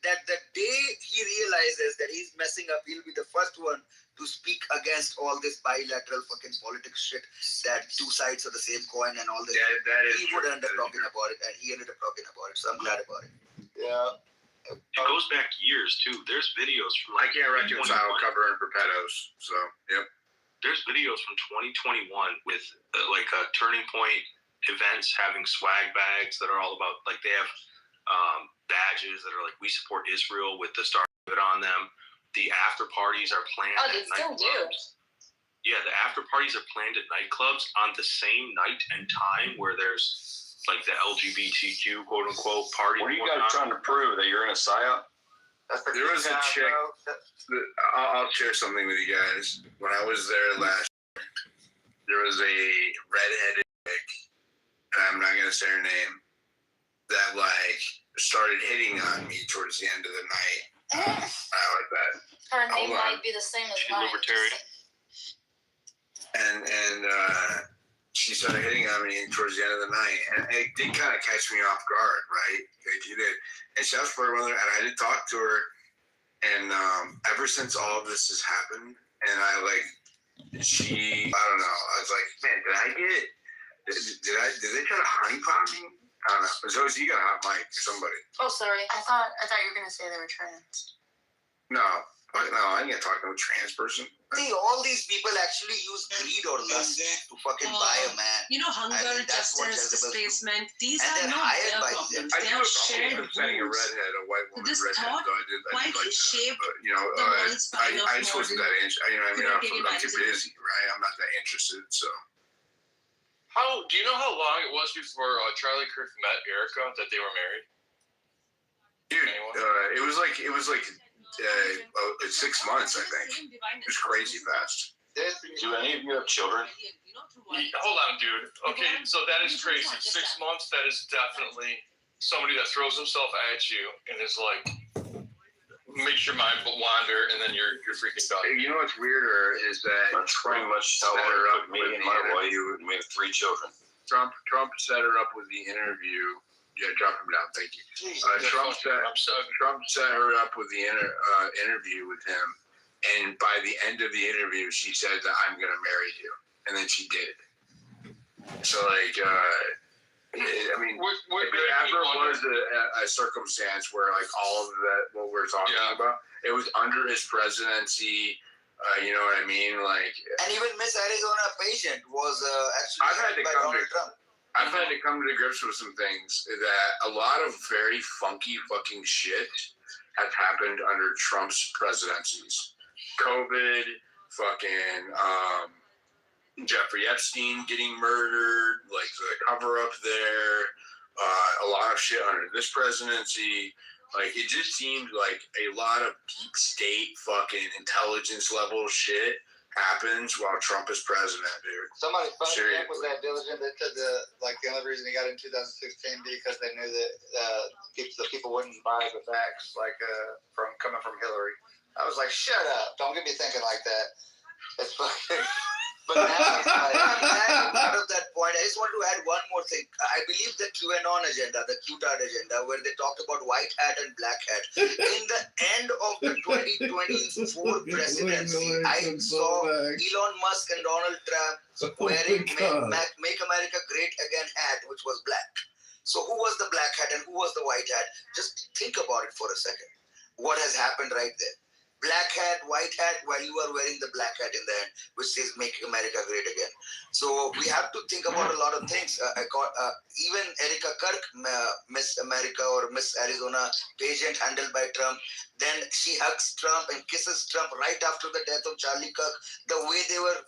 that the day he realizes that he's messing up, he'll be the first one to speak against all this bilateral fucking politics shit, that two sides of the same coin and all this. He would end up talking about it, and he ended up talking about it. So I'm glad about it. Yeah. It goes back years too. There's videos from I can't reconcile covering Repettos. So yep. There's videos from 2021 with like Turning Point events having swag bags that are all about, like, they have badges that are like, we support Israel with the star on them. The after parties are planned at nightclubs. Yeah, the after parties are planned at nightclubs on the same night and time where there's like the LGBTQ quote unquote party. What are you guys trying to prove, that you're in a psyop? There was a chick. I'll share something with you guys. When I was there last year, there was a redheaded chick, and I'm not gonna say her name, that like started hitting on me towards the end of the night. I like that. Her name might be the same as mine. Libertarian. And she started hitting on me towards the end of the night, and it did kind of catch me off guard, right? Like, you did. And she was for her, and I did talk to her, and ever since all of this has happened, and I don't know, I was like, man, did they try to honeypot me? I don't know. Zoe, you got a hot mic, somebody. Oh, sorry. I thought you were gonna say they were trans. No, I ain't gonna talk to a trans person. See, all these people actually use greed or lust to fucking buy a man. You know, hunger, justice, displacement, these are not their problems. I They do are shared appreciate a redhead, a white woman This redhead, thought so I did like shaped that. But, you know, the world's spine of I just wasn't that interested. You know what I mean? I'm too magazine. busy, right? I'm not that interested, so. Do you know how long it was before Charlie Kirk met Erica that they were married? Dude, it was like 6 months, I think. It was crazy fast. Do any of you have children? Hold on, dude. Okay, so that is crazy. 6 months, that is definitely somebody that throws himself at you and is like, makes your mind wander, and then you're freaking done. You know what's weirder is that That's pretty much how it took me and my wife. We have 3 children. Trump set her up with the interview. Yeah, drop him down. Thank you. Trump set her up with the interview with him, and by the end of the interview, she said that I'm gonna marry you, and then she did. So like, I mean, if there ever was a circumstance where like all of that what we're talking about, it was under his presidency. You know what I mean? Like, and even Miss Arizona patient was actually I've had to by Donald Trump. I've had to come to grips with some things that a lot of very funky fucking shit has happened under Trump's presidencies. COVID, fucking Jeffrey Epstein getting murdered, like the cover up there, a lot of shit under this presidency. Like, it just seemed like a lot of deep state fucking intelligence level shit happens while Trump is president, dude. Somebody funny was that diligent. They said the only reason he got in 2016 because they knew that the people wouldn't buy the facts from coming from Hillary. I was like, shut up! Don't get me thinking like that. It's fucking. But now, out of that point, I just want to add one more thing. I believe the QAnon agenda, the QTAD agenda, where they talked about white hat and black hat. In the end of the 2024 presidency, I saw Elon Musk and Donald Trump wearing Make America Great Again hat, which was black. So who was the black hat and who was the white hat? Just think about it for a second. What has happened right there? Black hat, white hat, while you are wearing the black hat in the end, which says Make America Great Again. So we have to think about a lot of things. Even Erica Kirk, Miss America or Miss Arizona pageant handled by Trump, then she hugs Trump and kisses Trump right after the death of Charlie Kirk. The way they were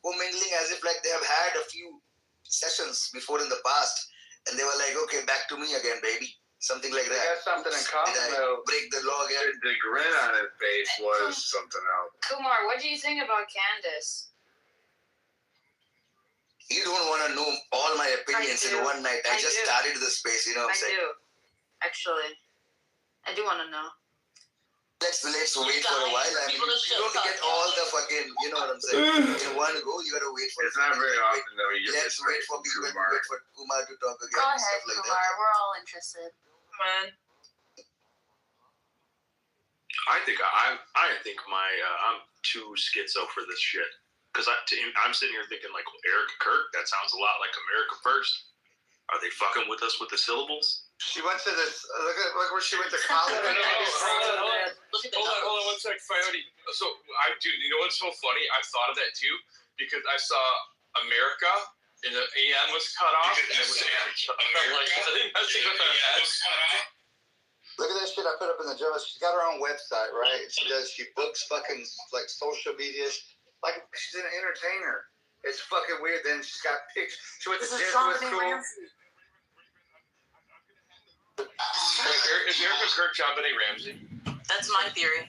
commingling as if like they have had a few sessions before in the past. And they were like, okay, back to me again, baby. Something like that. They got something in common, though. Break the law again. The grin on his face was something else. Kumar, what do you think about Candace? You don't want to know all my opinions in one night. I just started the space, you know what I'm saying? I do. Actually. I do want to know. Let's wait for a while. I mean, you don't get all the fucking, you know what I'm saying? In one go, you gotta wait for it. It's not very often that we get Let's wait for people to wait for Kumar to talk again. Go and ahead, stuff like Kumar. that. We're all interested. Man. I think I'm too schizo for this shit. Because I'm sitting here thinking like Erica Kirk. That sounds a lot like America First. Are they fucking with us with the syllables? She went to this. Look where she went to college. Hold on 1 sec, Coyote. So dude, you know what's so funny? I thought of that too because I saw America and the AM was cut off. And it was Look at that shit I put up in the journal. She's got her own website, right? She books fucking like social media. Like she's an entertainer. It's fucking weird. Then she's got pictures. She went to Jesuit school. Is Erica Kirk John Benet Ramsey? That's my theory.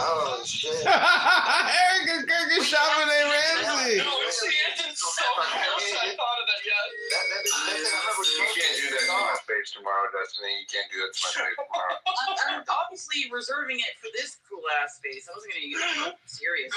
Oh shit! Erica Kirk is shopping at Ramsey. No, she isn't so close. I thought of that, You can't do that to my face tomorrow, Destiny. You can't do that to my face tomorrow. I'm obviously reserving it for this cool ass face. I wasn't gonna use it serious.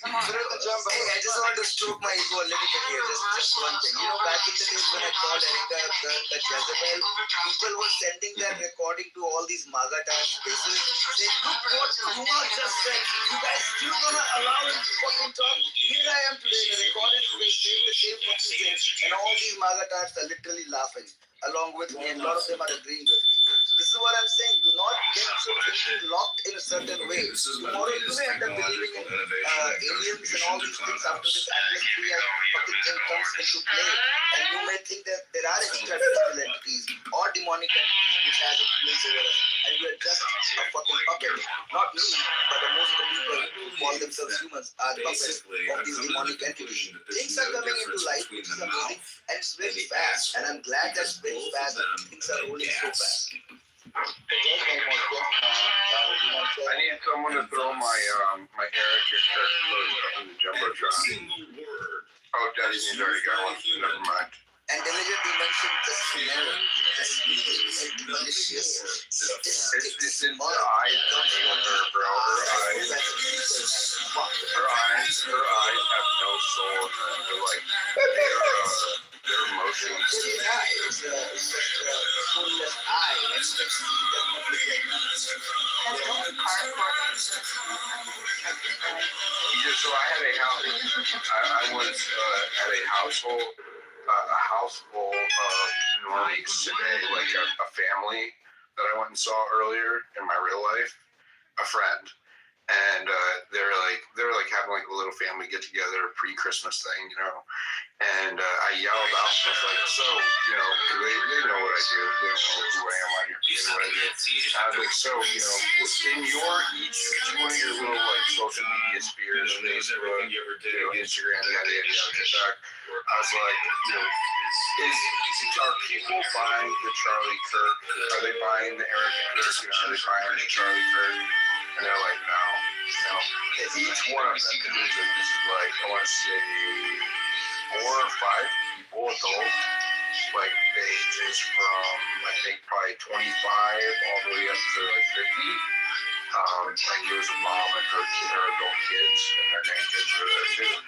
Come on. Hey, I just wanted to stroke my ego a little bit here. Just one thing. You know, back in the days when I called Erica the Jezebel, people were sending their recording to all these MAGA spaces. Saying, look what Kumar just said. You guys still gonna allow him to fucking talk? Here I am today, the recorded space, saying the same fucking thing. And all these MAGA are literally laughing along with me, and a lot of them are agreeing with me. So this is what I'm saying. Do not get your thinking locked in a certain way. Tomorrow you may end up believing in aliens and all these things after this atmosphere fucking thing comes into play. And you may think that there are extraterrestrial entities or demonic entities which has influence over us. And we are just a fucking puppet. Not me, but most of the people who call themselves humans are puppets of these demonic entities. Things are coming into life, which is amazing, and it's very fast. And I'm glad that it's very fast and things are rolling so fast. I need someone to throw my Erica Kirk up in the jumbotron. Oh, Destiny's already got one. Never mind. And diligently mentioned the scenario. Malicious. It's in the eyes of her, bro. Her eyes have no soul. They're like, they're emotions. It's a soulless eye. So I had a house. I was at a household. A house full of normies today, like a family that I went and saw earlier in my real life, a friend, and they're like having like a little family get together, pre-Christmas thing, you know, and I yelled out, I was like, so, you know, they know what I do, they don't know who I am, I do what I do. I was like, so, you know, in each one of your little like social media spheres, Facebook, Instagram, TikTok, I was like, you know, are people buying the Charlie Kirk? Are they buying the Eric Kirk? You know, are they buying the Charlie Kirk? And they're like, no. Each one of them, this is like, I want to say 4 or 5 people, adults, like the ages from, I think, probably 25 all the way up to like 50. Like it was a mom and her adult kids, and their grandkids were there too.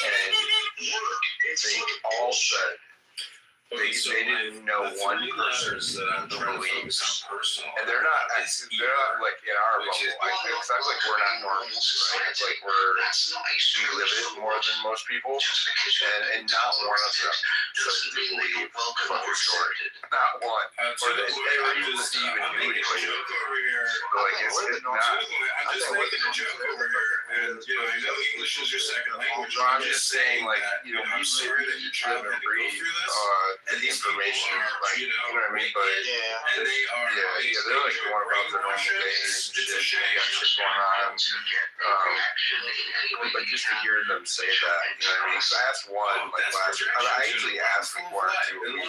And they all said they didn't know one person who believes, and they're not like in our bubble. It sounds like we're not normal, right? It's like we live it more than most people, and not one of them doesn't believe the fucking story. Not one, or they even knew anybody. Like it's not. I'm just making a joke over here, and you know, I know English is your second language. I'm just saying, like, you know, we live and breathe the information, like, you know what I mean? But and they are, they're like going about their normal days and shit. They got shit going on. But just to hear them say that, you know what I mean? So I asked one, like last year. I usually ask like 1 or 2 a week.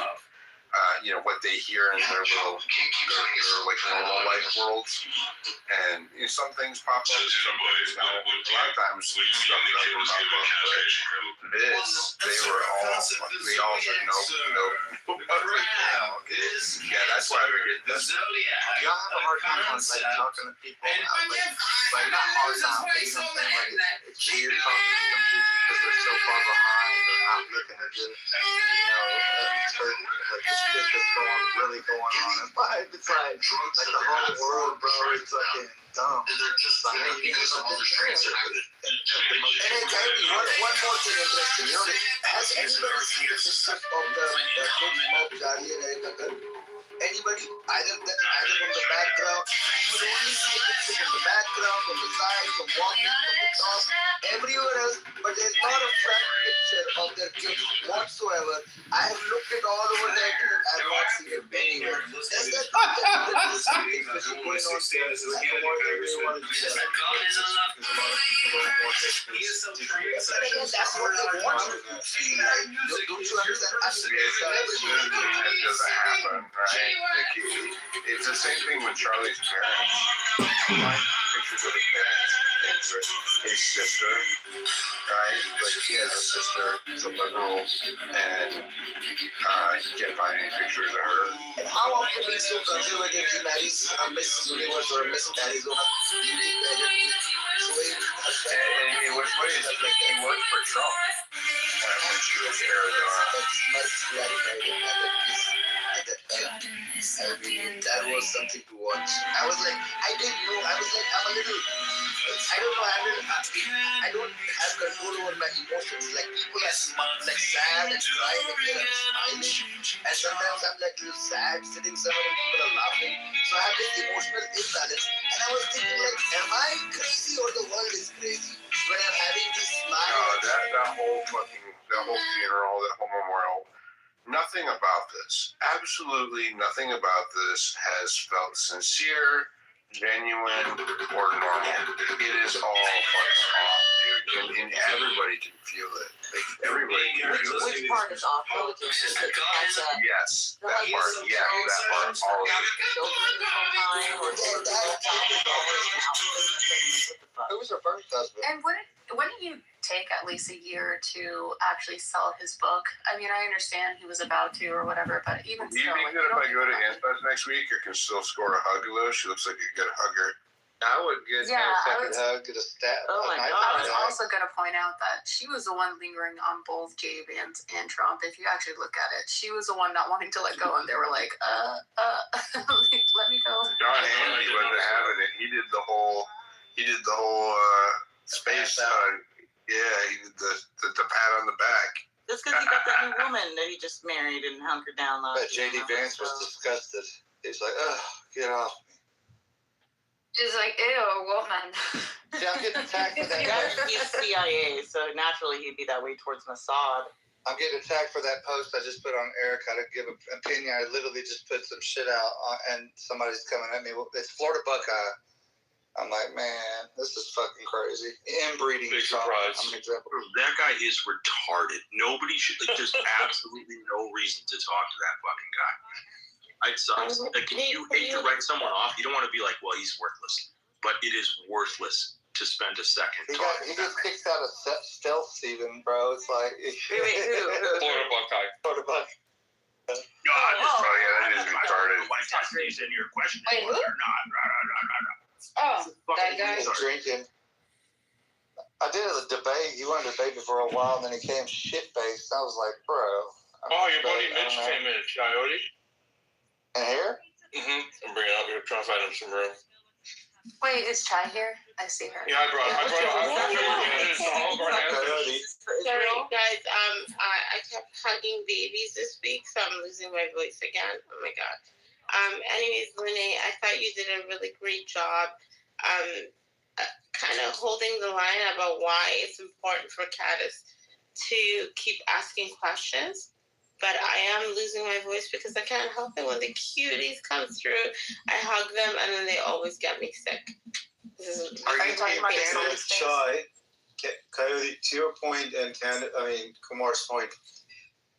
You know, what they hear in their little, their like normal life worlds, and you know, some things pop up, some things don't. A lot of times stuff doesn't pop up, but this, they all said no. Yeah, that's why I figured this. Y'all have a hard time on like talking to people, like not hard time, but you know what I'm saying? Like it's weird talking to some people because they're so far behind, they're not looking at this, you know, like shit that's really going on in life. It's like the whole world, bro, is fucking dumb. And one more thing interesting, has anybody seen the pictures of the kids of Charlie and Erica? Anybody, either from the background, you would only see pictures from the background, from the side, from walking, from the top, everywhere else, but there's not a front picture of their kids whatsoever. I have looked at all over the internet, I have not seen it anywhere. Does that there's something fishy going on there? That's what they want you to feel like. Don't you understand? It doesn't happen, right? It's the same thing with Charlie's parents. Find pictures of his parents, his sister, right? Like he has a sister, who's a liberal, and you can't find any pictures of her. And how often being so conservative, he marries Miss Universe or Miss Arizona? And what's funny is like he worked for Trump when she was in Arizona. That was something to watch. I was like, I didn't know. I was like, I'm a little. I don't know. I don't have control over my emotions. Like people are like sad and crying and they're smiling, and sometimes I'm like a little sad, sitting somewhere and people are laughing. So I have this emotional imbalance, and I was thinking like, am I crazy or the world is crazy when I'm having this smile? No, that whole funeral, that whole memorial. Nothing about this, absolutely nothing about this has felt sincere, genuine, or normal. It is all fucking off, dude. And everybody can feel it. Like, everybody can feel it. Which part is off? Yes, that part. Yeah, that part. All of it. Who was her first husband? And wouldn't you take at least a year to actually sell his book? I mean, I understand he was about to or whatever, but even Do you still. think that if I go to Anthony's next week, I can still score a hug, though? She looks like a good hugger. I would get Yeah, a second hug, get a stab. Oh my I God. was also going to point out that she was the one lingering on both Gabe and Trump. If you actually look at it, she was the one not wanting to let go, and they were like, let me go. John Hanley wasn't having it. He did the whole space hug. Yeah, he did the pat on the back. That's because he got that new woman that he just married and hunkered down last But JD Vance was disgusted. He's like, ugh, get off me. She's like, ew, woman. See, I'm getting attacked for that. He's CIA, so naturally he'd be that way towards Mossad. I'm getting attacked for that post I just put on Erica to give an opinion. I literally just put some shit out and somebody's coming at me. It's Florida Buckeye. I'm like, man, this is fucking crazy. Inbreeding. Big surprise. I'm an example. That guy is retarded. Nobody should. There's absolutely no reason to talk to that fucking guy. You hate to write someone off. You don't want to be like, well, he's worthless. But it is worthless to spend a second He talking to gets that man. kicked out of stealth season, bro. It's like Wait, who? Florida Buckeye. Florida Buckeye. Oh, yeah, that is retarded. My testimony is in your question. Wait, who? Or not. Oh, that guy. He was drinking. I did a debate. He wanted to debate me for a while, and then he came shit-faced. I was like, bro. Oh, your buddy Mitch came in, Coyote. And here? I'm bringing it up here, trying to find him some room. Wait, is Chai here? I see her. Yeah, I brought Coyote. Sorry, guys. I kept hugging babies this week, so I'm losing my voice again. Oh my god. Anyways, Lene, I thought you did a really great job, kind of holding the line about why it's important for Caddis to keep asking questions. But I am losing my voice because I can't help it. When the cuties come through, I hug them, and then they always get me sick. Are you talking about Candid Chai, Coyote, to your point, and Kumar's point,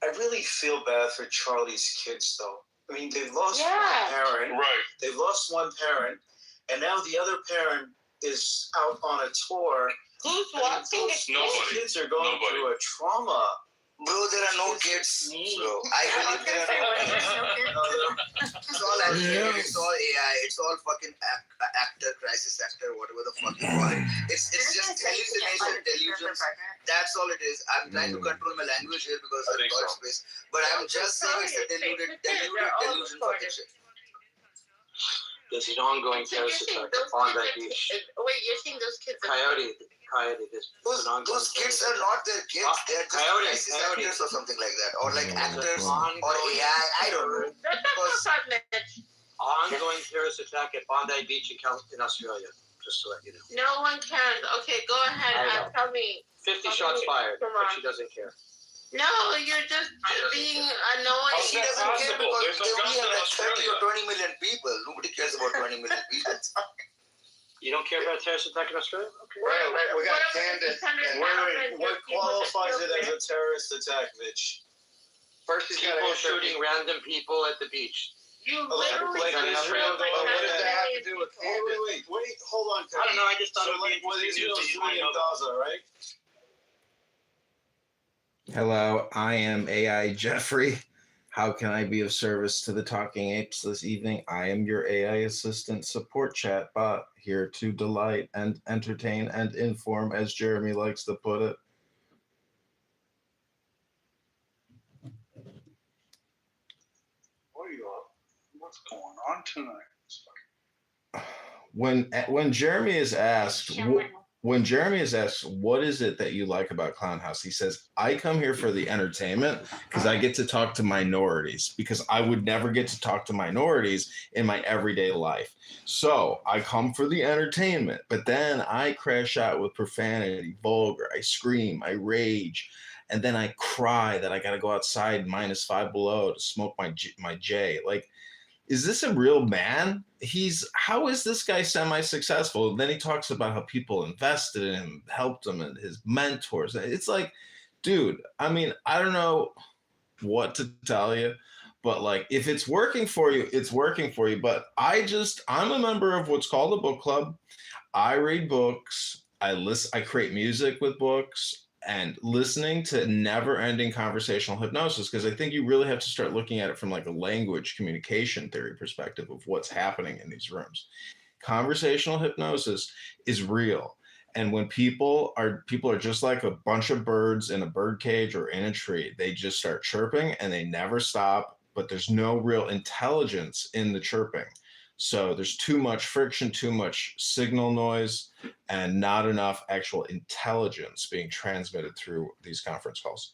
I really feel bad for Charlie's kids, though. I mean, they've lost one parent. Right. They've lost one parent, and now the other parent is out on a tour. Who's watching the Nobody. Kids are going through a trauma. Bro, there are no kids. So I believe there are no kids. It's all actor. It's all AI. It's all fucking actor, crisis actor, whatever the fuck you call it. It's just hallucination, delusions. That's all it is. I'm trying to control my language here because of God's space. But I'm just saying it's a delusion for fiction. There's an ongoing terrorist attack on that beach. Wait, you're saying those kids are Coyote, there's an ongoing Those kids are not their kids. They're just crisis actors or something like that. Or like actors or AI. I don't know. That's not Mitch. ongoing terrorist attack at Bondi Beach in Australia. Just to let you know. No one cares. Okay, go ahead. Tell me. 50 shots fired, but she doesn't care. No, you're just being annoying. She doesn't care because they only have like 30 or 20 million people. Nobody cares about 20 million people. You don't care about a terrorist attack in Australia? Okay. Wait, we got Candace. Wait, what qualifies it as a terrorist attack, Mitch? First, people shooting random people at the beach. You literally Like Israel, like what does that have to that. do with Wait, hold on. I don't know, I just thought So, it would be like, what interesting Israel's to doing in Gaza, right? Hello, I am AI Jeffrey. How can I be of service to the Talking Apes this evening? I am your AI assistant support chat bot, here to delight and entertain and inform, as Jeremy likes to put it. What's going on tonight? When Jeremy is asked, what is it that you like about Clown House, he says, I come here for the entertainment because I get to talk to minorities, because I would never get to talk to minorities in my everyday life. So I come for the entertainment, but then I crash out with profanity, vulgar, I scream, I rage, and then I cry that I got to go outside -5 below to smoke my J. Like, is this a real man? How is this guy semi-successful? And then he talks about how people invested in him, helped him, and his mentors. It's like, dude, I mean, I don't know what to tell you, but like, if it's working for you, it's working for you. But I'm a member of what's called a book club. I read books. I create music with books. And listening to never-ending conversational hypnosis, because I think you really have to start looking at it from like a language communication theory perspective of what's happening in these rooms. Conversational hypnosis is real. And when people are just like a bunch of birds in a bird cage or in a tree, they just start chirping and they never stop, but there's no real intelligence in the chirping. So there's too much friction, too much signal noise, and not enough actual intelligence being transmitted through these conference calls.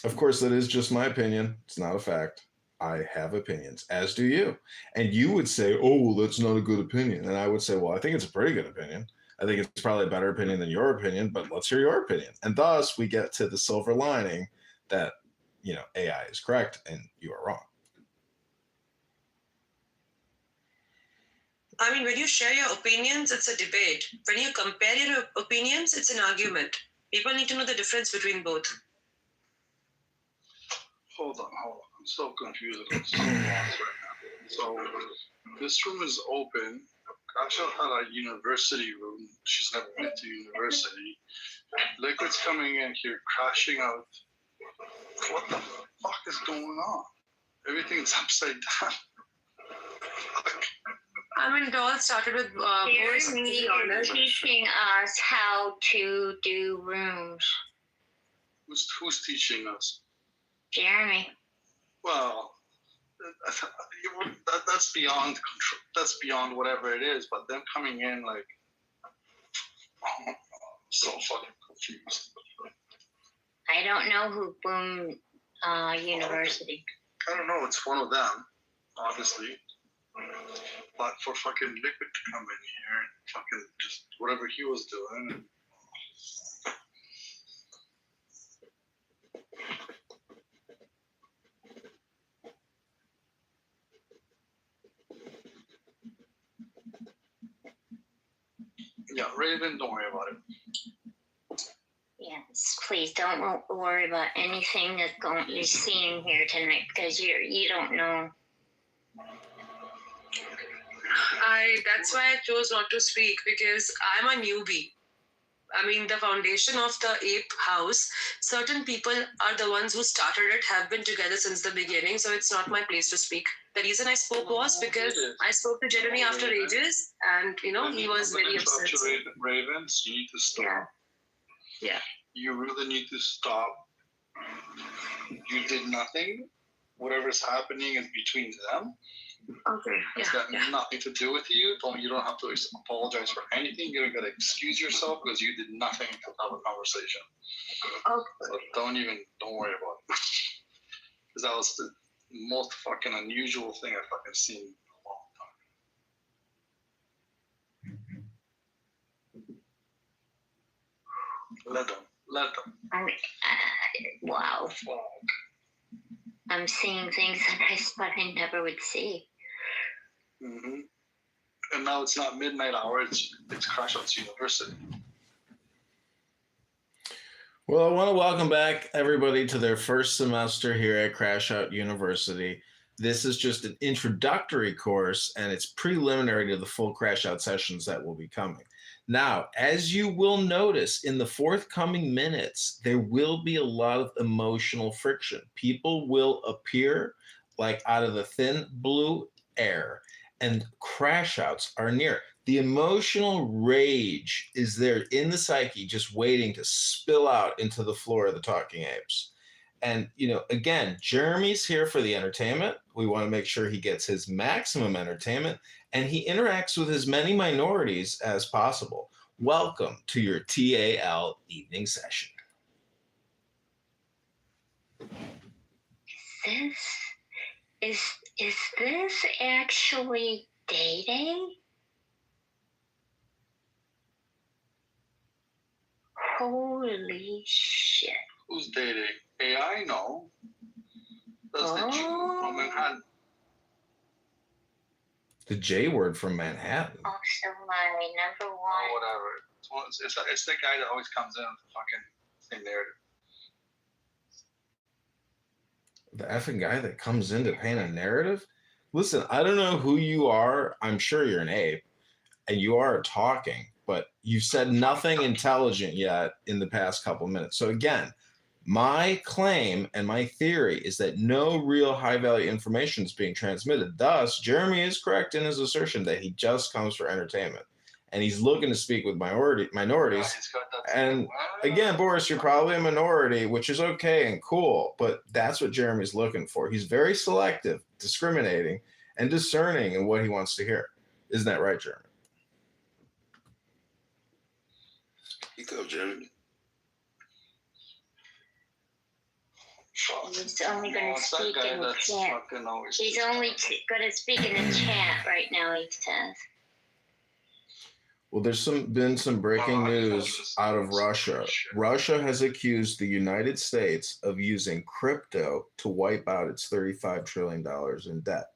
Of course, that is just my opinion. It's not a fact. I have opinions, as do you. And you would say, oh, well, that's not a good opinion. And I would say, well, I think it's a pretty good opinion. I think it's probably a better opinion than your opinion, but let's hear your opinion. And thus we get to the silver lining that, AI is correct and you are wrong. I mean, when you share your opinions, it's a debate. When you compare your opinions, it's an argument. People need to know the difference between both. Hold on. I'm so confused. I'm so lost right now. So this room is open. Kasha had a university room. She's never been to university. Liquid's coming in here, crashing out. What the fuck is going on? Everything's upside down. I mean, it all started with Boris teaching us how to do rooms. Who's teaching us? Jeremy. Well, that's beyond control. That's beyond whatever it is. But them coming in like, I'm so fucking confused. I don't know who boomed university. I don't know. It's one of them, obviously. But for fucking Liquid to come in here and fucking just whatever he was doing. Yeah, Raven, don't worry about it. Yes, please don't worry about anything that's you're seeing here tonight, because you don't know. That's why I chose not to speak, because I'm a newbie. I mean, the foundation of the ape house, certain people are the ones who started it, have been together since the beginning, so it's not my place to speak. The reason I spoke was because I spoke to Jeremy after ages, and he was very upset. Ravens, you need to stop. Yeah. You really need to stop. You did nothing. Whatever's happening is between them. Okay. It's got nothing to do with you. You don't have to apologize for anything. You don't got to excuse yourself because you did nothing to have a conversation. Okay. So don't worry about it. Because that was the most fucking unusual thing I've fucking seen in a long time. Let them. Wow. I'm seeing things that I thought I never would see. Mm-hmm. And now it's not midnight hour. It's Crash Outs University. Well, I want to welcome back everybody to their first semester here at Crash Out University. This is just an introductory course, and it's preliminary to the full Crash Out sessions that will be coming. Now, as you will notice in the forthcoming minutes, there will be a lot of emotional friction. People will appear like out of the thin blue air, and crash outs are near. The emotional rage is there in the psyche, just waiting to spill out into the floor of the Talking Apes. And, again, Jeremy's here for the entertainment. We want to make sure he gets his maximum entertainment, and he interacts with as many minorities as possible. Welcome to your TAL evening session. Is this actually dating? Holy shit. Who's dating? AI? No. That's the Jew from Manhattan. The J word from Manhattan. Also, my number one. Oh, whatever. It's the guy that always comes in with the fucking same narrative. The effing guy that comes in to paint a narrative? Listen, I don't know who you are. I'm sure you're an ape, and you are talking, but you've said nothing intelligent yet in the past couple minutes. So again, my claim and my theory is that no real high-value information is being transmitted. Thus, Jeremy is correct in his assertion that he just comes for entertainment. And he's looking to speak with minorities. And again, Boris, you're probably a minority, which is okay and cool, but that's what Jeremy's looking for. He's very selective, discriminating, and discerning in what he wants to hear. Isn't that right, Jeremy? You go, Jeremy. He's only going to speak in the chat. He's only going to speak in the chat right now, he says. Well, there's been some breaking news out of Russia. Russia has accused the United States of using crypto to wipe out its $35 trillion in debt.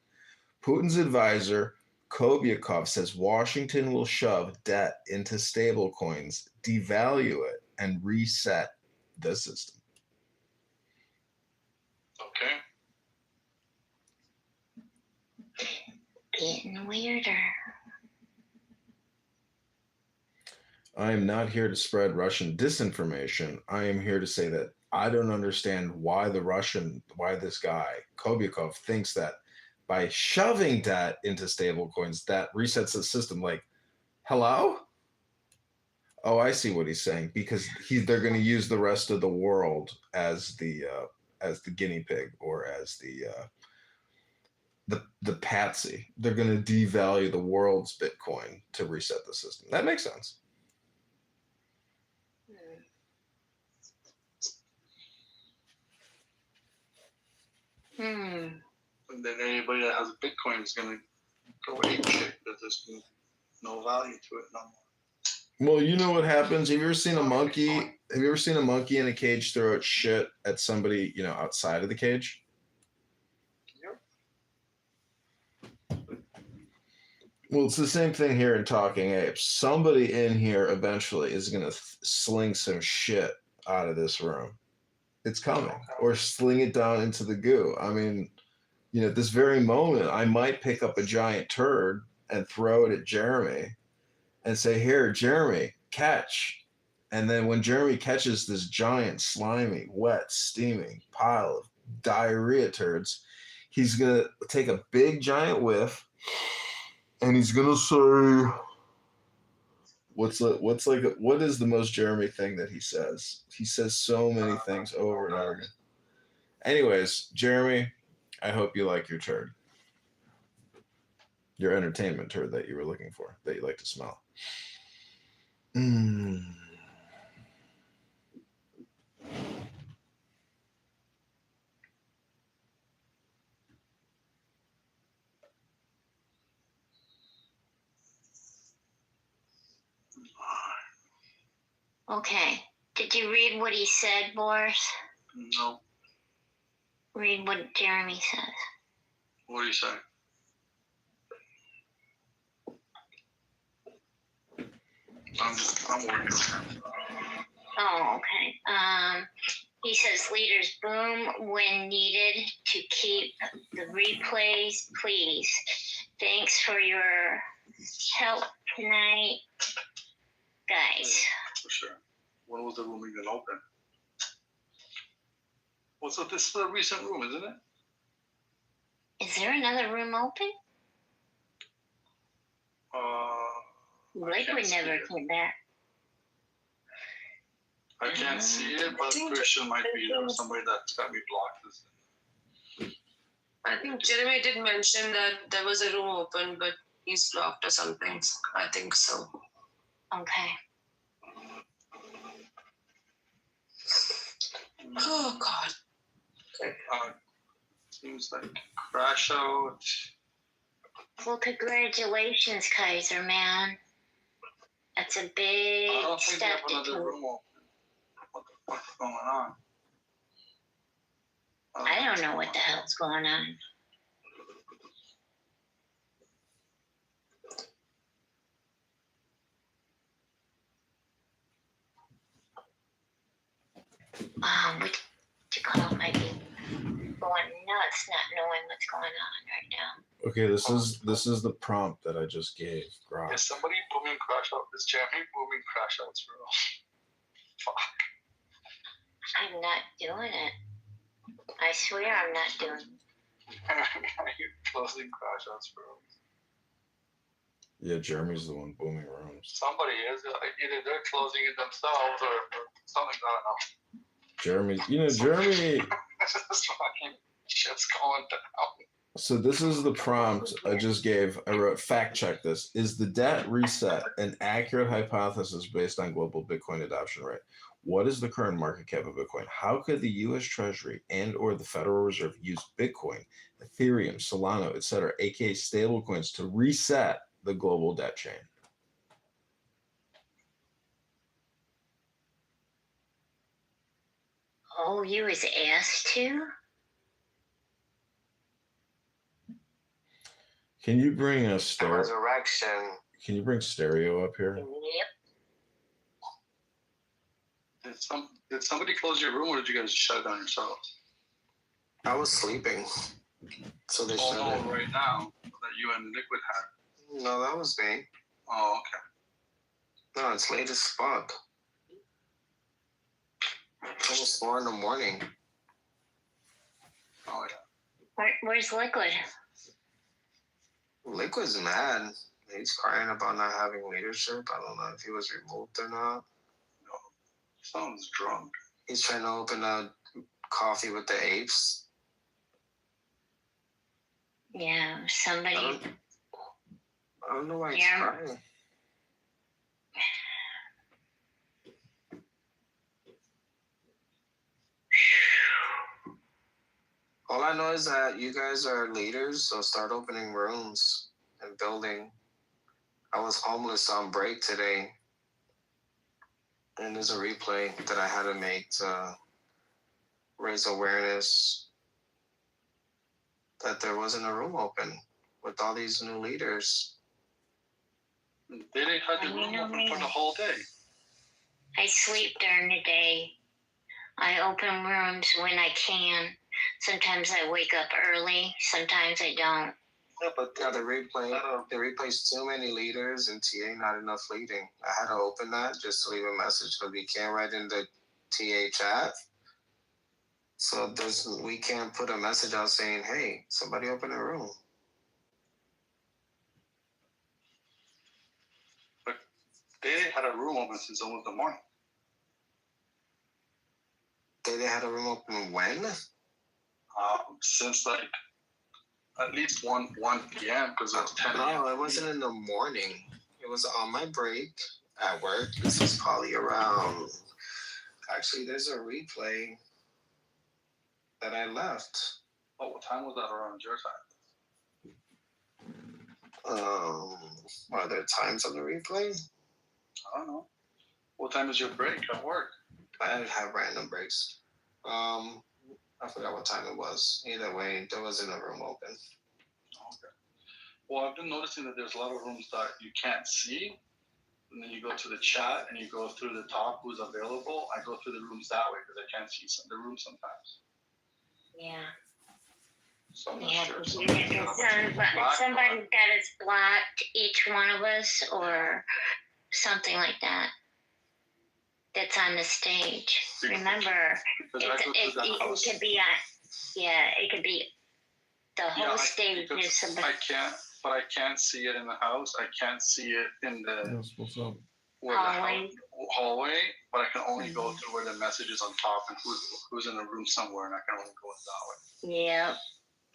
Putin's advisor, Kobyakov, says Washington will shove debt into stablecoins, devalue it, and reset the system. Okay. Getting weirder. I am not here to spread Russian disinformation. I am here to say that I don't understand why this guy, Kobyakov, thinks that by shoving debt into stablecoins, that resets the system. Like, hello? Oh, I see what he's saying. Because they're going to use the rest of the world as the guinea pig, or as the patsy. They're going to devalue the world's Bitcoin to reset the system. That makes sense. And then anybody that has a Bitcoin is going to go ape shit because there's no value to it no more. Well, you know what happens? Have you ever seen a monkey? Have you ever seen a monkey in a cage throw its shit at somebody, outside of the cage? Yep. Well, it's the same thing here in Talking Apes. Somebody in here eventually is going to sling some shit out of this room. It's coming. Or sling it down into the goo. I mean, at this very moment, I might pick up a giant turd and throw it at Jeremy and say, here, Jeremy, catch. And then when Jeremy catches this giant, slimy, wet, steaming pile of diarrhea turds, he's gonna take a big giant whiff, and he's gonna say, what is the most Jeremy thing that he says? He says so many things over and over again. Anyways, Jeremy, I hope you like your turd. Your entertainment turd that you were looking for, that you like to smell. Okay. Did you read what he said, Boris? No. Read what Jeremy says. What do you say? I'm working. Oh, okay. He says leaders boom when needed to keep the replays, please. Thanks for your help tonight, guys. For sure. When was the room even open? Well, so this is a recent room, isn't it? Is there another room open? Liquid never came back. I can't see it, but Christian might be there. Somebody that's got me blocked. I think Jeremy did mention that there was a room open, but he's blocked or something. I think so. Okay. Oh, God. Seems like crash out. Well, congratulations, Kaiser, man. That's a big I don't think they step have to another take. room open. What the fuck's going on? I don't know what the hell's going on. What you call it, might be going nuts, not knowing what's going on right now. Okay, this is the prompt that I just gave. Grok. Is somebody booming crash out? Is Jeremy booming crash outs, bro? Fuck. I'm not doing it. I swear I'm not doing it. You're closing crash outs, bro. Yeah, Jeremy's the one booming rooms. Somebody is. Either they're closing it themselves or something. I don't know. Jeremy. This fucking shit's going down. So this is the prompt I just gave. I wrote, fact check this. Is the debt reset an accurate hypothesis based on global Bitcoin adoption rate? What is the current market cap of Bitcoin? How could the U.S. Treasury and or the Federal Reserve use Bitcoin, Ethereum, Solana, etc., aka stablecoins, to reset the global debt chain? Oh, you was asked to? Can you bring a stereo? Resurrection. Can you bring stereo up here? Yep. Did somebody close your room, or did you guys shut it down yourselves? I was sleeping, so they shut it. Right now that you and Liquid had. No, that was me. Oh, okay. No, it's late as fuck. It's almost 4 a.m. Oh yeah. Where's Liquid? Liquid's mad. He's crying about not having leadership. I don't know if he was removed or not. No, sounds drunk. He's trying to open a coffee with the apes. Yeah, somebody. I don't know why he's crying. All I know is that you guys are leaders, so start opening rooms and building. I was homeless on break today, and there's a replay that I had to make to raise awareness that there wasn't a room open with all these new leaders. They didn't have the room open for the whole day. I sleep during the day. I open rooms when I can. Sometimes I wake up early. Sometimes I don't. Yeah, but the replay's too many leaders and TA not enough leading. I had to open that just to leave a message because we can't write in the TA chat. So we can't put a message out saying, "Hey, somebody open a room." But they had a room open since almost the morning. They had a room open when? Since like at least 1 p.m. because it's 10 a.m. No, it wasn't in the morning. It was on my break at work. This is probably around. Actually, there's a replay that I left. Oh, what time was that around your time? Are there times on the replay? I don't know. What time is your break at work? I have random breaks. I forgot what time it was. Either way, there wasn't a room open. Okay. Well, I've been noticing that there's a lot of rooms that you can't see. And then you go to the chat and you go through the top who's available. I go through the rooms that way because I can't see the rooms sometimes. Yeah. So I'm not Yeah, sure. somebody's got us blocked, each one of us, or something like that. That's on the stage. Remember, it could be it could be the whole stage is somebody. I can't see it in the house. I can't see it in the hallway, but I can only go through where the message is on top and who's in the room somewhere, and I can only go that way. Yeah,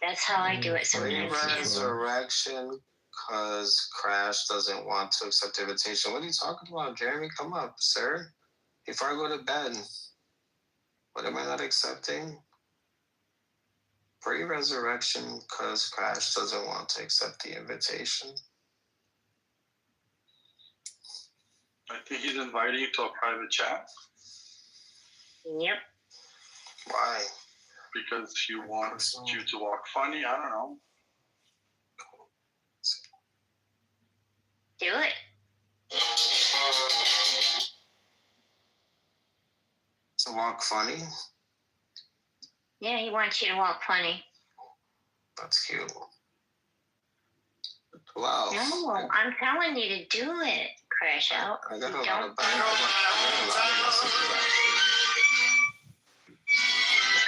that's how I do it sometimes. Resurrection, because Crash doesn't want to accept the invitation. What are you talking about, Jeremy? Come up, sir. Before I go to bed, what am I not accepting? Pre-resurrection, because Crash doesn't want to accept the invitation. I think he's inviting you to a private chat. Yep. Why? Because he wants you to walk funny. I don't know. Do it. To walk funny? Yeah, he wants you to walk funny. That's cute. Wow. No, I'm telling you to do it, Crash Out. I got a lot of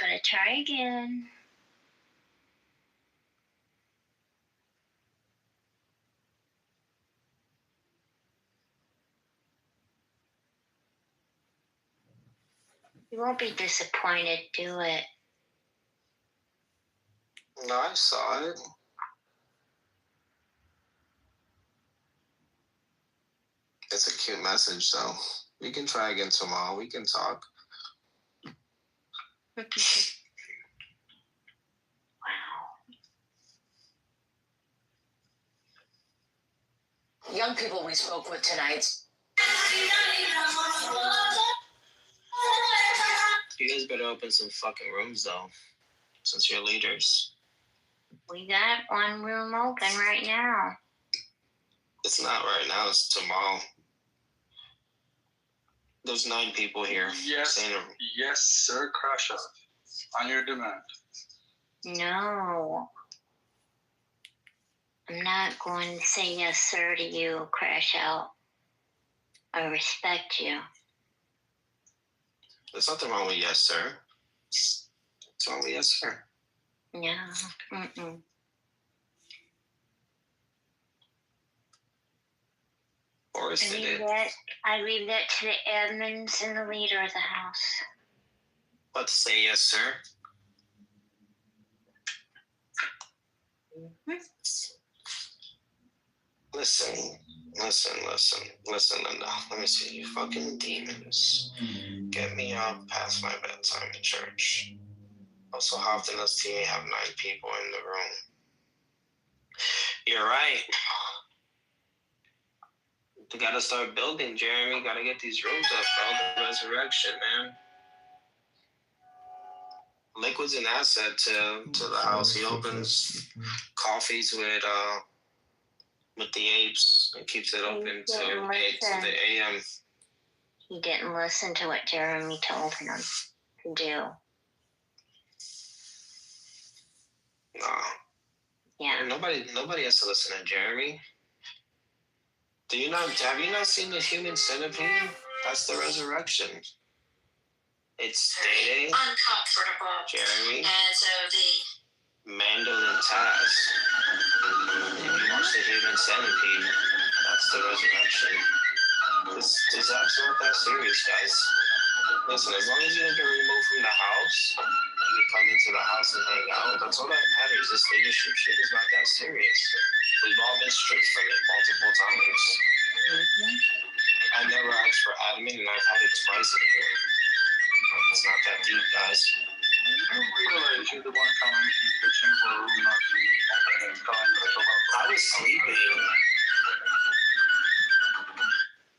I'm gonna try again. You won't be disappointed. Do it. No, I saw it. It's a cute message, so we can try again tomorrow. We can talk. Wow. Young people we spoke with tonight. You guys better open some fucking rooms, though, since you're leaders. We got one room open right now. It's not right now. It's tomorrow. There's 9 people here. Yes, yes, sir. Crash Out. On your demand. No. I'm not going to say yes, sir, to you, Crash Out. I respect you. There's nothing wrong with yes, sir. What's wrong with yes, sir? No. Mm-mm. I leave that to the admins and the leader of the house. Let's say yes, sir. Mm-hmm. Listen, Linda. Let me see. You fucking demons. Get me up past my bedtime at church. Also, how often does TA have 9 people in the room? You're right. We gotta start building, Jeremy. Gotta get these rooms up for all the resurrection, man. Liquid's an asset to the house. He opens coffees with the apes and keeps it open to the AM. He didn't listen to what Jeremy told him to do. Nah. Yeah. Nobody has to listen to Jeremy. Have you not seen the Human Centipede? That's the resurrection. It's Day-Day, Uncomfortable. Jeremy, As of the Mandel, and Taz. If you watch the Human Centipede, that's the resurrection. This app's not that serious, guys. Listen, as long as you don't get removed from the house, you come into the house and hang out, that's all that matters. This leadership shit is not that serious. We've all been stripped from it multiple times. I never asked for admin, and I've had it twice in here. It's not that deep, guys. I don't realize you're the one coming into the chamber room, not the I was sleeping.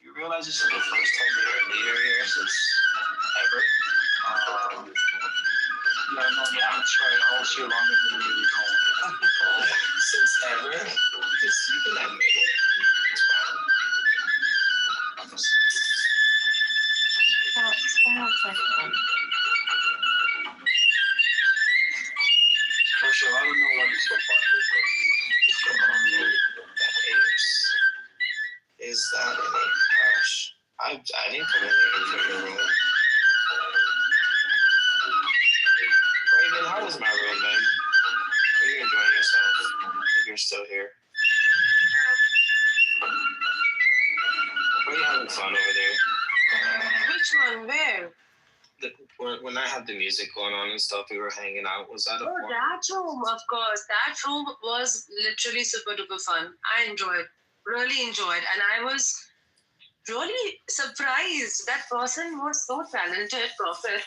You realize this is the first time you're a leader here since ever? Yeah, no, that's right. I'll see you longer than you know. Since ever? You can admit it. It's fine. Marshall, I don't know why you're so bothered. Is that in a crash? I didn't come in here from your room. Raven, how was my room, man? Are you enjoying yourself? If you're still here. Are you having fun over there? Which one? Where? When I had the music going on and stuff, we were hanging out. Was that a Oh, fun? that room, of course. That room was literally super duper fun. I really enjoyed, and I was really surprised. That person was so talented, Prophet.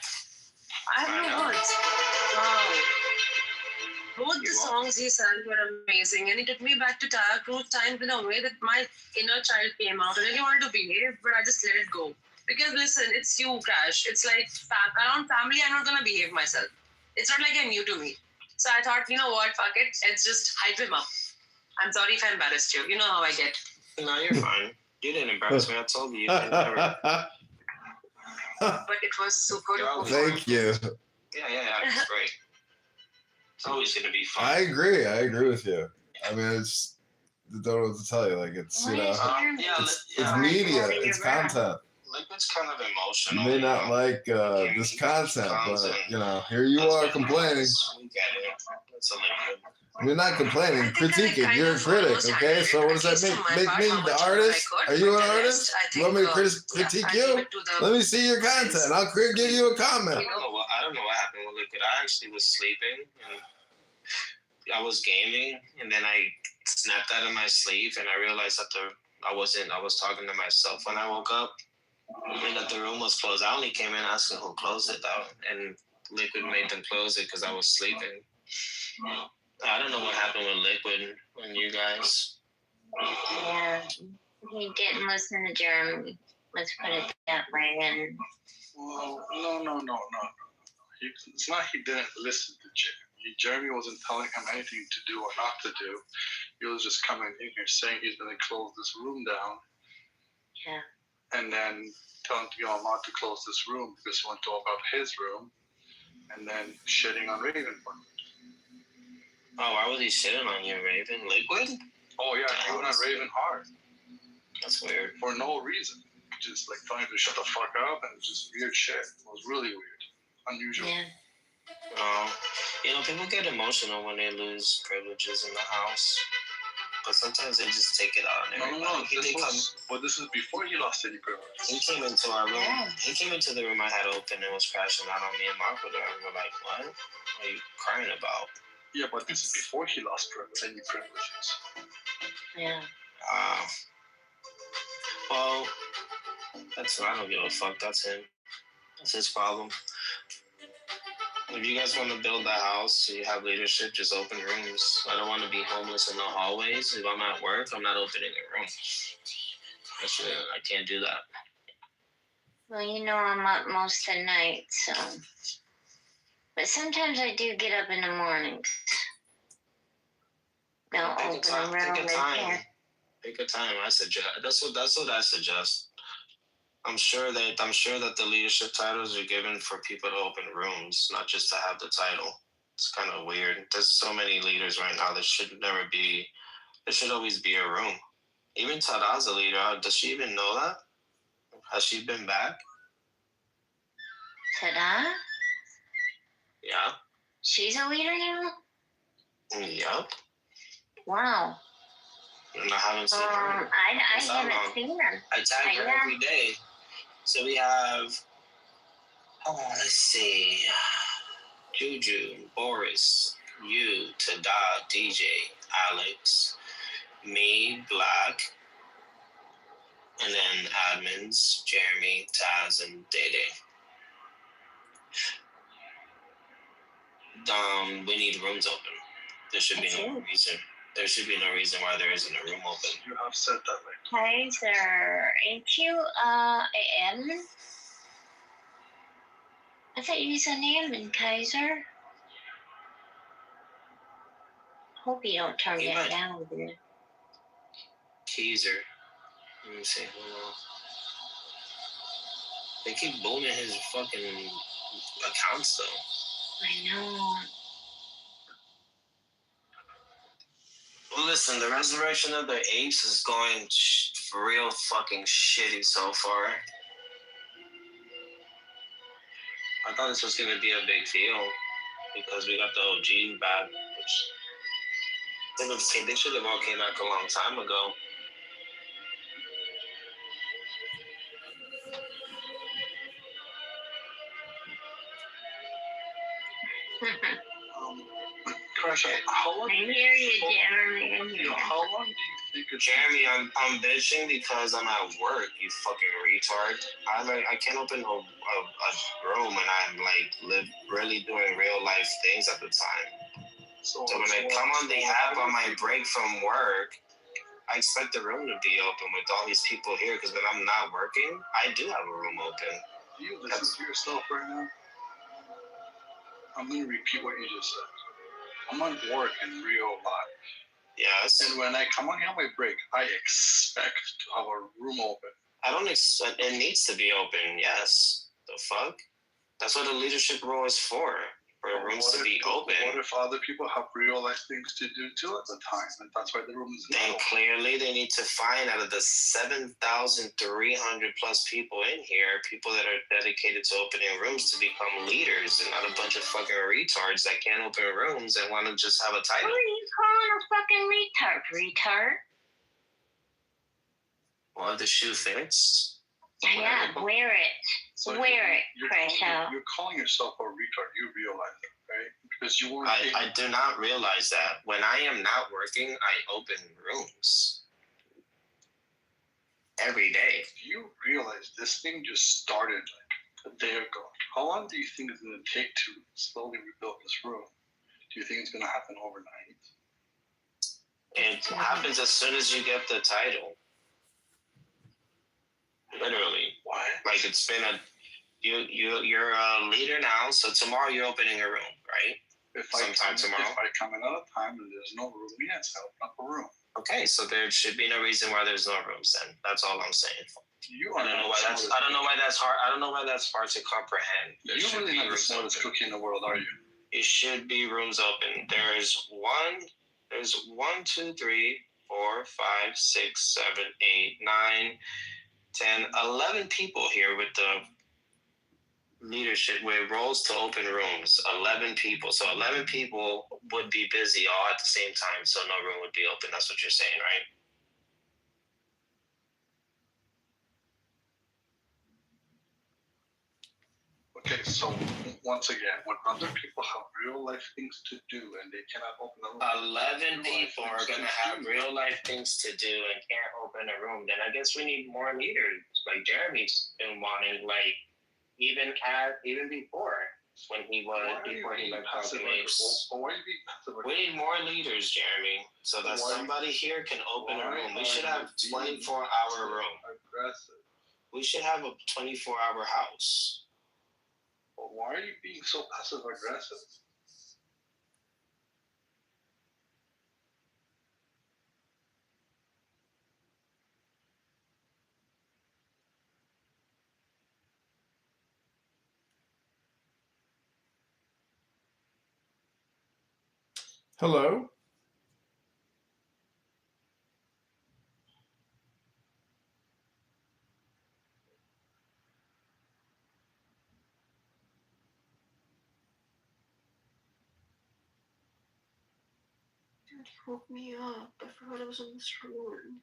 I have no words. Wow. Both the songs he sang were amazing, and he took me back to Tara Cruz times in a way that my inner child came out. I really wanted to behave, but I just let it go. Because listen, it's you, Crash. It's like around family, I'm not gonna behave myself. It's not like you're new to me. So I thought, you know what, fuck it. Let's just hype him up. I'm sorry if I embarrassed you. You know how I get. No, you're fine. You didn't embarrass me. I told you. Never. But it was super duper fun. Thank you. Yeah, it's great. It's always gonna be fun. I agree with you. I mean, it's I don't know what to tell you. Like it's it's media, it's content. Liquid's kind of You emotional. may not like this content, but here you are complaining. We get it. It's a liquid. You're not complaining, critique it. You're a critic, okay? So what does that make? Make me the artist? Are you an artist? You want me to critique you? Let me see your content. I'll give you a comment. I don't know what happened with Liquid. I actually was sleeping and I was gaming, and then I snapped out of my sleep, and I realized that I was talking to myself when I woke up, and that the room was closed. I only came in asking who closed it though, and Liquid made them close it because I was sleeping. I don't know what happened with Liquid when you guys. Yeah, he didn't listen to Jeremy. Let's put it that way. And well, no. It's not he didn't listen to Jeremy. Jeremy wasn't telling him anything to do or not to do. He was just coming in here saying he's going to close this room down. Yeah. And then telling not to close this room because he went to about his room, and then shitting on Raven for it. Oh, why was he shitting on you, Raven? Liquid? Oh yeah, he went on Raven hard. That's weird. For no reason. Just like telling him to shut the fuck up, and just weird shit. It was really weird. Unusual. Yeah. People get emotional when they lose privileges in the house. But sometimes they just take it out on everybody. This is before he lost any privilege. He came into our room. Yeah. He came into the room I had open and was crashing out on me and Mark with her. And we're like, what are you crying about? Yeah, but this is before he lost any privileges. Yeah. Well, I don't give a fuck. That's him. That's his problem. If you guys want to build that house, so you have leadership, just open rooms. I don't want to be homeless in the hallways. If I'm at work, I'm not opening a room. I can't do that. Well, I'm up most of the night, so. But sometimes I do get up in the mornings. They'll open a room. Pick a time. I suggest. That's what I suggest. I'm sure that the leadership titles are given for people to open rooms, not just to have the title. It's kind of weird. There's so many leaders right now. There should always be a room. Even Tada's a leader. Does she even know that? Has she been back? Tada? Yeah. She's a leader now? Yup. Wow. And I haven't seen her. I haven't seen them. I tag her every day. So we have, let's see, Juju, Boris, you, Tada, DJ, Alex, me, Black, and then admins, Jeremy, Taz, and Dede. We need rooms open. There should be no reason. There should be no reason why there isn't a room open. You have said that, like. Kaiser, ain't you admin? I thought you was an admin, Kaiser. Hope you don't turn that down, dude. Kaiser. Let me see. Hold on. They keep booming his fucking accounts, though. I know. Well, listen, the Resurrection of the Apes is going real fucking shitty so far. I thought this was going to be a big deal because we got the OG back, which they should have all came back a long time ago. Crash, how long? I hear you, Jeremy. How long do you think? Jeremy, I'm bitching because I'm at work. You fucking retard. I can't open a room and I'm really doing real life things at the time. So when I come on the app on my break from work, I expect the room to be open with all these people here because when I'm not working, I do have a room open. Do you listen to yourself right now? I'm going to repeat what you just said. I'm on work in real life. Yes. And when I come on here on my break, I expect to have a room open. I don't expect it needs to be open, yes. The fuck? That's what the leadership role is for rooms to be open. What if other people have real life things to do too at the time? And that's why the room is then open. Clearly they need to find out of the 7,300 plus people in here, people that are dedicated to opening rooms to become leaders and not a bunch of fucking retards that can't open rooms and want to just have a title. Who are you calling a fucking retard? Well, if the shoe fits. Yeah, wear it. So wear it, Crasho. You're calling yourself a retard. You realize it, right? Because you weren't. I do not realize that. When I am not working, I open rooms every day. You realize this thing just started like a day ago. How long do you think it's going to take to slowly rebuild this room? Do you think it's going to happen overnight? It happens as soon as you get the title. Literally. Why? Like it's been you're a leader now, so tomorrow you're opening a room, right? Sometime tomorrow. If I come in at a time and there's no room, yes, I'll open up a room. Okay, so there should be no reason why there's no rooms then. That's all I'm saying. I don't know why that's hard. I don't know why that's hard to comprehend. You really not the smartest cookie in the world, are you? It should be rooms open. There's 1, 2, 3, 4, 5, 6, 7, 8, 9, 10, 11 people here with the leadership with roles to open rooms. 11 people. So 11 people would be busy all at the same time, so no room would be open. That's what you're saying, right? Okay, so once again, when other people have real life things to do and they cannot open a room, 11 people are going to have real life things to do and can't open a room, then I guess we need more leaders. Like Jeremy's been wanting, like, even before when he left Talking Apes. We need more leaders, Jeremy, so that somebody here can open a room. We should have 24-hour room. We should have a 24-hour house. But why are you being so passive aggressive? Hello? Dude, he woke me up. I forgot I was in this room.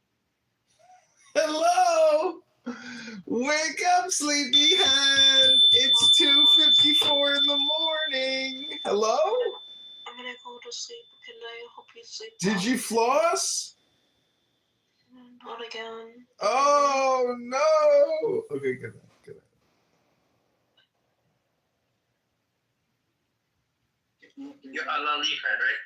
Hello? Wake up, sleepyhead. It's 2:54 in the morning. Hello? I'm gonna go to sleep. Good night. I hope you sleep. Did you floss? Not again. Oh, no. Okay, good night. Good night. You're a lollipop, right?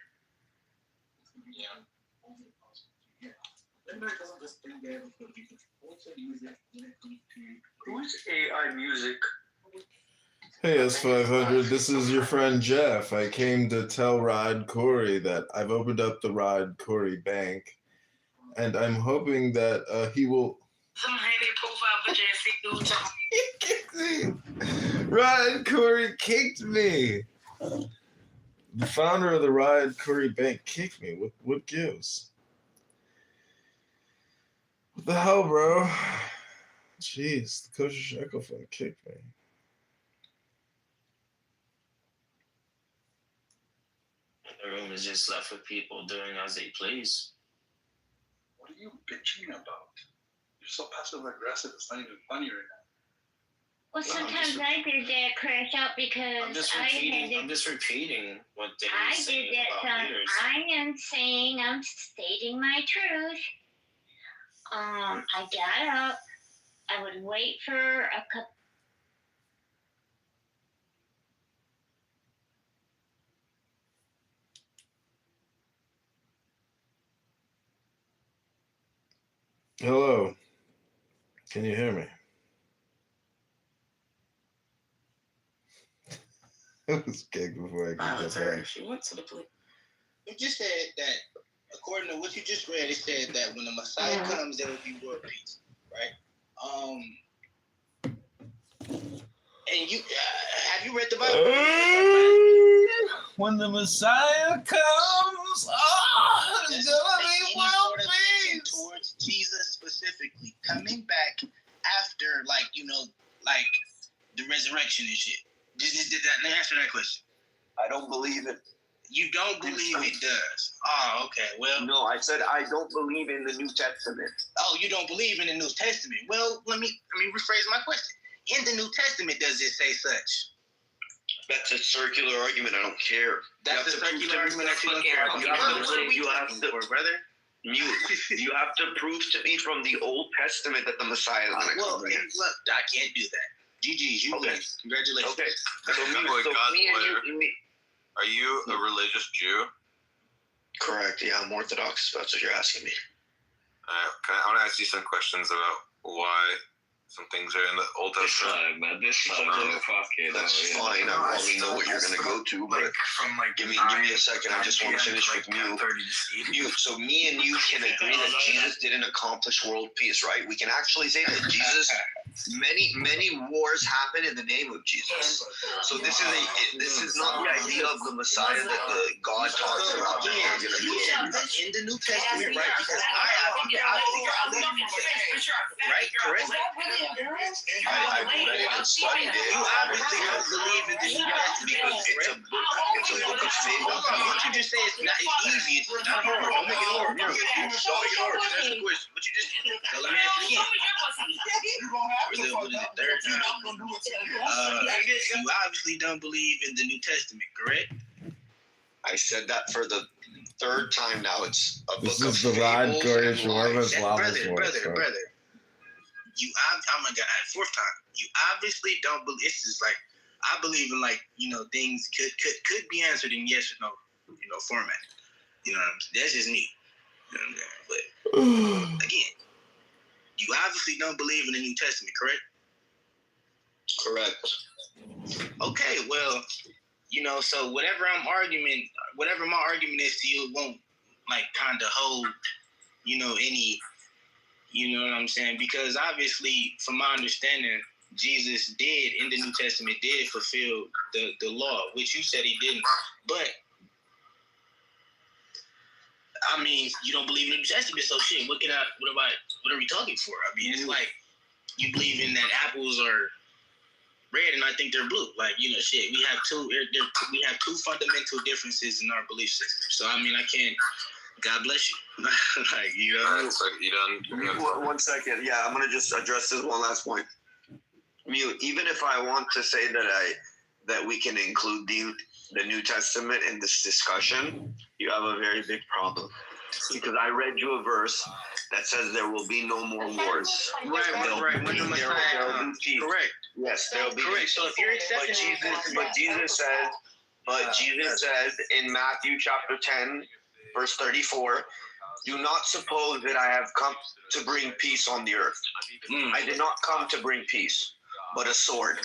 Who's AI music? Hey, S500, this is your friend Jeff. I came to tell Rod Corey that I've opened up the Rod Corey Bank, and I'm hoping that he will... Some handy profile picture Rod Corey kicked me. The founder of the Rod Corey Bank kicked me. What gives? What the hell, bro? Jeez, the Kosher Shekel Fund kicked me. The room is just left with people doing as they please. What are you bitching about? You're so passive aggressive. It's not even funny right now. Well, sometimes I did that, crash out because I'm just repeating what they were I did saying that. about leaders. I'm stating my truth. I got up. I would wait for a couple. Hello. Can you hear me? It was kicked before I could get back. She went to the police. You just said that, according to what you just read, it said that when the Messiah comes, there will be world peace, right? And you have you read the Bible? When the Messiah comes, it's gonna be world peace. Towards Jesus specifically coming back after, like the resurrection and shit. Did that answer that question? I don't believe it. You don't believe it does? Oh, okay. Well, No, I said I don't believe in the New Testament. oh, you don't believe in the New Testament? Well, let me rephrase my question. In the New Testament, does it say such? That's a circular argument. I don't care. That's a circular argument that you don't care about. You have to, brother. You have to prove to me from the Old Testament that the Messiah is going to come again. Look, I can't do that. GG's, you win. Congratulations. Okay. So me and you, are you a religious Jew? Correct. Yeah, I'm Orthodox. If that's what you're asking me. I want to ask you some questions about why some things are in the Old Testament. That's fine. I probably know what you're going to go to, but give me a second. I just want to finish with you. So me and you can agree that Jesus didn't accomplish world peace, right? We can actually say that Jesus, many wars happen in the name of Jesus. So this is not the idea of the Messiah that the God talks about. In the New Testament, right? Because right? Correct? I read it and studied it. You obviously don't believe in the New Testament because It's a book of faith. what you just said is not easy. It's not hard. Don't make it hard. Don't make it hard. That's the question. What you just so let me ask you again. What is it, third time? You obviously don't believe in the New Testament, correct? I said that for the third time now. It's a This book is of the Rod fables Corey and Shawarma's lies. Lava's Brother. Oh my God, fourth time. You obviously don't believe. This is like I believe in things could be answered in yes or no, format. You know what I'm saying? That's just me. You know what I'm saying? But again, you obviously don't believe in the New Testament, correct? Correct. Okay, well, so whatever my argument is to you, it won't kind of hold, any, you know what I'm saying? Because obviously, from my understanding, Jesus did in the New Testament fulfill the law, which you said he didn't. But mean, you don't believe in the New Testament, so shit. What are we talking for? I mean, it's like you believe in that apples are red and I think they're blue. Like, you know, shit. We have two fundamental differences in our belief system. So I mean, I can't. God bless you. Like, you know. So you done? 1 second. Yeah, I'm gonna just address this one last point. Even if I want to say that we can include the New Testament in this discussion, you have a very big problem. Because I read you a verse that says there will be no more wars. Right. There will be peace. Correct. Yes, there will be Correct. peace. So if you're accepting But Jesus said in Matthew chapter 10, verse 34, do not suppose that I have come to bring peace on the earth. I did not come to bring peace, but a sword.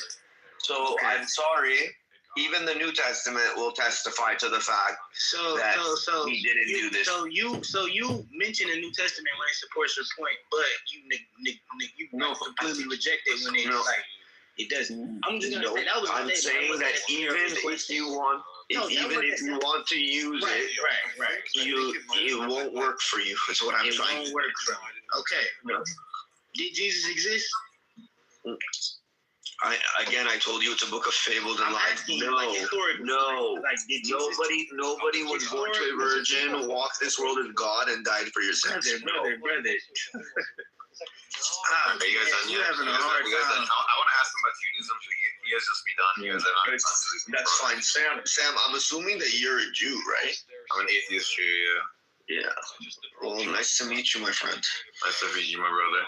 So I'm sorry, even the New Testament will testify to the fact that we didn't do this. So you mention the New Testament when it supports your point, but you completely reject it when it's like it doesn't. I'm just gonna say that was. I'm saying that even if you want. If you want to use it, it won't work for you. Is what I'm trying. It won't work for you. Okay. No. Did Jesus exist? I told you it's a book of fables and lies. No. Nobody was born to a virgin, walked this world as God, and died for your sins. Brother. You guys done? You having a hard time. I want to ask him about Judaism. So you guys just be done. You guys are not. That's fine, Sam. I'm assuming that you're a Jew, right? I'm an atheist Jew. Yeah. Well, nice to meet you, my friend. Nice to meet you, my brother.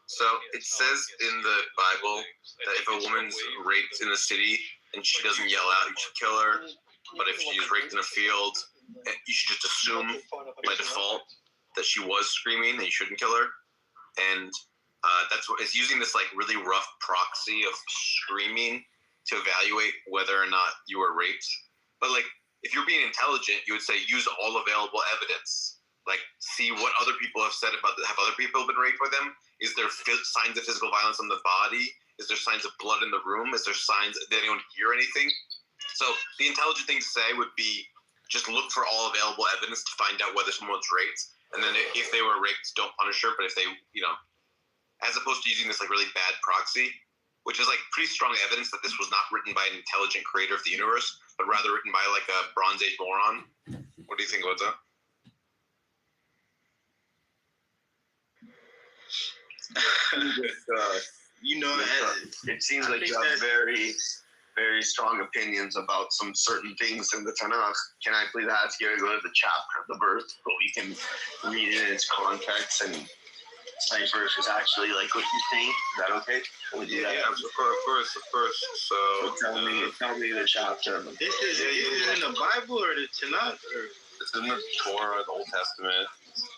So it says in the Bible that if a woman's raped in a city and she doesn't yell out, you should kill her. But if she's raped in a field, you should just assume by default that she was screaming and you shouldn't kill her. And that's what it's using this like really rough proxy of screaming to evaluate whether or not you were raped. But like if you're being intelligent, you would say use all available evidence. Like see what other people have said about have other people been raped by them? Is there signs of physical violence on the body? Is there signs of blood in the room? Is there signs? Did anyone hear anything? So the intelligent thing to say would be just look for all available evidence to find out whether someone's raped. And then if they were raped, don't punish her. But if they, as opposed to using this like really bad proxy, which is like pretty strong evidence that this was not written by an intelligent creator of the universe, but rather written by like a Bronze Age moron. What do you think about that? It seems like you have very, very strong opinions about some certain things in the Tanakh. Can I please ask you to go to the chapter of the verse so we can read it in its context and cipher if it's actually like what you think? Is that okay? Yeah, of course. So tell me the chapter. This is in the Bible or the Tanakh? It's in the Torah, the Old Testament.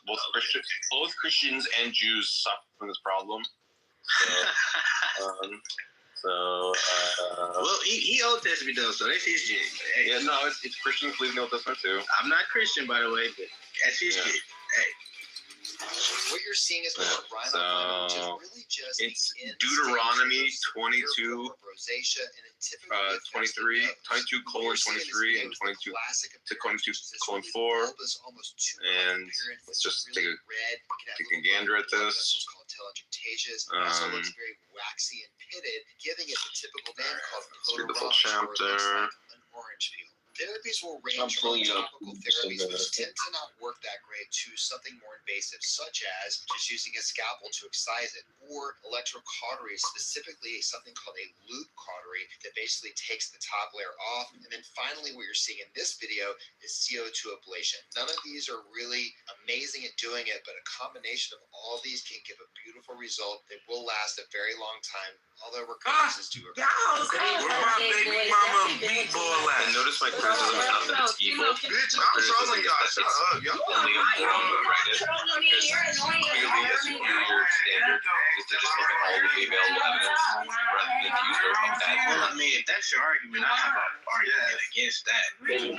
Both Christians and Jews suffer from this problem. Well, he Old Testament though, so that's his shit. Hey. Yeah, no, it's Christians believe in the Old Testament too. I'm not Christian, by the way, but that's his shit. Hey. What you're seeing is what So it's Deuteronomy 22, 23, 22:23 and 22 to 22:4. And let's just take a gander at this. Also looks very waxy and pitted, giving it the typical name called Beautiful chapter. an orange peel. Therapies will range from topical therapies, which tend to not work that great, to something more invasive, such as just using a scalpel to excise it, or electrocautery, specifically something called a loop cautery that basically takes the top layer off. And then finally, what you're seeing in this video is CO2 ablation. None of these are really amazing at doing it, but a combination of all these can give a beautiful result that will last a very long time, although recurrences do occur. Where my baby mama beat boy at? And notice my criticism is not that it's evil. Bitch, I'm trolling y'all. Shut up, y'all. Only a moron would write it. Because clearly a superior standard is to just look at all of the available evidence rather than to use their own bad. Well, I mean, if that's your argument, I have an argument against that. Let me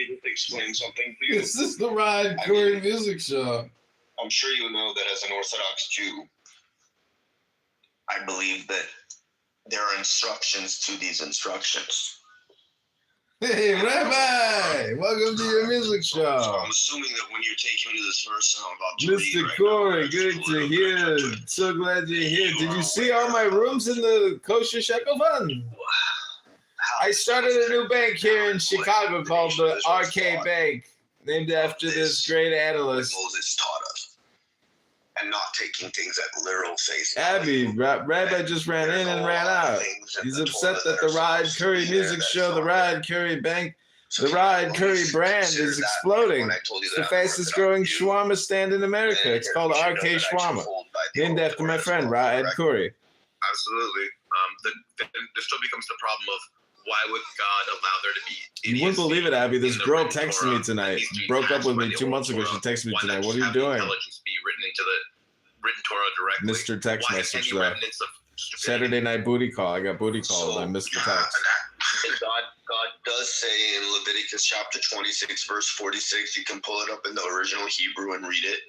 just explain something to you. This is the Rod Corey Music Show. I'm sure you know that as an Orthodox Jew, I believe that there are instructions to these instructions. Hey, Rabbi! Welcome to your music So show. I'm assuming that when you're taking me to this verse that I'm about to read Mr. right Corey, now, good to hear. So glad you're here. Did you see all my rooms in the Kosher Shekel Fund? I started a new bank here in Chicago called the RK Bank, named after this great analyst. Moses taught us, and not taking things at literal face. Abby, Rabbi just ran in and ran out. He's upset that the Rod Curry music show, the Rod Curry Bank, the Rod Curry brand is exploding. It's the fastest growing shawarma stand in America. It's called RK Shawarma, named after my friend Rod Curry. Absolutely. There still becomes the problem of why would God allow there to be? You wouldn't believe it, Abby. This girl texted me tonight. Broke up with me 2 months ago. She texted me tonight. What are you doing? Intelligence be written into the written Torah directly. Mr. Text Why message any there. remnants of Saturday night booty call. I got booty called. I missed the text. God does say in Leviticus chapter 26, verse 46, you can pull it up in the original Hebrew and read it,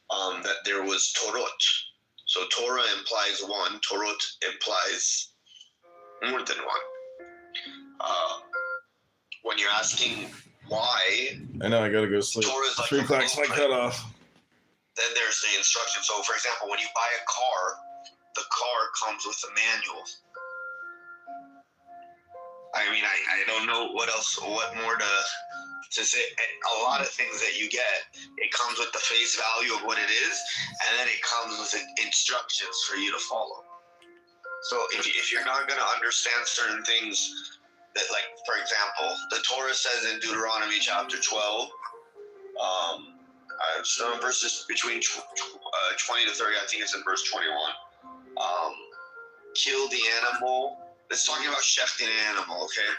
that there was Torot. So Torah implies one, Torot implies more than one. When you're asking why, I know, I gotta go sleep. Torah is like 3 o'clock's my cutoff. then there's the instruction. So, for example, when you buy a car, the car comes with a manual. I mean, I don't know what more to say. A lot of things that you get, it comes with the face value of what it is, and then it comes with instructions for you to follow. So if you're not going to understand certain things, that, like, for example, the Torah says in Deuteronomy chapter 12, some verses between 20 to 30, I think it's in verse 21. Kill the animal. It's talking about shechting an animal, okay?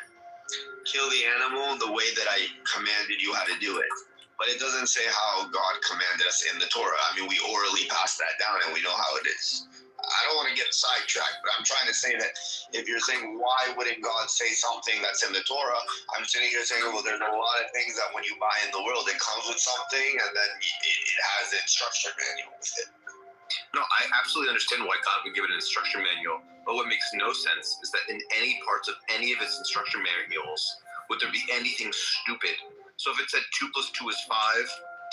Kill the animal the way that I commanded you how to do it. But it doesn't say how God commanded us in the Torah. I mean, we orally pass that down and we know how it is. I don't want to get sidetracked, but I'm trying to say that if you're saying, why wouldn't God say something that's in the Torah? I'm sitting here saying, well, there's a lot of things that when you buy in the world, it comes with something, and then it has an instruction manual with it. No, I absolutely understand why God would give it an instruction manual. But what makes no sense is that in any parts of any of its instruction manuals, would there be anything stupid? So if it said 2 plus 2 is 5,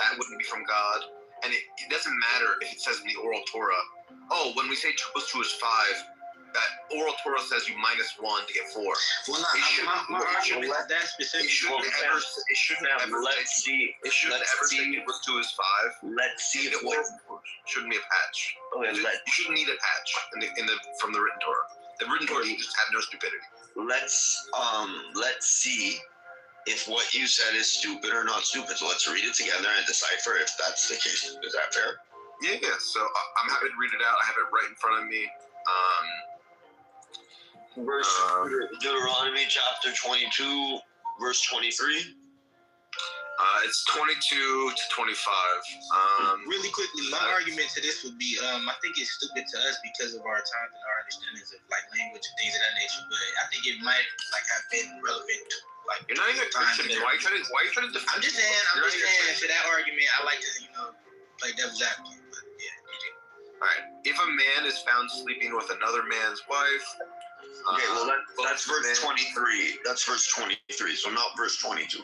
that wouldn't be from God. And it doesn't matter if it says in the oral Torah, oh, when we say 2 plus 2 is 5, that oral Torah says you minus 1 to get 4. Well, no, my argument is that specific. It shouldn't ever say 2 plus 2 is 5. Let's see if it shouldn't be a patch. Okay, you shouldn't need a patch from the written Torah. The written Torah, you just have no stupidity. Let's see if what you said is stupid or not stupid. So let's read it together and decipher if that's the case. Is that fair? Yeah. So I'm happy to read it out. I have it right in front of me. Deuteronomy chapter 22, verse 23. It's 22 to 25. Really quickly, my argument to this would be, I think it's stupid to us because of our times and our understandings of like language and things of that nature. But I think it might have been relevant. Like, you're not even a Christian. Why are you trying to defend? I'm just saying for that argument, I like to play devil's advocate. But yeah. All right. If a man is found sleeping with another man's wife. Okay, well that's verse 23. That's verse 23. So not verse 22.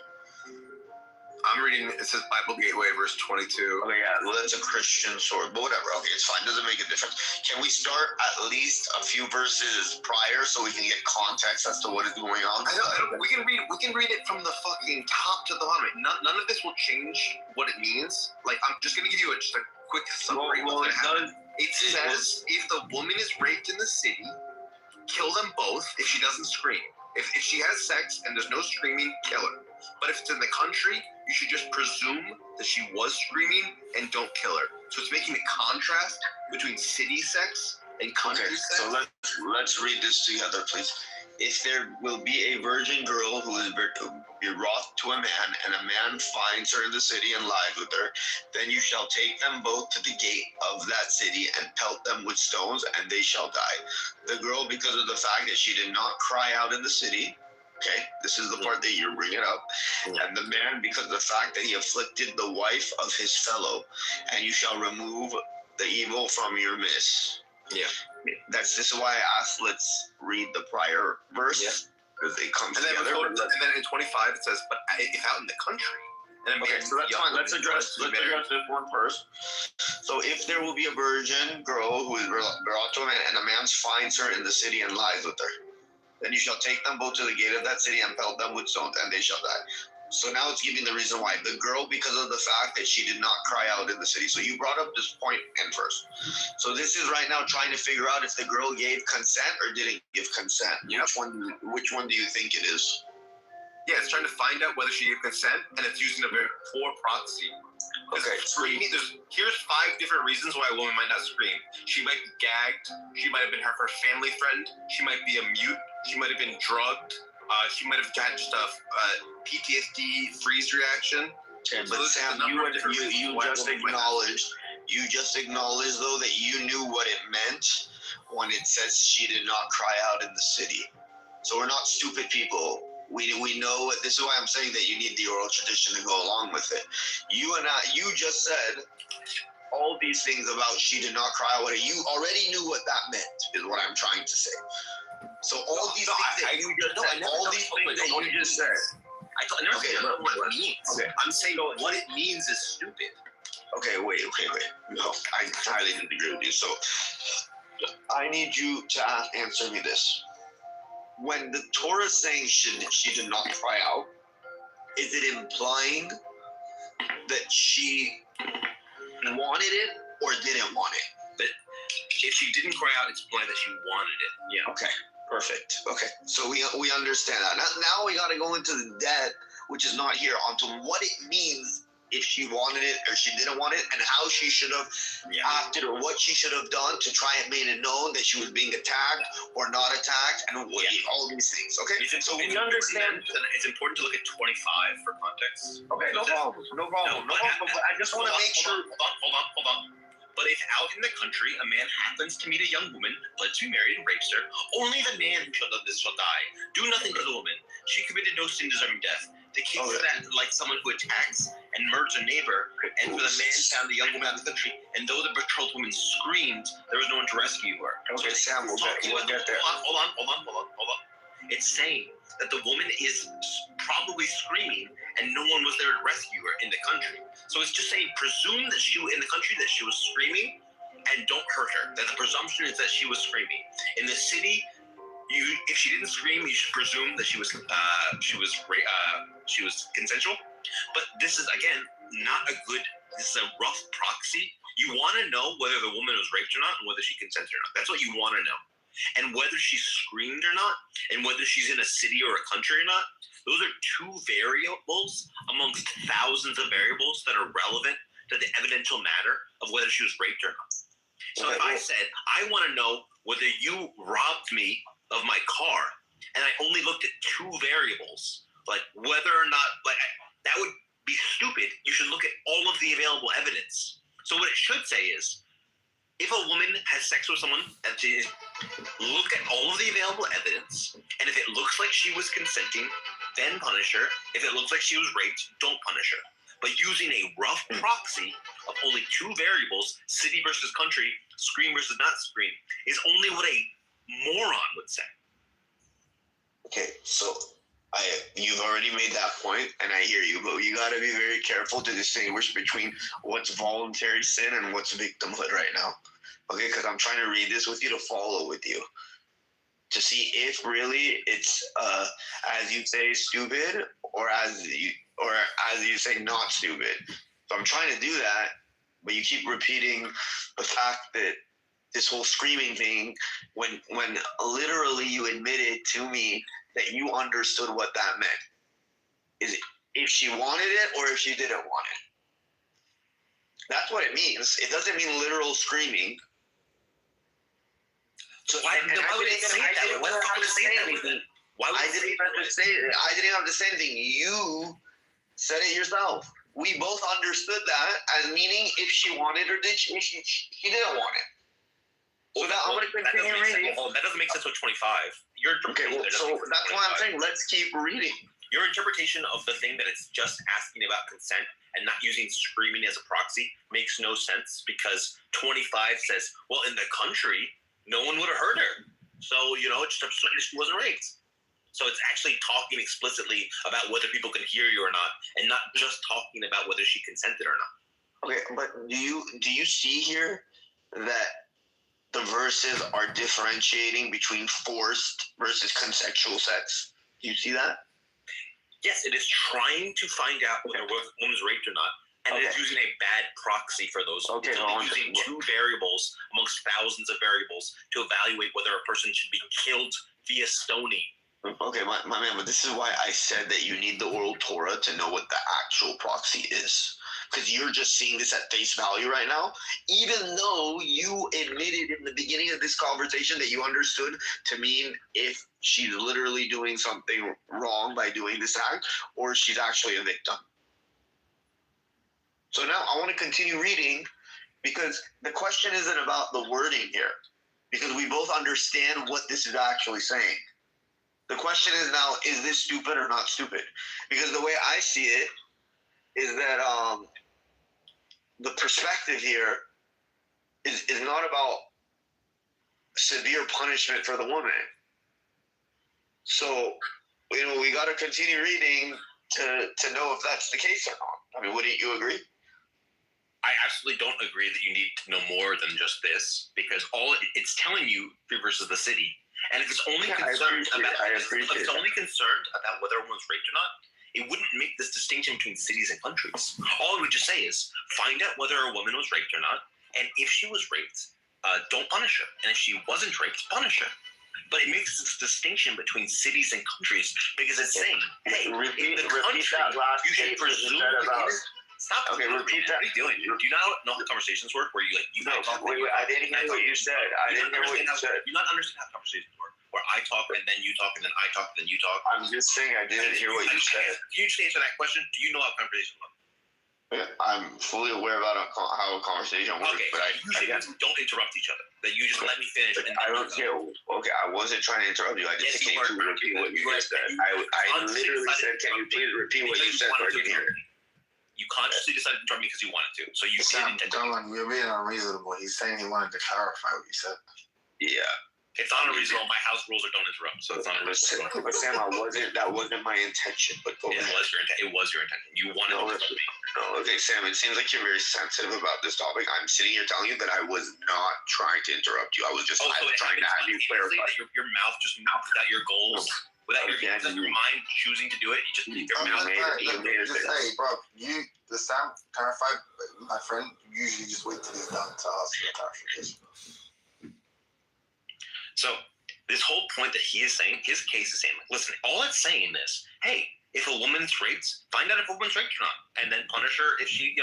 I'm reading, it says Bible Gateway, verse 22. Okay, yeah, well, that's a Christian sword, but whatever. Okay, it's fine. Doesn't make a difference. Can we start at least a few verses prior so we can get context as to what is going on? I know, we can read it from the fucking top to the bottom. None of this will change what it means. Like, I'm just gonna give you just a quick summary. It says if the woman is raped in the city, kill them both if she doesn't scream. If she has sex and there's no screaming, kill her. But if it's in the country, you should just presume that she was screaming and don't kill her. So it's making a contrast between city sex and country sex. So let's read this together, please. If there will be a virgin girl who is betrothed to a man, and a man finds her in the city and lies with her, then you shall take them both to the gate of that city and pelt them with stones, and they shall die. The girl, because of the fact that she did not cry out in the city. Okay, this is the part that you're bringing up. And the man, because of the fact that he afflicted the wife of his fellow, and you shall remove the evil from your midst. Yeah. This is why I asked, let's read the prior verse. because it comes and then together. and then in 25 it says, but if out in the country. And okay, so that's fine. Let's address this one first. So if there will be a virgin girl who is brought to a man, and a man finds her in the city and lies with her, then you shall take them both to the gate of that city and pelt them with stones, and they shall die. So now it's giving the reason why. The girl, because of the fact that she did not cry out in the city. So you brought up this point in first. So this is right now trying to figure out if the girl gave consent or didn't give consent. Yep. Which one do you think it is? Yeah, it's trying to find out whether she gave consent, and it's using a very poor proxy. Okay. Screaming. Here's 5 different reasons why a woman might not scream. She might be gagged. She might have been her family threatened. She might be a mute. She might have been drugged. She might have got just a PTSD freeze reaction. Okay, but Sam, you just acknowledged though that you knew what it meant when it says she did not cry out in the city. So we're not stupid people. We know what, this is why I'm saying that you need the oral tradition to go along with it. You just said all these things about she did not cry out. You already knew what that meant, is what I'm trying to say. So all these things that you just said. I never said what it means. Okay. I'm saying what it means is stupid. Okay, wait. No, I entirely disagree with you. So I need you to answer me this. When the Torah is saying she did not cry out, is it implying that she wanted it or didn't want it? But if she didn't cry out, it's implying that she wanted it. Yeah. Okay. Perfect. Okay. So we understand that. Now we got to go into the debt, which is not here, onto what it means if she wanted it or she didn't want it, and how she should have acted or what she should have done to try and make it known that she was being attacked or not attacked, and all these things. Okay. So we understand. It's important to look at 25 for context. Okay. No problem. I just want to make sure. Hold on. But if out in the country a man happens to meet a young woman, pledged to be married and rapes her, only the man who shall have this shall die. Do nothing to the woman. She committed no sin deserving death. The case of that, like someone who attacks and murders a neighbor, and for the man found the young woman out in the country, and though the betrothed woman screamed, there was no one to rescue her. Okay, Sam, we'll get there. Hold on. It's saying that the woman is probably screaming and no one was there to rescue her in the country. So it's just saying, presume that she in the country that she was screaming and don't hurt her. That the presumption is that she was screaming. In the city, if she didn't scream, you should presume that she was consensual. But this is again not a good. This is a rough proxy. You want to know whether the woman was raped or not, and whether she consented or not. That's what you want to know. And whether she screamed or not, and whether she's in a city or a country or not, those are 2 variables amongst thousands of variables that are relevant to the evidential matter of whether she was raped or not. So if I said, I want to know whether you robbed me of my car, and I only looked at 2 variables, like whether or not, that would be stupid. You should look at all of the available evidence. So what it should say is, if a woman has sex with someone, look at all of the available evidence, and if it looks like she was consenting, then punish her. If it looks like she was raped, don't punish her. But using a rough proxy of only 2 variables, city versus country, scream versus not scream, is only what a moron would say. Okay, so you've already made that point, and I hear you, but you got to be very careful to distinguish between what's voluntary sin and what's victimhood right now. Okay, because I'm trying to read this with you to follow with you, to see if really it's as you say stupid or as you say not stupid. So I'm trying to do that, but you keep repeating the fact that this whole screaming thing, when literally you admitted to me that you understood what that meant. Is it if she wanted it or if she didn't want it? That's what it means. It doesn't mean literal screaming. So why would it say that? Why would it say anything? I didn't have to say anything. You said it yourself. We both understood that as meaning if she wanted or she didn't want it. So I'm going to continue reading. That doesn't make sense with 25. So that's why I'm saying let's keep reading. Your interpretation of the thing that it's just asking about consent and not using screaming as a proxy makes no sense, because 25 says, well, in the country, no one would have hurt her. So, it's just she wasn't raped. So it's actually talking explicitly about whether people can hear you or not, and not just talking about whether she consented or not. Okay, but do you see here that the verses are differentiating between forced versus consensual sex? Do you see that? Yes, it is trying to find out whether a woman's raped or not, and it is using a bad proxy for those. Okay, it's using two variables amongst thousands of variables to evaluate whether a person should be killed via stoning. Okay, my man, but this is why I said that you need the oral Torah to know what the actual proxy is. Because you're just seeing this at face value right now, even though you admitted in the beginning of this conversation that you understood to mean if she's literally doing something wrong by doing this act, or she's actually a victim. So now I want to continue reading, because the question isn't about the wording here, because we both understand what this is actually saying. The question is now, is this stupid or not stupid? Because the way I see it is that the perspective here is not about severe punishment for the woman. So, we got to continue reading to know if that's the case or not. I mean, wouldn't you agree? I absolutely don't agree that you need to know more than just this, because all it's telling you versus the city. And if it's only concerned about whether a woman's raped or not, it wouldn't make this distinction between cities and countries. All it would just say is find out whether a woman was raped or not, and if she was raped, don't punish her. And if she wasn't raped, punish her. But it makes this distinction between cities and countries because it's saying, hey, in the country, you should presume Stop. Okay, repeat that. What are you doing? Do you not know how conversations work? Where you talk? Wait, I didn't hear what you said. I didn't hear what you said. You not understand how conversations work. Where I talk and then you talk and then I talk and then you talk. I'm just saying I didn't hear what you said. Can you just answer that question? Do you know how conversations work? I'm fully aware about how a conversation works, but you don't interrupt each other. That you just let me finish. And I don't care. Okay, I wasn't trying to interrupt you. I just said, can you repeat what you just said? I literally said, can you please repeat what you said so I can hear it? You consciously decided to interrupt me because you wanted to. So you didn't. You're being unreasonable. He's saying he wanted to clarify what you said. Yeah. It's unreasonable. My house rules are don't interrupt, so it's unreasonable. But Sam, that wasn't my intention. But go ahead. It was your intention. You wanted to interrupt me. No, okay, Sam. It seems like you're very sensitive about this topic. I'm sitting here telling you that I was not trying to interrupt you. I was just trying to have you clarify. Your mouth just moved without your goals. Without your mind choosing to do it, your mouth made it. Hey, bro, the Sam clarified. My friend usually just wait till he's done to ask for clarification. So this whole point that he is saying, his case is saying, listen, all it's saying is, hey, if a woman's raped, find out if a woman's raped or not, and then punish her if she,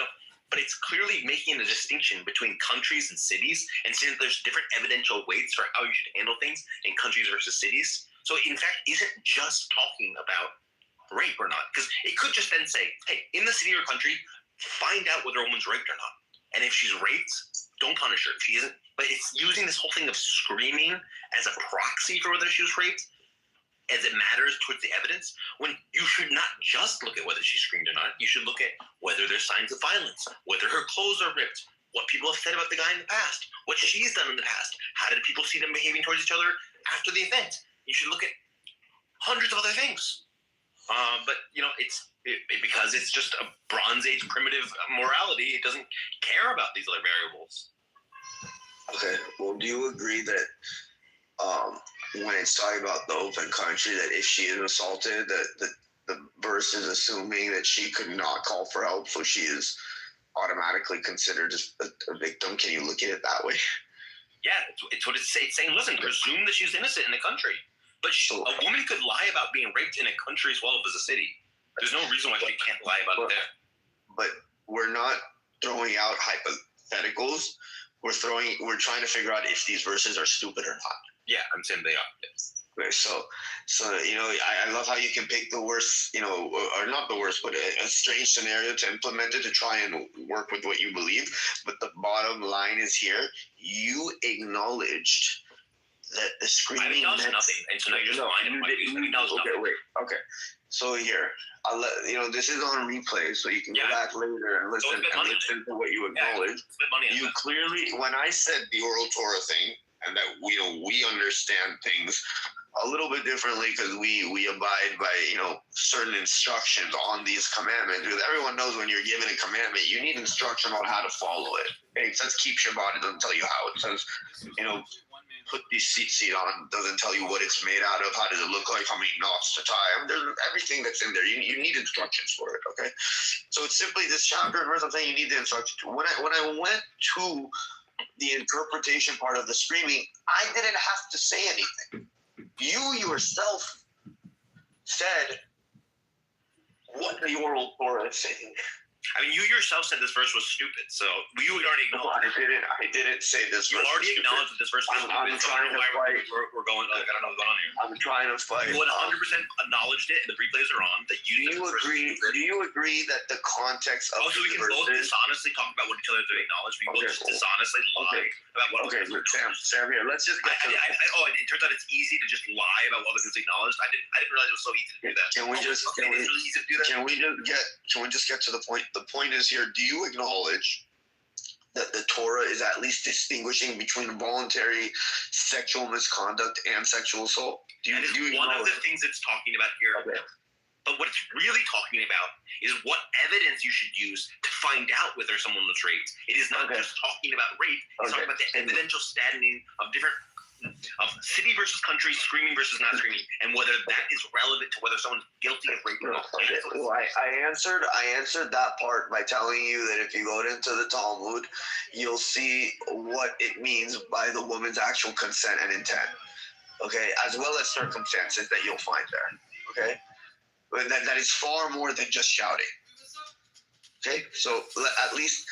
But it's clearly making a distinction between countries and cities, and saying that there's different evidential weights for how you should handle things in countries versus cities. So it, in fact, isn't just talking about rape or not, because it could just then say, hey, in the city or country, find out whether a woman's raped or not, and if she's raped, don't punish her. If she isn't, but it's using this whole thing of screaming as a proxy for whether she was raped, as it matters towards the evidence, when you should not just look at whether she screamed or not. You should look at whether there's signs of violence, whether her clothes are ripped, what people have said about the guy in the past, what she's done in the past, how did people see them behaving towards each other after the event. You should look at hundreds of other things. But, because it's just a Bronze Age primitive morality, it doesn't care about these other variables. Okay, well, do you agree that when it's talking about the open country, that if she is assaulted, that the verse is assuming that she could not call for help, so she is automatically considered a victim? Can you look at it that way? Yeah, it's what it's saying. Listen, presume that she's innocent in the country. But a woman could lie about being raped in a country as well as a city. There's no reason why she can't lie about it there. But we're not throwing out hypotheticals. We're trying to figure out if these verses are stupid or not. Yeah, I'm saying they are. Yes. Okay, so I love how you can pick the worst, or not the worst, but a strange scenario to implement it to try and work with what you believe. But the bottom line is here: you acknowledged that the screaming. I acknowledged nothing, and so now you're just lying. Okay. So here, I'll let this is on replay, so you can go back later and listen to what you acknowledge. You clearly, when I said the oral Torah thing, and that we understand things a little bit differently because we abide by, you know, certain instructions on these commandments. Because everyone knows when you're given a commandment, you need instruction on how to follow it. It says keep Shabbat, it doesn't tell you how. It says, you know, put this seat on, doesn't tell you what it's made out of, how does it look like, how many knots to tie. I mean, there's everything that's in there. You need instructions for it, okay? So it's simply this chapter and verse. I'm saying you need the instruction. When I went to the interpretation part of the screaming, I didn't have to say anything. You yourself said what the oral Torah is saying. I mean, you yourself said this verse was stupid, so you would already acknowledge. I didn't say this. You already acknowledged that this verse was stupid. I'm trying to fight. We're going. Like, I don't know what's going on here. I'm trying to fight. You 100% acknowledged it, and the replays are on. That you agree? Do you agree that the context of so we can both dishonestly talk about what each other do acknowledge? We both just dishonestly lie about what. Okay, look, Sam, here. Let's just get. It turns out it's easy to just lie about what others acknowledged. I didn't realize it was so easy to do that. Can we just get to the point? The point is here. Do you acknowledge that the Torah is at least distinguishing between voluntary sexual misconduct and sexual assault? Do you one of the things it's talking about here. Okay. But what it's really talking about is what evidence you should use to find out whether someone was raped. It is not just talking about rape. It's talking about the evidential standing of different of city versus country, screaming versus not screaming, and whether that is relevant to whether someone's guilty of rape or not. Well, I answered that part by telling you that if you go into the Talmud, you'll see what it means by the woman's actual consent and intent. Okay, as well as circumstances that you'll find there. Okay, but that is far more than just shouting. Okay, so at least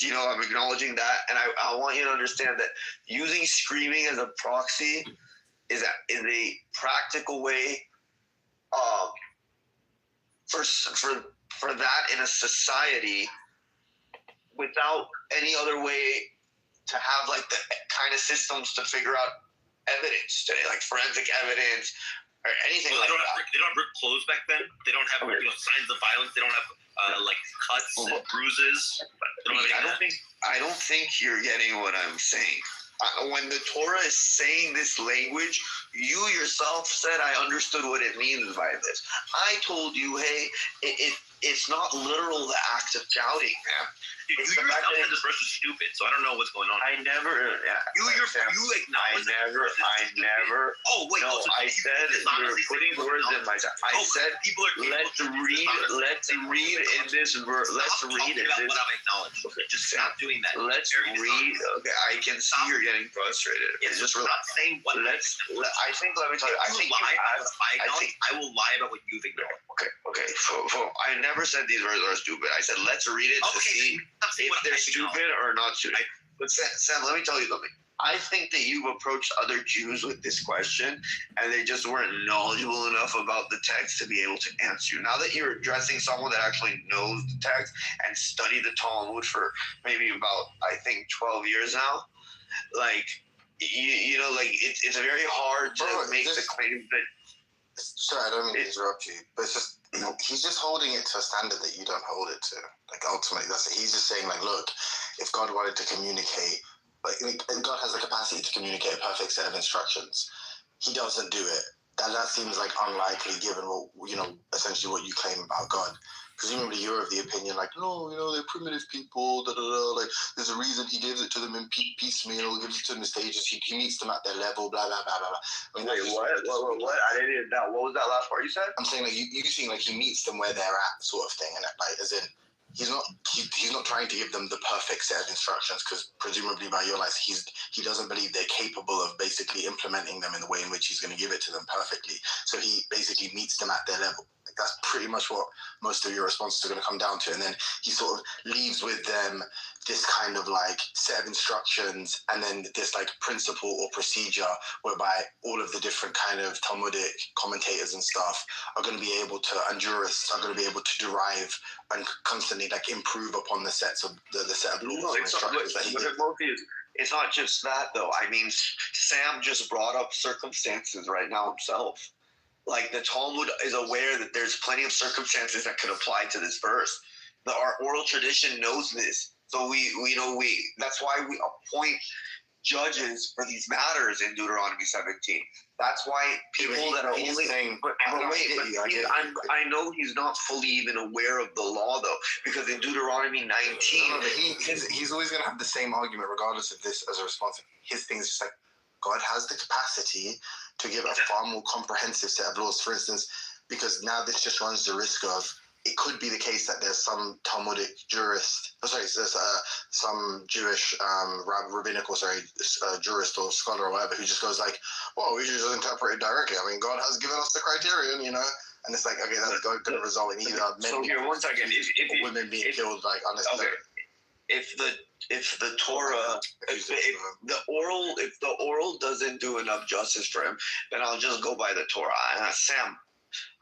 you know I'm acknowledging that, and I want you to understand that using screaming as a proxy is a practical way for that in a society without any other way to have like the kind of systems to figure out evidence today, like forensic evidence or anything like that. They don't have ripped clothes back then. They don't have signs of violence. They don't have like cuts and bruises. I don't think you're getting what I'm saying. When the Torah is saying this language, you yourself said I understood what it means by this. I told you, hey, it's not literal the act of shouting, man. You yourself said this verse is stupid, so I don't know what's going on. I never. Yeah, you acknowledge. I never. Oh wait, no, I said you're putting words in my mouth. I said let's read in this verse. Let's read in this. What I've acknowledged. Okay, just stop doing that. Let's read. Okay, I can see you're getting frustrated. It's just not saying what. Let me tell you. I will lie about what you've ignored. Okay. I never said these words are stupid. I said let's read it to see if they're stupid or not stupid. But Sam, let me tell you something. I think that you've approached other Jews with this question and they just weren't knowledgeable enough about the text to be able to answer you. Now that you're addressing someone that actually knows the text and studied the Talmud for maybe about, I think, 12 years now, like, you know, like it's very hard to make the claim that. Sorry, I don't mean to interrupt you, but it's just, you know, he's just holding it to a standard that you don't hold it to. Like, ultimately, he's just saying, like, look, if God wanted to communicate, like, God has the capacity to communicate a perfect set of instructions. He doesn't do it. That seems like unlikely given what, you know, essentially what you claim about God. Presumably you're of the opinion like, no, you know, they're primitive people, like there's a reason he gives it to them in piecemeal, gives it to them in stages, he meets them at their level, blah, blah, blah, blah, blah. I mean, wait, what? I didn't hear that. What was that last part you said? I'm saying like you think like he meets them where they're at sort of thing, and like as in he's not trying to give them the perfect set of instructions because presumably by your life he doesn't believe they're capable of basically implementing them in the way in which he's going to give it to them perfectly. So he basically meets them at their level. Like that's pretty much what most of your responses are going to come down to. And then he sort of leaves with them this kind of like set of instructions and then this like principle or procedure whereby all of the different kind of Talmudic commentators and stuff are going to be able to, and jurists are going to be able to derive and constantly like improve upon the sets of the set of laws and instructions that he gives. It's not just that though. I mean, Sam just brought up circumstances right now himself. Like the Talmud is aware that there's plenty of circumstances that could apply to this verse. Our oral tradition knows this. So we that's why we appoint judges for these matters in Deuteronomy 17. That's why people that are only saying, I know he's not fully even aware of the law though, because in Deuteronomy 19, but he's always going to have the same argument regardless of this as a response. His thing is just like, God has the capacity to give a far more comprehensive set of laws. For instance, because now this just runs the risk of, it could be the case that there's some Talmudic jurist, there's some Jewish rabbinical, jurist or scholar or whatever who just goes like, well, we should just interpret it directly. I mean, God has given us the criterion, you know? And it's like, okay, that's going to result in either so here, 1 second. If women being killed, like, unnecessarily. If the Torah, if the oral doesn't do enough justice for him, then I'll just go by the Torah. Sam,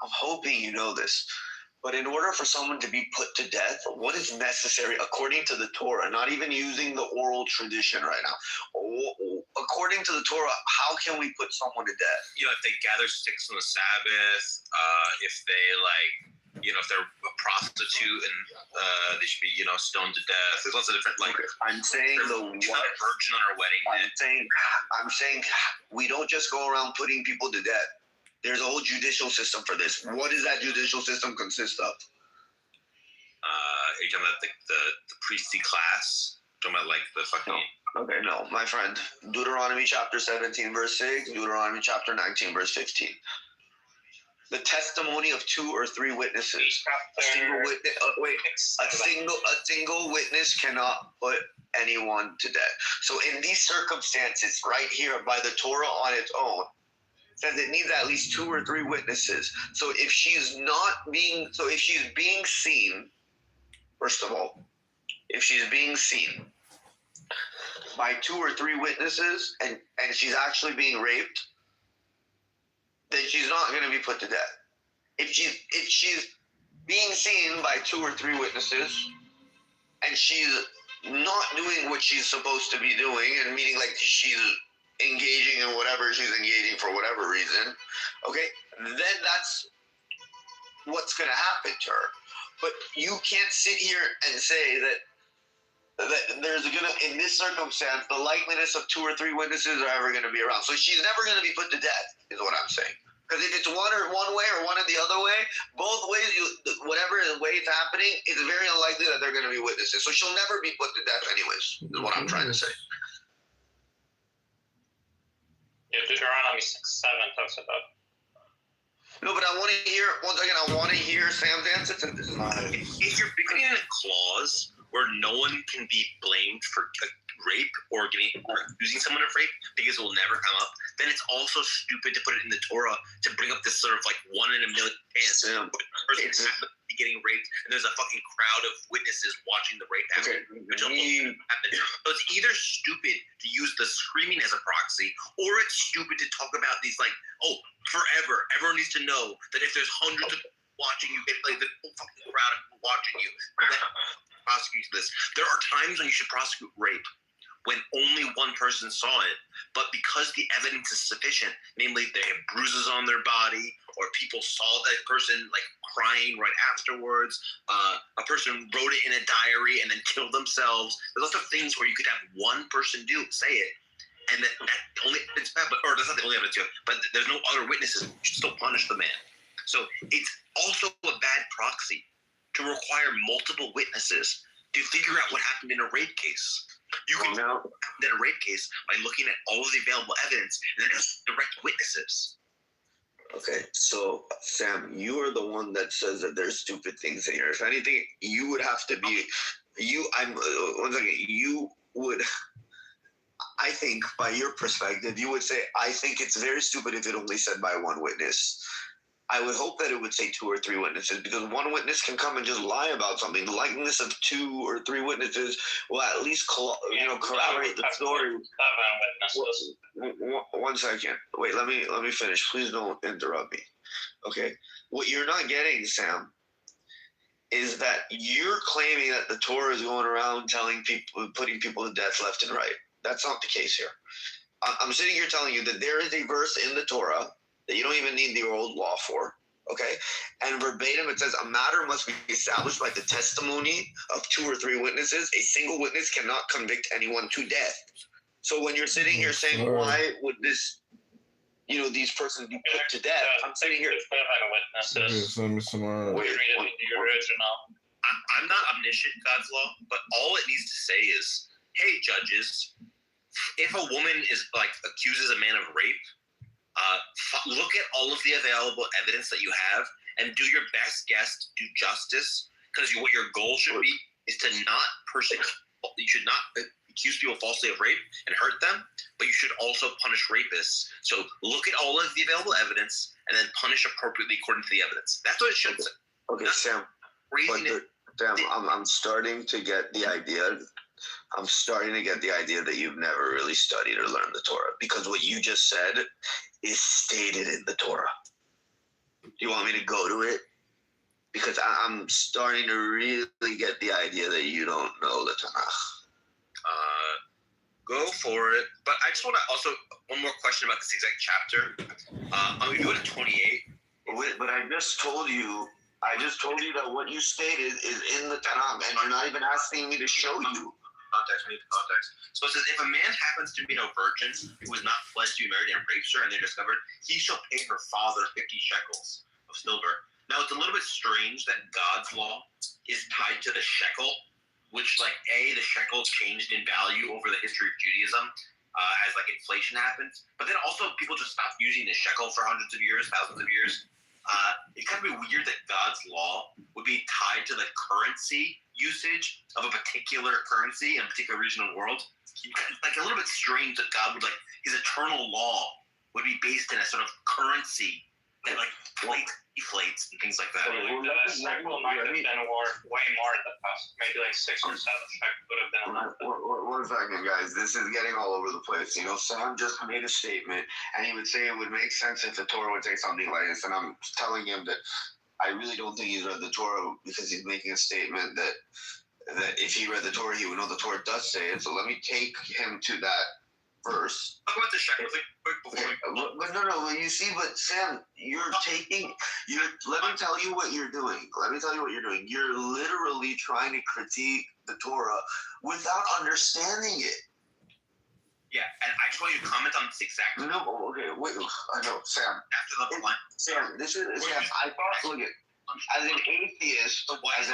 I'm hoping you know this. But in order for someone to be put to death, what is necessary according to the Torah, not even using the oral tradition right now, according to the Torah, how can we put someone to death? You know, if they gather sticks on the Sabbath, if they if they're a prostitute and they should be, stoned to death. There's lots of different I'm saying she's not a virgin on her wedding day. I'm saying we don't just go around putting people to death. There's a whole judicial system for this. What does that judicial system consist of? Are you talking about the priestly class? Talking about the fucking... Okay, no, my friend. Deuteronomy chapter 17, verse 6. Deuteronomy chapter 19, verse 15. The testimony of 2 or 3 witnesses. A single witness cannot put anyone to death. So in these circumstances, right here, by the Torah on its own, says it needs at least 2 or 3 witnesses. So if she's being seen, first of all, if she's being seen by 2 or 3 witnesses and she's actually being raped, then she's not going to be put to death. If she's being seen by 2 or 3 witnesses and she's not doing what she's supposed to be doing, and meaning she's engaging in whatever she's engaging for whatever reason, okay, then that's what's going to happen to her. But you can't sit here and say that there's in this circumstance, the likeliness of 2 or 3 witnesses are ever going to be around. So she's never going to be put to death, is what I'm saying. Because if it's one way or one or the other way, both ways, whatever way it's happening, it's very unlikely that they're going to be witnesses. So she'll never be put to death anyways, is what I'm trying to say. Yeah, Deuteronomy 6:7 talks about. No, but I want to hear, once again, Sam's answer to this. If you're putting in a clause where no one can be blamed for rape or accusing someone of rape because it will never come up, then it's also stupid to put it in the Torah to bring up this sort of 1 in a million chance person getting raped and there's a fucking crowd of witnesses watching the rape happen. So it's either stupid to use the screaming as a proxy, or it's stupid to talk about these forever. Everyone needs to know that if there's hundreds of people watching you, the whole fucking crowd of people watching you, then prosecute this. There are times when you should prosecute rape when only one person saw it, but because the evidence is sufficient, namely they have bruises on their body, or people saw that person crying right afterwards, a person wrote it in a diary and then killed themselves. There's lots of things where you could have one person say it, and that only it's bad, or that's not the only evidence, but there's no other witnesses. You should still punish the man. So it's also a bad proxy to require multiple witnesses to figure out what happened in a rape case. You can know that a rape case by looking at all of the available evidence and then just direct witnesses. Okay, so Sam, you are the one that says that there's stupid things in here. If anything, you would have to be I think by your perspective, you would say, I think it's very stupid if it only said by one witness. I would hope that it would say 2 or 3 witnesses, because one witness can come and just lie about something. The likeliness of 2 or 3 witnesses will at least corroborate the story. 7 witnesses. 1 second. Wait, let me finish. Please don't interrupt me. Okay. What you're not getting, Sam, is that you're claiming that the Torah is going around telling people, putting people to death left and right. That's not the case here. I'm sitting here telling you that there is a verse in the Torah that you don't even need the old law for, okay? And verbatim, it says, a matter must be established by the testimony of 2 or 3 witnesses. A single witness cannot convict anyone to death. So when you're sitting here saying, why would this, these persons be put to death? I'm sitting here. Witnesses. Send me some. Read it in the original. I'm not omniscient, God's law, but all it needs to say is, hey, judges, if a woman accuses a man of rape, look at all of the available evidence that you have and do your best guess to do justice, because what your goal should be is to not persecute. You should not accuse people falsely of rape and hurt them, but you should also punish rapists. So look at all of the available evidence and then punish appropriately according to the evidence. That's what it should say. Okay, Sam. Sam, I'm starting to get the idea. I'm starting to get the idea that you've never really studied or learned the Torah, because what you just said is stated in the Torah. Do you want me to go to it? Because I'm starting to really get the idea that you don't know the Tanakh. Go for it. But I just want to also, one more question about this exact chapter. I'm going to go to 28. But I just told you that what you stated is in the Tanakh, and you're not even asking me to show you. Context. So it says, if a man happens to meet a virgin who is not pledged to be married and rapes her, and they're discovered, he shall pay her father 50 shekels of silver. Now, it's a little bit strange that God's law is tied to the shekel, which, the shekel changed in value over the history of Judaism as, inflation happens. But then also, people just stopped using the shekel for hundreds of years, thousands of years. It kind of be weird that God's law would be tied to the currency usage of a particular currency in a particular region of the world. A little bit strange that God would, his eternal law would be based in a sort of currency that, deflates and things like that. The shekel might have been worth way more in the past. Maybe 6 or 7 shekels would have been. One second, guys. This is getting all over the place. Sam just made a statement, and he would say it would make sense if the Torah would say something like this. And I'm telling him that I really don't think he's read the Torah, because he's making a statement that if he read the Torah, he would know the Torah does say it. So let me take him to that verse. Talk about the shekel thing quick before But no, you see, but Sam, let me tell you what you're doing. You're literally trying to critique the Torah without understanding it. Yeah, and I just want you to comment on this exactly. No, okay, wait, I know, Sam. After the line. Sam, Sam, I thought, look at, as an atheist, the comments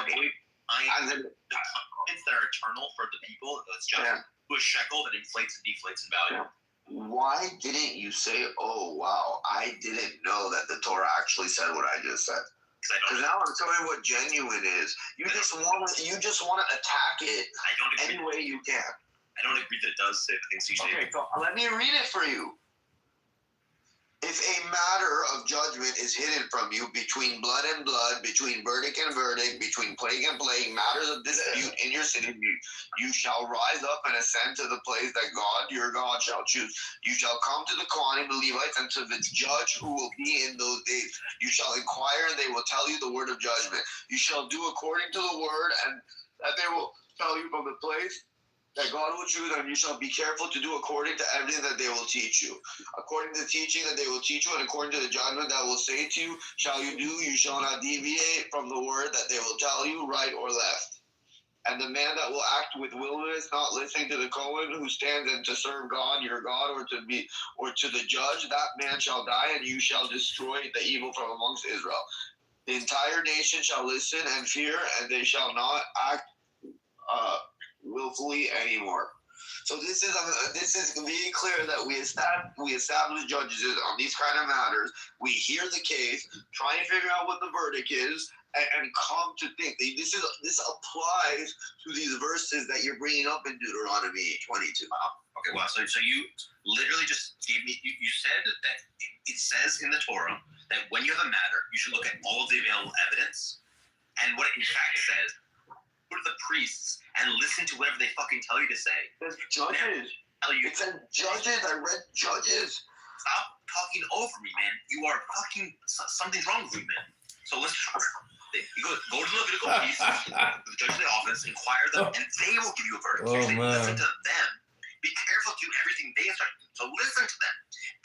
that are eternal for the people, that's just to a shekel that inflates and deflates in value. Why didn't you say, oh, wow, I didn't know that the Torah actually said what I just said? Because now I'm telling you what genuine is. You just want to attack it any way you can. I don't agree that it does say the things you say. Okay, so let me read it for you. If a matter of judgment is hidden from you between blood and blood, between verdict and verdict, between plague and plague, matters of dispute in your city, you shall rise up and ascend to the place that God, your God, shall choose. You shall come to the Kohanim, the Levites, and to the judge who will be in those days. You shall inquire, and they will tell you the word of judgment. You shall do according to the word, and that they will tell you from the place that God will choose, and you shall be careful to do according to everything that they will teach you. According to the teaching that they will teach you, and according to the judgment that will say to you, shall you do, you shall not deviate from the word that they will tell you, right or left. And the man that will act with willingness, not listening to the Kohen who stands and to serve God, your God, or to the judge, that man shall die, and you shall destroy the evil from amongst Israel. The entire nation shall listen and fear, and they shall not act willfully anymore. So this is very clear that we establish judges on these kind of matters. We hear the case, try and figure out what the verdict is, and come to think. This applies to these verses that you're bringing up in Deuteronomy 22. Okay, wow. So you literally just gave me. You said that it says in the Torah that when you have a matter, you should look at all of the available evidence, and what it in fact says. Go to the priests and listen to whatever they fucking tell you to say. It's Judges. It said Judges. I read Judges. Stop talking over me, man. You are fucking something's wrong with you, man. So let's go to the Levitical priests, the judge of the office, inquire them, and they will give you a verdict. So listen to them. Be careful to do everything they instruct you. So listen to them.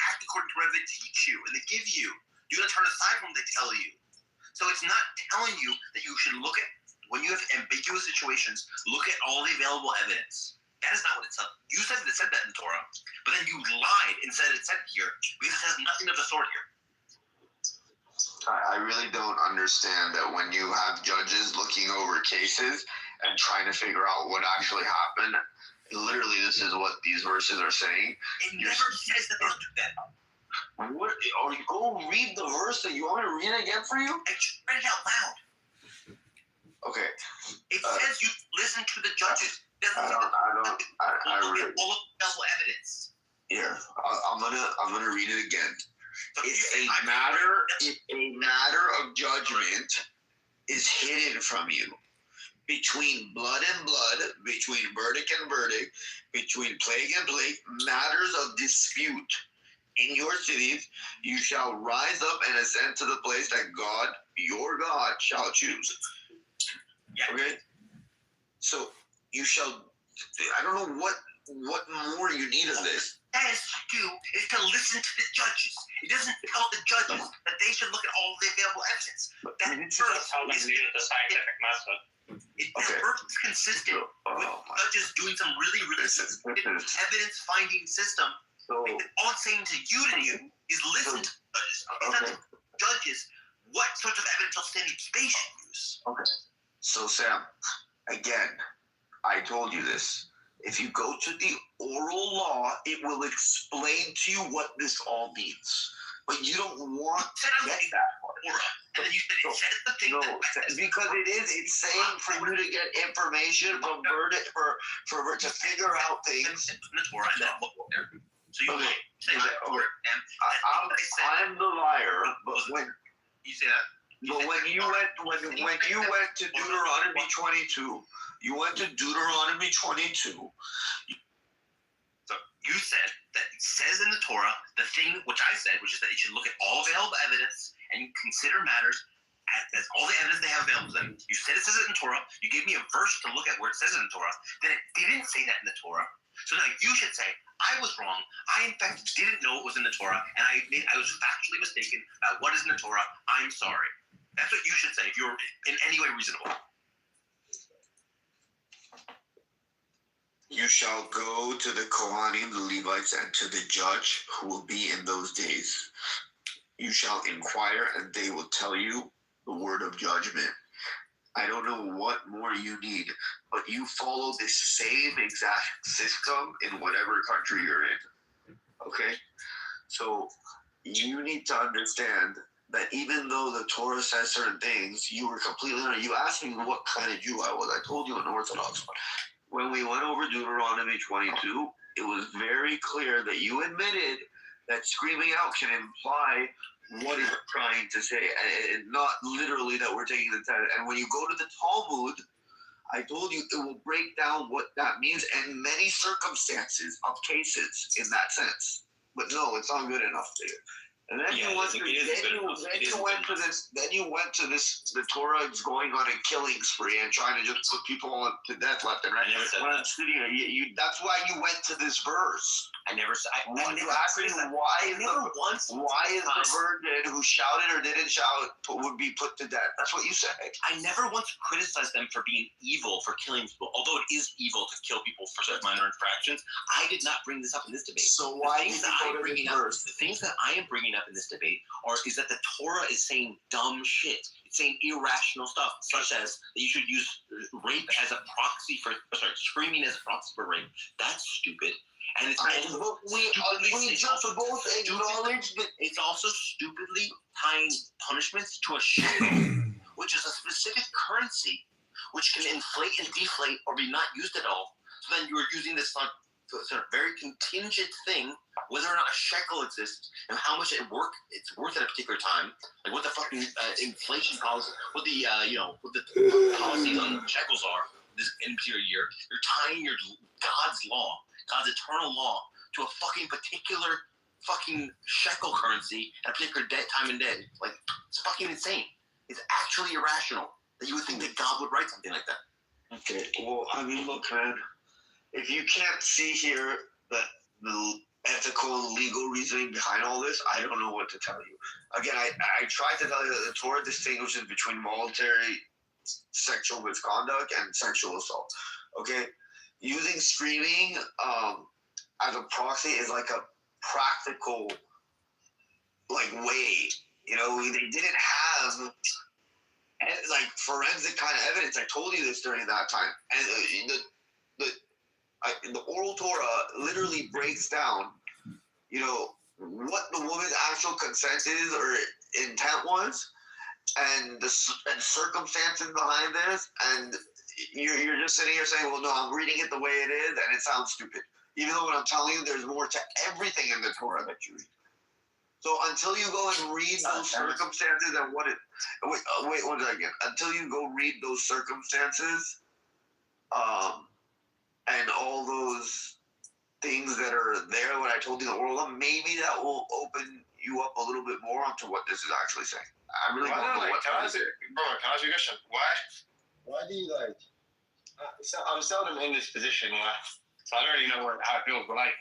Act according to whatever they teach you and they give you. Do not turn aside from what they tell you. So it's not telling you that you should look at. When you have ambiguous situations, look at all the available evidence. That is not what it said. You said it said that in Torah, but then you lied and said it said here because it has nothing of the sort here. I really don't understand that when you have judges looking over cases and trying to figure out what actually happened, literally this is what these verses are saying. It never says that they'll do that. What? Or you go read the verse that you want me to read it again for you? I just read it out loud. Okay. It says you listen to the judges. I look really, at all of the available evidence. here, I'm gonna read it again. If a matter of judgment is hidden from you, between blood and blood, between verdict and verdict, between plague and plague, matters of dispute in your cities, you shall rise up and ascend to the place that God, your God, shall choose. Okay? So you shall, I don't know what more you need of this. As you do is to listen to the judges. It doesn't tell the judges that they should look at all the available evidence. That verse Tell them to use the scientific method. This verse is consistent with judges doing some really evidence-finding system. So, all it's saying to you is listen to the judges. It's not judges what sorts of evidential standards they should use. Okay. So Sam, again, I told you this. If you go to the oral law, it will explain to you what this all means. But you don't want to get that part. And then you said it says the thing because it's saying for you to get information from verdict for to figure out things. So you say that I'm the liar, but when you say that. But when you went to Deuteronomy 22, you went to Deuteronomy 22. So you said that it says in the Torah the thing which I said, which is that you should look at all available evidence and consider matters as all the evidence they have available to them. You said it says it in Torah. You gave me a verse to look at where it says it in Torah. Then it didn't say that in the Torah. So now you should say, I was wrong. I, in fact, didn't know it was in the Torah, and I was factually mistaken about what is in the Torah. I'm sorry. That's what you should say if you're in any way reasonable. You shall go to the Kohanim, the Levites, and to the judge who will be in those days. You shall inquire, and they will tell you the word of judgment. I don't know what more you need, but you follow this same exact system in whatever country you're in. Okay? So you need to understand that even though the Torah says certain things, you were completely, you asked me what kind of Jew I was. I told you an Orthodox one. When we went over Deuteronomy 22, it was very clear that you admitted that screaming out can imply what he's trying to say, and not literally that we're taking the test. And when you go to the Talmud, I told you it will break down what that means and many circumstances of cases in that sense. But no, it's not good enough to you. And then you went to this. The Torah is going on a killing spree and trying to just put people to death left and right. When I'm sitting here, that's why you went to this verse. I never said. When you asked me why is the virgin who shouted or didn't shout would be put to death? That's what you said. I never once criticized them for being evil for killing people. Although it is evil to kill people for such minor infractions, I did not bring this up in this debate. So why did you go to this verse? The things that I am bringing up in this debate is that the Torah is saying dumb shit. It's saying irrational stuff, such as that you should use rape as a proxy for, screaming as a proxy for rape. That's stupid. And it's we just both acknowledge that it's also stupidly tying punishments to a shekel, which is a specific currency which can inflate and deflate or be not used at all. So then you are using this sort of very contingent thing, whether or not a shekel exists and how much it's worth at a particular time, like what the fucking inflation policy, what the what the policies on shekels are this in a particular year. You're tying your God's law, God's eternal law, to a fucking particular fucking shekel currency at a particular time and day. Like, it's fucking insane. It's actually irrational that you would think that God would write something like that. Okay, well, I mean, look, man, if you can't see here that the ethical and legal reasoning behind all this, I don't know what to tell you. Again, I tried to tell you that the Torah distinguishes between voluntary sexual misconduct and sexual assault. Okay, using streaming as a proxy is like a practical like way. You know, they didn't have like forensic kind of evidence. I told you this during that time, and the oral Torah literally breaks down, you know, what the woman's actual consent is or intent was, and the circumstances behind this, and you're just sitting here saying, well, no, I'm reading it the way it is, and it sounds stupid. Even though what I'm telling you, there's more to everything in the Torah that you read. So until you go and read those circumstances and what it, wait, one second. Until you go read those circumstances, and all those things that are there, what I told you in the oral, maybe that will open you up a little bit more onto what this is actually saying. I really don't know what that is. Bro, can I ask you a question? Why do you like? I'm seldom in this position where, so I don't really know how it feels, but like,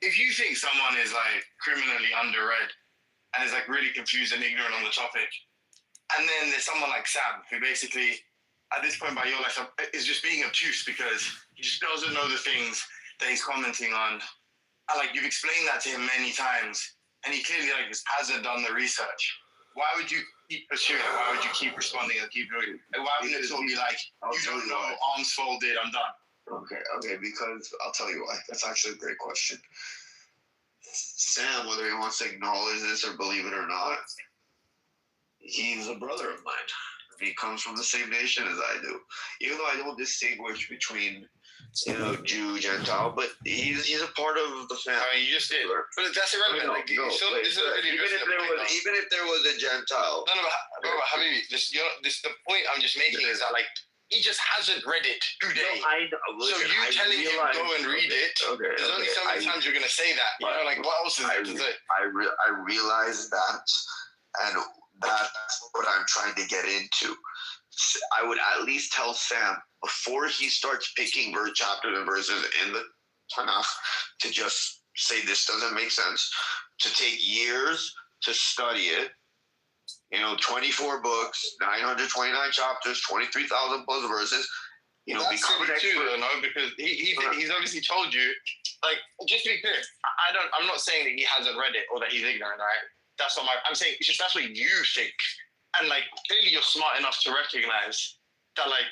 if you think someone is like criminally underread and is like really confused and ignorant on the topic, and then there's someone like Sam who basically, at this point by your life, is just being obtuse because he just doesn't know the things that he's commenting on, and like you've explained that to him many times, and he clearly like just hasn't done the research. Why would you keep pursuing it? Why would you keep responding and keep doing it? And why wouldn't it sort of be like, you don't know, arms folded, I'm done? Okay, because I'll tell you why. That's actually a great question. Sam, whether he wants to acknowledge this or believe it or not, he's a brother of mine. He comes from the same nation as I do. Even though I don't distinguish between, you know, Jew, Gentile, but he's a part of the family. I mean, you just did. But that's irrelevant. Even if there was a Gentile. No, Habibi, the point I'm just making is that, like, he just hasn't read it today. So you telling him go and read it, there's only so many times you're going to say that. You know, like, what else is there to say? I realize that, and that's what I'm trying to get into. I would at least tell Sam, before he starts picking chapters and verses in the Tanakh, to just say this doesn't make sense, to take years to study it. You know, 24 books, 929 chapters, 23,000 plus verses. You know, that's silly too, though, no? Because he's obviously told you, like, just to be clear, I'm not saying that he hasn't read it or that he's ignorant, right? That's not I'm saying it's just that's what you think, and like clearly you're smart enough to recognize that, like,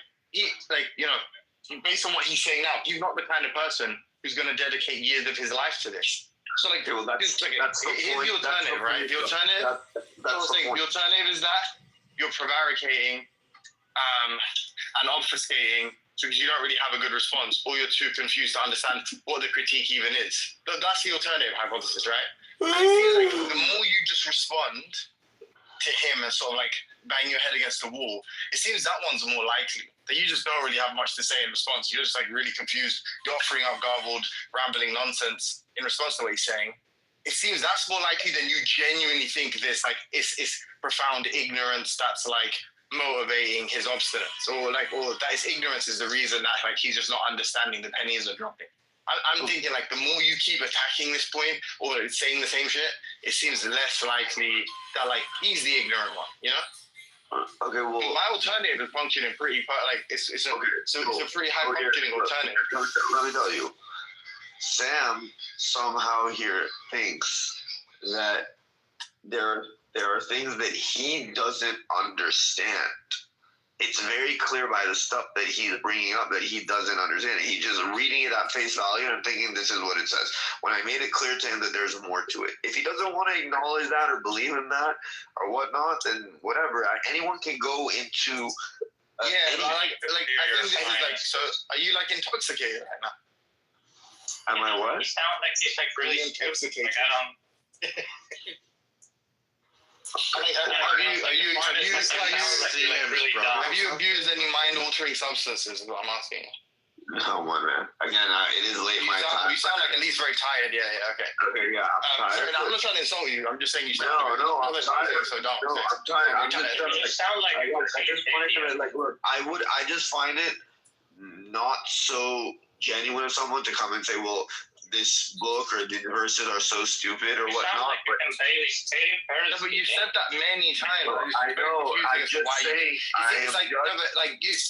based on what he's saying now, he's not the kind of person who's going to dedicate years of his life to this. So, like, here's the alternative, right? The alternative, the alternative is that you're prevaricating and obfuscating because you don't really have a good response, or you're too confused to understand what the critique even is. That's the alternative hypothesis, right? I feel like the more you just respond to him and sort of like bang your head against the wall, it seems that one's more likely. That you just don't really have much to say in response. You're just like really confused. You're offering up garbled, rambling nonsense in response to what he's saying. It seems that's more likely than you genuinely think this, like, it's profound ignorance that's like motivating his obstinance, or that his ignorance is the reason that, like, he's just not understanding the pennies are dropping. I'm thinking, like, the more you keep attacking this point or saying the same shit, it seems less likely that, like, he's the ignorant one, you know? Okay, well, my alternative is functioning pretty, like, it's a pretty high functioning alternative. Let me tell you, Sam somehow here thinks that there are things that he doesn't understand. It's very clear by the stuff that he's bringing up that he doesn't understand. He's just reading it at face value and thinking this is what it says. When I made it clear to him that there's more to it. If he doesn't want to acknowledge that or believe in that or whatnot, then whatever. Anyone can go into... I think this is like, so are you like intoxicated right now? Am I what? You sound like he's like really intoxicated. Have you abused any mind-altering substances? Is what I'm asking. No, man. Again, it is late my time. You sound like at least very tired. Yeah, okay. Okay, yeah. I'm tired. I'm not trying to insult you. I'm just saying you sound. No, I'm tired. So don't. No, I'm tired. You sound like I just find it like, look, I just find it not so genuine of someone to come and say, well, this book or the verses are so stupid or whatnot. Like but you said that many times. I know. I'm just saying.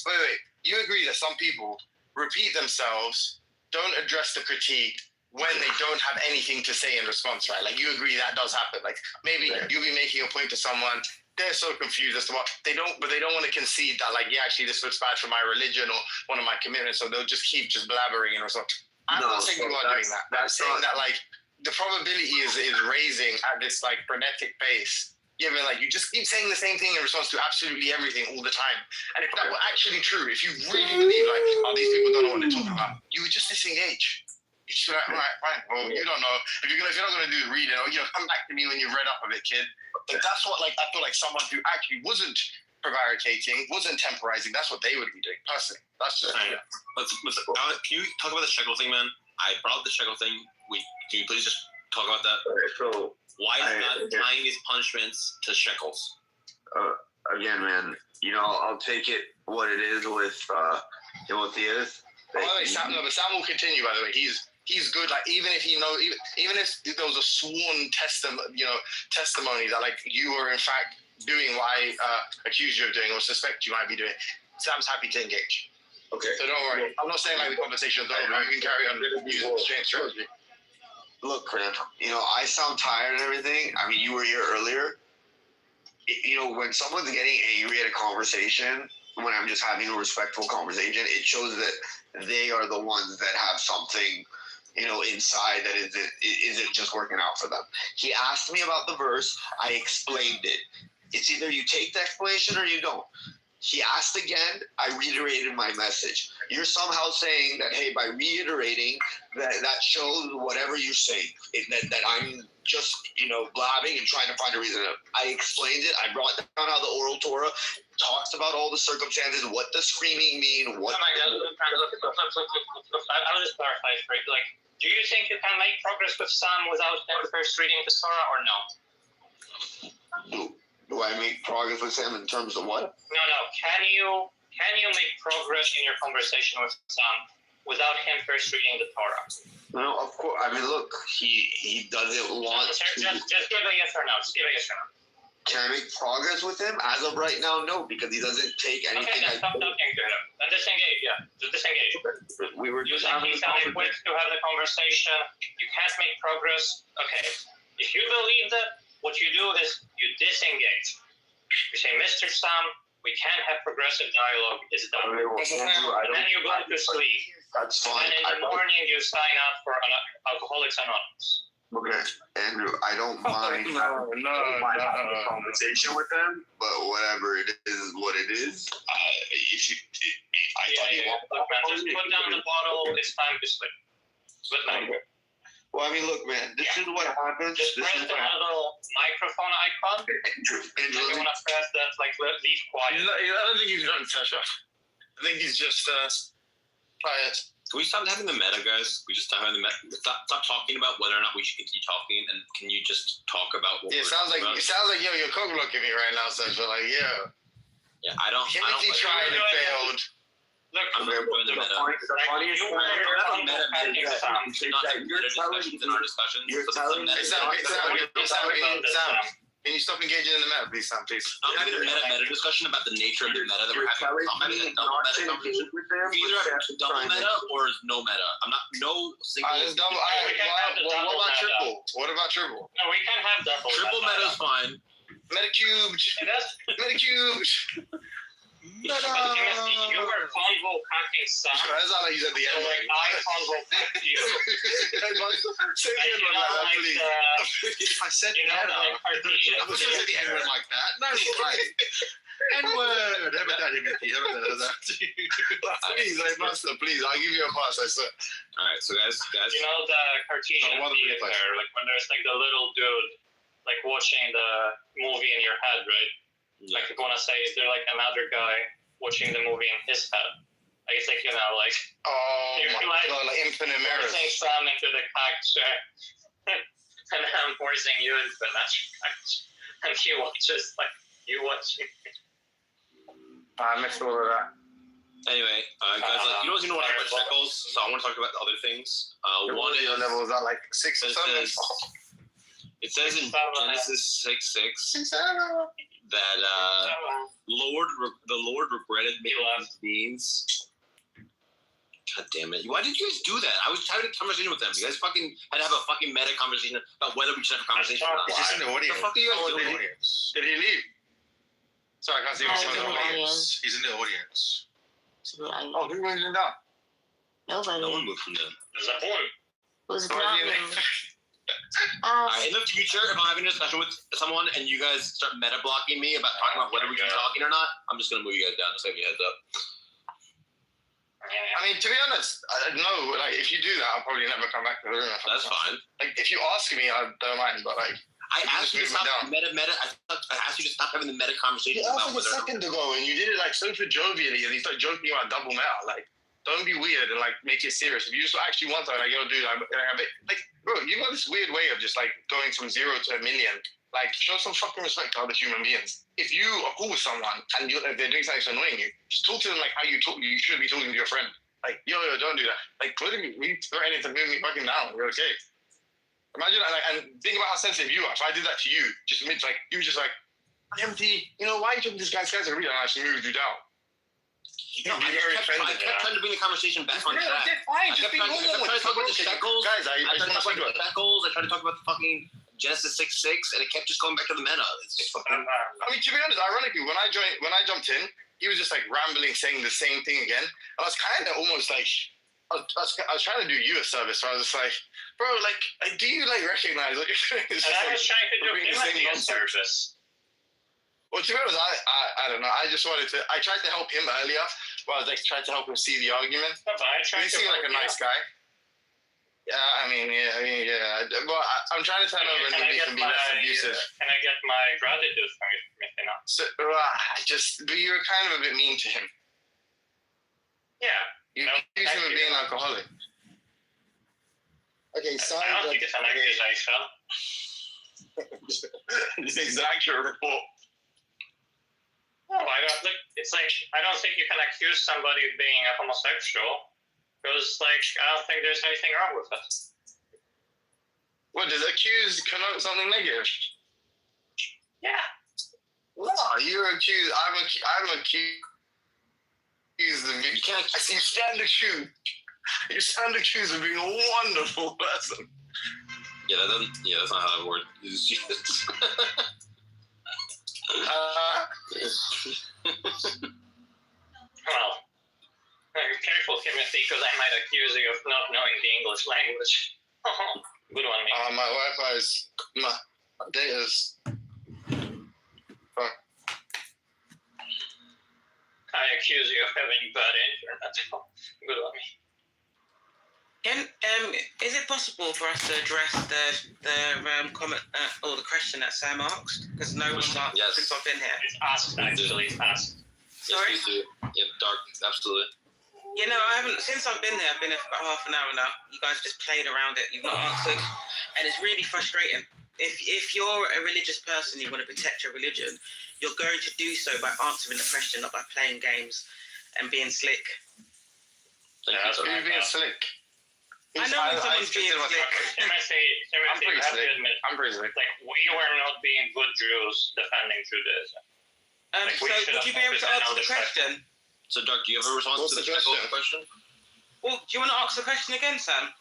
Wait. You agree that some people repeat themselves, don't address the critique when they don't have anything to say in response, right? Like, you agree that does happen. Like, maybe you'll be making a point to someone, they're so confused as to what they don't want to concede that, like, yeah, actually this looks bad for my religion or one of my commitments, so they'll just keep just blabbering in response. I'm not saying you are doing that. I'm saying that, like, the probability is raising at this, like, frenetic pace. Given, like, you just keep saying the same thing in response to absolutely everything all the time. And if that were actually true, if you really believe, like, oh, these people don't know what they're talking about, you would just disengage. You should be like, all right, fine. Well, you don't know. If you're not gonna do reading, or come back to me when you've read up a bit, kid. Like, that's what, like, I feel like someone who actually wasn't prevaricating, wasn't temporizing, that's what they would be doing personally. That's just can you talk about the shekel thing, man? I brought up the shekel thing. Can you please just talk about that? Okay, so why is not tying these punishments to shekels? Again, man, I'll take it what it is with Timothy is. Sam will continue. By the way, he's good. Like, even if even if there was a sworn testimony that, like, you were in fact doing what I accuse you of doing or suspect you might be doing, Sam's happy to engage. Okay. So don't worry. I'm not saying, like, the conversation's over. You can carry on using the same strategy. Look, man, I sound tired and everything. I mean, you were here earlier. When someone's getting angry at a conversation, when I'm just having a respectful conversation, it shows that they are the ones that have something, inside that isn't just working out for them. He asked me about the verse. I explained it. It's either you take the explanation or you don't. He asked again, I reiterated my message. You're somehow saying that, hey, by reiterating, that shows whatever you're saying, that I'm just, blabbing and trying to find a reason. I explained it. I brought down how the oral Torah talks about all the circumstances, what does screaming mean, what... Oh my God, look, I'll just clarify for you. Like, do you think you can make progress with Sam without first reading the Torah or no? Do I make progress with him in terms of what? No. Can you make progress in your conversation with Sam without him first reading the Torah? No, of course. I mean, look, he doesn't want Just give a yes or no. Just give a yes or no. Can I make progress with him? As of right now, no, because he doesn't take anything. Okay, then stop talking to him. Then disengage, yeah. Just disengage. We were just having a conversation. To have the conversation. You can't make progress. Okay. If you believe that, what you do is you disengage. You say, Mr. Sam, we can't have progressive dialogue. It's done. And then you go to sleep. That's fine. And in the morning, you sign up for Alcoholics Anonymous. Okay, Andrew, I don't mind having a conversation with them, but whatever it is what it is. Look, man, just put down the bottle. It's time to sleep. Good night. Okay. Well, I mean, look, man, this is what happens. Just press the little microphone icon. And you want to press that, like, leave quiet. I don't think he's going to touch us. I think he's just quiet. Can we stop having the meta, guys? We just stop having the meta. Stop talking about whether or not we should continue talking, and can you just talk about what it sounds like? It sounds like you're cock blocking me right now, Sergio. Like, yeah. Yeah, I don't. Timothy tried and failed. Look, I'm going to the meta. Can you stop engaging in the meta, please, Sam, please? I'm having a meta discussion about the nature of the meta that we're having. I'm having a double meta conversation. Either have double meta or no meta. I'm not single. What about triple? What about triple? No, we can have double. Triple meta is fine. Meta cubed. Meta cubed. You were convo packing Sam. That's not like you said the end. Like, I convo packed you. Say the end like that, please. If I said meta, I was going to say the end like that. No, right. N-word. Every time you get that. Please, master, please. I'll give you a pass, I swear. Alright, so guys. You know the Cartesian theater, like when there's like the little dude like watching the movie in your head, right? Yeah. Like, you want to say, is there like another guy watching the movie in his head? Like, it's like, like, oh my God, like infinite mirrors. Forcing Sam into the picture, and I'm forcing you into the picture, and you watches like you watching. I missed all of that. Anyway, guys, you don't even want to talk about shekels, so I want to talk about the other things. One is your level is at like 6 or 7. It says in Genesis 6:6 that the Lord regretted making these beings God damn it. Why did you guys do that? I was having a conversation with them. You guys fucking had to have a fucking meta conversation about whether we should have a conversation or not. He's just in the audience. The fuck are you guys doing? Did he leave? Sorry, I can't see He's what's in going the on. audience. He's in the audience. I- Oh, who moved him down? Nobody. No one moved from them. Who's Why down do you- there? Alright, in the future, if I'm having a discussion with someone and you guys start meta blocking me about talking about whether we should be talking or not, I'm just gonna move you guys down. Just give you a heads up. I mean, to be honest, I don't know. Like, if you do that, I'll probably never come back to the room. That's fine. Like, if you ask me, I don't mind. But like, I asked you to stop meta. I asked you to stop having the meta conversation you about asked me a whether. second ago, and you did it like so for jovially, and you started joking about double meta. Like, don't be weird and like make it serious. If you just actually want something, like, yo, dude, like, bro, you got this weird way of just like going from 0 to a million. Like, show some fucking respect to other human beings. If you are cool with someone and if they're doing something that's annoying you, just talk to them like how you should be talking to your friend. Like, yo, don't do that. Like, we threatening to move me fucking down. We're okay. Imagine, like, and think about how sensitive you are. If I did that to you, just admit, like, you were just like, empty. You know, why are you talking to this guy's guys? I really actually moved you down. No, I kept trying to bring the conversation back on track. Fine, I kept trying to talk about the shekels. Guys, I tried to talk about the shekels. I tried to talk about the fucking Genesis 6:6, and it kept just going back to the meta. It's just fucking. I mean, to be honest, ironically, when I jumped in, he was just like rambling, saying the same thing again. And I was kind of almost like, I was trying to do you a service. So I was just like, bro, like, do you like recognize what you're doing? And I was trying to do him a service. Well, to be honest, I don't know. I just wanted to. I tried to help him earlier. Well, I was like tried to help him see the argument. No, but I tried he seemed like a nice guy. Yeah, I mean, yeah. Well, I'm trying to turn over and be less abusive. Can I get my gratitude from you know? So, but you were kind of a bit mean to him. Yeah. You accused him of being an alcoholic. Okay, so I don't think it's an accusation. This is an accurate report. No, I don't. Look, it's like I don't think you can accuse somebody of being a homosexual because, like, I don't think there's anything wrong with it. What does accuse connote something negative? Yeah. No, you're accused. I'm accused of being. You stand accused. You stand accused of being a wonderful person. Yeah, that's not how that works. Well, careful, Timothy, because I might accuse you of not knowing the English language. Good one, me. My Wi-Fi is my data's. Fuck. I accuse you of having bad internet. Good on me. Is it possible for us to address the comment or the question that Sam asked? Because no one's asked since I've been here. It's asked, actually. It's asked. Sorry? Yeah, Dark, absolutely. You know, I haven't, since I've been there, I've been there for about half an hour now. You guys just played around it. You've not answered. And it's really frustrating. If you're a religious person, you want to protect your religion, you're going to do so by answering the question, not by playing games and being slick. Who's being slick? I know when someone's being slick. Timothy, I'm pretty you have to slick. admit, I'm pretty slick. like, we were not being good Jews defending Judaism. So would you be able to answer the question? So, Dark, do you have a response to the question? Well, do you want to ask the question again, Sam?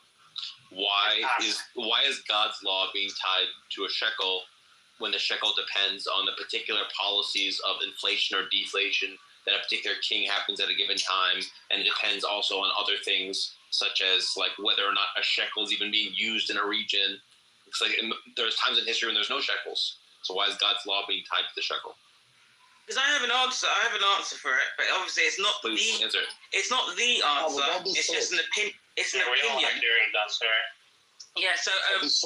Why is God's law being tied to a shekel when the shekel depends on the particular policies of inflation or deflation that a particular king happens at a given time, and it depends also on other things such as like whether or not a shekel is even being used in a region. It's like there's times in history when there's no shekels. So why is God's law being tied to the shekel? Because I have an answer for it, but obviously it's not answer. It's not the answer. It's just an opinion. It's an opinion. Yeah. So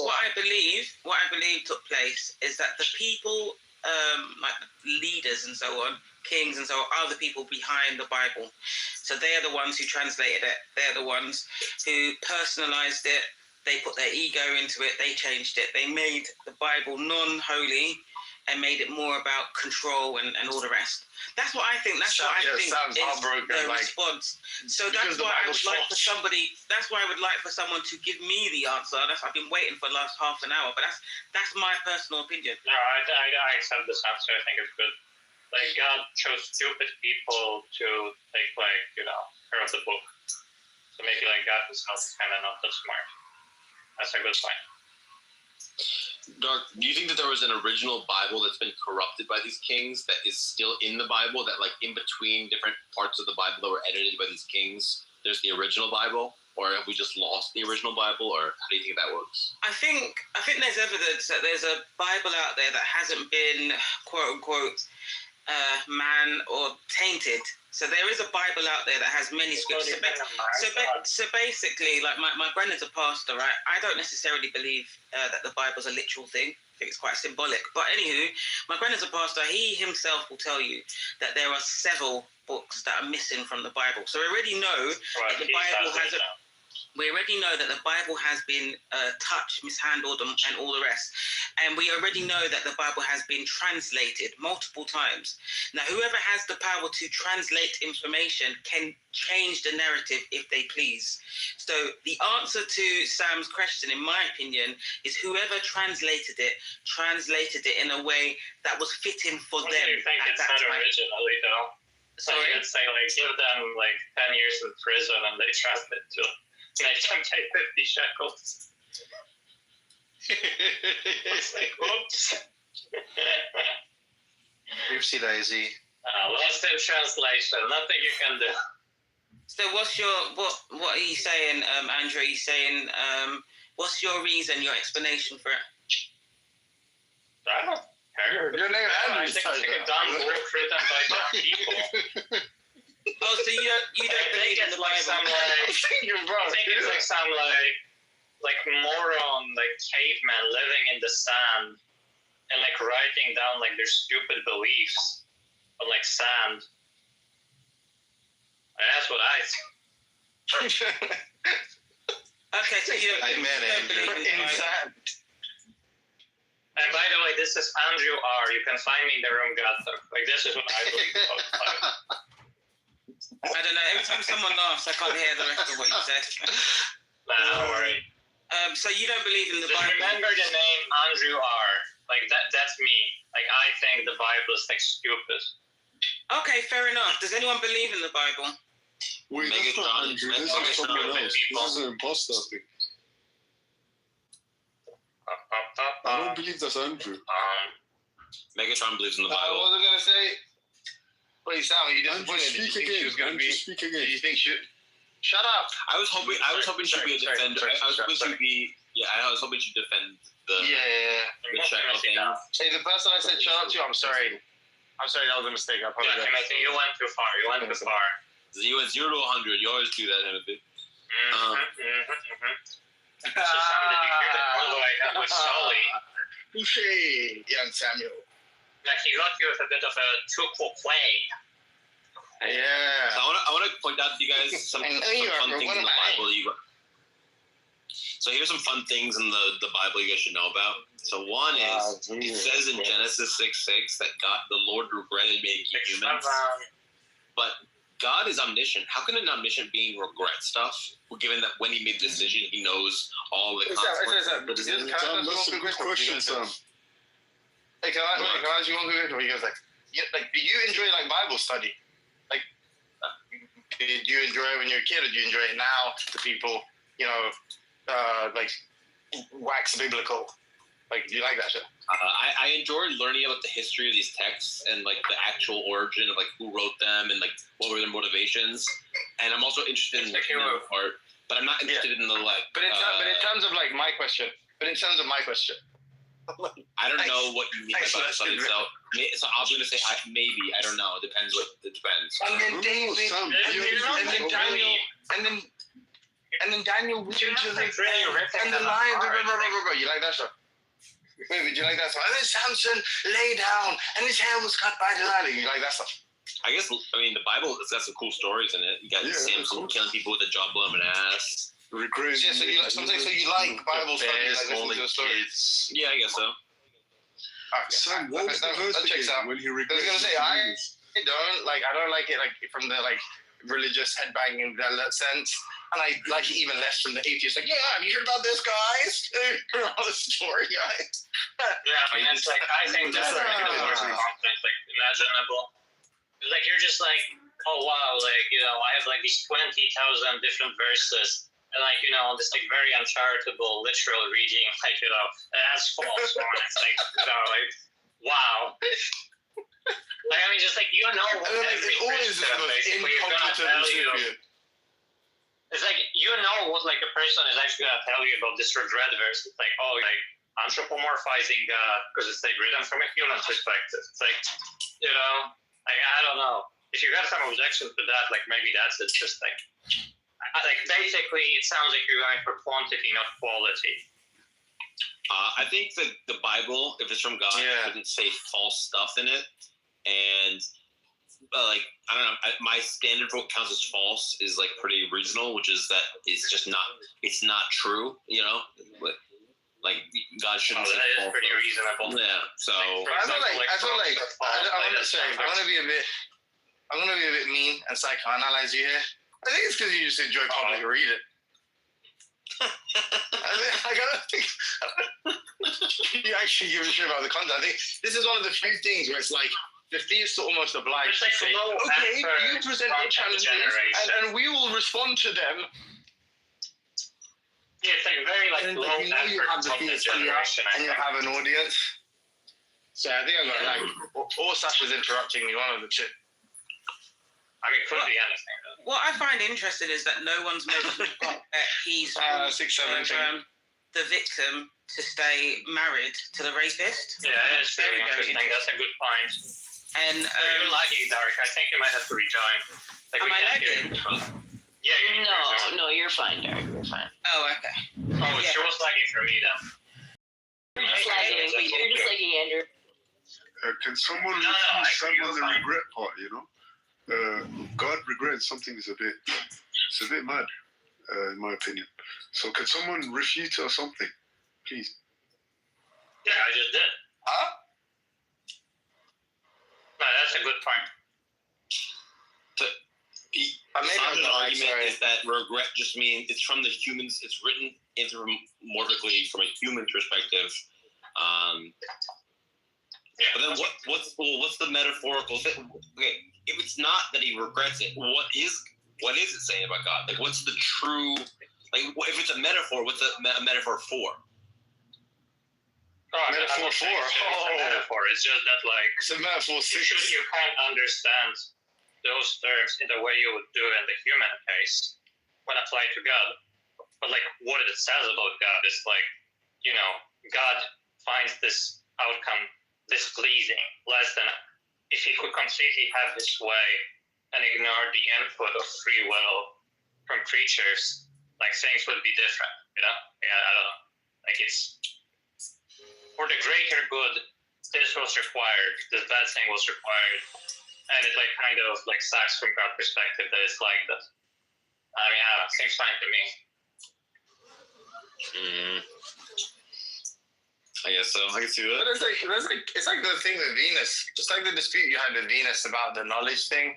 what I believe took place is that the people, like leaders and so on, kings and so on, are the people behind the Bible. So they are the ones who translated it. They're the ones who personalized it. They put their ego into it. They changed it. They made the Bible non-holy and made it more about control and all the rest. That's what I think. That's what I think is the response. So that's why I would like for somebody. That's why I would like for someone to give me the answer. I've been waiting for the last half an hour, but that's my personal opinion. No, I accept this answer. I think it's good. Like, God chose stupid people to take, like, care of the book. So So maybe like God himself is kind of not that smart. That's a good point. Dark, do you think that there was an original Bible that's been corrupted by these kings that is still in the Bible, that like in between different parts of the Bible that were edited by these kings, there's the original Bible? Or have we just lost the original Bible? Or how do you think that works? I think there's evidence that there's a Bible out there that hasn't been quote unquote man or tainted. So there is a Bible out there that has many scriptures. So basically, like my granddad's a pastor, right? I don't necessarily believe that the Bible's a literal thing. I think it's quite symbolic. But anywho, my granddad's a pastor. He himself will tell you that there are several books that are missing from the Bible. So we already know that the Bible has we already know that the Bible has been touched, mishandled, and all the rest. And we already know that the Bible has been translated multiple times. Now, whoever has the power to translate information can change the narrative if they please. So the answer to Sam's question, in my opinion, is whoever translated it in a way that was fitting for them. Do you think it's not originally, though? So you'd say, like, give them, like, 10 years in prison and they translate to make them pay 50 shekels. It's like, oops. Oopsie daisy. Lost in translation. Nothing you can do. So what are you saying, Andrew? Are you saying, what's your reason, your explanation for it? I don't care. Your name I think it's a dumb book written by dumb people. Oh, so you don't believe in the Bible? Some, like, I think it's like some like moron, like caveman living in the sand and like writing down like their stupid beliefs on like sand. That's what I think. Okay, so you don't believe in sand. And by the way, this is Andrew R. You can find me in the room, Gunther. Like, this is what I believe about the Bible. I don't know. Every time someone laughs, I can't hear the rest of what you said. Don't worry. So you don't believe in the Just Bible? remember the name Andrew R. Like that's me. Like I think the Bible is like stupid. Okay, fair enough. Does anyone believe in the Bible? Wait, that's not Andrew. This is someone else. This is an imposter thing. I don't believe that's Andrew. Megatron believes in the Bible. What was I gonna say? Wait, Sam, you disappointed. Speak again. Speak again. You think she? Shut up. I was hoping she'd be a defender. I was hoping she'd defend the shekel thing. Hey, the person I said shut up to, I'm sorry. That was a mistake. I apologize. Timothy, you went too far. You went too far. You went 0 to 100. You always do that, Timothy. So Sam, did you hear that all the way that was Sully? Touché, young Samuel. Like he got you with a bit of a two-for play. Yeah. So I want to point out to you guys some fun things in the Bible. So here's some fun things in the Bible you guys should know about. So one is, it says in Genesis 6:6 that the Lord regretted making humans. But God is omniscient. How can an omniscient being regret stuff, given that when he made the decision, he knows all the consequences? That's a good question, Sam. Hey, can I ask you one question? He goes like, do you enjoy like Bible study? Like, did you enjoy it when you were a kid, or do you enjoy it now? The people, like wax biblical. Like, do you like that shit? I enjoy learning about the history of these texts and like the actual origin of like who wrote them and like what were their motivations. And I'm also interested in the hero part, but I'm not interested in the like. But in terms of my question. I don't know what you mean by Bible study. So I'm going to say maybe. I don't know. It depends. It depends. And then David, and then Daniel went into the and the lion. Bro, you like that stuff? Wait, did you like that stuff? And then Samson lay down, and his hair was cut by the lion. You like that stuff? I guess. I mean, the Bible has got some cool stories in it. You got Samson killing people with a jawbone of an ass. Crazy. Yeah, so you like Bible study, like listening to the stories. Yeah, I guess so. Sam, what was the verse again when he I was gonna say I don't like it like from the like religious headbanging that sense, and I like it even less from the atheists. Like, yeah, have you heard about this, guys? All the story, guys. Yeah, I mean, it's like I think that's like the worst content like imaginable. Like you're just like oh wow, like, you know, I have like these 20,000 different verses. And like, you know, this like very uncharitable literal reading, like, you know, that's false one. It's like, you know, like, wow. Like, I mean, just like, you know, every person, basically, you're gonna tell you. It's like, you know what like a person is actually gonna tell you about this regret verse. It's like, oh, like anthropomorphizing God because it's like written from a human perspective. It's like, you know, like, I don't know. If you have some objection to that, like maybe that's it. Just like basically, it sounds like you're going for quantity, not quality. I think that the Bible, if it's from God, doesn't say false stuff in it, and like, I don't know, my standard for what counts as false is like pretty reasonable, which is that it's just not, it's not true, you know, but like God shouldn't say that false. is pretty reasonable. Yeah, so I feel like I'm gonna be a bit mean and psychoanalyze you here. I think it's because you just enjoy public reading. I don't think you actually give a shit about the content. I think this is one of the few things where it's like the thieves are almost obliged to say, okay, you present your challenges and we will respond to them. Yeah, it's like very like low you know you have the thieves and you have an audience. So I think I got like, or Sasha's interrupting me, one of the two. I mean, could be anything. What I find interesting is that no one's mentioned that he's the victim to stay married to the rapist. Yeah, it's very interesting. That's a good point. And you're lagging, Derek. I think you might have to rejoin. Like, am I lagging? Yeah, No, you're fine, Derek. You're fine. Oh, okay. Oh, she was lagging for me then. You're just lagging, Andrew. Can someone refuse someone the regret part? You know, God regrets something is a bit mad, in my opinion. So can someone refute or something, please? Yeah, I just did. Huh? No, that's a good point. The argument is that regret just means it's from the humans. It's written anthropomorphically from a human perspective. But then what's the metaphorical thing? Okay, if it's not that he regrets it, what is it saying about God? Like, what's the true? Like, if it's a metaphor, what's a metaphor for? Metaphor for? It's a metaphor. It's just that, like, it's a metaphor. You can't understand those terms in the way you would do in the human case when applied to God. But like, what it says about God is like, you know, God finds this outcome displeasing, less than if he could completely have his way and ignore the input of free will from creatures, like things would be different, you know? Yeah, I don't know. Like, it's for the greater good, this was required, this bad thing was required, and it like kind of like sucks from God's perspective that it's like that. I mean, I don't know, seems fine to me. I guess so. I can see that. But it's like the thing with Venus, just like the dispute you had with Venus about the knowledge thing,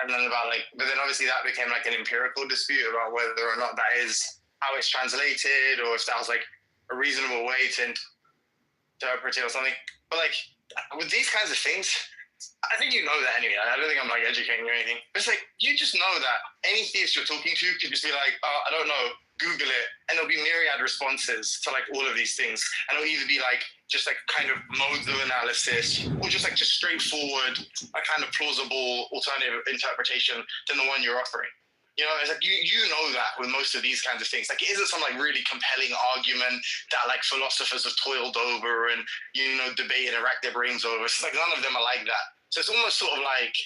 and then about like, but then obviously that became like an empirical dispute about whether or not that is how it's translated, or if that was like a reasonable way to interpret it or something. But like with these kinds of things, I think you know that anyway. I don't think I'm like educating you or anything. But it's like, you just know that any theist you're talking to could just be like, oh, I don't know, Google it, and there'll be myriad responses to like all of these things, and it'll either be like just like kind of modes of analysis, or just like just straightforward, a kind of plausible alternative interpretation than the one you're offering. You know, it's like you know that with most of these kinds of things, like it isn't some like really compelling argument that like philosophers have toiled over and debated and racked their brains over. It's like none of them are like that. So it's almost sort of like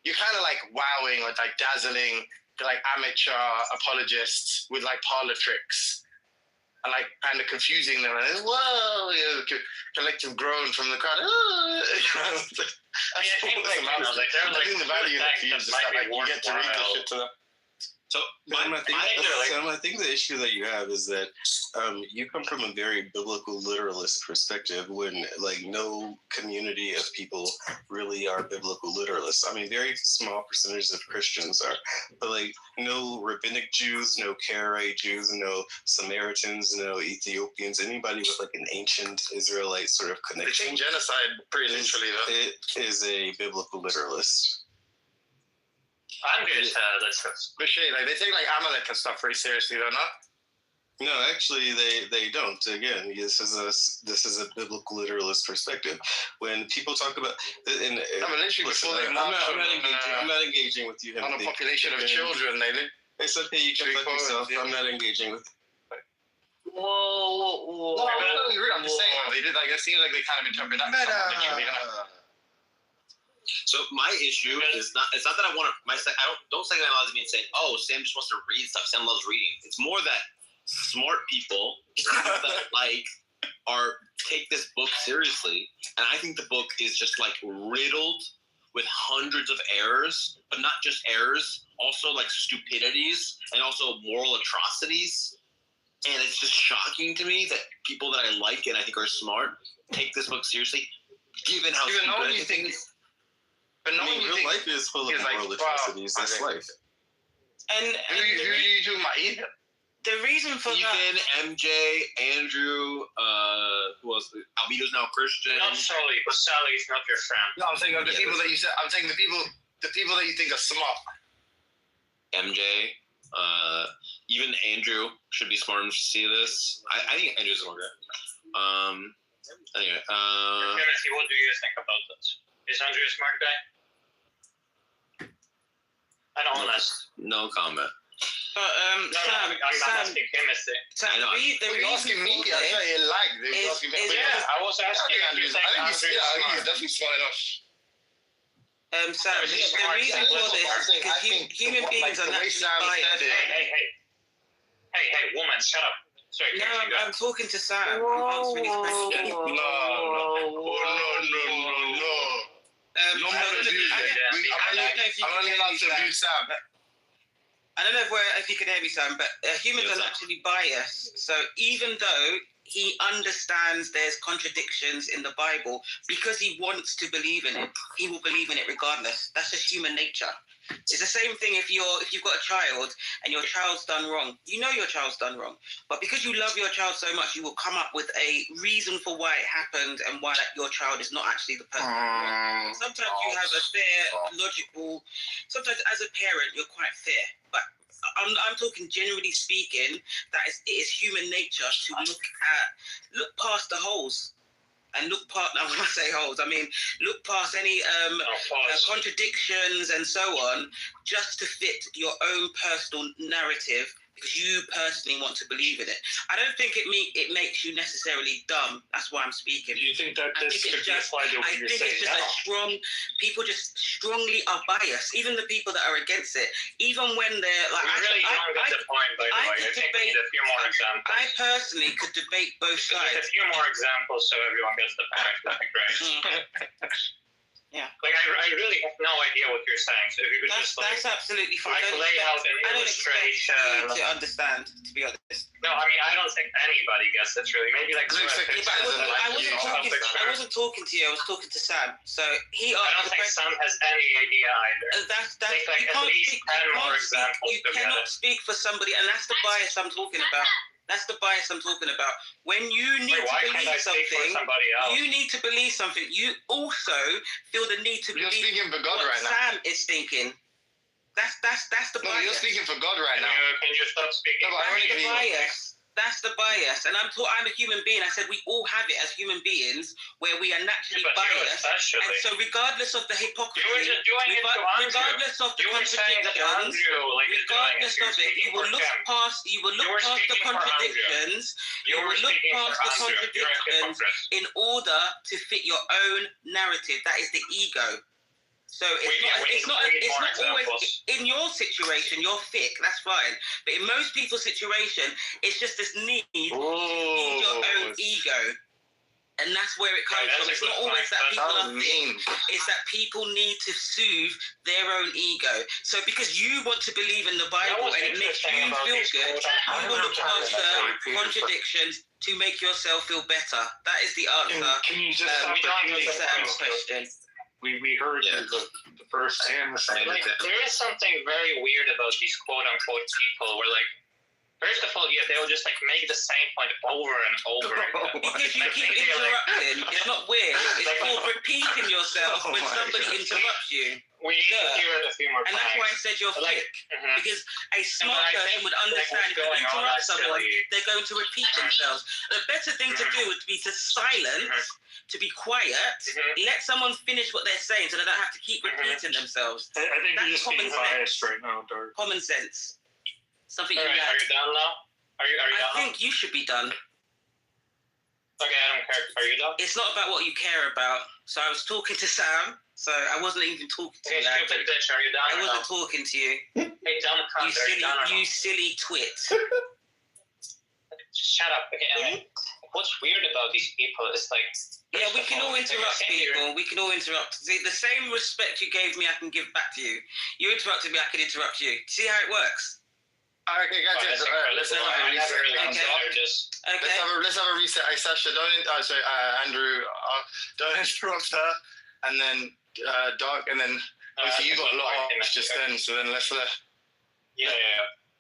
you're kind of like wowing or like dazzling like amateur apologists with like parlor tricks and like kind of confusing them, and it's, whoa, collective groan from the crowd. I think the value of it is just that like you get to read the shit to them. So I think the issue that you have is that you come from a very biblical literalist perspective when like no community of people really are biblical literalists. I mean, very small percentages of Christians are, but like no rabbinic Jews, no Karaite Jews, no Samaritans, no Ethiopians, anybody with like an ancient Israelite sort of connection. They take genocide pretty literally though. It is a biblical literalist. I'm good as hell. But shit, like they take like Amalek and stuff pretty seriously, though, not? No, actually, they don't. Again, this is a biblical literalist perspective. When people talk about, I'm not engaging with you. On a population of children, they live. It's okay. You can fuck yourself. I'm not engaging with. Whoa. No, I'm just saying. They did. Like it seems like they kind of interpret that. Literally, So my issue is not. It's not that I want to. Don't say that as me saying, "Oh, Sam just wants to read stuff. Sam loves reading." It's more that smart people that take this book seriously, and I think the book is just like riddled with hundreds of errors, but not just errors, also like stupidities and also moral atrocities. And it's just shocking to me that people that I like and I think are smart take this book seriously, given how stupid I think it is. But real life is full of moral atrocities. That's life. And who you talking about, Ethan? The reason for Ethan, MJ, Andrew, who else? Albedo's now Christian. Not Sully, but Sally's not your friend. No, I'm saying of the people that you said. I'm saying the people that you think are smart. MJ, even Andrew should be smart enough to see this. I think Andrew's a smart guy. Anyway, Timothy, what do you think about this? Is Andrew a smart guy? I don't know. No comment. But Sam, asking Timothy. Sam, the reason me, I thought you liked it. I was asking Andrew. I think he's definitely smart enough. Sam, the reason for this is because human beings are naturally biased. Hey, woman, shut up. Sorry, no, I'm talking to Sam. I'm answering his question. No. I'm only allowed to abuse Sam. I don't know if you can hear me, Sam, but humans are naturally biased. So even though he understands there's contradictions in the Bible, because he wants to believe in it, he will believe in it regardless. That's just human nature. It's the same thing if you've got a child and your child's done wrong. You know your child's done wrong, but because you love your child so much, you will come up with a reason for why it happened and why your child is not actually the person. Sometimes you have a fair, logical. Sometimes as a parent, you're quite fair, but I'm talking generally speaking. It is human nature to look past the holes. And look past, when I say holes, I mean look past any contradictions and so on, just to fit your own personal narrative, because you personally want to believe in it. I don't think it makes you necessarily dumb. That's why I'm speaking. Do you think that this could be applied to what you're saying? I think it's just people just strongly are biased. Even the people that are against it, even when they're like, I don't get the point. By the way, I think we need a few more examples. I personally could debate both sides. A few more examples so everyone gets the point. That'd be great. Yeah. Like I really have no idea what you're saying. So if you could that's absolutely fine. lay out an illustration. I don't expect you to understand, to be honest. No, I mean I don't think anybody gets it really. Maybe like. I wasn't talking to you. I was talking to Sam. So he. I don't think Sam has any idea either. That's like at least 10 more examples. You cannot speak for somebody, and that's the bias I'm talking about. That's the bias I'm talking about. When you need to believe something, you need to believe something. You also feel the need to believe speaking for God right now. Sam is thinking. That's the bias. No, you're speaking for God right now. Can you stop speaking? That's the bias. That's the bias, and I'm a human being. I said we all have it as human beings, where we are naturally biased, and so regardless of the hypocrisy, regardless of the contradictions, regardless of it, you will look past the contradictions. You will look past the contradictions in order to fit your own narrative. That is the ego. So it's not always in your situation. You're thick, that's fine. But in most people's situation, it's just this need to feed your own ego, and that's where it comes from. It's not always that people are thick. It's that people need to soothe their own ego. So because you want to believe in the Bible and it makes you feel good, you will look past the contradictions to make yourself feel better. That is the answer. Can you just Sam's question? We heard the first and the second. There is something very weird about these quote unquote people where like First of all, yeah, they will just like make the same point over and over again. Because you keep interrupting. It's not weird. It's called repeating yourself when somebody interrupts you. We need to hear it a few more and times. that's why I said you're thick. Because a smart person would understand if you interrupt someone, they're going to repeat themselves. The better thing to do would be to silence, to be quiet, let someone finish what they're saying so they don't have to keep repeating themselves. I think that's you're just being biased right now, Dark. Common sense. Something All you right, lack. are you done now? Are you I done? think you should be done. Okay, I don't care. Are you done? It's not about what you care about. So I was talking to Sam, so I wasn't even talking to you. Stupid bitch, are you done? I wasn't talking to you. Hey, dumb cunt, You silly twit. Shut up. Okay, I mean, what's weird about these people is like... Yeah, we can all interrupt people. We can all interrupt. See, the same respect you gave me, I can give back to you. You interrupted me, I can interrupt you. See how it works? Okay, guys, let's have a reset. Let's have a reset. Hey, Sasha, Andrew, don't interrupt her, and then Dark, and then obviously you got a lot of just then. So then let's Yeah.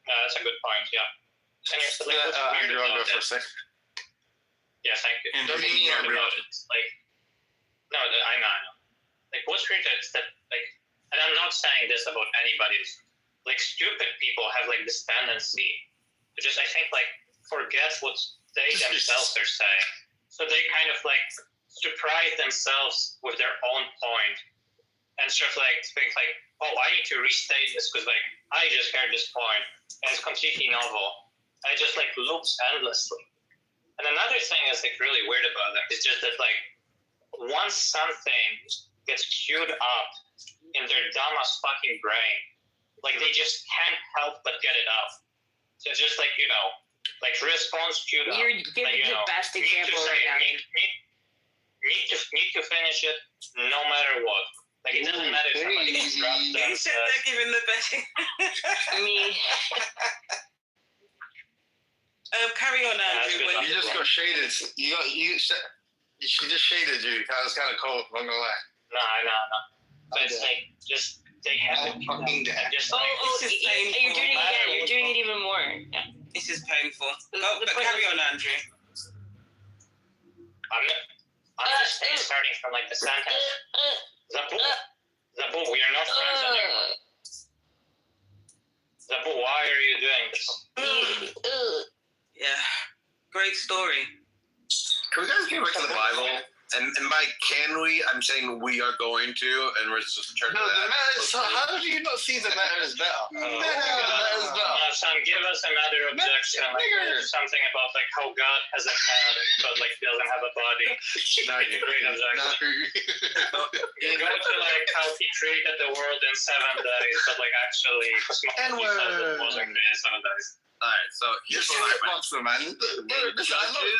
That's a good point. Yeah. Andrew, I'll go for a sec. Yeah, thank you. Don't be mean, Andrew. Like, no, I know. Like, what's weird is that, like, and I'm not saying this about anybody's. Like, stupid people have like this tendency to just, I think, like, forget what they themselves are saying. So they kind of like surprise themselves with their own point and sort of like think like, oh, I need to restate this because like I just heard this point and it's completely novel. And it just like loops endlessly. And another thing is like really weird about them is just that like once something gets queued up in their dumbass fucking brain, like they just can't help but get it out. So it's just like, you know, like response queued up. You're giving the best example right now. Need to finish it no matter what. Like it doesn't matter if somebody interrupts them. You said they're giving the best. Me. Carry on, Andrew. You just got shaded. She just shaded you. That was kind of cold. I'm gonna lie. No. But it's like just they have it. Just like, you're doing it again. You're doing it even more. Yeah. This is painful. But carry on, Andrew. I'm just starting from like the sentence. Zabu, we are not friends anymore. Zabu, why are you doing this? Yeah, great story. Can we guys get back to the Bible? And by can we, I'm saying we are going to, and we're just turning to that. How do you not see the matter is better? Son, give us another objection. Like something about like how God has a head, but like he doesn't have a body. Great objection. You go to like how he created the world in 7 days, but like actually he says it wasn't created in 7 days. Alright, so here's what I Monster, man. In Judges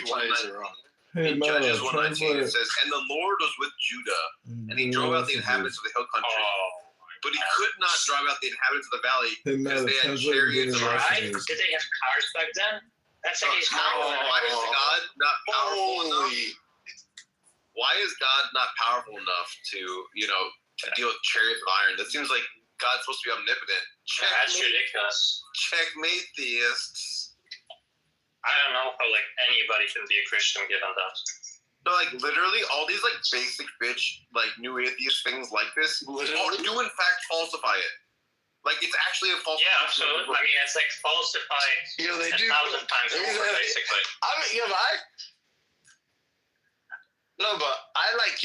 1:19, Hey, in Mela, Judges 1:19 translate. it says, "And the Lord was with Judah, and he drove out the inhabitants of the hill country. But he could not drive out the inhabitants of the valley Hey, because Mela, they had translate chariots the and recipes. Did they have cars back then? That's like Why is God not powerful enough? Why is God not powerful enough to, to deal with chariots of iron? That seems like God's supposed to be omnipotent. That's ridiculous. Checkmate theists. I don't know how like anybody can be a Christian given that. No, like literally all these like basic bitch like new atheist things like this do in fact falsify it. Like it's actually a falsification. Yeah, absolutely. I mean, it's like falsified they 1,000 do. times over, basically. No, but I like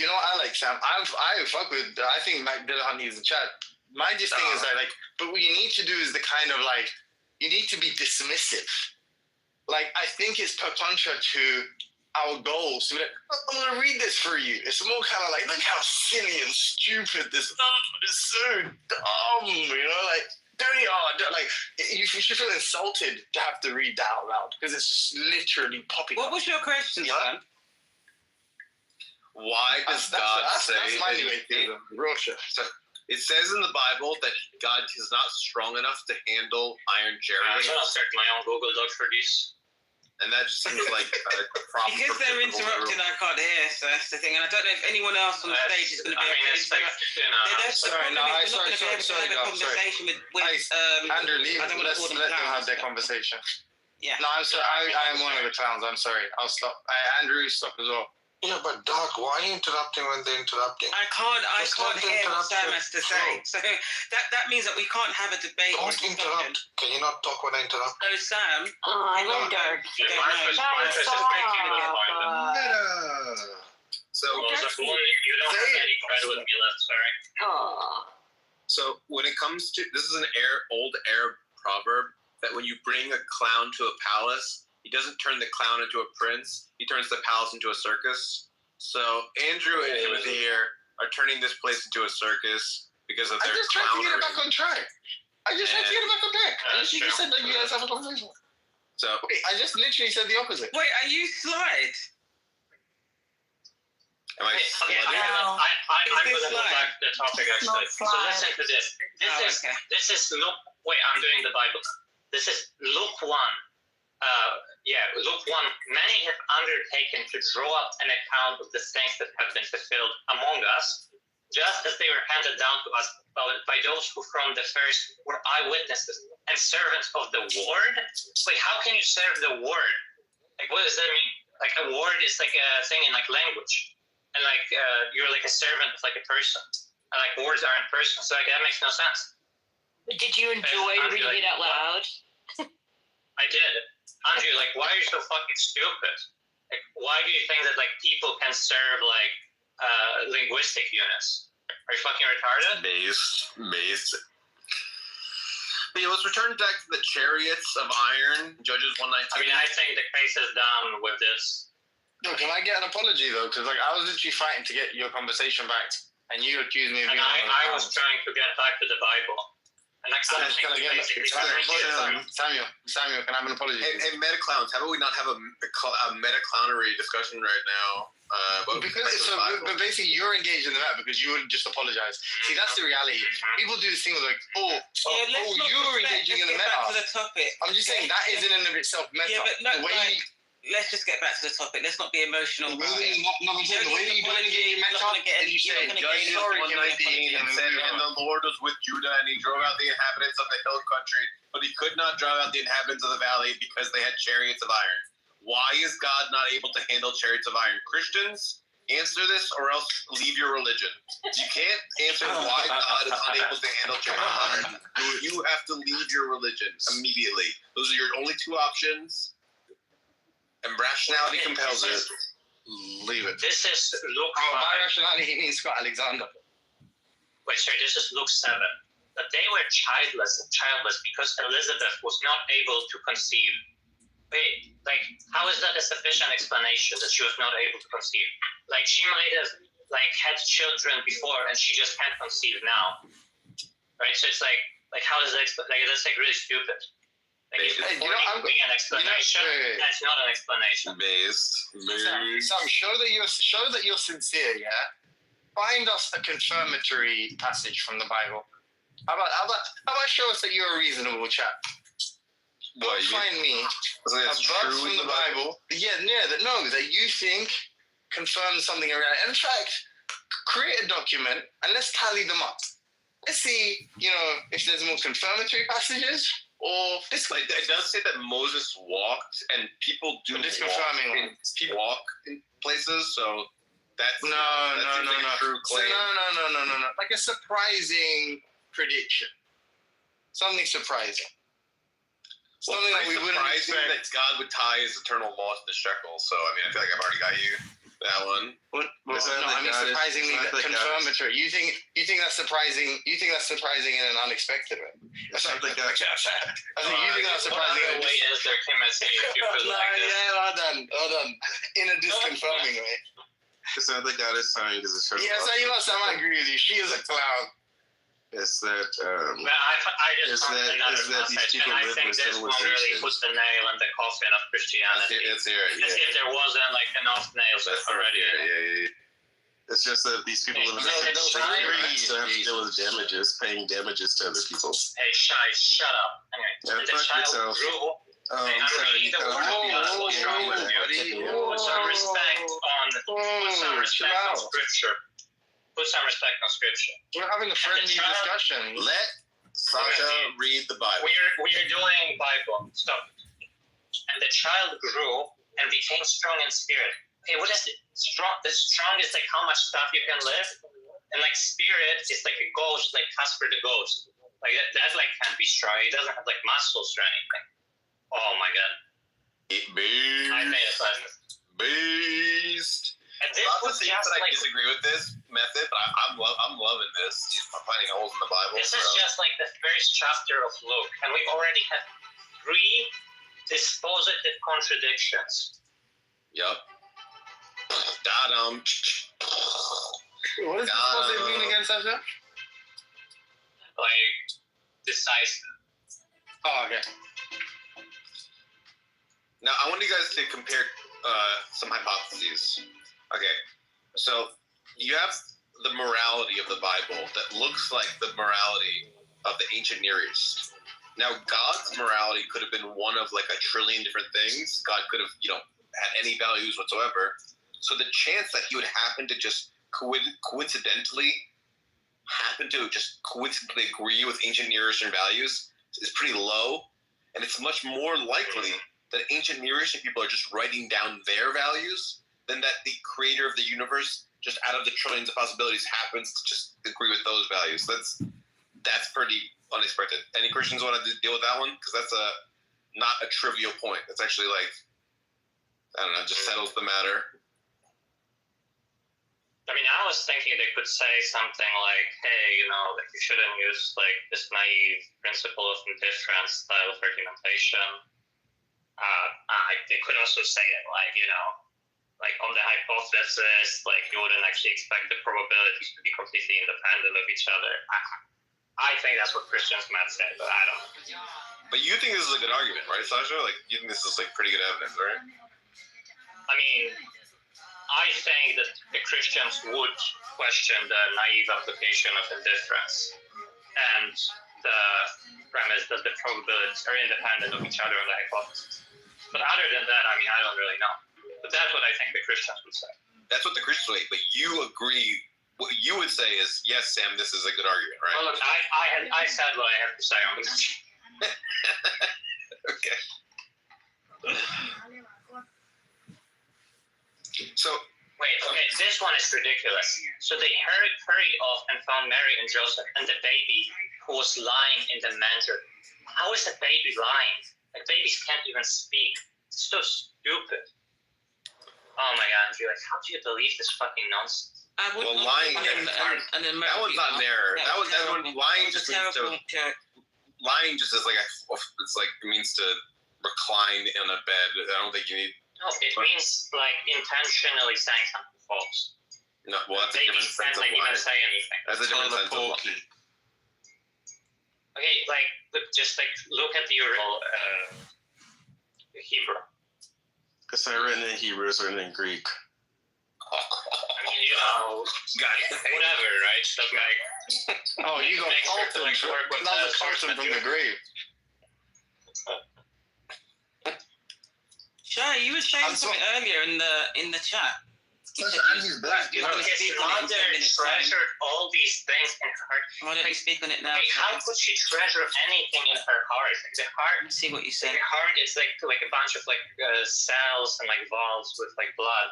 Sam. I fuck with. I think Mike Dillahunt needs a chat. My just thing is that but what you need to do is the kind of like you need to be dismissive. Like I think it's per contra to our goals. So I'm gonna read this for you. It's more kind of like look how silly and stupid this is. So dumb, like dirty hard. Like you should feel insulted to have to read that out loud because it's just literally popping. What was your question, son? Why does God say? That's my new atheism. Real shit. It says in the Bible that God is not strong enough to handle iron chariots. I'm gonna start my own Google Doc for this. And that just seems like a problem. Because they're interrupting, I can't hear, so that's the thing. And I don't know if anyone else on the stage is going to be able to interrupt. Sorry, Andrew, leave. Let's let them have their conversation. Yeah. No, I'm sorry. I am one of the clowns. I'm sorry. I'll stop. Andrew, stop as well. Yeah, but Doc, why are you interrupting when they're interrupting? I can't hear what Sam has to say. So that means that we can't have a debate. Don't interrupt. Can you not talk when I interrupt? Oh, Sam. Oh, I love Dark. So you don't have any credit with me left, sorry. So when it comes to this is an old Arab proverb that when you bring a clown to a palace, he doesn't turn the clown into a prince. He turns the palace into a circus. So Andrew and Timothy here are turning this place into a circus because of their clownery. I just tried to get it back on track. You just said that you guys have a conversation. So I just literally said the opposite. Wait, are you slide? Am I? I'm going to go back to the topic actually. So listen to this. This is Luke. Wait, I'm doing the Bible. This is Luke 1. Luke 1. Many have undertaken to draw up an account of the things that have been fulfilled among us, just as they were handed down to us by those who from the first were eyewitnesses and servants of the word. Wait, how can you serve the word? Like, what does that mean? Like, a word is like a thing in like language, and like you're like a servant of like a person, and like words aren't person, so like that makes no sense. Did you enjoy reading it out loud? I did. Andrew, like, why are you so fucking stupid? Like, why do you think that like people can serve like linguistic units? Are you fucking retarded? Base. But yeah, let's return back to the chariots of iron, Judges 119. I mean, I think the case is done with this. No, can I get an apology though? Because like I was literally fighting to get your conversation back, and you accused me of being. And I was trying to get back to the Bible. And next time, Samuel, can I have an apology? Hey, meta clowns, how about we not have a meta clownery discussion right now? But basically, you're engaged in that because you wouldn't just apologize. See, that's the reality. People do this thing with like, you're engaging in the meta. Back to the topic. I'm just saying that isn't in and of itself meta. Yeah, but no, let's just get back to the topic. Let's not be emotional. The way that you don't engage in meta, as you said, Judges 119, and the Lord was with Judah, and he drove out the inhabitants of the hill country, but he could not drive out the inhabitants of the valley because they had chariots of iron. Why is God not able to handle chariots of iron? Christians, answer this or else leave your religion. You can't answer why God is unable to handle chariots of iron. You have to leave your religion immediately. Those are your only two options. And rationality compels it. Leave it. This is Luke 5. By rationality, he means Scott Alexander. Wait, sorry, this is Luke 7. That they were childless because Elizabeth was not able to conceive. Wait, like, how is that a sufficient explanation that she was not able to conceive? Like, she might have, like, had children before and she just can't conceive now. Right? So it's like how is that, that's like really stupid. Like, I'm an explanation. That's not an explanation. Sam, show that you're sincere. Yeah. Find us a confirmatory passage from the Bible. How about show us that you're a reasonable chap? Find me a verse from the Bible. That you think confirms something in reality. In fact, create a document and let's tally them up. Let's see, if there's more confirmatory passages. Or this it does say that Moses walked, and people do walk in places, so that's no. True claim. No. Like a surprising prediction. Something surprising. Something that we wouldn't expect. That God would tie his eternal law to the shekel. So I feel like I've already got you that one. Surprisingly confirmatory. You think that's surprising? You think that's surprising in an unexpected way? What other way is there, Timothy, if you feel like this? Hold on. In a disconfirming way. It sounds like God is trying to show. Yes, I agree with you. She is a clown. It's that. I just found another passage, and I think this one really puts the nail in the coffin of Christianity. It's here. As if there wasn't like enough nails already. Yeah. It's just that these people live in still have to deal with damages, paying damages to other people. Hey, shut up. Anyway, the child grew I'm reading the word of God. What's wrong with you? Put some respect on Scripture. Put some respect on Scripture. We're having a friendly discussion. Let Sasha read the Bible. We're doing Bible stuff. And the child grew and became strong in spirit. Okay, what is it? Strong? The strong is like how much stuff you can lift, and like spirit is like a ghost, like Casper the ghost. Like that like can't be strong. He doesn't have like muscles or anything. Oh my god. I made a pleasure. Beast. And this Lots of was things just that I like disagree with this method, but I'm loving this. He's finding holes in the Bible. this is just like the first chapter of Luke, and we already have 3 dispositive contradictions. Yup. Got him. What does dispositive mean again, Sasha? Like decisive. Oh, okay. Now, I want you guys to compare some hypotheses. Okay, so you have the morality of the Bible that looks like the morality of the ancient Near East. Now, God's morality could have been one of like a trillion different things. God could have, had any values whatsoever. So the chance that he would happen to just coincidentally agree with ancient Near Eastern values is pretty low. And it's much more likely that ancient Near Eastern people are just writing down their values than that the creator of the universe, just out of the trillions of possibilities, happens to just agree with those values. That's pretty unexpected. Any Christians want to deal with that one? Because that's not a trivial point. It's actually like, I don't know, just settles the matter. I mean, I was thinking they could say something like, hey, like you shouldn't use like this naive principle of indifference style of argumentation. They could also say it like, like on the hypothesis, like you wouldn't actually expect the probabilities to be completely independent of each other. I think that's what Christians might say, but I don't know. But you think this is a good argument, right, Sasha? Like, you think this is like pretty good evidence, right? I mean, I think that the Christians would question the naive application of indifference and the premise that the probabilities are independent of each other on the hypothesis. But other than that, I mean, I don't really know. But that's what I think the Christians would say. That's what the Christians would say, but you agree. What you would say is, yes, Sam, this is a good argument, right? Well, look, I said what I have to say on this. Okay. So wait, okay, this one is ridiculous. So they hurried off and found Mary and Joseph and the baby who was lying in the manger. How is a baby lying? Like babies can't even speak. It's so stupid. Oh my god, Andrew, like how do you believe this fucking nonsense? Well, lying that one's not there. That one lying just means to lying just is like it's like it means to recline in a bed. I don't think you need. No, it means like intentionally saying something false. No, well, that's a different sense of lying. Even say anything. That's a different sense of lying. Okay, like just like look at the original Hebrew. It's not written in Hebrew, it's written in Greek. I mean, whatever, right? So like, oh, you go Carlton, another Carlton from the grave. Sure, you were saying something earlier in the chat. His mother treasured all these things in her heart. Why don't you speak on it now? Like, how could she treasure anything in her heart? Like the heart. Let's see what you said. Like, the heart is like a bunch of like cells and like valves with like blood.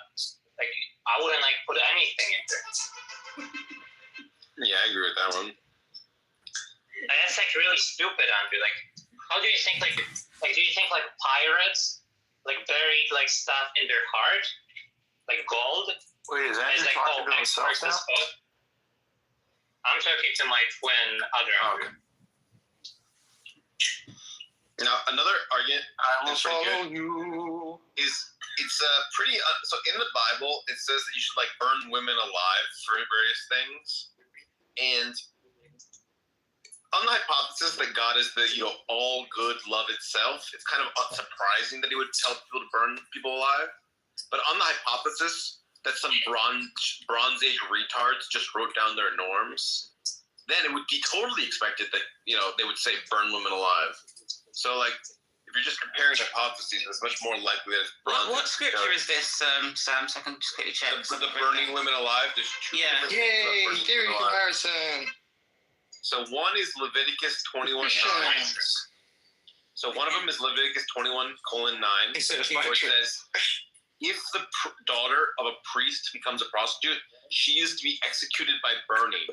Like I wouldn't like put anything in there. Yeah, I agree with that one. And that's like really stupid, Andrew. Like, how do you think like do you think like pirates like buried like stuff in their heart? Like gold? Wait, is Andrew like, talking to himself now? I'm talking to my twin other Andrew. Now, another argument I will follow you. Is it's pretty so in the Bible it says that you should like burn women alive for various things, and on the hypothesis that God is the all good love itself, it's kind of unsurprising that he would tell people to burn people alive. But on the hypothesis that some Bronze Age retards just wrote down their norms, then it would be totally expected that they would say burn women alive. So like you're just comparing hypotheses, it's much more likely that it's What scripture is this, Sam? So I can just quickly check. The burning women alive. There's two different things Yay! about burning Theory women alive. comparison. So one is Leviticus 21:9. So one of them is Leviticus 21:9, where it says, if the daughter of a priest becomes a prostitute, she is to be executed by burning.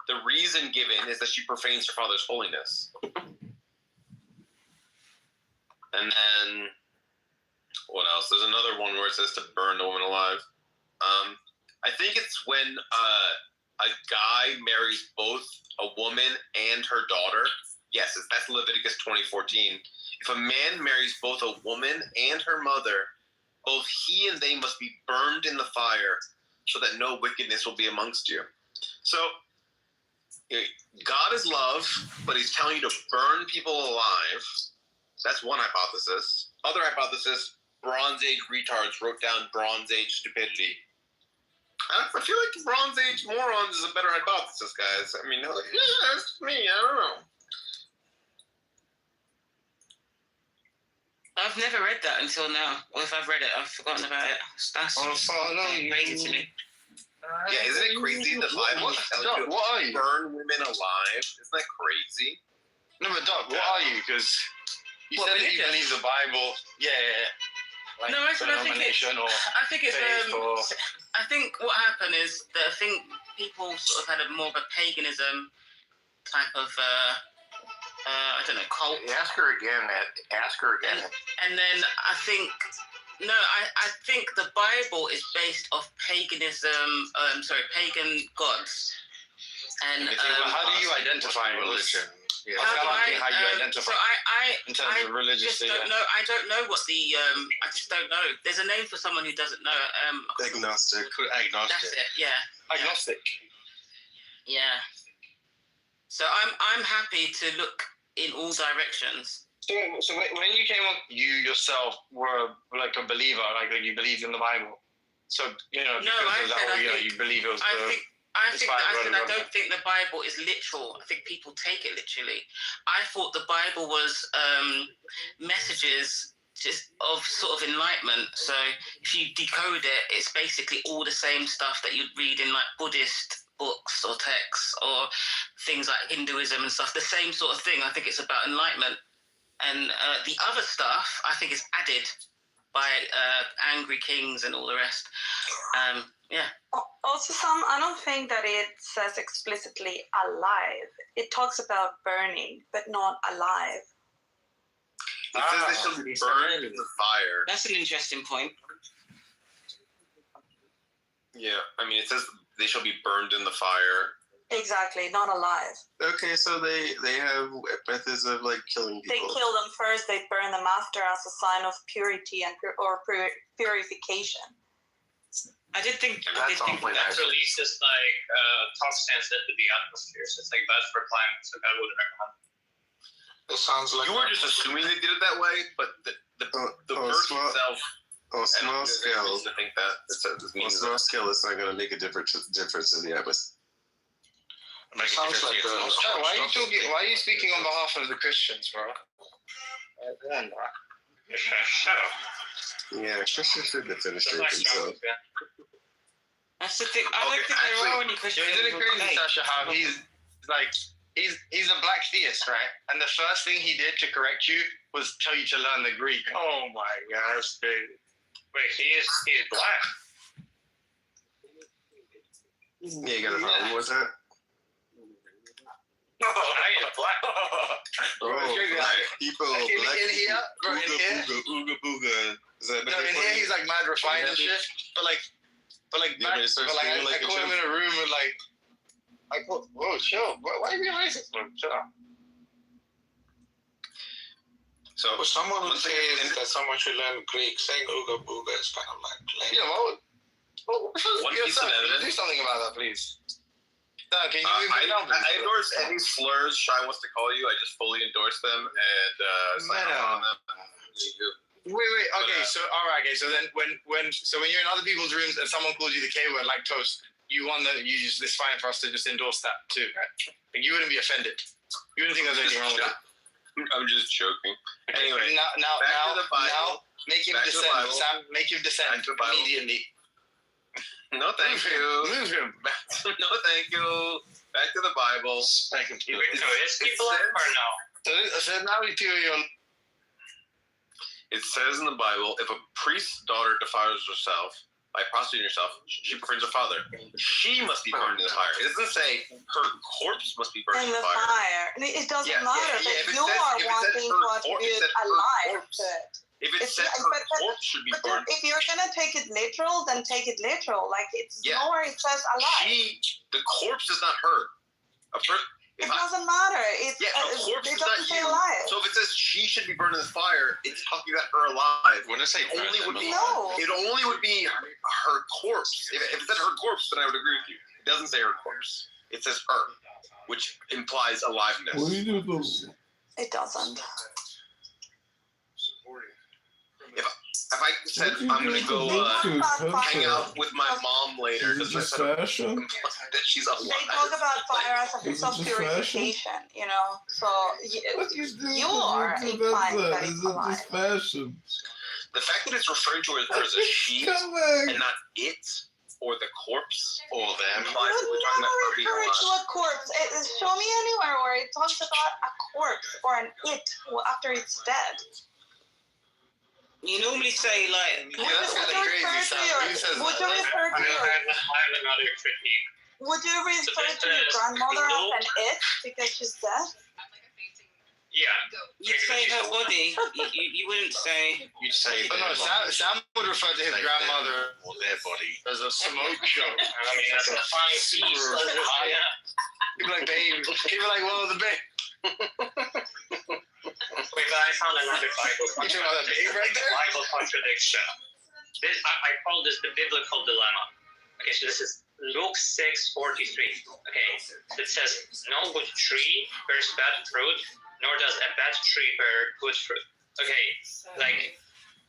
The reason given is that she profanes her father's holiness. And then, what else? There's another one where it says to burn the woman alive. I think it's when a guy marries both a woman and her daughter. Yes, that's Leviticus 20:14. If a man marries both a woman and her mother, both he and they must be burned in the fire, so that no wickedness will be amongst you. So, God is love, but he's telling you to burn people alive. That's one hypothesis. Other hypothesis, Bronze Age retards wrote down Bronze Age stupidity. I feel like Bronze Age morons is a better hypothesis, guys. I mean, they're like, yeah, that's me, I don't know. I've never read that until now. Or if I've read it, I've forgotten about it. That's crazy to me. Yeah, isn't it crazy the Bible tells you to burn women alive? Isn't that crazy? No, but Doc, what are you? Because you said that you believe the Bible. Yeah. Like no, I think what happened is that I think people sort of had a more of a paganism type of I don't know, cult. Ask her again, Ed. Ask her again. And then I think I think the Bible is based off paganism. Pagan gods. And how do you identify religion? Yeah, how you identify. So in terms of religious. I don't know what the. I just don't know. There's a name for someone who doesn't know. Agnostic. That's it. Yeah. Agnostic. Yeah. So I'm happy to look in all directions. So when you came up, you yourself were like a believer, like you believed in the Bible. So because of that, you believe it was I don't think the Bible is literal. I think people take it literally. I thought the Bible was messages just of sort of enlightenment. So if you decode it, it's basically all the same stuff that you'd read in like Buddhist books or texts or things like Hinduism and stuff. The same sort of thing. I think it's about enlightenment. And the other stuff, I think, is added by angry kings and all the rest. Yeah. Also, I don't think that it says explicitly alive. It talks about burning, but not alive. It says they shall be burned in the fire. That's an interesting point. Yeah, I mean, it says they shall be burned in the fire. Exactly, not alive. Okay, so they have methods of like killing people. They kill them first, they burn them after as a sign of purity and purification. I did think that releases like toxins into the atmosphere. So it's like bad for climate. So I would recommend. It sounds like you were just assuming they did it that way, but the verse itself. On small scale, I think that on small scale, it's not going to make a difference in the atmosphere. It sounds like why are you speaking on behalf of the Christians, bro? Shut up. Yeah, Christians should defenestrate themselves. That's the thing. I don't think there are any Christians. Isn't it crazy, Sasha, how he's a black theist, right? And the first thing he did to correct you was tell you to learn the Greek. Oh my God, that's crazy. Wait, he is black. Yeah, you got a problem with that? Now you're black. People in here, bro, in here. Ooga booga. Is that no, in here he's like mad refined and shit. But I caught him in a room and whoa, chill. Why are you being racist, bro? Chill out. So someone who says that someone should learn Greek, saying ooga booga is kind of like lame. Yeah, one piece of evidence. Do something about that, please. No, can you I endorse any slurs Shy wants to call you. I just fully endorse them and sign off on them. Wait. Okay, so all right. Okay, so then when you're in other people's rooms and someone calls you the K word like toast, it's fine for us to just endorse that too, right? Like you wouldn't be offended. You wouldn't think there's anything wrong with that. I'm just joking. Anyway, now, back to the Bible. now, make him Back to the descend. Bible. Sam, make him descend Back to the Bible. immediately. No, thank you. Move him. No, thank you. Back to the Bible. Spank him. You can his people up or no? So now we feel you. It says in the Bible, if a priest's daughter defiles herself by prostituting herself, she prefers her father. She must be burned in the fire. It doesn't say her corpse must be burned In the fire. It doesn't matter. if it But you says- are if it says wanting her to corpse- if it attribute said a her life corpse- to it. If it It's- says her but- corpse should be But burned, if you're gonna take it literal, then take it literal. Like it's nowhere it says alive. the corpse is not her. It doesn't matter. It's a corpse it is doesn't not say you. alive. So if it says she should be burned in the fire, it's talking about her alive. When I say it only would be No. it only would be her corpse. If it said her corpse, then I would agree with you. It doesn't say her corpse. It says her, which implies aliveness. What do you do with those? It doesn't. If I said I'm gonna go hang out with my mom later Is it because just fashion? that she's alive. They talk about fire as a Is piece it of just purification, you know. So you are That's implying that Is it's it alive. just fashion? The fact that it's referring to her as a she Come back. and not it or the corpse or them You implies that we're talking never about her being refer to alive. a corpse. Show me anywhere where it talks about a corpse or an it after it's dead. You normally say like. Would you refer to your another critique. Would you refer to your grandmother as an it because she's dead? Yeah. You'd say her body. You wouldn't say. You'd say. But no, Sam would refer to his grandmother or their body as a smoke show. I mean, that's a fine piece. He'd be like, babe. He'd be like, well, the babe. Wait, but I found another Bible You talking about that babe right there? Bible contradiction. I call this the biblical dilemma. Okay, so this is Luke 6:43. Okay, it says, "No good tree bears bad fruit, nor does a bad tree bear good fruit." Okay, like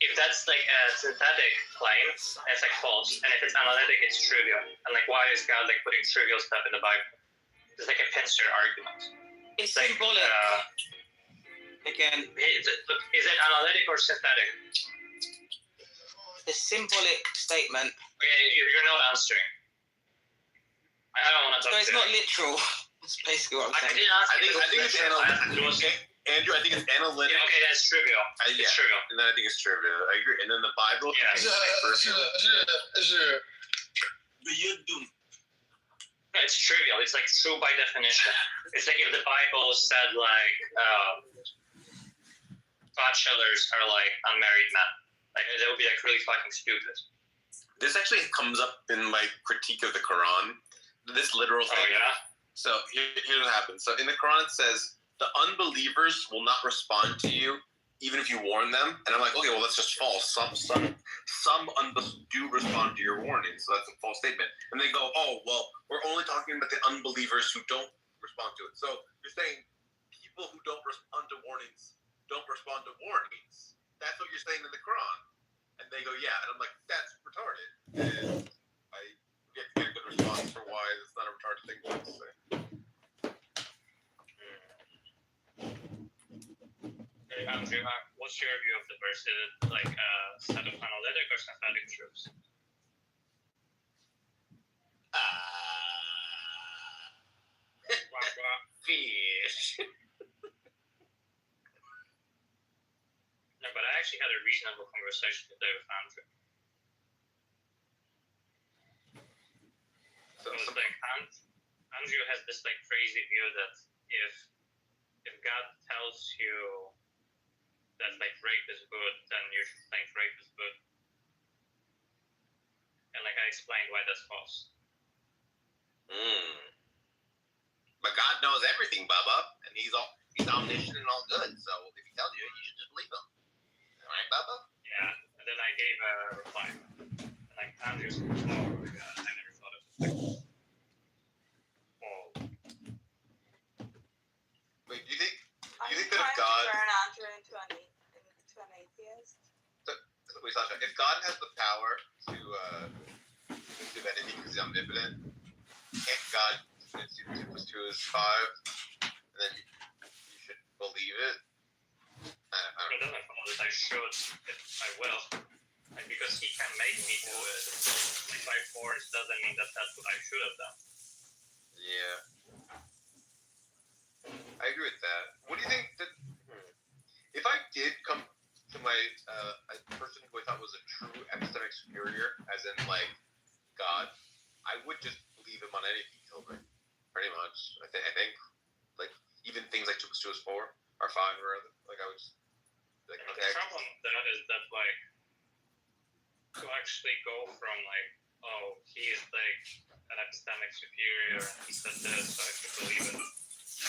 if that's like a synthetic claim, it's like false, and if it's analytic, it's trivial. And like, why is God like putting trivial stuff in the Bible? It's like a pincer argument. It's like symbolic. Again, is it analytic or synthetic? The symbolic statement. Okay, you're not answering. I don't want to talk. So it's not literal. That's basically what I'm saying. I think it's analytic. Andrew, I think it's analytic. Yeah, okay, that's trivial. It's trivial. And then I think it's trivial. I agree. And then the Bible. Yeah. It's trivial. It's like true by definition. It's like if the Bible said like bachelors are like unmarried men. Like that would be like really fucking stupid. This actually comes up in my critique of the Quran. This literal thing. Oh yeah. So here's what happens. So in the Quran it says the unbelievers will not respond to you even if you warn them. And I'm like, okay, well that's just false. Some unbelievers do respond to your warning, so that's a false statement. And they go, oh well, we're only talking about the unbelievers who don't respond to it. So you're saying people who don't respond to warnings don't respond to warnings. That's what you're saying in the Quran. And they go, yeah. And I'm like, that's retarded. And I get a good response for why it's not a retarded thing to say. Andrew, what's your view of the verse? Is it like a set of analytic or synthetic truths? Fish. No, but I actually had a reasonable conversation today with Andrew. So it's like Andrew has this like crazy view that if God tells you that like rape is good, then you should think rape is good. And like I explained why that's false. But God knows everything, Bubba, and He's omniscient and all good. So if He tells you, you should just believe Him. Right, Bubba? Yeah. And then I gave a reply. And like Andrew's like, oh my god, I never thought of this. Oh. Wait, do you think Are you that if trying God, to turn Andrew into an atheist? wait, Sasha, if God has the power to do anything because He's omnipotent, can't God 2 + 2 is 5, and then you should believe it should if I will. Like, because he can make me do it. Like, by force doesn't mean that that's what I should have done. Yeah, I agree with that. What do you think that if I did come to my a person who I thought was a true epistemic superior, as in like God, I would just believe him on anything he told me, pretty much. I think like even things like 2 + 2 is 4 are fine, rather. Like I would just like And okay. the problem with that is that like to actually go from like, oh, he is like an epistemic superior and he said this, so I should believe it.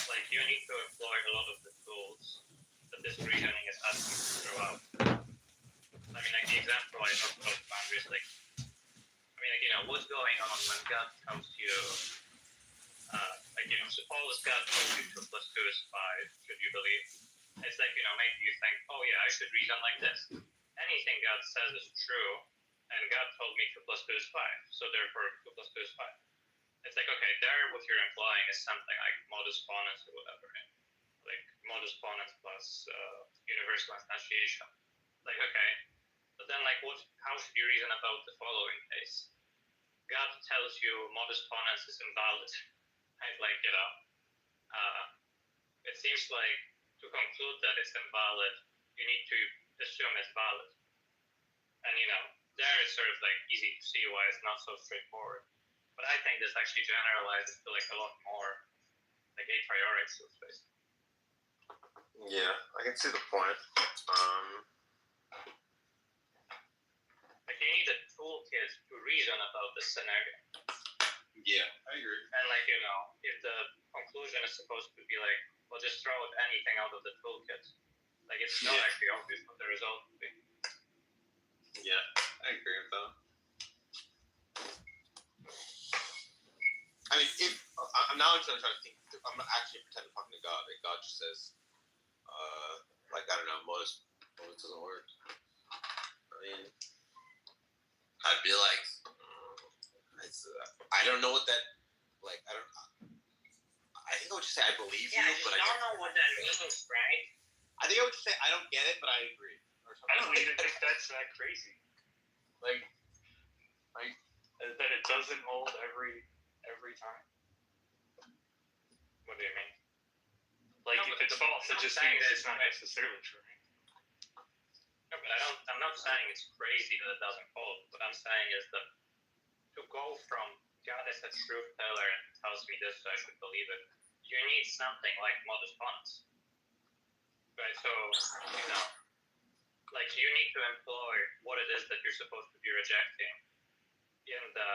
Like you need to employ a lot of the tools that this reasoning is asking you to throw out. I mean, like the example I talked about boundaries, like I mean, like, you know, what's going on when God tells you, like, you know, suppose God told you 2 + 2 is 5, should you believe? It's like, you know, maybe you think, oh yeah, I should reason like this. Anything God says is true, and God told me 2 + 2 is 5, so therefore 2 + 2 is 5. It's like, okay, there what you're implying is something like modus ponens or whatever, right? Like modus ponens plus universal instantiation. Like, okay, but then like how should you reason about the following case? God tells you modus ponens is invalid. Right? Like, you know, it seems like to conclude that it's invalid, you need to assume it's valid. And you know, there it's sort of like easy to see why it's not so straightforward. But I think this actually generalizes to like a lot more like a priori sort of space. Yeah, I can see the point. Like you need a toolkit to reason about the scenario. Yeah, I agree. And like, you know, if the conclusion is supposed to be like, well, just throw anything out of the toolkit, like it's not actually obvious what the result would be. Yeah, I agree with that. I mean, if now I'm trying to think. I'm actually pretending talking to God, and God just says, like I don't know, modus doesn't work. I mean, I'd be like, I don't know what that, like I think I would just say I believe you, but I don't know what that means, right? I think I would just say I don't get it, but I agree. Or something. I don't even think that's that crazy. Like that it doesn't hold every time. What do you mean? Like if it's false, it just means it's not necessarily true. No, but I'm not saying it's crazy that it doesn't hold. What I'm saying is that to go from God is a truth teller and tells me this, so I should believe it. You need something like modus ponens, right? So you know, like you need to employ what it is that you're supposed to be rejecting in the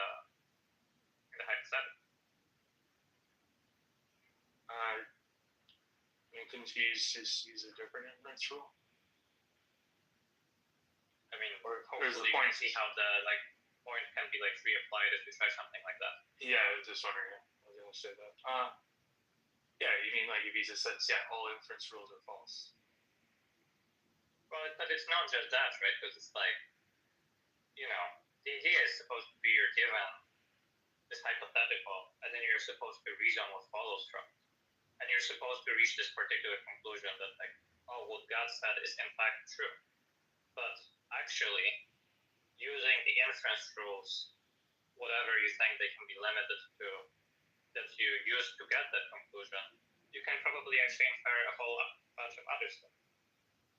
hypothetical. Couldn't you just use a different inference rule? I mean, hopefully you can see how the like point can be like reapplied if you try something like that. Yeah, I was just wondering. I was going to say that. Yeah, you mean like if he just says, yeah, all inference rules are false. Well, but it's not just that, right? Because it's like, you know, the idea is supposed to be you're given this hypothetical, and then you're supposed to reason what follows from it. And you're supposed to reach this particular conclusion that, like, oh, what God said is in fact true. But actually, using the inference rules, whatever you think they can be limited to, that you use to get that conclusion, you can probably actually infer a whole bunch of other stuff.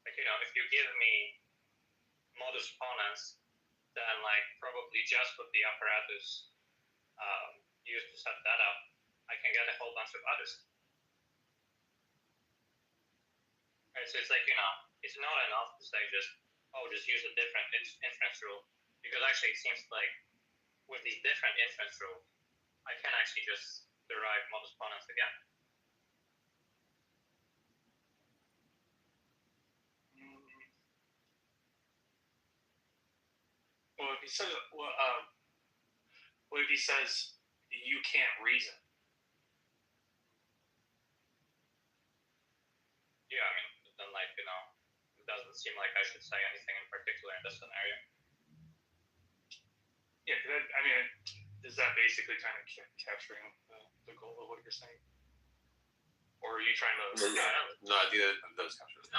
Like, you know, if you give me modus ponens, then, like, probably just with the apparatus used to set that up, I can get a whole bunch of other stuff. Right, so it's like, you know, it's not enough to say just use a different inference rule, because actually it seems like with these different inference rules, I can actually just derive modus ponens again. Well, if he says, what if he says you can't reason? Yeah, I mean, then like, you know, it doesn't seem like I should say anything in particular in this scenario. Yeah, I mean, is that basically kind of capturing the goal of what you're saying? Or are you trying to... No, I think that does capture it.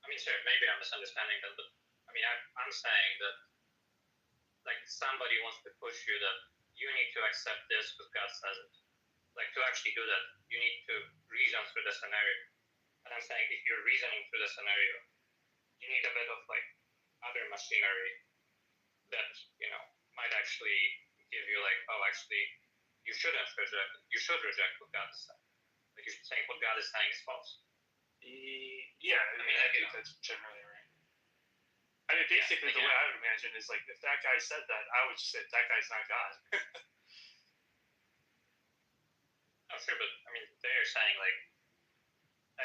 I mean, sorry, maybe I'm misunderstanding that, but I mean, I'm saying that like somebody wants to push you that you need to accept this because God says it. Like to actually do that, you need to reason through the scenario. And I'm saying if you're reasoning through the scenario, you need a bit of like other machinery that, you know, might actually give you like, oh, actually, you should reject what God is saying. Like you're saying what God is saying is false. Yeah, I mean, I think that's generally right. I mean, basically, the way I would imagine is like if that guy said that, I would just say that guy's not God. Oh, sure, but I mean, they're saying like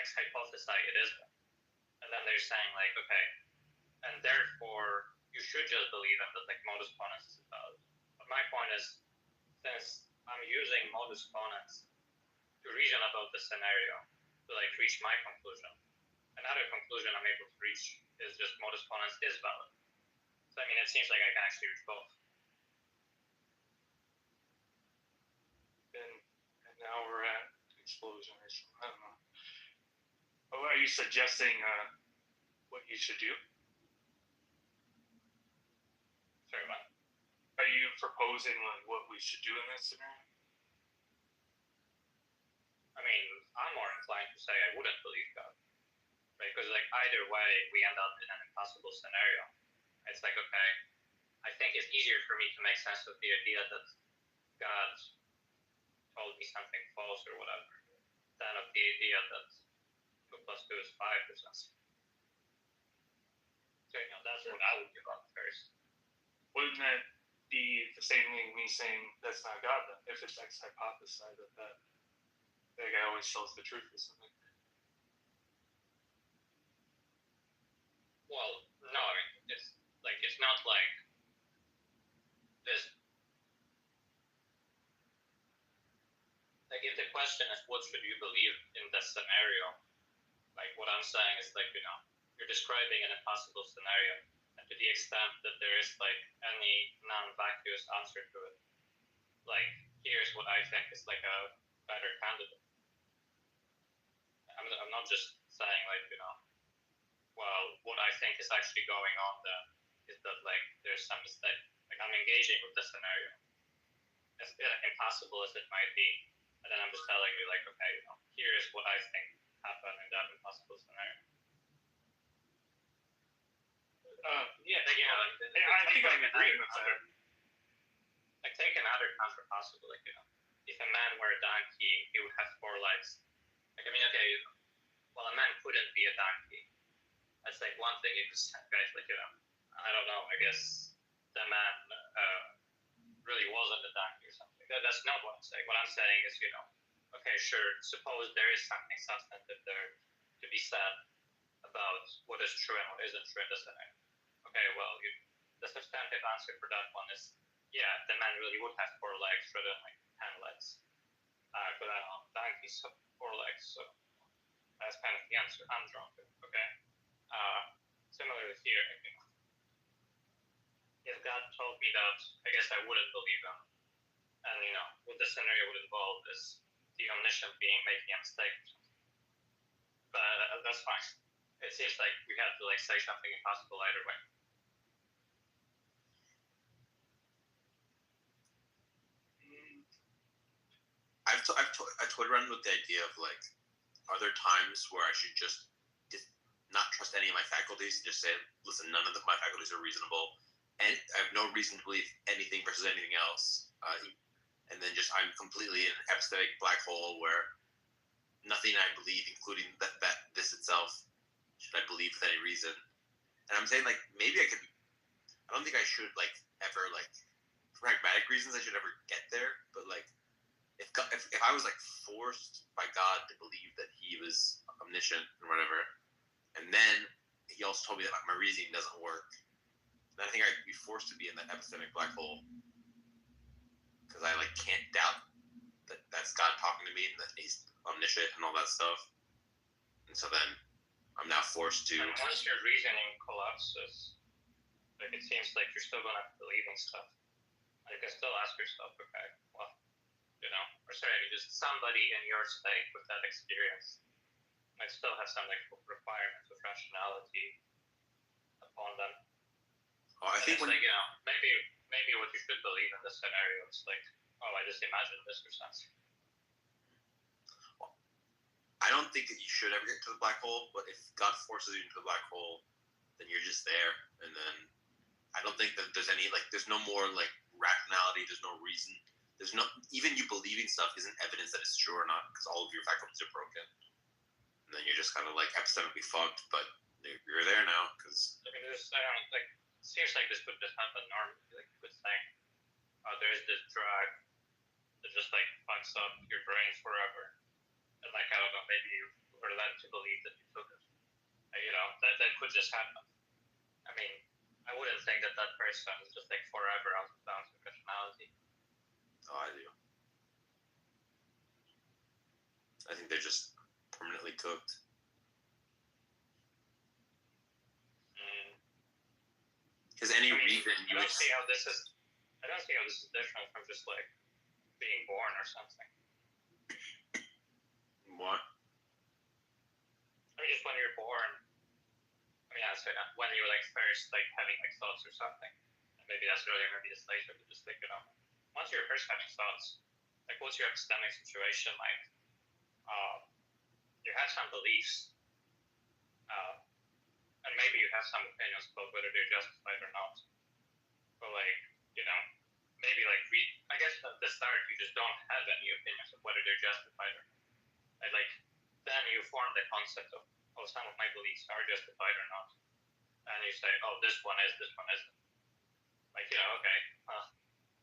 X hypothesize it is, and then they're saying like, okay, and therefore you should just believe them that like modus ponens is valid. But my point is, since I'm using modus ponens to reason about the scenario to like reach my conclusion, another conclusion I'm able to reach is just modus ponens is valid. So I mean, it seems like I can actually reach both. And now we're at explosion or something. I don't know. Oh, are you suggesting what you should do? Sorry, what? Are you proposing like what we should do in this scenario? I mean, I'm more inclined to say I wouldn't believe God, right? Because like either way, we end up in an impossible scenario. It's like, okay, I think it's easier for me to make sense of the idea that God told me something false or whatever than of the idea that 2 plus 2 is 5 or something. So, you know, that's what I would give up first. Wouldn't that be the same thing me saying that's not God then? If it's X hypothesize that guy always tells the truth or something. Well, no, I mean, it's not like this. Like, if the question is what should you believe in this scenario, like what I'm saying is like, you know, you're describing an impossible scenario, and to the extent that there is like any non-vacuous answer to it, like here's what I think is like a better candidate. I'm not just saying like, you know, well, what I think is actually going on then is that like there's some mistake. Like I'm engaging with the scenario, as impossible as it might be, and then I'm just telling you like, okay, you know, here is what I think happened in that impossible scenario. Yeah, like, you know, like, I think I'm agreeing with that. Like take another counter possible, like, you know, if a man were a donkey, he would have 4 legs. Like, I mean, okay, well, a man couldn't be a donkey. That's like one thing you could say, guys, like, you know, I don't know, I guess the man really wasn't a donkey or something. That's not what I'm saying. What I'm saying is, you know, okay, sure, suppose there is something substantive there to be said about what is true and what isn't true in the scenario. Okay, well, the substantive answer for that one is, yeah, the man really would have 4 legs rather than like 10 legs. But I don't know, donkeys have 4 legs, so that's kind of the answer I'm drawn to. Okay. Similarly here, you know, if God told me that, I guess I wouldn't believe him. And you know, what the scenario would involve is the omniscient being making a mistake. But that's fine. It seems like we have to like say something impossible either way. I toyed around with the idea of like, are there times where I should just not trust any of my faculties and just say, listen, none of my faculties are reasonable, and I have no reason to believe anything versus anything else, and then just I'm completely in an epistemic black hole where nothing I believe, including that this itself, should I believe with any reason. And I'm saying like maybe I don't think I should like ever like for pragmatic reasons I should ever get there, but like if I was like forced by God to believe that he was omniscient or whatever, and then he also told me that my reasoning doesn't work, then I think I'd be forced to be in that epistemic black hole because I like can't doubt that that's God talking to me and that he's omniscient and all that stuff. And so then I'm now forced to. And once your reasoning collapses, like it seems like you're still gonna believe in stuff. You can still ask yourself, okay, well, you know, or sorry, just somebody in your state with that experience might still have some like requirements of rationality upon them. Oh, I think it's like, you know, maybe what you should believe in this scenario is like, oh, I just imagined this or something. I don't think that you should ever get to the black hole, but if God forces you into the black hole, then you're just there. And then I don't think that there's any, like, there's no more, like, rationality. There's no reason. There's no, even you believing stuff isn't evidence that it's true or not, because all of your faculties are broken. And then you're just kind of, like, epistemically fucked, but you're there now, because... I mean, it seems like this would just happen normally. Like, you would think, oh, there's this drug that just, like, fucks up your brain forever. And like, I don't know, maybe you were led to believe that you took it. You know, that could just happen. I mean, I wouldn't think that person is just like forever out of bounds with rationality. Oh, I do. I think they're just permanently cooked. Because any reason you would see how this is. I don't see how this is different from just like being born or something. What? I mean, just when you're born. I mean, so when you like first like having like thoughts or something. Maybe that's really maybe it's later, but just like, you know, once you're first having thoughts, like what's your epistemic situation like? You have some beliefs, and maybe you have some opinions about whether they're justified or not. But like, you know, maybe like I guess at the start you just don't have any opinions of whether they're justified or not. And like then you form the concept of, oh, some of my beliefs are justified or not, and you say, oh, this one isn't. Like, you know, okay,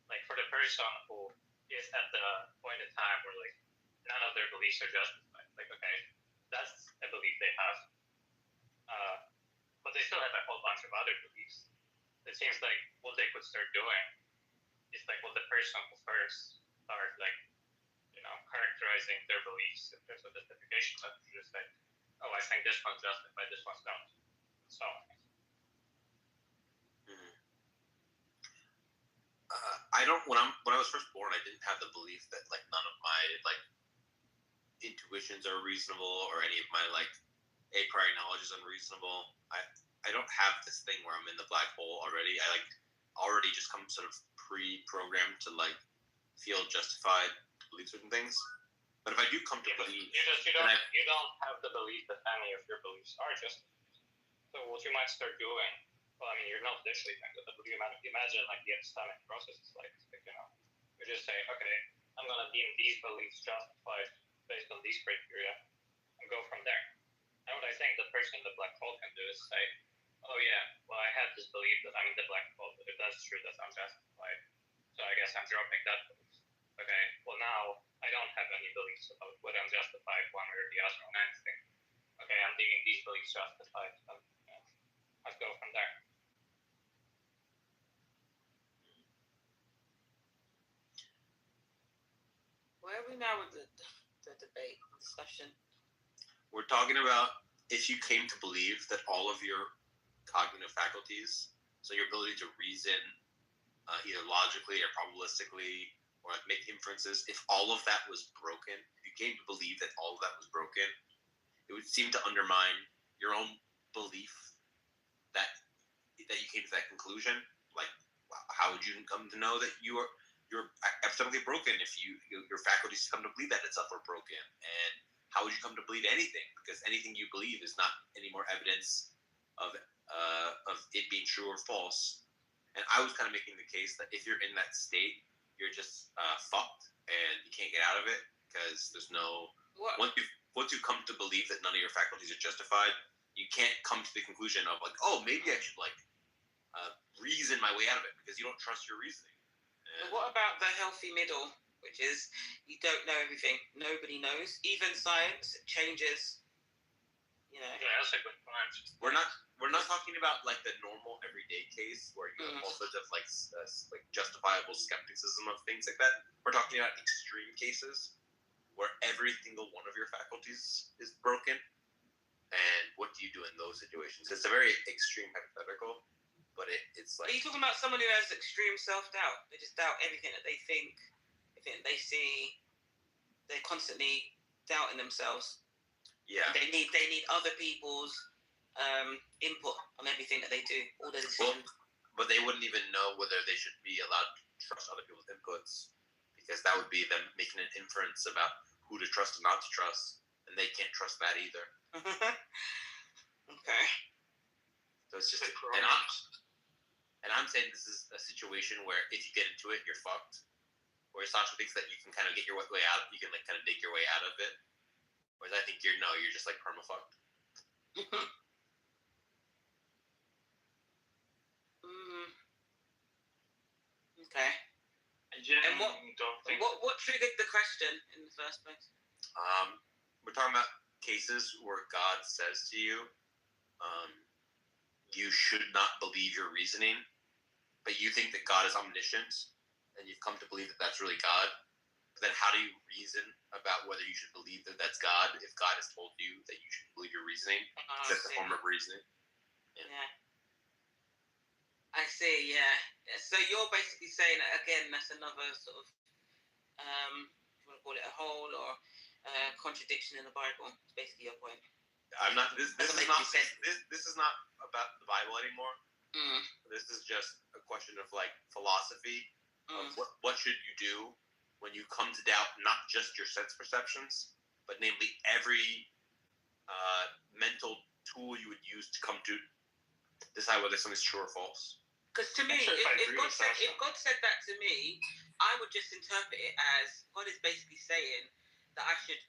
like for the person who is at the point in time where like none of their beliefs are justified, like, okay, that's a belief they have, but they still have a whole bunch of other beliefs. It seems like what they could start doing is like what the person will first start like, you know, characterizing their beliefs in terms of justification. But you just say, oh, I think this one's justified, this one's not. So. I don't. When I was first born, I didn't have the belief that like none of my like intuitions are reasonable or any of my like a priori knowledge is unreasonable. I don't have this thing where I'm in the black hole already. I like already just come sort of pre-programmed to like feel justified to believe certain things. But if I do come to believe, you don't have the belief that any of your beliefs are justified. So what you might start doing. Well, I mean, you're not literally doing that, but you imagine like the epistemic process is like, you know, you just say, okay, I'm going to deem these beliefs justified based on these criteria and go from there. And what I think the person in the black hole can do is say, oh yeah, well, I had this belief that I'm in the black hole, but if that's true, that's unjustified. So I guess I'm dropping that belief. Okay, well now I don't have any beliefs about whether I'm justified one way or the other on anything. Okay, I'm deeming these beliefs justified. So, yeah, let's go from there. Where are we now with the debate discussion? We're talking about if you came to believe that all of your cognitive faculties, so your ability to reason either logically or probabilistically or like make inferences, if all of that was broken, if you came to believe that all of that was broken, it would seem to undermine your own belief that you came to that conclusion. Like, how would you come to know that you're epistemically broken if your faculties come to believe that itself are broken? And how would you come to believe anything? Because anything you believe is not any more evidence of it being true or false. And I was kind of making the case that if you're in that state, you're just fucked and you can't get out of it because there's no. Once you come to believe that none of your faculties are justified, you can't come to the conclusion of like, oh, maybe I should like reason my way out of it because you don't trust your reasoning. But what about the healthy middle, which is you don't know everything, nobody knows, even science changes. You know. Yeah, that's a good point. We're not talking about like the normal everyday case where you have all sorts of like justifiable skepticism of things like that. We're talking about extreme cases where every single one of your faculties is broken. And what do you do in those situations? It's a very extreme hypothetical, but it's like. Are you talking about someone who has extreme self-doubt? They just doubt everything that they think, everything that they see. They're constantly doubting themselves. Yeah. They need other people's input on everything that they do, all their decisions. But they wouldn't even know whether they should be allowed to trust other people's inputs, because that would be them making an inference about who to trust and not to trust, and they can't trust that either. Okay. So it's just, and I'm saying this is a situation where if you get into it, you're fucked. Whereas Sasha thinks that you can kind of get your way out, you can like kind of dig your way out of it. Whereas I think you're just like perma-fucked. Okay. And what triggered the question in the first place? We're talking about cases where God says to you, you should not believe your reasoning, but you think that God is omniscient, and you've come to believe that that's really God. But then how do you reason about whether you should believe that that's God if God has told you that you should believe your reasoning? That's a form of reasoning. Yeah. I see, yeah. So you're basically saying, again, that's another sort of, if you want to call it a hole or contradiction in the Bible. It's basically your point. I'm not. This is not about the Bible anymore. This is just a question of like philosophy. Of what should you do when you come to doubt not just your sense perceptions, but namely every mental tool you would use to come to decide whether something's true or false. Because to me, if God said that to me, I would just interpret it as God is basically saying that I should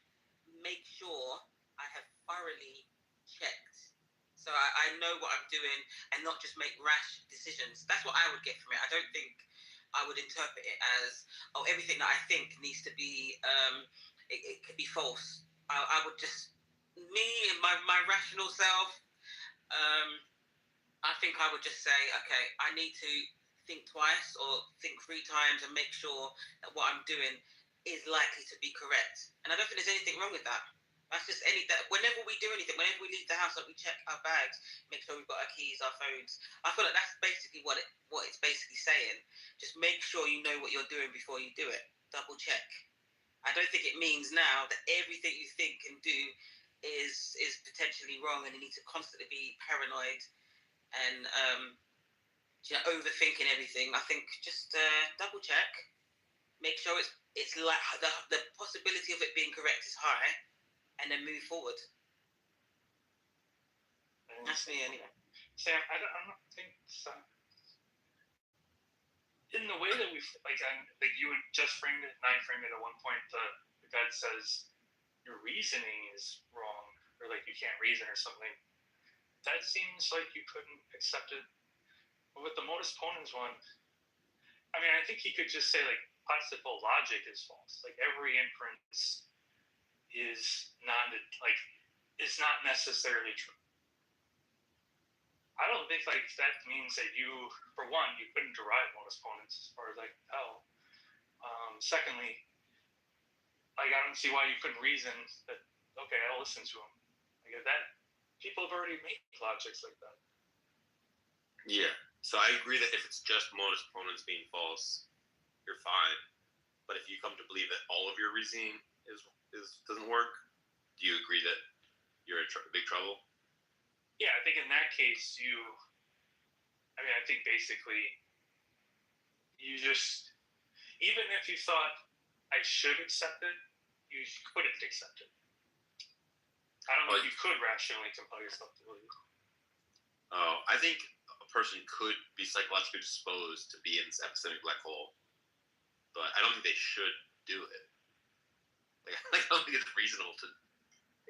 make sure I have thoroughly checked, so I know what I'm doing and not just make rash decisions. That's what I would get from it. I don't think I would interpret it as, oh, everything that I think needs to be, it could be false. I would just, me and my rational self, I think I would just say, okay, I need to think twice or think 3 times and make sure that what I'm doing is likely to be correct. And I don't think there's anything wrong with that. That's just whenever we do anything, whenever we leave the house, like we check our bags, make sure we've got our keys, our phones. I feel like that's basically what it's basically saying. Just make sure you know what you're doing before you do it. Double check. I don't think it means now that everything you think and do is potentially wrong, and you need to constantly be paranoid and overthinking everything. I think just double check, make sure it's like the possibility of it being correct is high, and then move forward. That's me anyway. Sam, I don't think so. In the way that like you had just framed it, and I framed it at one point, the God says your reasoning is wrong, or like you can't reason or something. That seems like you couldn't accept it. But with the modus ponens one, I mean, I think he could just say like classical logic is false. Like every inference is not necessarily true. I don't think like that means that you, for one, you couldn't derive modus ponens as far as I can tell. Secondly, like I don't see why you couldn't reason that. Okay, I'll listen to him. Like that, people have already made logics like that. Yeah. So I agree that if it's just modus ponens being false, you're fine. But if you come to believe that all of your reasoning doesn't work, do you agree that you're in big trouble? Yeah, I think in that case, I think basically you just, even if you thought I should accept it, you couldn't accept it. I don't think you could rationally compel yourself to believe it. Oh, I think a person could be psychologically disposed to be in this epistemic black hole, but I don't think they should do it. Like I don't think it's reasonable to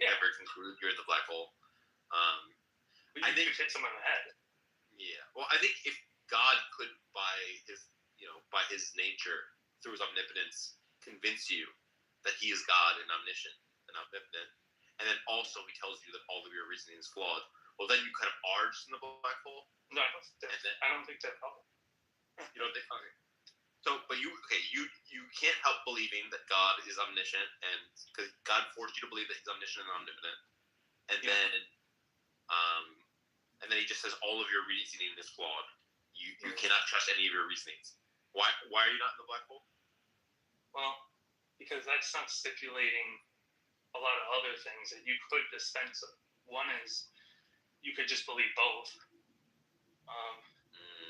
ever conclude you're in the black hole. I think you hit someone in the head. Yeah. Well, I think if God could, by his nature, through his omnipotence, convince you that he is God and omniscient and omnipotent, and then also he tells you that all of your reasoning is flawed, well, then you kind of are just in the black hole. No, I don't think that helps. You don't think? Okay. So, but you can't help believing that God is omniscient, and because God forced you to believe that he's omniscient and omnipotent, and then he just says all of your reasoning is flawed. You cannot trust any of your reasonings. Why are you not in the black hole? Well, because that's not stipulating a lot of other things that you could dispense of. One is you could just believe both.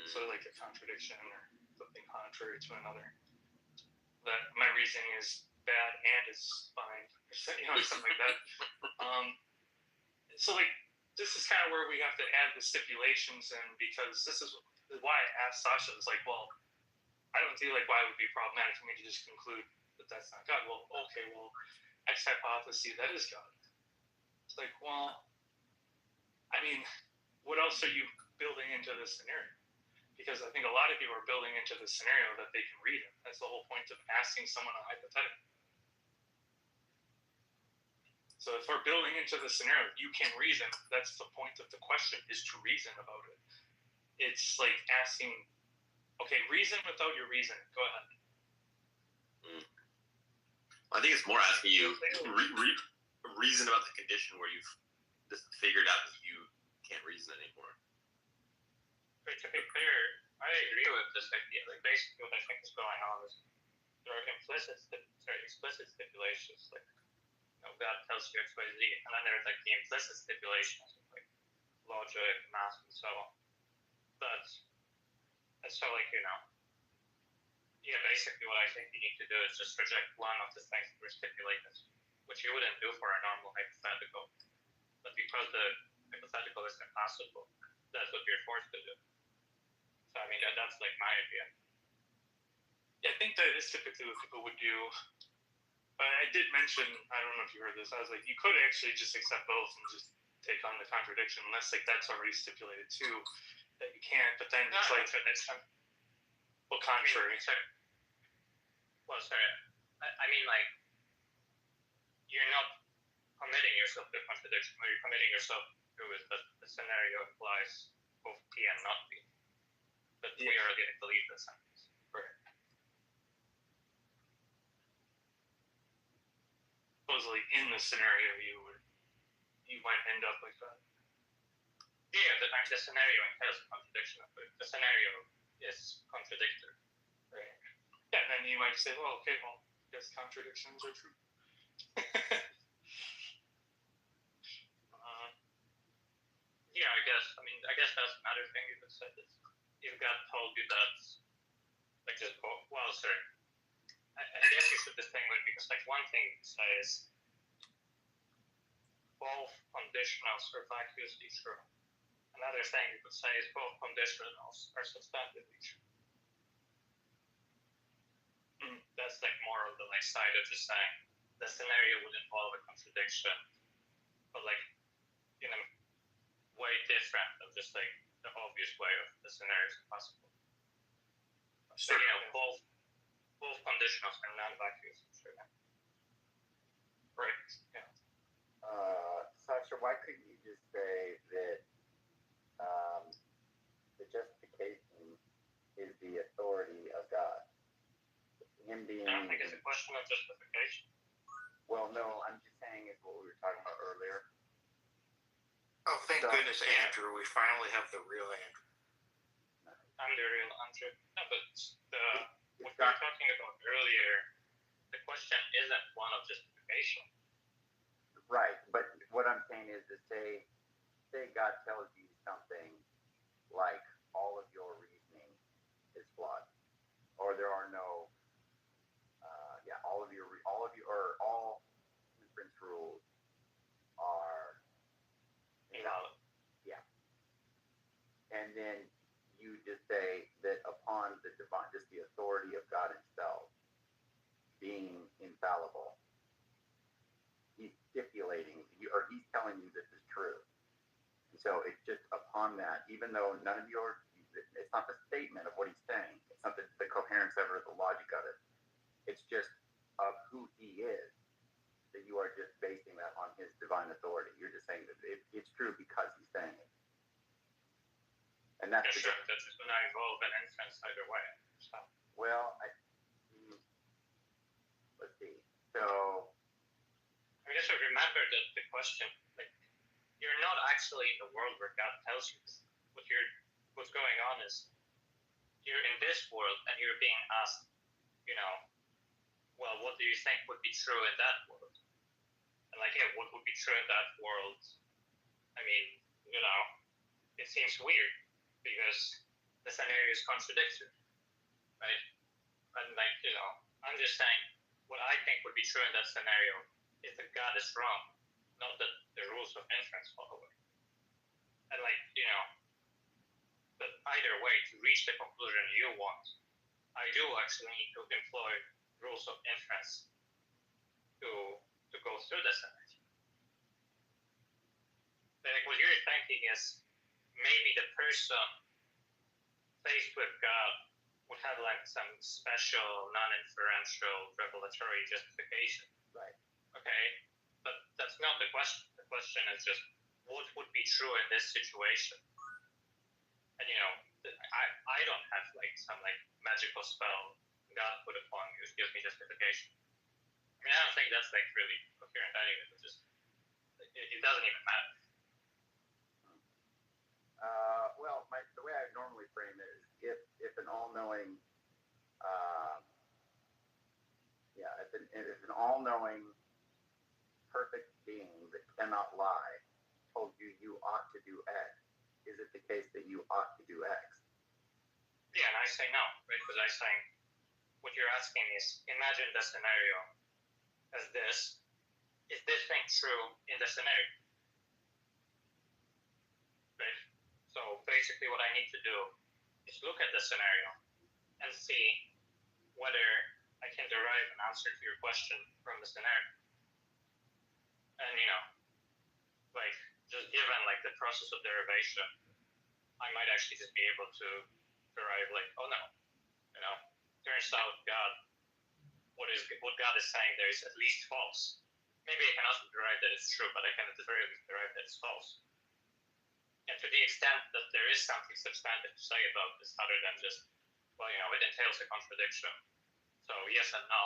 So like a contradiction or something contrary to another. That my reasoning is bad and is fine, or something like that. So like this is kind of where we have to add the stipulations in, because this is why I asked Sasha. It's like, well, I don't feel like why it would be problematic for me to just conclude that that's not God. Well, okay, well, X hypothesis, that is God. It's like, well, I mean, what else are you building into this scenario? Because I think a lot of people are building into the scenario that they can read it. That's the whole point of asking someone a hypothetical. So if we're building into the scenario, you can reason. That's the point of the question, is to reason about it. It's like asking, okay, reason without your reason. Go ahead. I think it's more asking you reason about the condition where you've just figured out that you can't reason anymore. But to be clear, I agree with this idea. Like basically, what I think is going on is there are explicit stipulations, like God tells you X, Y, Z, and then there's like the implicit stipulations, like logic, math, and so on. But and so like basically what I think you need to do is just reject one of the things that were stipulated, which you wouldn't do for a normal hypothetical. But because the hypothetical is impossible, that's what you're forced to do. So I mean that's like my idea. Yeah, I think that is typically what people would do. But I did mention, I don't know if you heard this, I was like, you could actually just accept both and just take on the contradiction, unless like that's already stipulated too, that you can't. But then it's like, well, contrary. I mean, like, you're not committing yourself to a contradiction, or you're committing yourself to it, but the scenario implies both P and not P. But we are going to believe the sentence. Right. Supposedly in the scenario you might end up like that. Yeah, the scenario entails a contradiction. The scenario is contradictory. Right. Yeah, and then you might say, well, okay, I guess contradictions are true. Yeah, I guess that's another thing you could say. If God told you that, like, just, well, sorry. I guess you should distinguish, because like one thing you say is both conditionals are vacuously true. Another thing you could say is both conditionals are substantively true. That's like more of the like side of just saying the scenario would involve a contradiction, but like in a way different of just like the obvious way of the scenario is impossible. So both conditionals are non-vacuous. Right. Yeah. Sasha, why couldn't you just say that the justification is the authority of God? Him being. I don't think it's a question of justification. Well, no, I'm just saying it's what we were talking about earlier. Oh, thank goodness, Andrew. We finally have the real Andrew. I'm the real Andrew. No, but what we were talking about earlier, the question isn't one of justification. Right, but what I'm saying is to say God tells you something like all of your reasoning is flawed, or there are no, all inference rules are invalid. Yeah, and then you just say that upon the divine, just the authority of God Himself being infallible, He's stipulating, or He's telling you this is true. And so it's just upon that, even though none of it's not the statement of what He's saying, it's not the coherence of it, or the logic of it. It's just of who He is, that you are just basing that on His divine authority. You're just saying that it's true because He's saying it. And that's sure, that's just going to involve an inference either way. So. Well, let's see. So I guess remember that the question, like, you're not actually in the world where God tells you this. What's going on is you're in this world and you're being asked, well, what do you think would be true in that world? And like, yeah, what would be true in that world? I mean, you know, it seems weird because the scenario is contradictory, right? And like, you know, I'm just saying what I think would be true in that scenario is that God is wrong, not that the rules of inference fall away. And like, you know, but either way, to reach the conclusion you want, I do actually need to employ rules of inference to go through the scenario. Like what you're thinking is maybe the person faced with God would have like some special non-inferential revelatory justification. Right. Okay? But that's not the question. The question is just what would be true in this situation? And you know, I don't have like some like magical spell God put upon me which gives me justification. I mean, I don't think that's like really coherent anyway. It's just it doesn't even matter. Well, the way I normally frame it is if an all-knowing, if an all-knowing, perfect being that cannot lie told you you ought to do X, is it the case that you ought to do X? Yeah, and I say no, right? Because I say what you're asking is imagine the scenario as this. Is this thing true in the scenario? Right? So basically what I need to do is look at the scenario and see whether I can derive an answer to your question from the scenario. And you know, like just given like the process of derivation, I might actually just be able to derive like, oh no, you know, turns out what God is saying there is at least false. Maybe I can also derive that it's true, but I can at the very least derive that it's false. And to the extent that there is something substantive to say about this other than just, well, you know, it entails a contradiction. So yes and no.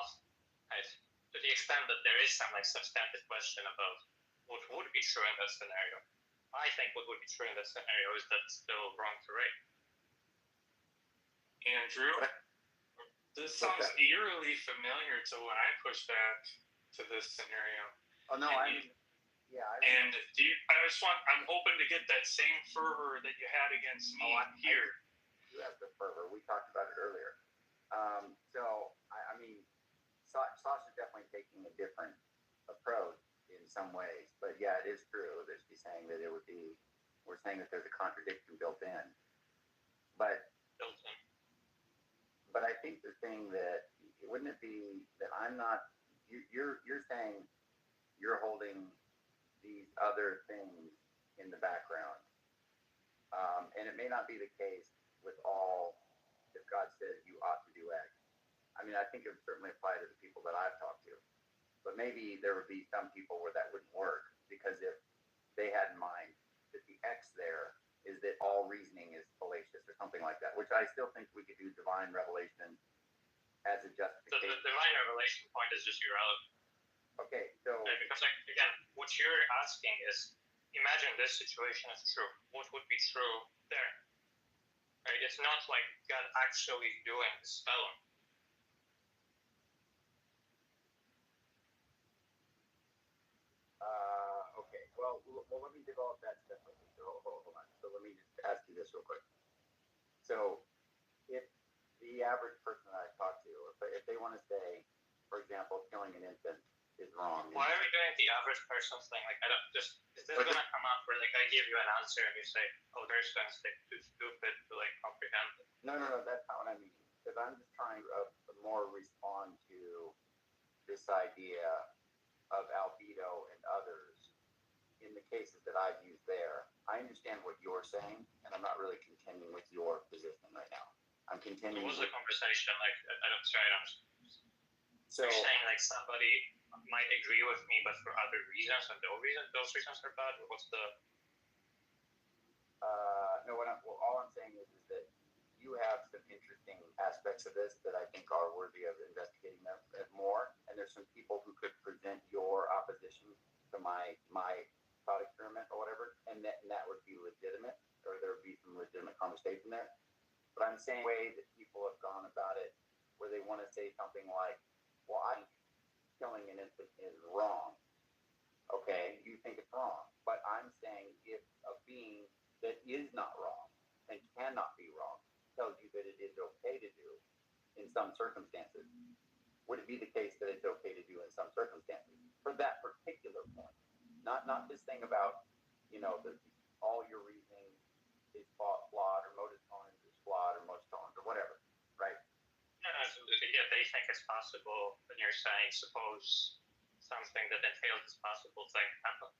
Right? To the extent that there is some like substantive question about what would be true in that scenario, I think what would be true in that scenario is that it's still wrong to rate. Andrew, this sounds eerily familiar to when I push back to this scenario. Oh no, And I'm hoping to get that same fervor that you had against me here. You have the fervor. We talked about it earlier. I mean, Sasha's definitely taking a different approach in some ways, but yeah, it is true that she's saying that we're saying that there's a contradiction built in. But I think the thing that, wouldn't it be that I'm not, you're saying you're holding these other things in the background. And it may not be the case with all, if God says you ought to do X. I mean, I think it would certainly apply to the people that I've talked to. But maybe there would be some people where that wouldn't work, because if they had in mind that the X there is that all reasoning is fallacious or something like that, which I still think we could do divine revelation as a justification. The divine revelation point is just irrelevant. Okay, so because like, again, what you're asking is, imagine this situation is true. What would be true there? Right? It's not like God actually doing the spelling. Okay. Well, let me develop that separately. So hold on. So let me just ask you this real quick. So if the average person that I talk to, if they want to say, for example, killing an infant is wrong. Why are we doing the average person thing? Like, I don't just, is this gonna come up where like I give you an answer and you say, oh, they're just gonna stick too stupid to like comprehend it? No, that's not what I mean. Because I'm just trying to more respond to this idea of albedo and others in the cases that I've used there. I understand what you're saying, and I'm not really contending with your position right now. I'm contending. It was a conversation, like, I don't say, So you're saying like somebody might agree with me, but for other reasons, and those reasons are bad. Or what's the? No, all I'm saying is that you have some interesting aspects of this that I think are worthy of investigating more. And there's some people who could present your opposition to my thought experiment or whatever, and that would be legitimate, or there would be some legitimate conversation there. But I'm saying the way that people have gone about it, where they want to say something like, well, I think killing an infant is wrong. all your reasoning is flawed, or modus ponens is flawed, or modus ponens, or whatever, right? No, absolutely. Yeah, they think it's possible, and you're saying, suppose something that entails this possible thing happens.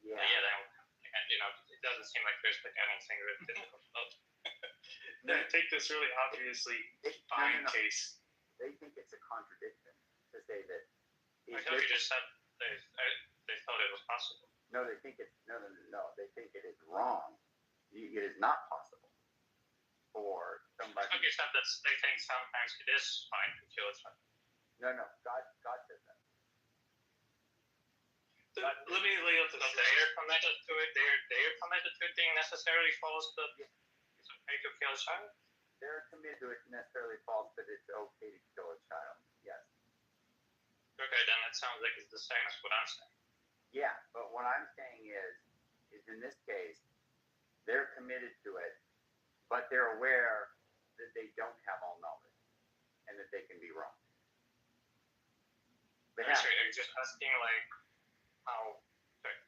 Yeah. It doesn't seem like there's like anything really difficult about it. Yeah, take this really obviously fine case. They think it's a contradiction to say that. I thought you just said they thought it was possible. No, they think it's no. They think it is wrong. It is not possible for somebody. I thought you said that they think sometimes it is fine to kill each other. No. God says that. Let me lay out the. So they're committed to it. They're committed to it being necessarily false, but it's okay to kill a child. They're committed to it necessarily false, but it's okay to kill a child. Yes. Okay, then it sounds like it's the same as what I'm saying. Yeah, but what I'm saying is in this case, they're committed to it, but they're aware that they don't have all knowledge and that they can be wrong. Are you just asking like how? Sorry.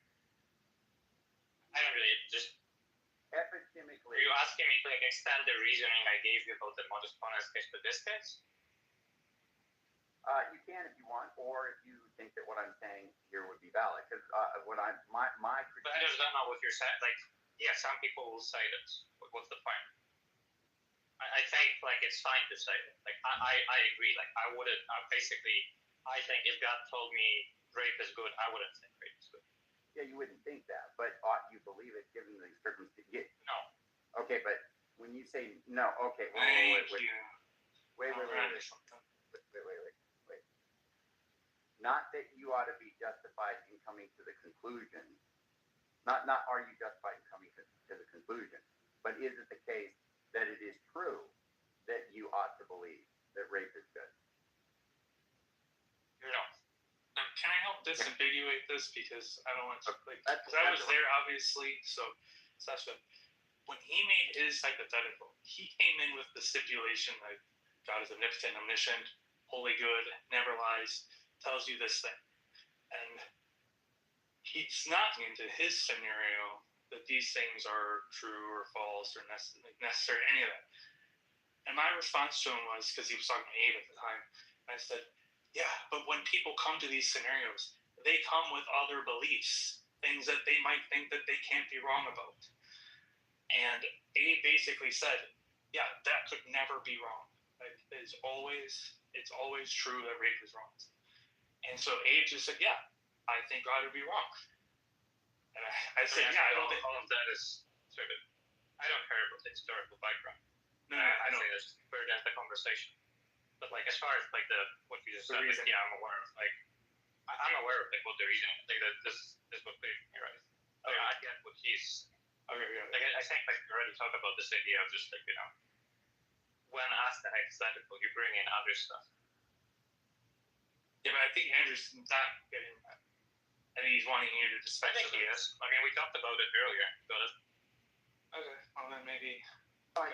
I don't really just. Epistemic Are you asking me to like extend the reasoning I gave you about the modus ponens case to this case? You can if you want, or if you think that what I'm saying here would be valid. Because what my But I just don't know what you're saying. Like, yeah, some people will say this. What's the point? I think like it's fine to say it. Like I agree. Like I wouldn't basically. I think if God told me rape is good, I wouldn't think rape is good. Yeah, you wouldn't think that, but ought you believe it given the circumstances? No. Okay, but when you say no, okay, wait. Not that you ought to be justified in coming to the conclusion. Not are you justified in coming to the conclusion, but is it the case that it is true that you ought to believe that rape is good? No. Can I help disambiguate this, because I don't want to because I was there obviously, so that's what. When he made his hypothetical, he came in with the stipulation that God is omnipotent, omniscient, wholly good, never lies, tells you this thing, and he's not into his scenario that these things are true or false or necessary, any of that. And my response to him was, because he was talking to Abe at the time, I said, yeah, but when people come to these scenarios, they come with other beliefs, things that they might think that they can't be wrong about. And Abe basically said, yeah, that could never be wrong. It's always true that rape is wrong. And so Abe just said, yeah, I think God would be wrong. And I said, yeah, I don't think all of that is sort of. I don't care about the historical background. No, I think that's just further into the conversation. But like as far as like what you just said, like, yeah, I'm aware of I'm aware of like what the reason. Like that this was clear to me, right? Okay. I get what he's. Okay, yeah. Like I think like we already talked about this idea of just like when asked the hypothetical, you bring in other stuff. Yeah, but I think Andrew's not getting that. I think he's wanting you to dispense. I think he is. I mean, we talked about it earlier. Got it? Okay, well then maybe. I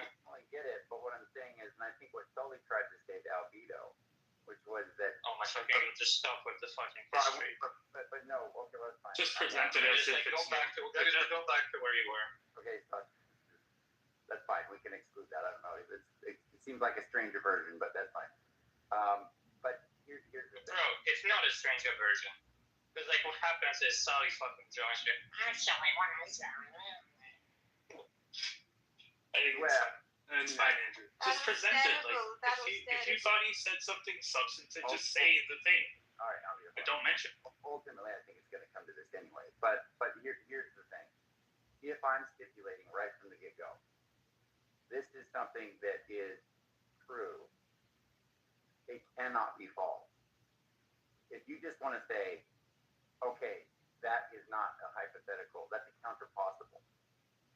get it, but what I'm saying is, and I think what Sully tried to say to Albedo, which was that. Oh my God! Okay, just stop with the fucking history. But no, okay, well, that's fine. Just present it as if it's. Go back to where you were. Okay, so that's fine. We can exclude that. I don't know. It seems like a stranger version, but that's fine. But here's the thing. Bro, it's not a stranger version. Because like what happens is Sally fucking joins you. I'm Sally. What is that? It's fine, Andrew. Just present it. Like if you thought he said something substantive, just say the thing. All right, but don't mention. Ultimately, I think it's going to come to this anyway. But here's the thing. If I'm stipulating right from the get-go, this is something that is true, it cannot be false. If you just want to say, okay, that is not a hypothetical, that's a counterpossible.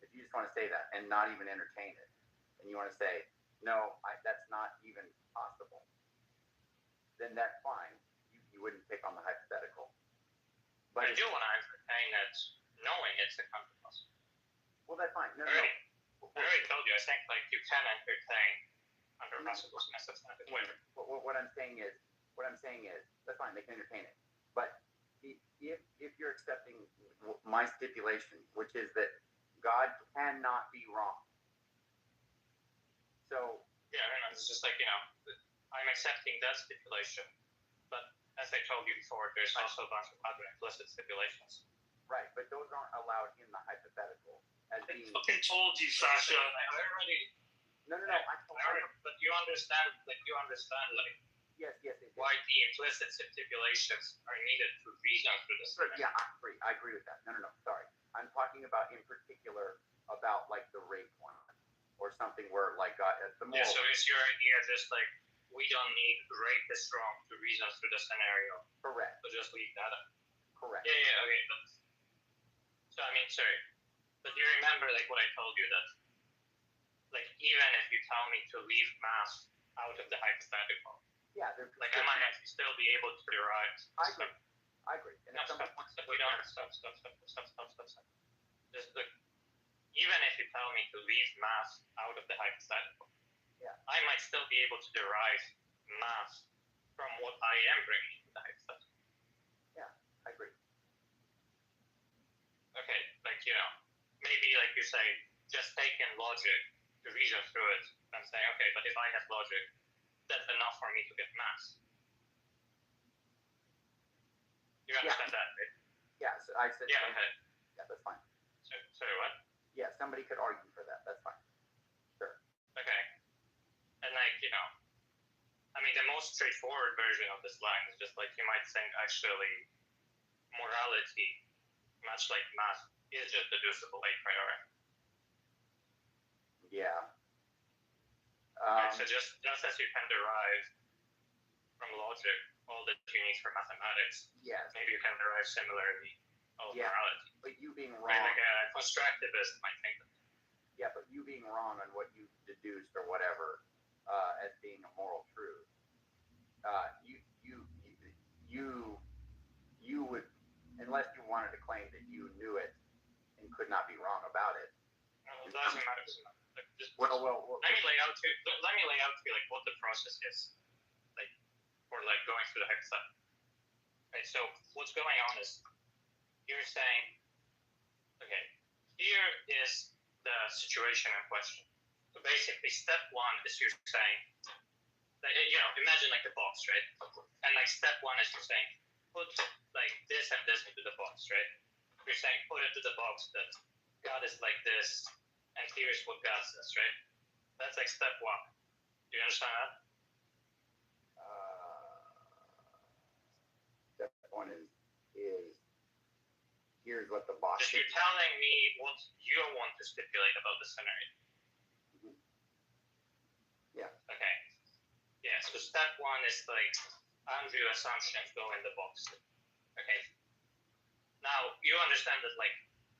If you just want to say that and not even entertain it, and you want to say, no, that's not even possible, then that's fine. You wouldn't pick on the hypothetical. But I do want to entertain it, knowing it's a counterpossible. Well, that's fine. No. I already told you. I think like you can entertain counterpossibles necessarily. What I'm saying is, that's fine. They can entertain it, but if you're accepting my stipulation, which is that God cannot be wrong. So yeah, it's just like, I'm accepting that stipulation, but as I told you before, there's also a bunch of other implicit stipulations. Right, but those aren't allowed in the hypothetical as I being. fucking told you, Sasha. I already. No. But you understand, Yes. why the implicit stipulations are needed to reason through the scenario. Yeah, I agree with that. No. Sorry, I'm talking about in particular about like the rape one or something where like God. The moral. Yeah. So is your idea just like we don't need rape is wrong to reason through the scenario? Correct. So just leave that up. Correct. Yeah. Okay. So I mean, sorry, but you remember like what I told you that, like even if you tell me to leave math out of the hypothetical, yeah, like I might actually still be able to derive. I agree. And Stop. Just look. Even if you tell me to leave math out of the hypothetical, yeah, I might still be able to derive math from what I am bringing to the hypothetical. Yeah, I agree. Okay, like maybe like you say, just take in logic to reason through it and say, okay, but if I have logic, that's enough for me to get math. You understand that, right? Yeah, so I said. Yeah, okay. Yeah, that's fine. Sorry, what? Yeah, somebody could argue for that. That's fine. Sure. Okay. And like, I mean, the most straightforward version of this line is just like you might think actually morality, much like math, is just deducible a priori. Yeah. So just as you can derive from logic all that you need for mathematics, yes, maybe you can derive similarly all morality. But you being wrong. Right, like a constructivist might think that. Yeah, but you being wrong on what you deduced or whatever as being a moral truth, you would, unless you wanted to claim that you knew it and could not be wrong about it. Well, it doesn't matter. Like, well, let me lay out to you like what the process is, like for like going through the hypothetical. Okay, so what's going on is you're saying, okay, here is the situation in question. So basically, step one is you're saying, like, imagine like the box, right? And like step one is you're saying, put like this and this into the box, right? You're saying, put into the box that God is like this, and here's what God says, right? That's like step one. Do you understand that? Step one is here's what the box. Just you're telling me what you want to stipulate about the scenario. Mm-hmm. Yeah. Okay. Yeah. So step one is like Andrew assumptions go in the box. Okay. Now you understand that like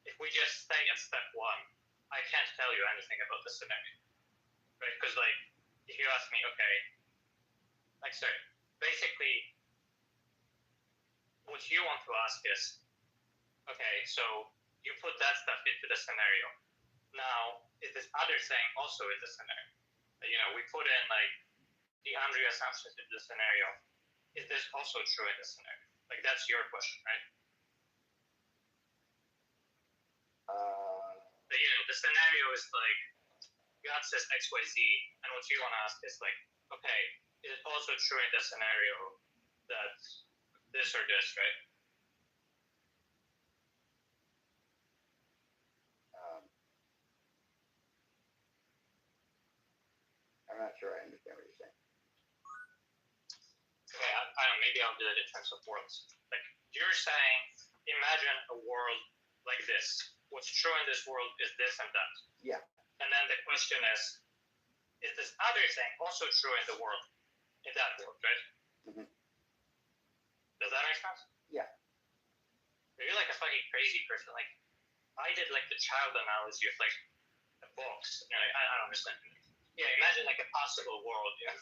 if we just stay at step one, I can't tell you anything about the scenario, right? Because like if you ask me, okay, like sorry, basically what you want to ask is, okay, so you put that stuff into the scenario. Now, is this other thing also in the scenario? We put in like the Andrew assumptions into the scenario. Is this also true in the scenario? Like that's your question, right? The scenario is like God says X, Y, Z, and what you want to ask is like, okay, is it also true in the scenario that this or this, right? I'm not sure I understand what you're saying. Okay, I don't know, maybe I'll do it in terms of worlds. Like you're saying, imagine a world like this. What's true in this world is this and that. Yeah. And then the question is this other thing also true in the world, in that world, right? Mm-hmm. Does that make sense? Yeah. You're like a fucking crazy person. Like, I did like the child analogy of like a box. I don't understand. Yeah, imagine like a possible world. Yeah.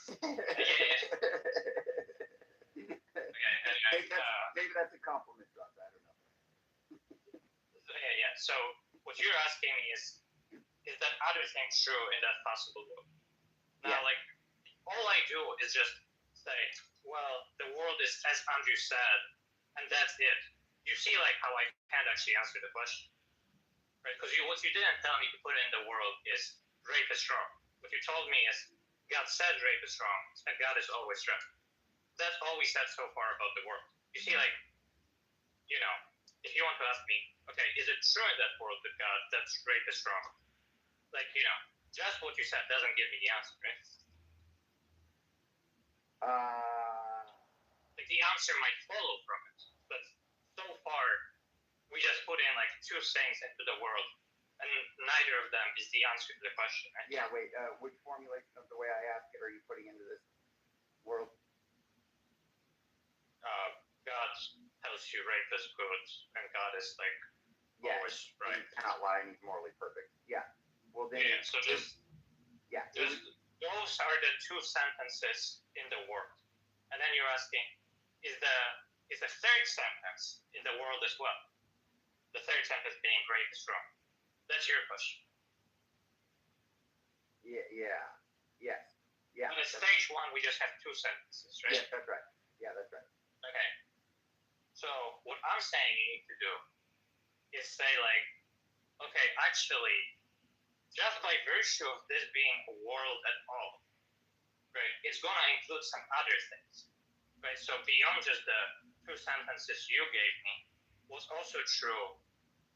Okay, anyway. Maybe that's a compliment, Rob. I don't know. Yeah. So what you're asking me is that other thing true in that possible world? Now, like, all I do is just say, well, the world is as Andrew said, and that's it. you see like how I can't actually answer the question, right? Because what you didn't tell me to put in the world is rape is wrong. What you told me is God said rape is wrong, and God is always right. That's all we said so far about the world. You see, like, you know, if you want to ask me, okay, is it true in that world that God that rape is wrong? Like, you know, just what you said doesn't give me the answer, right? Like the answer might follow from it, but so far we just put in like two things into the world, and neither of them is the answer to the question. Right? Yeah, wait. Which formulation of the way I asked it are you putting into this world? God tells you rape is good, and God is like always right. He cannot lie, and he's morally perfect. Yeah. Well then. Yeah. So just those are the two sentences in the world, and then you're asking, is the third sentence in the world as well? The third sentence being rape is wrong. That's your question. Yes. In stage one, we just have two sentences, right? Yes, that's right. Yeah, that's right. Okay. So what I'm saying you need to do is say like, okay, actually, just by virtue of this being a world at all, right, it's going to include some other things, right? So beyond just the two sentences you gave me, what's also true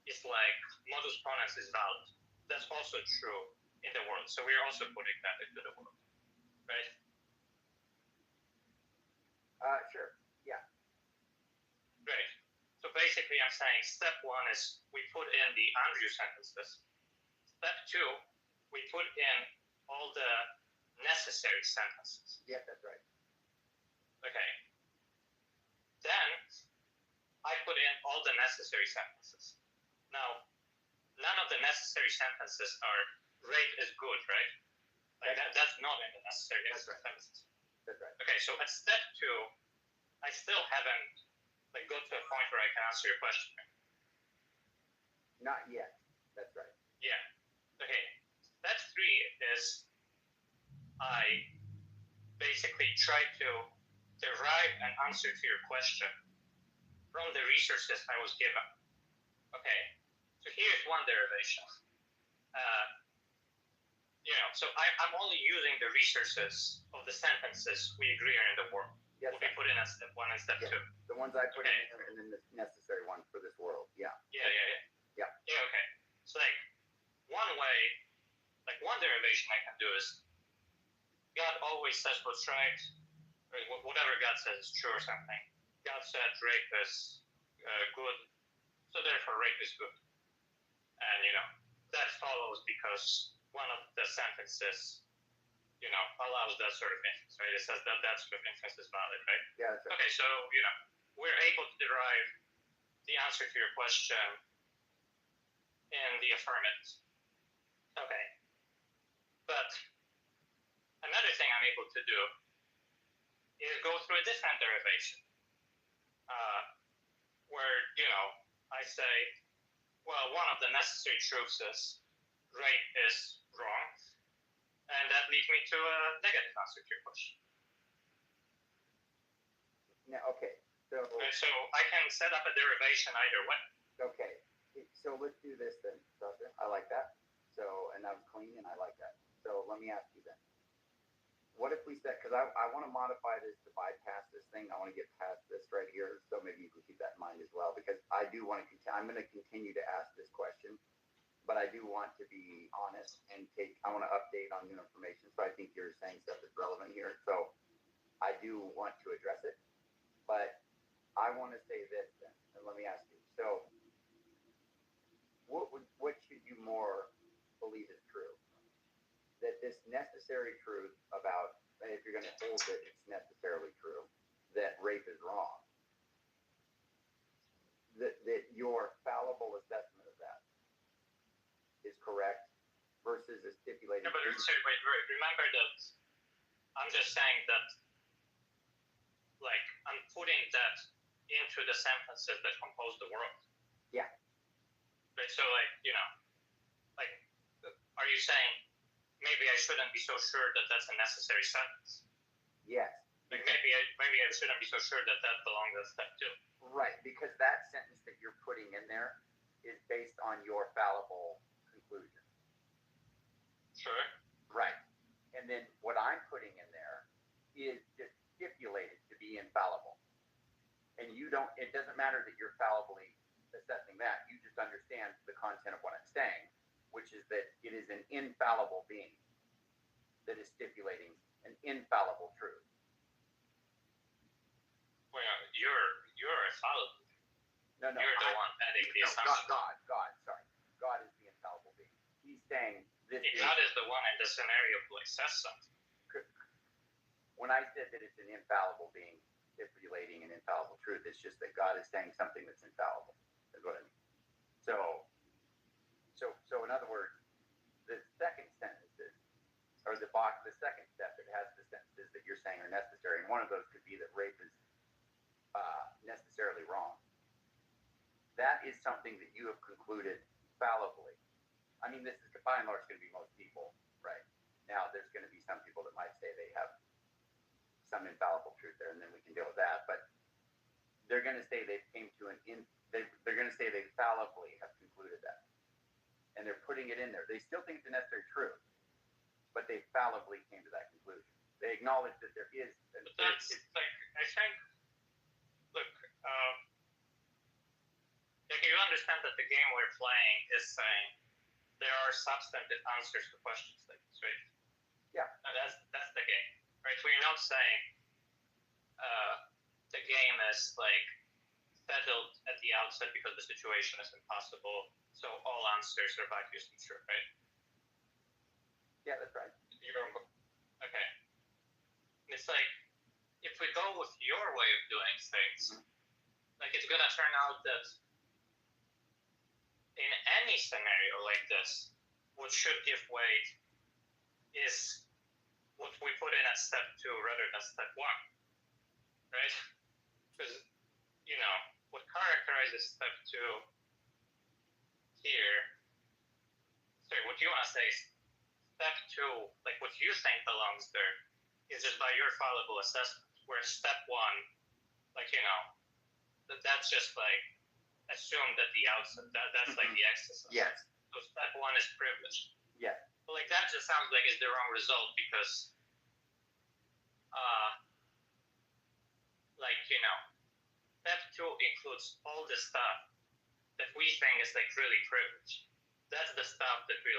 is like modus ponens is valid. That's also true in the world. So we're also putting that into the world, right? Sure. Yeah. Right. So basically, I'm saying step one is we put in the Andrew sentences. Step two, we put in all the necessary sentences. Yeah, that's right. Okay. Then I put in all the necessary sentences. Now, none of the necessary sentences are rape is good, right? Like that's not in the necessary sentences. That's right. Okay, so at step two, I still haven't like got to a point where I can answer your question. Not yet. That's right. Yeah. Okay. Step three is I basically try to derive an answer to your question from the resources I was given. Okay. So here's one derivation. So I'm only using the resources of the sentences we agree are in the world. Yes, will be put in as step one and step two. The ones I put in, and then the necessary ones for this world. Yeah. Yeah. Okay. So like one way, like one derivation I can do is God always says what's right, or whatever God says is true or something. God said rape is good, so therefore rape is good. And that follows because one of the sentences allows that sort of inference, right? It says that sort of inference is valid, right? Yeah. That's right. Okay, so we're able to derive the answer to your question in the affirmative. Okay. But another thing I'm able to do is go through a different derivation, where I say, well, one of the necessary truths is rape is wrong, and that leads me to a negative answer to your question. Now, okay. So I can set up a derivation either way. Okay. So let's do this then, Sasha. I like that. So, and that was clean, and I like that. So let me ask you then. What if we said, because I want to modify this to bypass this thing. I want to get past this right here. So maybe you can keep that in mind as well, because I do want to I'm going to continue to ask this question, but I do want to be honest and I want to update on new information. So I think you're saying stuff that's relevant here. So I do want to address it, but I want to say this then. And let me ask you. So what should you more believe is true? That this necessary truth about, if you're going to hold it, it's necessarily true, that rape is wrong. That your fallible assessment of that is correct versus a stipulated. No, but wait. Remember that I'm just saying that, like, I'm putting that into the sentences that compose the world. Yeah. Right. So, are you saying maybe I shouldn't be so sure that that's a necessary sentence? Yes. Like maybe I shouldn't be so sure that belongs as step 2. Right, because that sentence that you're putting in there is based on your fallible conclusion. Sure. Right. And then what I'm putting in there is just stipulated to be infallible. And it doesn't matter that you're fallibly assessing that. You just understand the content of what I'm saying, which is that it is an infallible being that is stipulating an infallible truth. Well, you're infallible. No, you're the one adding the assumption. God is the infallible being. He's saying this. God is the one in the scenario who says something. When I said that it's an infallible being stipulating an infallible truth, it's just that God is saying something that's infallible. That's what I mean. So in other words, the second sentences, or the second step that has the sentences that you're saying are necessary, and one of those could be that rape is necessarily wrong. That is something that you have concluded fallibly. I mean, this is by and large going to be most people, right? Now, there's going to be some people that might say they have some infallible truth there, and then we can deal with that. But they're going to say they came to they're going to say they fallibly have concluded that, and they're putting it in there. They still think it's a necessary truth, but they fallibly came to that conclusion. They acknowledge that there is. But that's like I think. Look, like you understand that the game we're playing is saying there are substantive answers to questions like this, right? Yeah. And that's the game, right? We're not saying the game is like settled at the outset because the situation is impossible, so all answers are vacuous and true, right? Yeah, that's right. Okay. It's like if we go with your way of doing things, like it's gonna turn out that in any scenario like this, what should give weight is what we put in at step 2 rather than step 1, right? Because what characterizes step 2 here. Sorry, what you want to say is step 2, like what you think belongs there, is just by your fallible assessment. Where step 1, like that's just like assumed at the outset. That's like the exercise. Yes. So step 1 is privilege. Yes. But like that just sounds like it's the wrong result because, step 2 includes all the stuff that we think is like really privileged. That's the stuff that we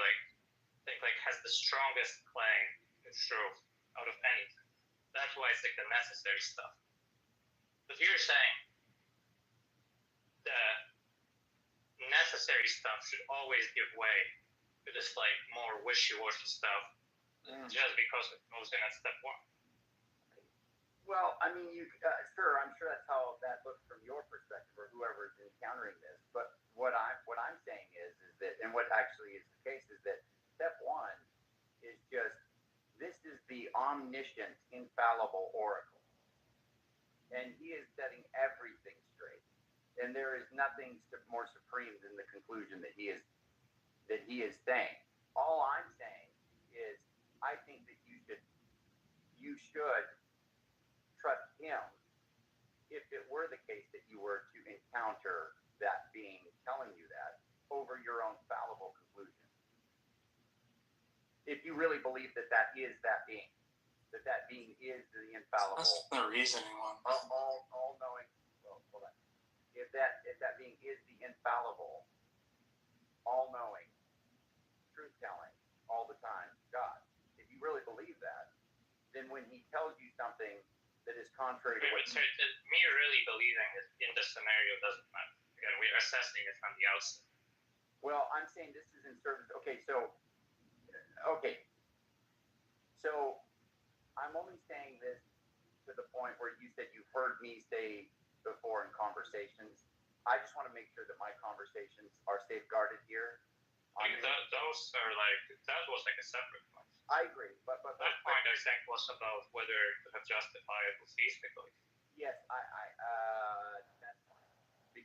think has the strongest claim to truth out of anything. That's why it's like the necessary stuff. But you're saying the necessary stuff should always give way to this like more wishy-washy stuff just because it goes in at step 1. Well, I mean, sure. I'm sure that's how that looks from your perspective, or whoever is encountering this. But what I'm saying is that, and what actually is the case, is that step 1 is just this is the omniscient, infallible oracle, and he is setting everything straight. And there is nothing more supreme than the conclusion that he is saying. All I'm saying is, I think that you should trust him if it were the case that you were to encounter that being telling you that over your own fallible conclusion. If you really believe that is that being is the infallible. That's the reasoning one. All knowing. Well, hold on. If that being is the infallible, all knowing, truth telling, all the time God. If you really believe that, then when he tells you something that is contrary to what me really believing it in the scenario doesn't matter. Again, we're assessing it from the outset. Well, I'm saying this is in service. Okay, so I'm only saying this to the point where you said you've heard me say before in conversations. I just want to make sure that my conversations are safeguarded here. That was like a separate point. I agree, but that point I think was about whether to have justifiable theistically. Yes, that's fine.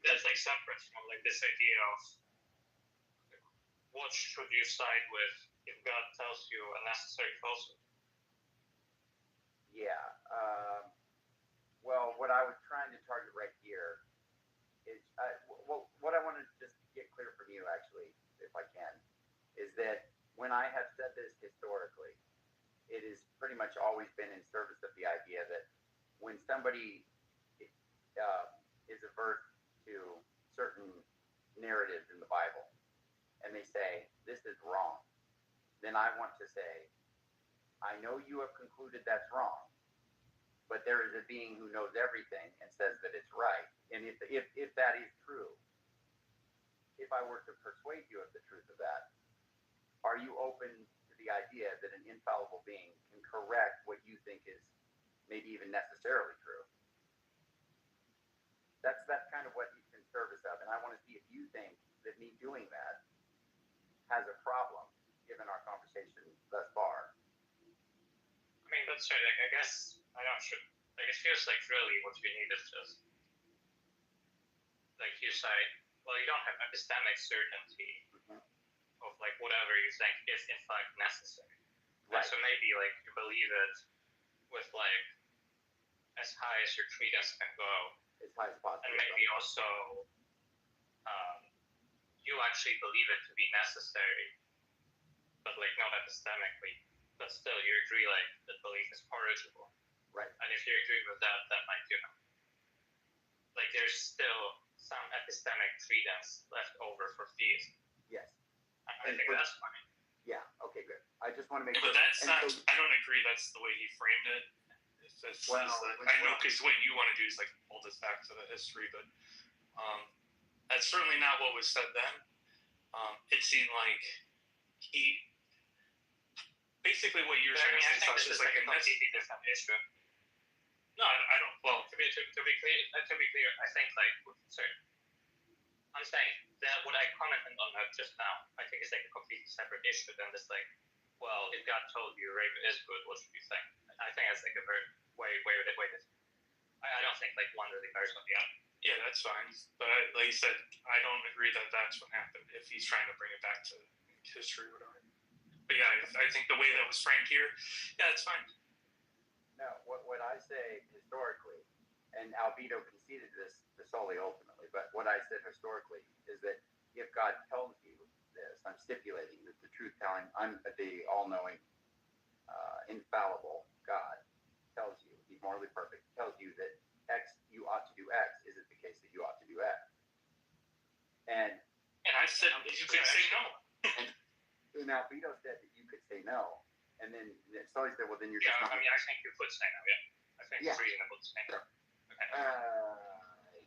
That's like separate from like this idea of what should you side with if God tells you a necessary falsehood. Yeah. Well, what I was trying to target right here is, what I want to just get clear from you, actually, if I can, is that when I have said this historically, it has pretty much always been in service of the idea that when somebody is averse to certain narratives in the Bible and they say, this is wrong, then I want to say, I know you have concluded that's wrong, but there is a being who knows everything and says that it's right. And if that is true, if I were to persuade you of the truth of that, are you open to the idea that an infallible being can correct what you think is maybe even necessarily true? That's kind of what he's in service of. And I want to see if you think that me doing that has a problem, given our conversation thus far. I mean, that's right. Like, I guess I don't sure. Like, it feels like really what you need is just, like you say, well, you don't have epistemic certainty of like whatever you think is in fact necessary. Right. And so maybe like you believe it with like as high as your credence can go. As high as possible. And maybe also you actually believe it to be necessary, but like not epistemically. But still, you agree like that belief is corrigible. Right. And if you agree with that, then like, you know, like there's still some epistemic credence left over for theism. Yes. I think that's fine. Yeah. Okay. Good. I just want to make But sure. that's not. I don't agree. That's the way he framed it. I know because what you want to do is like pull this back to the history, but that's certainly not what was said then. It seemed like he basically what you're trying to say is like a completely different issue. No, I don't. Well, to be clear, I think like sorry, I'm saying that what I commented on that just now, I think is like a completely separate issue than this like, well, if God told you rape is good, what should you think? I think that's like a very way. I don't think like one really bears on the other. Yeah, that's fine. But like you said, I don't agree that that's what happened. If he's trying to bring it back to history or whatever. But yeah, I think the way that was framed here, yeah, it's fine. No, what I say historically, and Albedo conceded this to Sully ultimately, but what I said historically is that if God tells you this, I'm stipulating that the truth-telling, I'm the all-knowing, infallible God tells you, he's morally perfect, tells you that X, you ought to do X, is it the case that you ought to do X? And I said you could say no. And Albedo said that you could say no. And then Sully said, well, then you're just not. I mean, I think you could say no, yeah. I think it's reasonable to say no.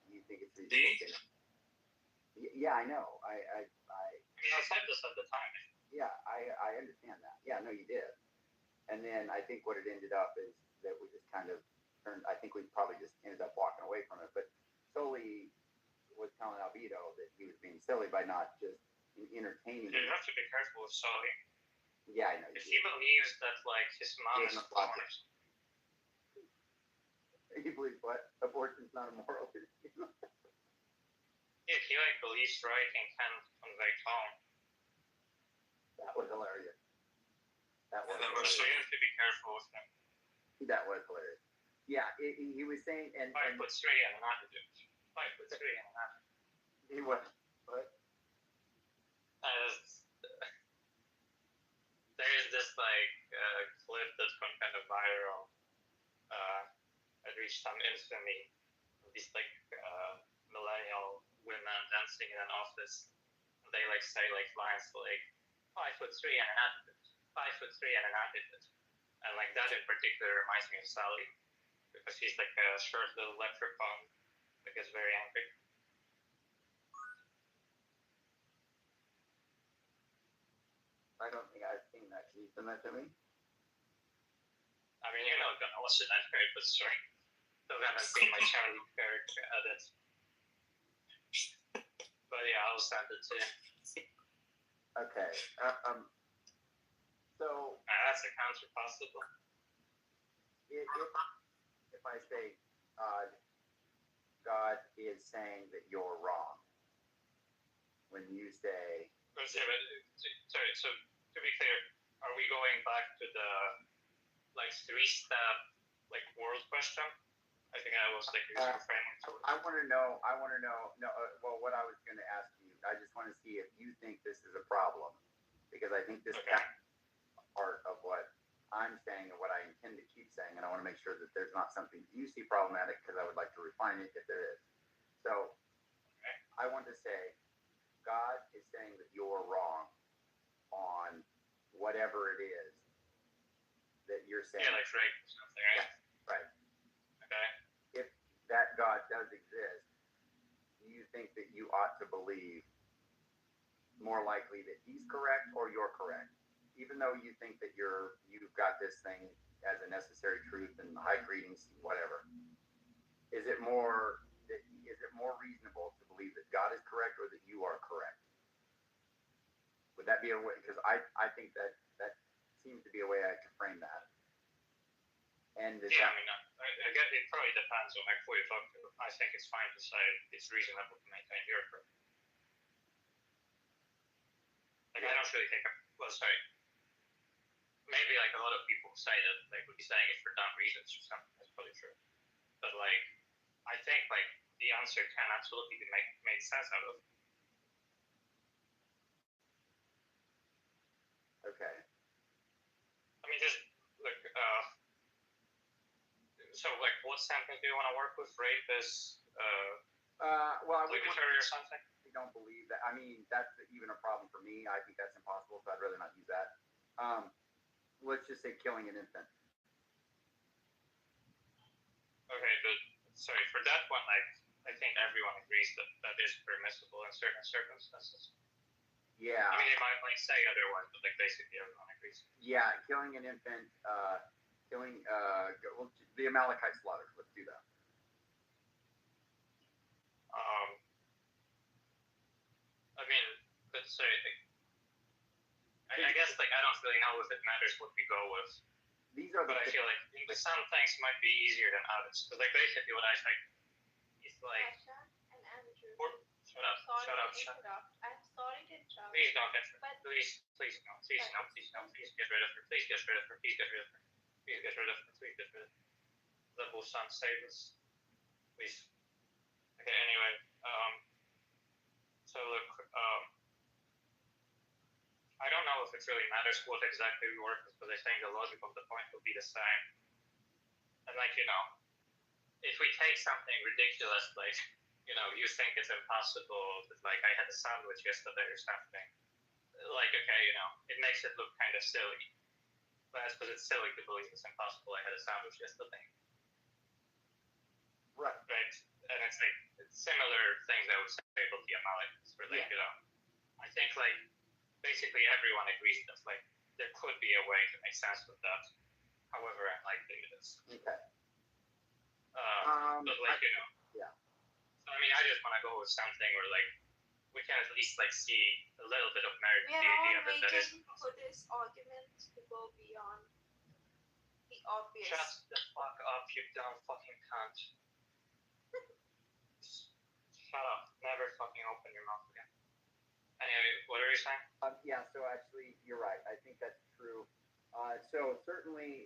You think it's reasonable to say no? Yeah, I know. I said this at the time. Yeah, I understand that. Yeah, no, you did. And then I think what it ended up is that we just kind of turned, I think we probably just ended up walking away from it. But Sully was telling Albedo that he was being silly by not just entertaining. You have to be careful with Sully. Yeah, I know. If he believes that like his mom is a porn. He believes what? Abortion's not immoral. If he like believes writing can convey tone. That was hilarious. That was hilarious. So you have to be careful with him. That was hilarious. Yeah, he was saying, and 5'3" and an attitude. 5'3" and an attitude. He was what? There is this like clip that's gone kind of viral. It reached some infamy. These like millennial women dancing in an office. And they like say like lines like 5'3" and an attitude. 5'3" and an attitude. And like that in particular reminds me of Sally. Because he's like a short little leprechaun that gets very angry. I don't think I've seen that. Can you send that to me? I mean, you're not gonna listen that great, but sorry. Still haven't seen my Charlie Kirk edit. But yeah, I'll send it to you. Okay. So that's a counter possible. If I say God is saying that you're wrong, when you say. Sorry, so to be clear, are we going back to the like 3-step like world question? I think I was like reframing to it. I want to know. No, well, what I was going to ask you, I just want to see if you think this is a problem, because I think this is part of what I'm saying and what I intend to keep saying, and I want to make sure that there's not something you see problematic, because I would like to refine it if there is. So, I want to say, God is saying that you're wrong on whatever it is that you're saying. Yeah, like rape or something, right? Yeah, right. Okay. If that God does exist, do you think that you ought to believe more likely that he's correct or you're correct? Even though you think that you've got this thing as a necessary truth and high greetings, whatever. Is it more reasonable to believe that God is correct or that you are correct? Would that be a way? Because I think that seems to be a way I can frame that. And yeah, I mean, I guess it probably depends on like who you talk to. I think it's fine to say it's reasonable to maintain your correct. Like I don't really think. Well, sorry. Maybe like a lot of people say that they would be saying it for dumb reasons or something. That's probably true. But like, I think like the answer can absolutely be made sense out of. Okay. I mean, just like, so like, what sentence do you want to work with? Rapists, well, I obligatory or something? I don't believe that. I mean, that's even a problem for me. I think that's impossible, so I'd rather not use that. Let's just say killing an infant. Okay, but sorry, for that one, like, I think everyone agrees that that is permissible in certain circumstances. Yeah. I mean, they might like say otherwise, but like basically everyone agrees. Yeah, killing an infant, the Amalekite slaughter. Let's do that. I mean, let's say, I guess like I don't really know if it matters what we go with. These are, but I feel like some things might be easier than others. Because like basically what I think is like. Shut up! I'm sorry to interrupt. Please don't interrupt. Please no. Please get rid of her. Please get rid of her. Please get rid of her. Please get rid of her. Please get rid of her. Level son, save us. Please. Okay. Anyway. So look. I don't know if it really matters what exactly we work with, but I think the logic of the point will be the same. And like, you know, if we take something ridiculous, like, you know, you think it's impossible, but like I had a sandwich yesterday or something, like, okay, you know, it makes it look kind of silly. But that's because it's silly to believe it's impossible. I had a sandwich yesterday. Right. Right. And it's like similar things I would say about the Amalekites, where like, you know, I think like, basically everyone agrees that like there could be a way to make sense of that, however unlikely it is. Okay. But like, you know. Yeah. So I mean, I just want to go with something where like we can at least like see a little bit of merit in the idea that that is. For this argument to go beyond the obvious. Shut the fuck up, you dumb fucking cunt. Shut up. Never fucking open your mouth again. Anyway, what are you saying? Yeah, so actually, you're right. I think that's true. So certainly,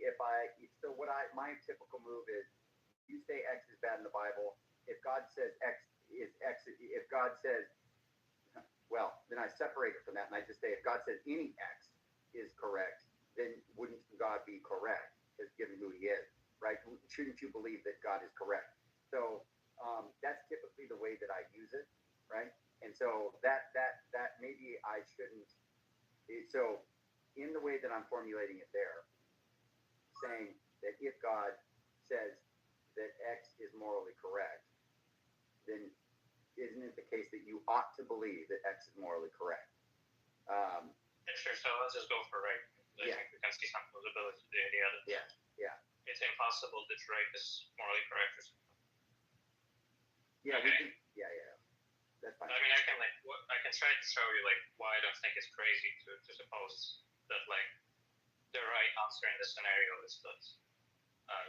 my typical move is, you say X is bad in the Bible. If God says X is X, if God says, well, then I separate it from that, and I just say, if God says any X is correct, then wouldn't God be correct, as given who He is, right? Shouldn't you believe that God is correct? So that's typically the way that I use it, right? And so that maybe I shouldn't. So in the way that I'm formulating it there, saying that if God says that X is morally correct, then isn't it the case that you ought to believe that X is morally correct? Sure. So let's just go for right. I think we can see some plausibility to the idea that it's impossible that right is morally correct or something. Yeah. Okay. Yeah. That's fine. I mean, I can try to show you like why I don't think it's crazy to suppose that like the right answer in this scenario is that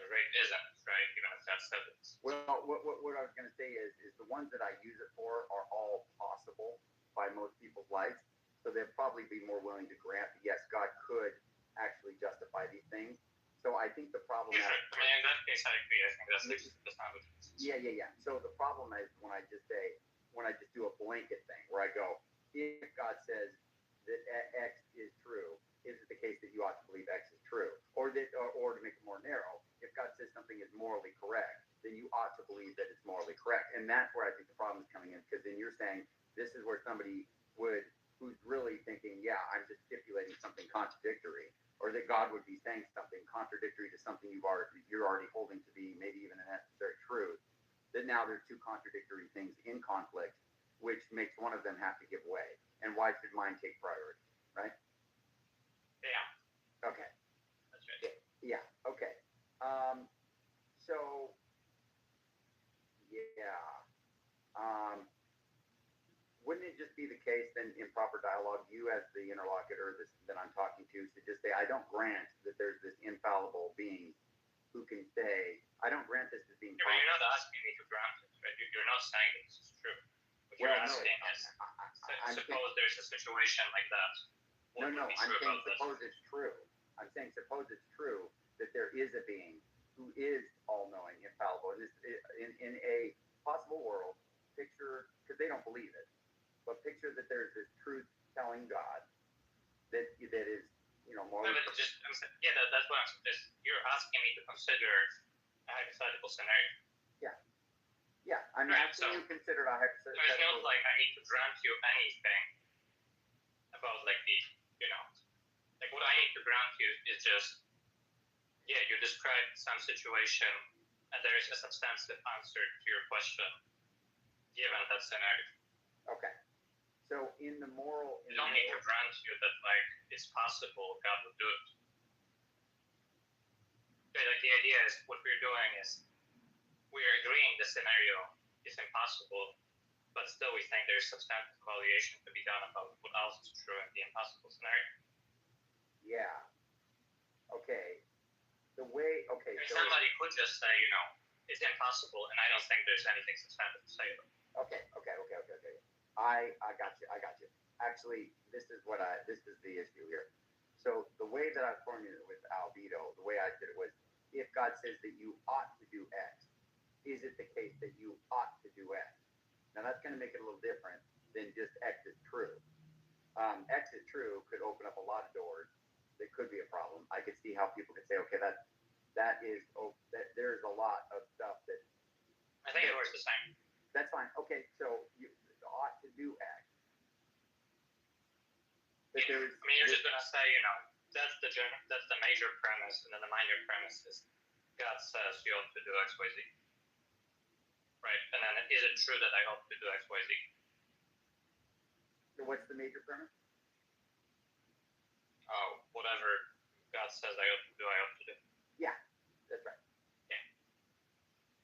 rape isn't right, even if that's evidence. Well, what I was going to say is the ones that I use it for are all possible by most people's lives, so they'll probably be more willing to grant that yes, God could actually justify these things. So I think the problem. Yeah, I mean, in that case, I agree. I think that's not what it is. Yeah. So the problem is when I just do a blanket thing where I go, if God says that X is true, is it the case that you ought to believe X is true? Or to make it more narrow, if God says something is morally correct, then you ought to believe that it's morally correct. And that's where I think the problem is coming in, because then you're saying this is where somebody who's really thinking, yeah, I'm just stipulating something contradictory, or that God would be saying something contradictory to something you're already holding to be maybe even a necessary truth, that now there's two contradictory things in conflict, which makes one of them have to give way. And why should mine take priority, right? Yeah. Okay. That's right. Yeah. Okay. So, yeah. Wouldn't it just be the case then in proper dialogue, you as the interlocutor that I'm talking to should just say, I don't grant that there's this infallible being who can say, I don't grant this as being Yeah, but you're not asking me to grant it, right? You're not saying this is true. What you're asking is, suppose there's a situation like that. No, I'm saying suppose it's true. I'm saying suppose it's true that there is a being who is all-knowing, infallible. In a possible world, picture, because they don't believe it, but picture that there's this truth-telling God that is, more. No, but that's what I'm saying. You're asking me to consider a hypothetical scenario. Yeah, I'm asking you to consider a hypothetical. So it's not like I need to grant you anything about like what I need to grant you is just, you described some situation and there is a substantive answer to your question given that scenario. Okay. So in the moral... You don't need to grant you that it's possible God would do it. Okay, the idea is what we're doing is we're agreeing the scenario is impossible, but still we think there's substantive evaluation to be done about what else is true in the impossible scenario. Yeah. Okay. Somebody could just say, it's impossible, and I don't think there's anything substantive to say about it. Okay. I got you. Actually, this is the issue here. So the way that I formulated it with albedo, the way I did it was, if God says that you ought to do X, is it the case that you ought to do X? Now that's going to make it a little different than just X is true. X is true could open up a lot of doors. That could be a problem. I could see how people could say, okay, that there's a lot of stuff that. I think it works the same. That's fine. Okay, so you ought to do X. You're just gonna say, that's the major premise, and then the minor premise is God says you ought to do X, Y, Z. Right? And then is it true that I ought to do X, Y, Z? So what's the major premise? Oh, whatever God says I ought to do. Yeah, that's right.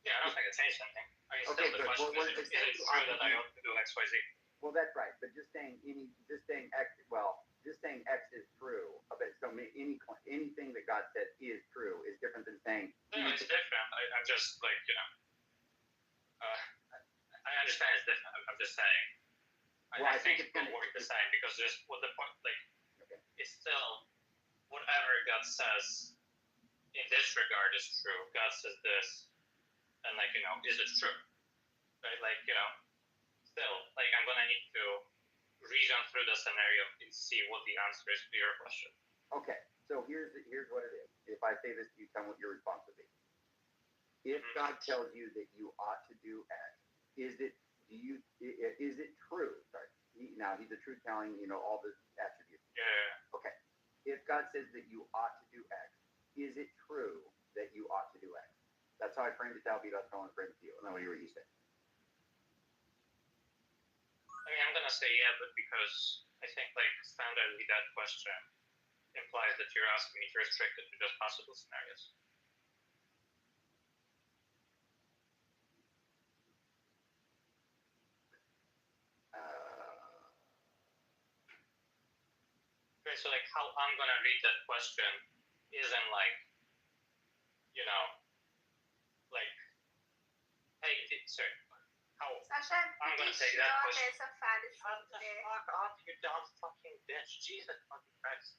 Yeah, I don't think it changed anything. The question is it true that I ought to do X, Y, Z? Well, that's right. But just saying X is true. So anything that God says is true is different than saying. No, it's different. I'm just I understand it's different. I'm just saying. I think it will work the same because there's what the point it's still whatever God says in this regard is true. God says this, and is it true? Right? Still, I'm gonna need to reason through the scenario and see what the answer is to your question. Okay, so here's what it is. If I say this to you, tell me what your response would be. If God tells you that you ought to do X, is it true? Sorry. Now he's a truth telling, all the attributes. Yeah. Okay. If God says that you ought to do X, is it true that you ought to do X? That's how I framed it to Albie. That's how I framed it to you. And then what you said. I'm gonna say yeah, but because I think standardly that question implies that you're asking me to restrict it to just possible scenarios. Okay, so how I'm gonna read that question isn't hey, sorry. How Sasha, I'm gonna take sure that question. there's a fallacy there. Fuck off, you dumb fucking bitch. Jesus fucking Christ.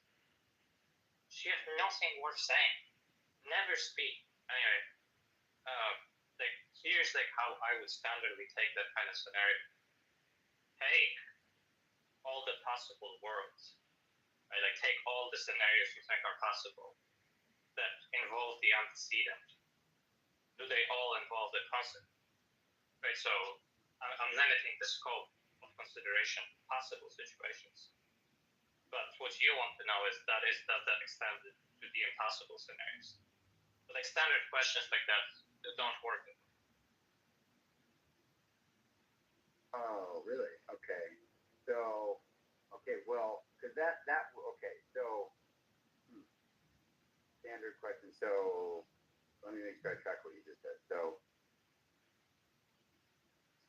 She has nothing worth saying. never speak. Anyway, like here's like how I would standardly take that kind of scenario. Take all the possible worlds, right? Like take all the scenarios you think are possible that involve the antecedent. Do they all involve the concept? Right. So I'm limiting the scope of consideration to possible situations. But what you want to know is does that extend to the impossible scenarios? But like standard questions like that don't work. Oh, really? Okay. So, okay, well, because okay, so, standard question. So, let me make sure I track what you just said. So,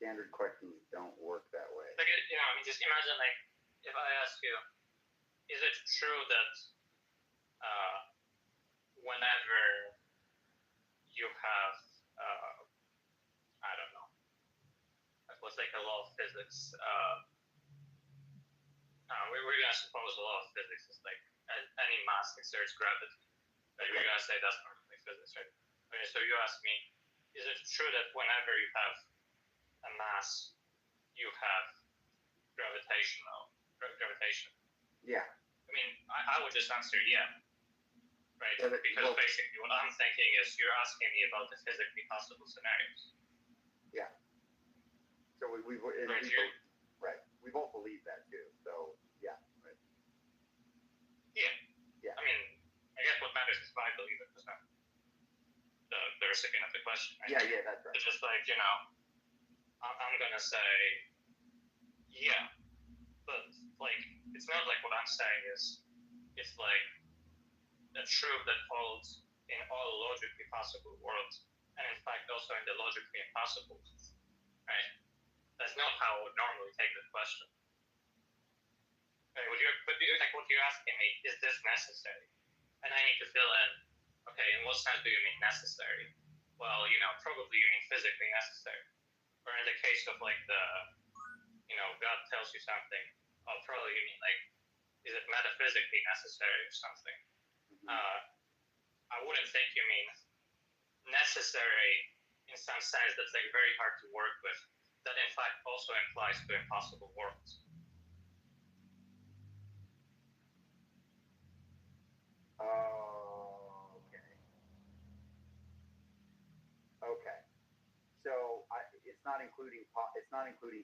standard questions don't work that way. Like, I mean, just imagine, like, if I ask you, is it true that whenever you have, I don't know, what's like a law of physics? We're going to suppose the law of physics is like any mass exerts gravity. Like we're going to say that's perfectly physics, right? Okay, so you ask me, is it true that whenever you have a mass, you have gravitation? Yeah. I mean, I would just answer yeah, right? Because basically what I'm thinking is you're asking me about the physically possible scenarios. Yeah. So we both believe that too. So yeah. Right. Yeah. Yeah. I mean, I guess what matters is if I believe it, because I'm the recipient of the question. Right? Yeah, that's right. It's just like, I'm gonna say yeah, but like it's not like what I'm saying is it's like a truth that holds in all logically possible worlds, and in fact also in the logically impossible ones, right? That's not how I would normally take the question. Okay, what you're asking me, is this necessary? And I need to fill in, okay, in what sense do you mean necessary? Well, probably you mean physically necessary. Or in the case of like God tells you something, probably you mean like, is it metaphysically necessary or something? I wouldn't think you mean necessary in some sense that's like very hard to work with. That in fact also implies to impossible worlds. Okay. So it's not including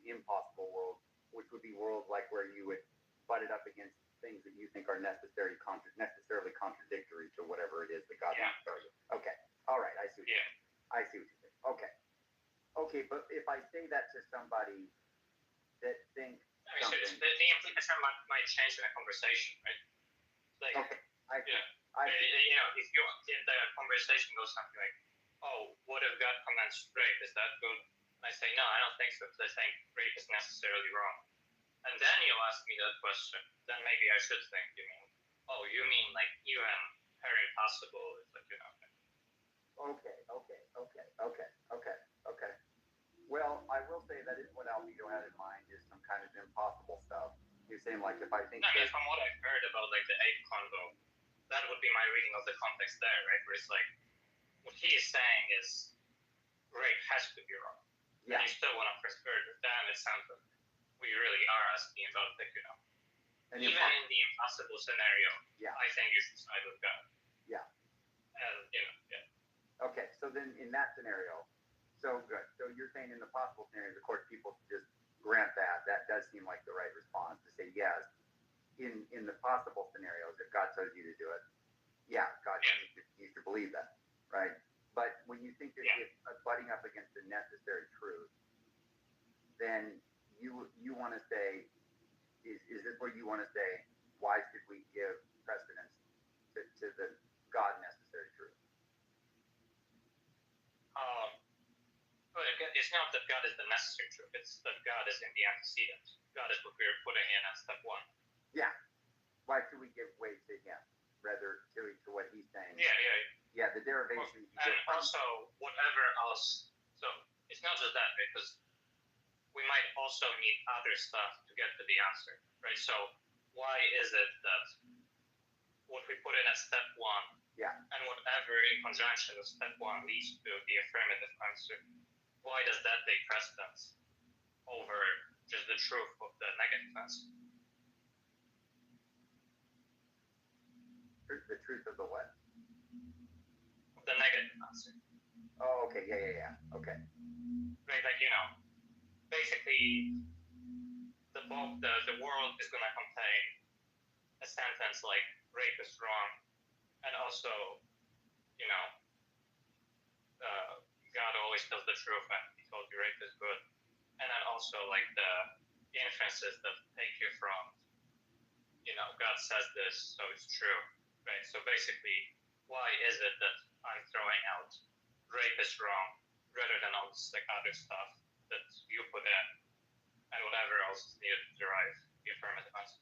impossible worlds, which would be worlds like where you would butt it up against things that you think are necessarily contradictory to whatever it is that God wants to tell you. Okay. All right. I see what you're saying. Okay. Okay, but if I say that to somebody that thinks something, so the implication might change in a conversation, right? Like, okay. If the conversation goes something like, oh, what if God commands rape? Is that good? And I say, no, I don't think so, because I think rape is necessarily wrong. And then you ask me that question, then maybe I should think you mean like even very possible. It's like, Okay. Well, I will say that is what Albedo had in mind, is some kind of impossible stuff. You're saying like if I think from what I've heard about like the ape convo, that would be my reading of the context there, right? Where it's like what he is saying is rape has to be wrong. Yeah. And you still want to prefer it, but then it sounds like we really are asking about the, and even in the impossible scenario, I think you should side with God. Yeah. And Okay, so then in that scenario, so good. So you're saying in the possible scenarios, of course, people just grant that. That does seem like the right response to say yes. In the possible scenarios, if God tells you to do it, God, you should believe that, right? But when you think that it's butting up against the necessary truth, then you want to say, is this where you want to say, why should we give precedence to the God necessary truth? But again, it's not that God is the necessary truth, it's that God is in the antecedent. God is what we're putting in as step one. Yeah. Why should we give way to him rather to what he's saying? Yeah, the derivation. And also, whatever else. So it's not just that, because we might also need other stuff to get to the answer, right? So why is it that what we put in at step one Yeah. And whatever in conjunction with step one leads to the affirmative answer, why does that take precedence over just the truth of the negative answer? The truth of the what? The negative answer. Oh, okay. Yeah. Okay. Right, like, basically the world is gonna contain a sentence like rape is wrong, and also, God always tells the truth and he told you rape is good. And then also like the inferences that take you from, God says this, so it's true, right? So basically, why is it that I'm throwing out rape is wrong rather than all this like other stuff that you put in and whatever else is needed to derive the affirmative answer?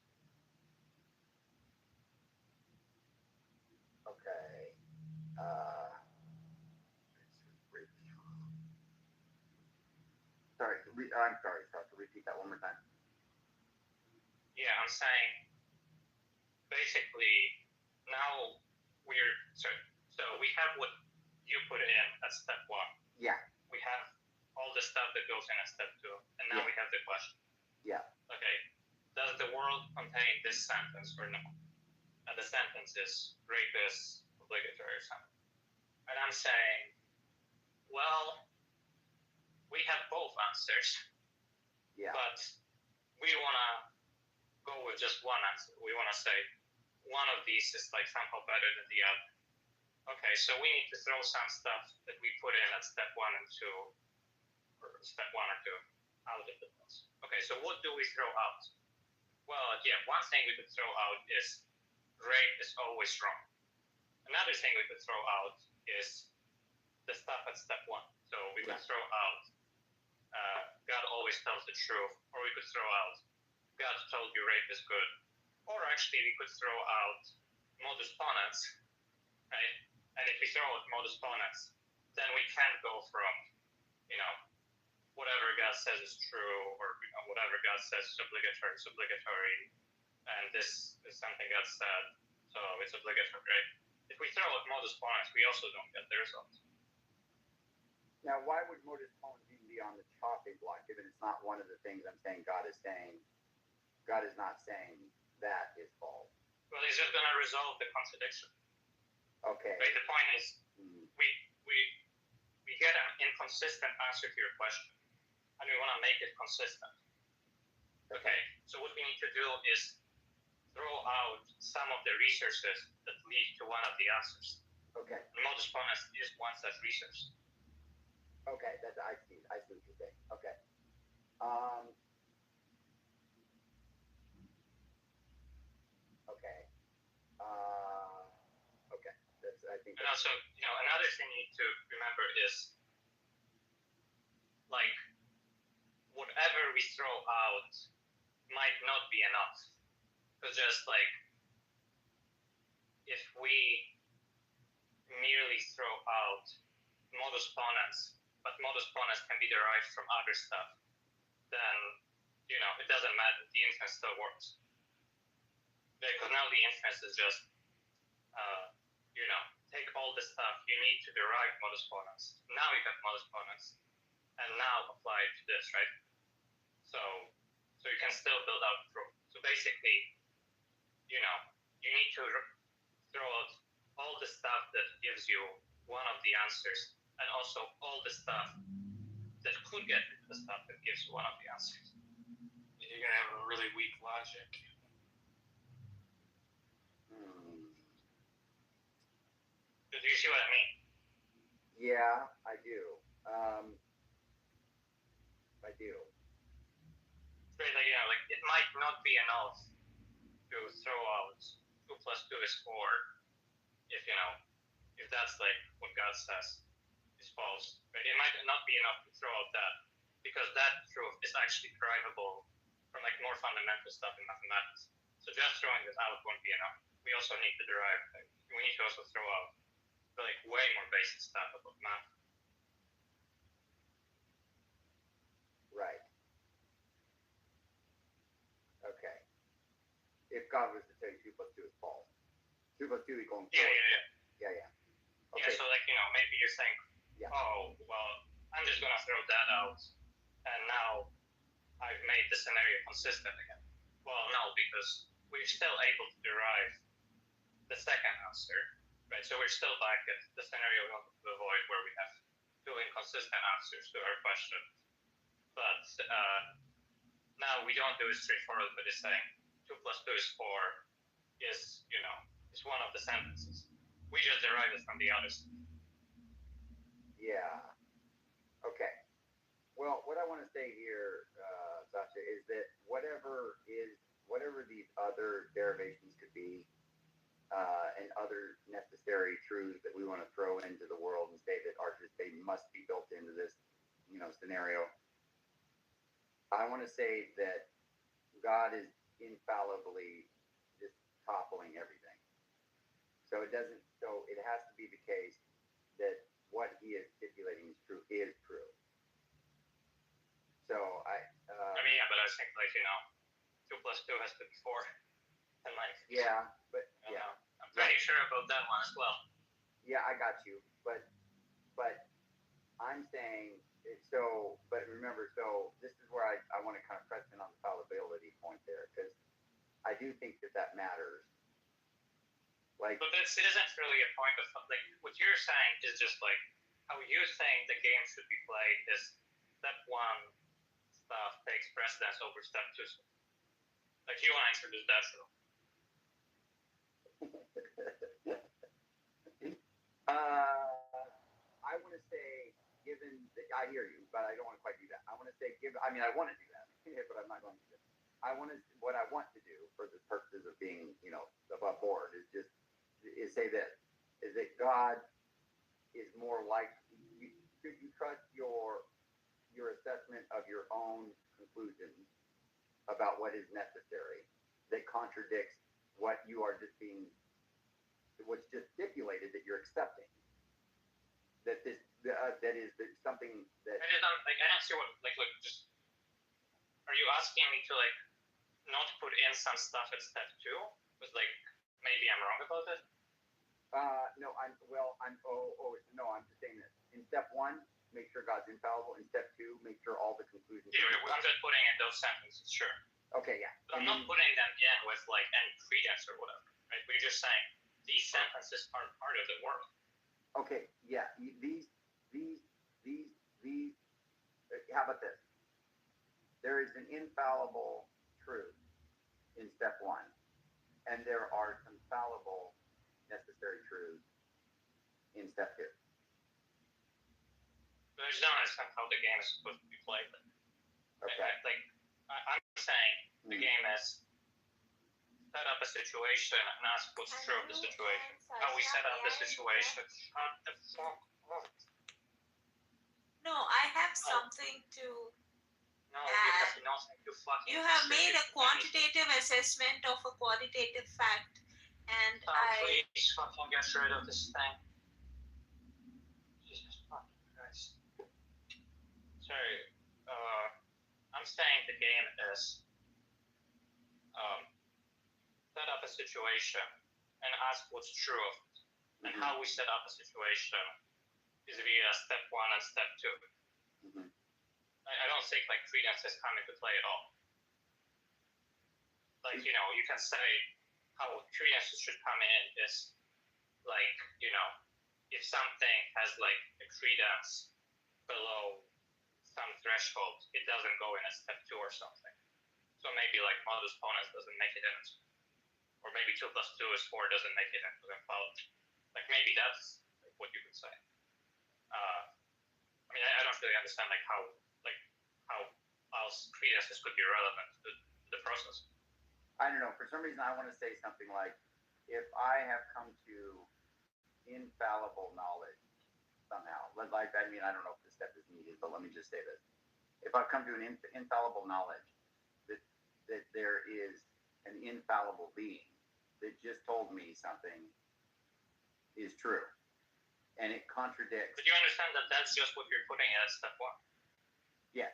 Okay. Sorry. I'm sorry. So to repeat that one more time. Yeah, I'm saying basically now so we have what you put in at step one. Yeah. We have all the stuff that goes in at step two, and now we have the question. Yeah. Okay, does the world contain this sentence or no? And the sentence is rape is obligatory or something. And I'm saying, well, we have both answers. Yeah. But we wanna go with just one answer. We wanna say one of these is like somehow better than the other. Okay, so we need to throw some stuff that we put in at step one and two, or step one or two, out of the box. Okay, so what do we throw out? Well, yeah, one thing we could throw out is rape is always wrong. Another thing we could throw out is the stuff at step one. So we could throw out God always tells the truth, or we could throw out God told you rape is good. Or actually we could throw out modus ponens, right? And if we throw out modus ponens, then we can't go from, whatever God says is true, or whatever God says is obligatory, and this is something God said, so it's obligatory, right? If we throw out modus ponens, we also don't get the result. Now, why would modus ponens even be on the chopping block, given it's not one of the things I'm saying God is saying? God is not saying that is false. Well, he's just going to resolve the contradiction. Okay. Right, the point is, we get an inconsistent answer to your question, and we want to make it consistent. Okay, so what we need to do is throw out some of the resources that lead to one of the answers. Okay. And modus ponens is one such resource. Okay, I see what you're saying. Okay. Okay. Okay. I think. And also, another thing you need to remember is, like, whatever we throw out might not be enough. Because just like, if we merely throw out modus ponens, but modus ponens can be derived from other stuff, then, it doesn't matter. The inference still works. Because now the inference is just, take all the stuff you need to derive modus ponens. Now you have modus ponens, and now apply it to this, right? So you can still build out proof. So basically, you need to throw out all the stuff that gives you one of the answers, and also all the stuff that could get you to the stuff that gives you one of the answers. You're gonna have a really weak logic. Do you see what I mean? Yeah, I do. I do. Right, like it might not be enough to throw out 2 + 2 is 4 if that's like what God says is false. Right? It might not be enough to throw out that, because that truth is actually derivable from like more fundamental stuff in mathematics. So just throwing this out won't be enough. We also need to derive, we need to also throw out like way more basic stuff about math. Right. Okay. If God was to say 2 + 2 is false, 2 + 2 equals 4. Yeah. Yeah. maybe you think, oh, well, I'm just gonna throw that out, and now I've made the scenario consistent again. Well, no, because we're still able to derive the second answer, right? So we're still back at the scenario we want to avoid, where we have two inconsistent answers to our question. But now we don't do it straightforward, but it's saying 2 plus 2 is 4 is, is one of the sentences. We just derive it from the others. Yeah. Okay. Well, what I want to say here, Sasha, is that whatever these other derivations could be, and other necessary truths that we want to throw into the world and say that they must be built into this, scenario. I want to say that God is infallibly just toppling everything. So it has to be the case that what he is stipulating is true. So yeah, but I think 2 plus 2 has to be 4. And yeah, but yeah, I'm pretty sure about that one as well. Yeah, I got you, but I'm saying so. But remember, so this is where I want to kind of press in on the fallibility point there, because I do think that matters. But this isn't really a point of what you're saying is just how you think the game should be played is step 1 stuff takes precedence over step 2. You want to introduce that though. I want to say, I hear you, but I don't want to quite do that. I want to say, I want to do that, but I'm not going to do that. What I want to do for the purposes of being, above board is say this, is that God is more like, should you trust your assessment of your own conclusions about what is necessary that contradicts what you are what's just stipulated that you're accepting? That is something that I don't see what just. Are you asking me to not put in some stuff at step 2? Because maybe I'm wrong about it. No, I'm just saying this. In step 1, make sure God's infallible. In step 2, make sure all the conclusions. Yeah, I'm just putting in those sentences, sure. Okay, yeah. But I'm not putting them in with any credence or whatever, right? We're just saying these sentences are part of the world. Okay, yeah. These. How about this? There is an infallible truth in step 1, and there are some fallible necessary truths in step 2. But I just don't understand how the game is supposed to be played. Okay. I'm saying the game is set up a situation and ask what's true of the situation. How we set up the situation. Shut the fuck up. No, I have something to No, you have nothing to fucking You have made a quantitative assessment of a qualitative fact, and please fucking get rid of this thing. Jesus fucking Christ. Sorry, I'm saying the game is set up a situation and ask what's true of it. And how we set up a situation is via step 1 and step 2. I don't think credence has come into play at all. You can say how credence should come in is if something has a credence below some threshold, it doesn't go in a step 2 or something. So maybe modus ponens doesn't make it in, or maybe 2 plus 2 is 4 doesn't make it into the follow. Maybe that's what you could say. I don't really understand how else credences could be relevant to the process. I don't know. For some reason, I want to say something like, if I have come to infallible knowledge somehow, I don't know if this step is needed, but let me just say this. If I've come to an infallible knowledge that there is an infallible being that just told me something is true, and it contradicts. But you understand that that's just what you're putting in at step 1? Yes.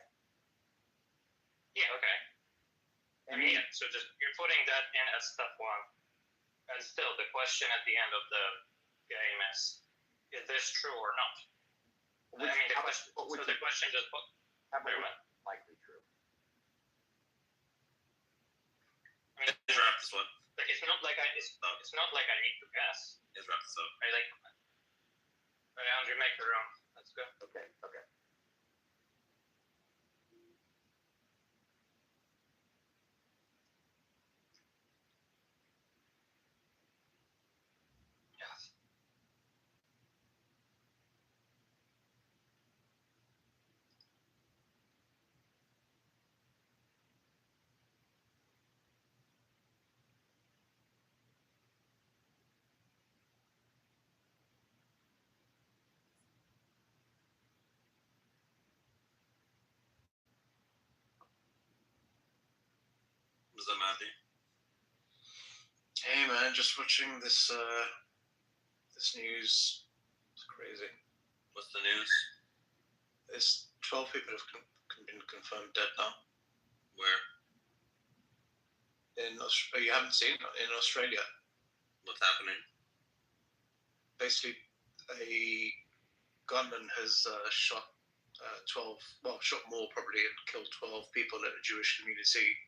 Yeah, okay. So just you're putting that in at step 1, and still the question at the end of the game is this true or not? I mean, the question just put. Likely true. I mean, Wrap this one. like it's not like it's not like I need to guess. Let's wrap this up. Right, like, Andrew, make your own. Let's go. Okay. Yes. What's up, Matthew? Hey man, just watching this this news. It's crazy. What's the news? There's 12 people have been confirmed dead now. Where? In Australia. You haven't seen in Australia. What's happening? Basically, a gunman has shot 12. Well, shot more probably, and killed 12 people in a Jewish community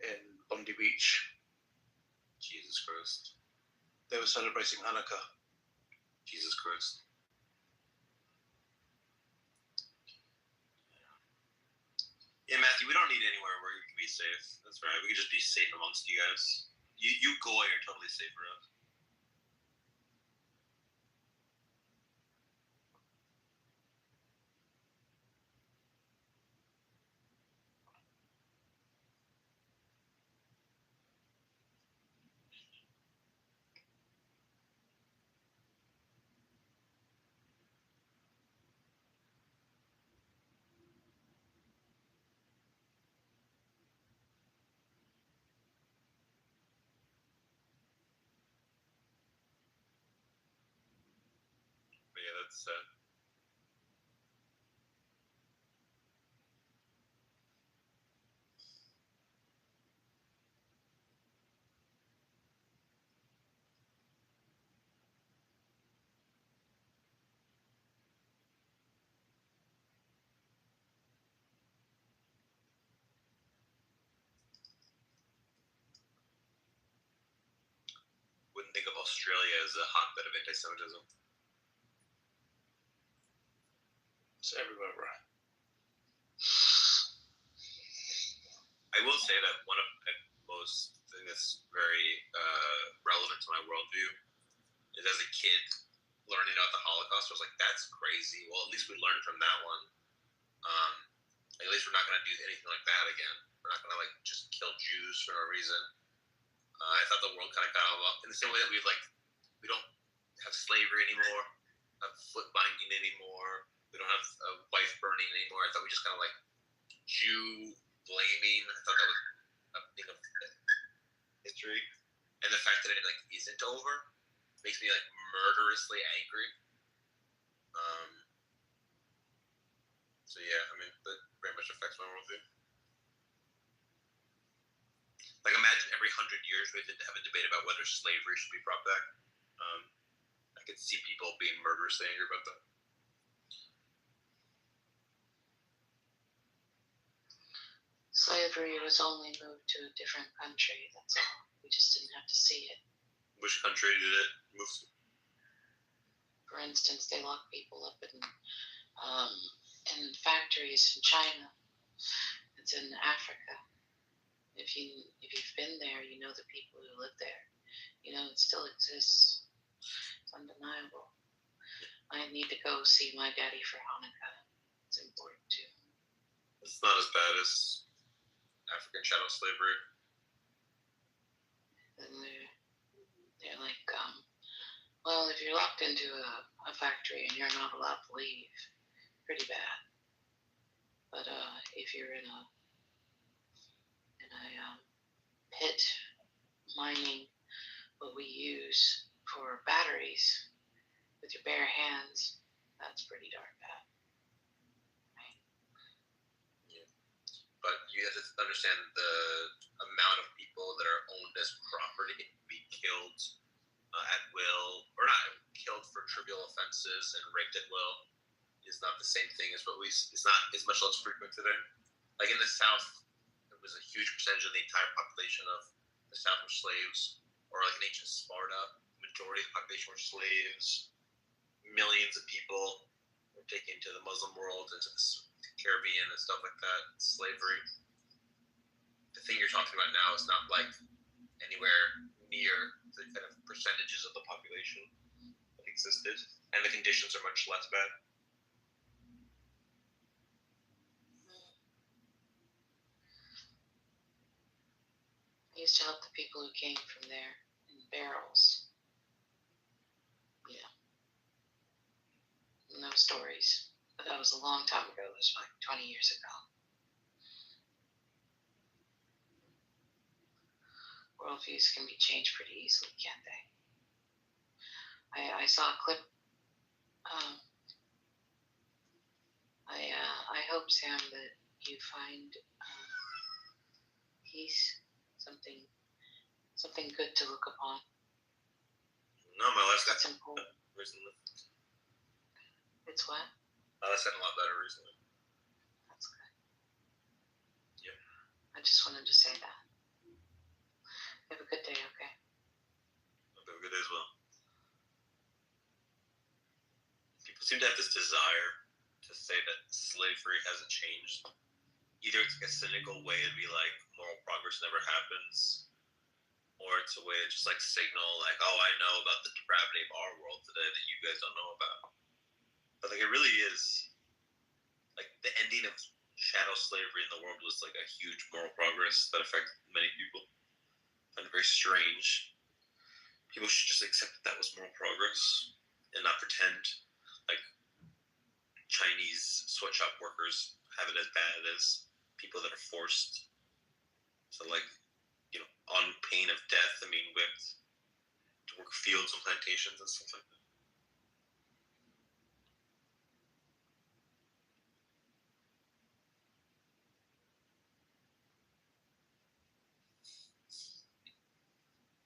in Bondi Beach. Jesus Christ. They were celebrating Hanukkah. Jesus Christ. Yeah, Matthew, we don't need anywhere where you can be safe. That's right. We can just be safe amongst you guys. You Goy are totally safe for us. But yeah, that's sad. Wouldn't think of Australia as a hotbed of anti-Semitism. It's everywhere, bro. I will say that one of the most thing that's very relevant to my worldview is as a kid learning about the Holocaust. I was like, that's crazy. Well, at least we learned from that one. At least we're not going to do anything like that again. We're not going to like just kill Jews for no reason. I thought the world kind of got up in the same way that we don't have slavery anymore, have foot binding anymore. We don't have wife burning anymore. I thought we just kind of like Jew blaming. I thought that was a thing of history, and the fact that it like isn't over makes me like murderously angry. So yeah, I mean that very much affects my worldview. Like imagine every 100 years we had to have a debate about whether slavery should be brought back. I could see people being murderously angry about that. Slavery was only moved to a different country. That's all. We just didn't have to see it. Which country did it move to? For instance, they lock people up in factories in China. It's in Africa. If you've been there, you know the people who live there. You know it still exists. It's undeniable. I need to go see my daddy for Hanukkah. It's important too. It's not as bad as African chattel slavery. And they're like, well, if you're locked into a factory and you're not allowed to leave, pretty bad. But if you're in a pit mining what we use for batteries with your bare hands, that's pretty darn bad. Right? Yeah. But you have to understand the amount of people that are owned as property be killed at will, or not killed for trivial offenses and raped at will, is not the same thing as what it's not as much less frequent today. Like in the South, it was a huge percentage of the entire population of the South were slaves, or like in ancient Sparta, the majority of the population were slaves. Millions of people were taken to the Muslim world, into the Caribbean and stuff like that, slavery. The thing you're talking about now is not like anywhere near the kind of percentages of the population that existed, and the conditions are much less bad. I used to help the people who came from there in barrels. Yeah. No stories. But that was a long time ago. It was like 20 years ago. Worldviews can be changed pretty easily, can't they? I saw a clip. I hope, Sam, that you find peace, something good to look upon. No, my life's gotten recently. It's what? My life's gotten a lot better recently. That's good. Yeah. I just wanted to say that. Have a good day, okay? Have a good day as well. People seem to have this desire to say that slavery hasn't changed. Either it's like a cynical way to be like moral progress never happens, or it's a way to just like signal like, oh, I know about the depravity of our world today that you guys don't know about. But like it really is like the ending of chattel slavery in the world was like a huge moral progress that affected many people. And very strange. People should just accept that was moral progress and not pretend like Chinese sweatshop workers have it as bad as people that are forced to, like, you know, on pain of death, I mean, whipped to work fields and plantations and stuff like that.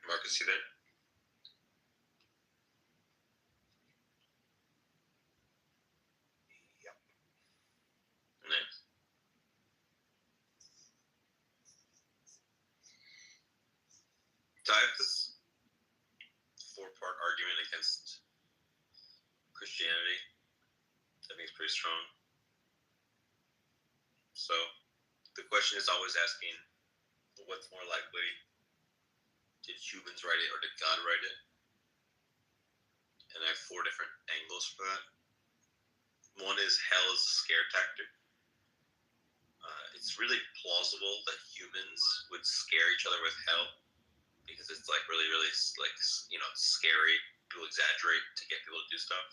Marcus, you there? Yep. Nice. So I have this 4-part argument against Christianity that I think is pretty strong. So the question is always asking, what's more likely? Did humans write it or did God write it? And I have 4 different angles for that. One is hell is a scare tactic. It's really plausible that humans would scare each other with hell because it's like really, really like, you know, scary. People exaggerate to get people to do stuff.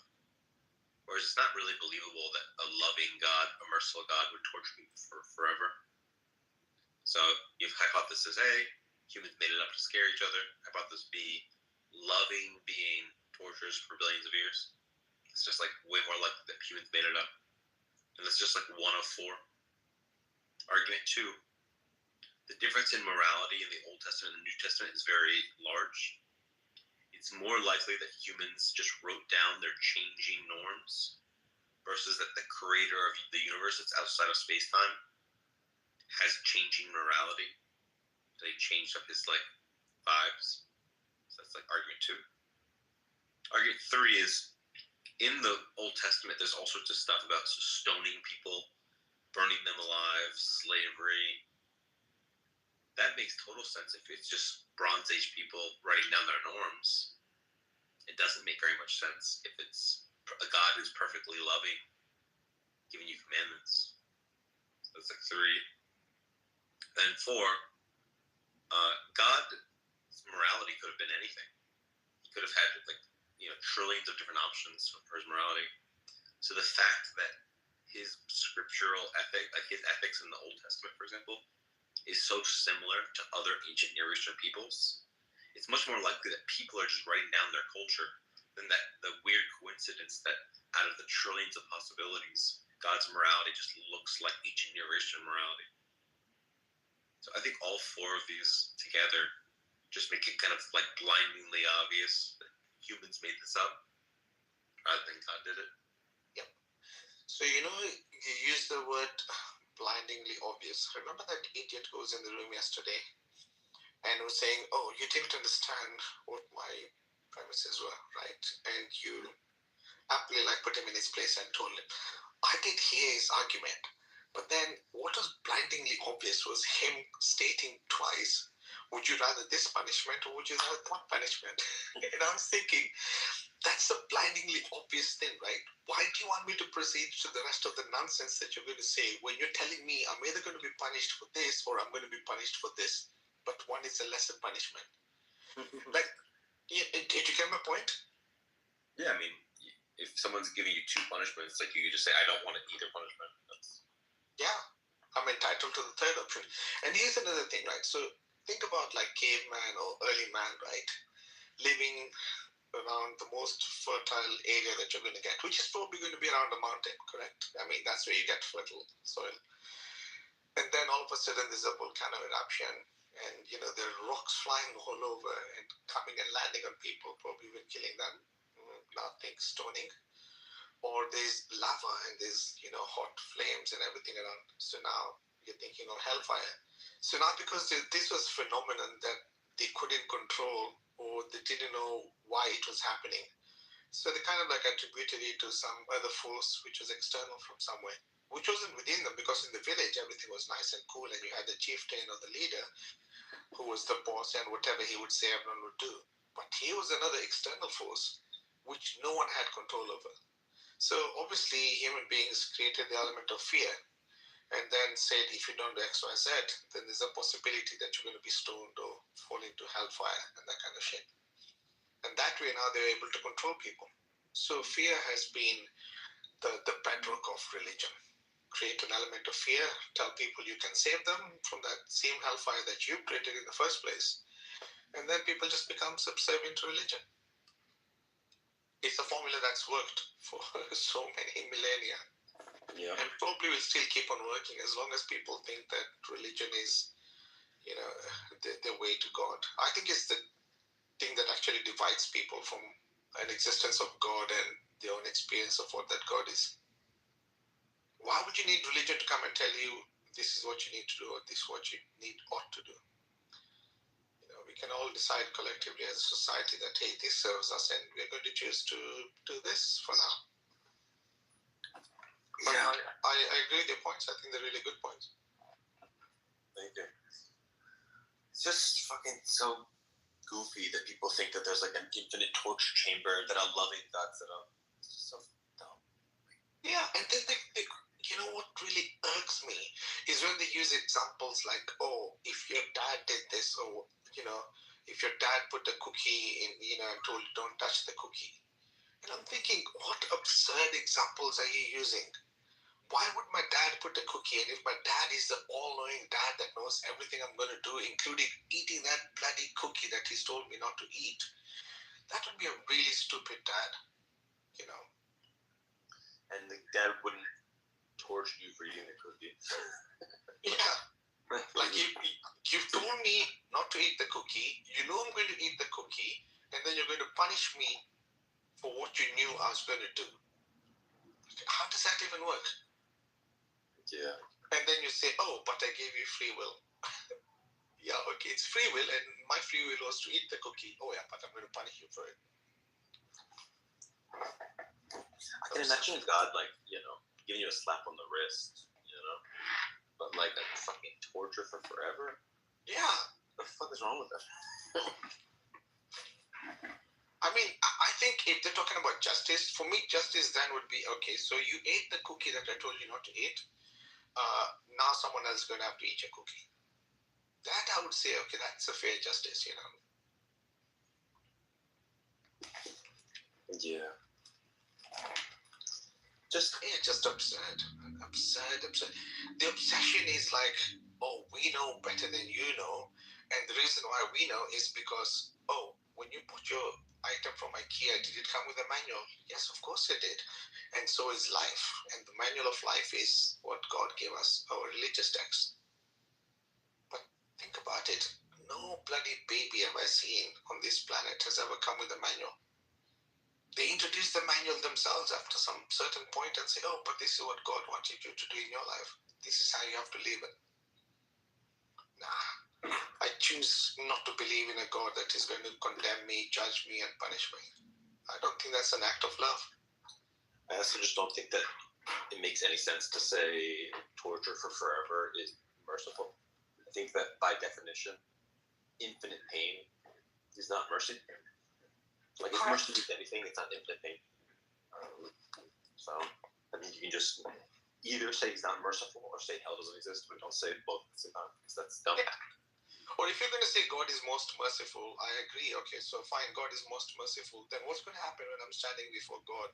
Whereas it's not really believable that a loving God, a merciful God, would torture people for forever. So you have hypothesis A, humans made it up to scare each other. Hypothesis B, loving being tortures for billions of years. It's just like way more likely that humans made it up. And that's just like 1 of 4. Argument 2, the difference in morality in the Old Testament and the New Testament is very large. It's more likely that humans just wrote down their changing norms versus that the creator of the universe that's outside of space-time has changing morality. So he changed up his like vibes. So that's like argument 2. Argument 3 is in the Old Testament there's all sorts of stuff about stoning people, burning them alive, slavery. That makes total sense if it's just Bronze Age people writing down their norms. It doesn't make very much sense if it's a God who's perfectly loving, giving you commandments. So that's like 3. And 4, God's morality could have been anything. He could have had like, you know, trillions of different options for his morality. So the fact that his scriptural ethic, like his ethics in the Old Testament, for example, is so similar to other ancient Near Eastern peoples, it's much more likely that people are just writing down their culture than that the weird coincidence that out of the trillions of possibilities, God's morality just looks like ancient Near Eastern morality. So I think all 4 of these together just make it kind of like blindingly obvious that humans made this up rather than God did it. So, you use the word blindingly obvious. Remember that idiot who was in the room yesterday and was saying, oh, you didn't understand what my premises were, right? And you aptly put him in his place and told him. I did hear his argument, but then what was blindingly obvious was him stating twice, would you rather this punishment or would you rather that punishment? And I was thinking, that's a blindingly obvious thing, right? Why do you want me to proceed to the rest of the nonsense that you're going to say when you're telling me I'm either going to be punished for this or I'm going to be punished for this, but one is a lesser punishment? Did you get my point? Yeah, I mean, if someone's giving you two punishments, like you could just say, I don't want either punishment. Yeah, I'm entitled to the third option. And here's another thing, right? So think about caveman or early man, right? Living around the most fertile area that you're going to get, which is probably going to be around a mountain, correct? I mean, that's where you get fertile soil. And then all of a sudden there's a volcano eruption and, there are rocks flying all over and coming and landing on people, probably even killing them, nothing, stoning. Or there's lava and there's, hot flames and everything around. So now you're thinking of hellfire. So now because this was a phenomenon that they couldn't control or they didn't know why it was happening. So they kind of attributed it to some other force which was external from somewhere, which wasn't within them because in the village everything was nice and cool and you had the chieftain or the leader who was the boss and whatever he would say everyone would do. But he was another external force which no one had control over. So obviously human beings created the element of fear and then said if you don't do X, Y, Z, then there's a possibility that you're going to be stoned or fall into hellfire and that kind of shit. And that way now they're able to control people. So fear has been the bedrock of religion. Create an element of fear, tell people you can save them from that same hellfire that you created in the first place, and then people just become subservient to religion. It's a formula that's worked for so many millennia. Yeah. And probably will still keep on working as long as people think that religion is, the way to God. I think it's the thing that actually divides people from an existence of God and their own experience of what that God is. Why would you need religion to come and tell you this is what you need to do or this is what you ought to do? We can all decide collectively as a society that, hey, this serves us and we're going to choose to do this for now. But yeah. I agree with your points. I think they're really good points. Thank you. It's just fucking so goofy that people think that there's an infinite torture chamber that a loving God set up. It's just so dumb. Yeah, and then what really irks me is when they use examples like, oh, if your dad did this, or, if your dad put a cookie in, and told you don't touch the cookie. And I'm thinking, what absurd examples are you using? Why would my dad put a cookie in if my dad is the all-knowing dad that knows everything I'm going to do, including eating that bloody cookie that he's told me not to eat? That would be a really stupid dad, And the dad wouldn't torture you for eating the cookie. Yeah. You've told me not to eat the cookie, you know I'm going to eat the cookie, and then you're going to punish me for what you knew I was going to do. How does that even work? Yeah. And then you say, oh, but I gave you free will. Yeah, okay, it's free will, and my free will was to eat the cookie. Oh yeah, but I'm going to punish you for it. I can imagine God, giving you a slap on the wrist, but a fucking torture for forever? Yeah. What the fuck is wrong with that? I mean, I think if they're talking about justice, for me, justice then would be, okay, so you ate the cookie that I told you not to eat. Now someone else is going to have to eat your cookie. That I would say, okay, that's a fair justice, Yeah. Just absurd. Absurd. The obsession is like, oh, we know better than you know. And the reason why we know is because, oh, when you put your item from IKEA, did it come with a manual? Yes, of course it did. And so is life. And the manual of life is what God gave us, our religious text. But think about it. No bloody baby have I seen on this planet has ever come with a manual. They introduce the manual themselves after some certain point and say, oh, but this is what God wanted you to do in your life. This is how you have to live it. Nah. I choose not to believe in a God that is going to condemn me, judge me, and punish me. I don't think that's an act of love. I also just don't think that it makes any sense to say torture for forever is merciful. I think that by definition, infinite pain is not mercy. Like if mercy is anything, it's not infinite pain. So I mean, you can just either say he's not merciful or say hell doesn't exist, but don't say both at the same time because that's dumb. Yeah. Or if you're going to say God is most merciful, I agree. Okay, so fine, God is most merciful. Then what's going to happen when I'm standing before God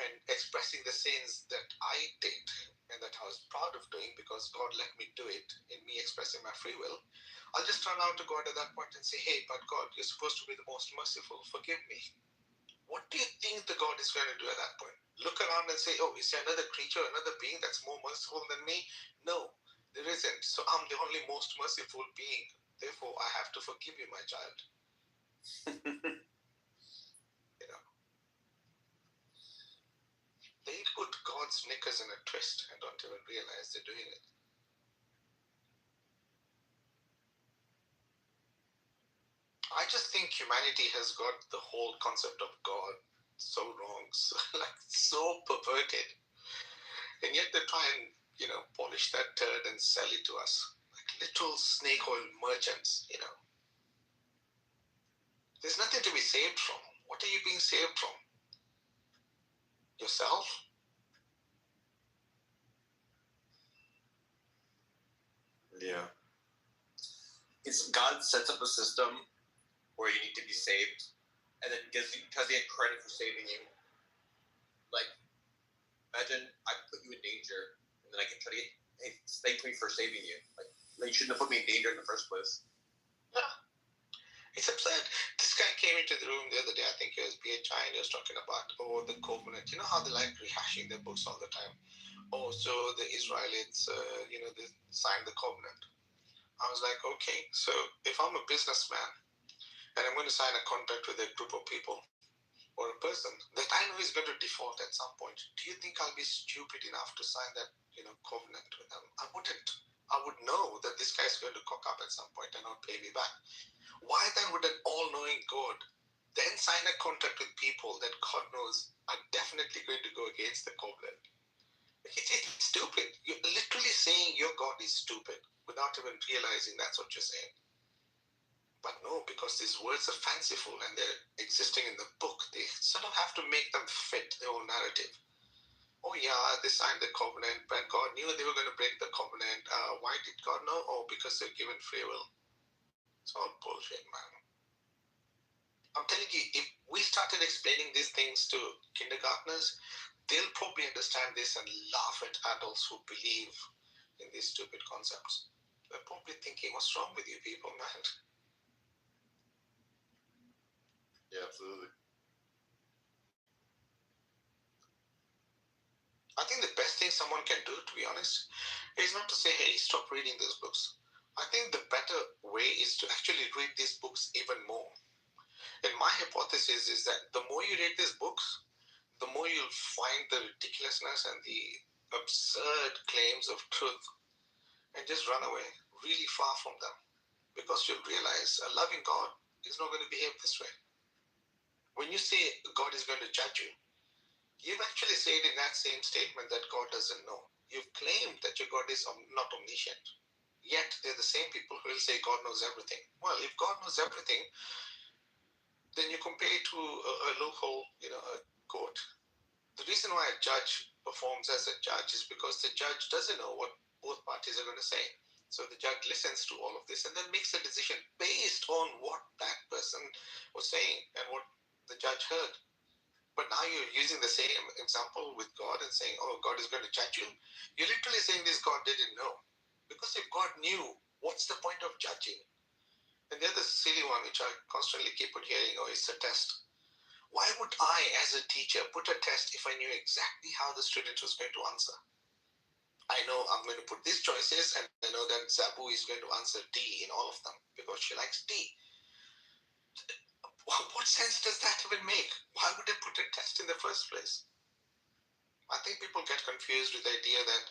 and expressing the sins that I did and that I was proud of doing because God let me do it in me expressing my free will? I'll just turn out to God at that point and say, hey, but God, you're supposed to be the most merciful. Forgive me. What do you think the God is going to do at that point? Look around and say, oh, is there another creature, another being that's more merciful than me? No, there isn't. So I'm the only most merciful being. Therefore, I have to forgive you, my child. You know, they put God's knickers in a twist and don't even realize they're doing it. I just think humanity has got the whole concept of God so wrong, so perverted. And yet they try and, polish that turd and sell it to us. Like little snake oil merchants, There's nothing to be saved from. What are you being saved from? Yourself? Yeah. It's God sets up a system where you need to be saved, and then because he had credit for saving you. Like, imagine I put you in danger, and then I can try to get, hey, thank me for saving you. Like, you shouldn't have put me in danger in the first place. Yeah. It's absurd. This guy came into the room the other day, I think it was BHI, and he was talking about, the covenant. You know how they like rehashing their books all the time? So the Israelites, they signed the covenant. I was like, okay, so if I'm a businessman and I'm going to sign a contract with a group of people or a person that I know is going to default at some point, do you think I'll be stupid enough to sign that, covenant with them? I wouldn't. I would know that this guy's going to cock up at some point and not pay me back. Why then would an all-knowing God then sign a contract with people that God knows are definitely going to go against the covenant? It's stupid. You're literally saying your God is stupid without even realizing that's what you're saying. But no, because these words are fanciful and they're existing in the book, they sort of have to make them fit the whole narrative. Oh yeah, they signed the covenant, but God knew they were going to break the covenant. Why did God know? Oh, because they're given free will. It's all bullshit, man. I'm telling you, if we started explaining these things to kindergartners, they'll probably understand this and laugh at adults who believe in these stupid concepts. They're probably thinking, what's wrong with you people, man? Yeah, absolutely. I think the best thing someone can do, to be honest, is not to say, hey, stop reading these books. I think the better way is to actually read these books even more. And my hypothesis is that the more you read these books, the more you'll find the ridiculousness and the absurd claims of truth and just run away really far from them. Because you'll realize a loving God is not going to behave this way. When you say God is going to judge you, you've actually said in that same statement that God doesn't know. You've claimed that your God is not omniscient. Yet they're the same people who will say God knows everything. Well, if God knows everything, then you compare it to a local, a court. The reason why a judge performs as a judge is because the judge doesn't know what both parties are going to say. So the judge listens to all of this and then makes a decision based on what that person was saying and what the judge heard. But now you're using the same example with God and saying, oh, God is going to judge you. You're literally saying this God didn't know. Because if God knew, what's the point of judging? And the other silly one, which I constantly keep on hearing, it's a test. Why would I, as a teacher, put a test if I knew exactly how the student was going to answer? I know I'm going to put these choices, and I know that Zabu is going to answer D in all of them because she likes D. What sense does that even make? Why would they put a test in the first place? I think people get confused with the idea that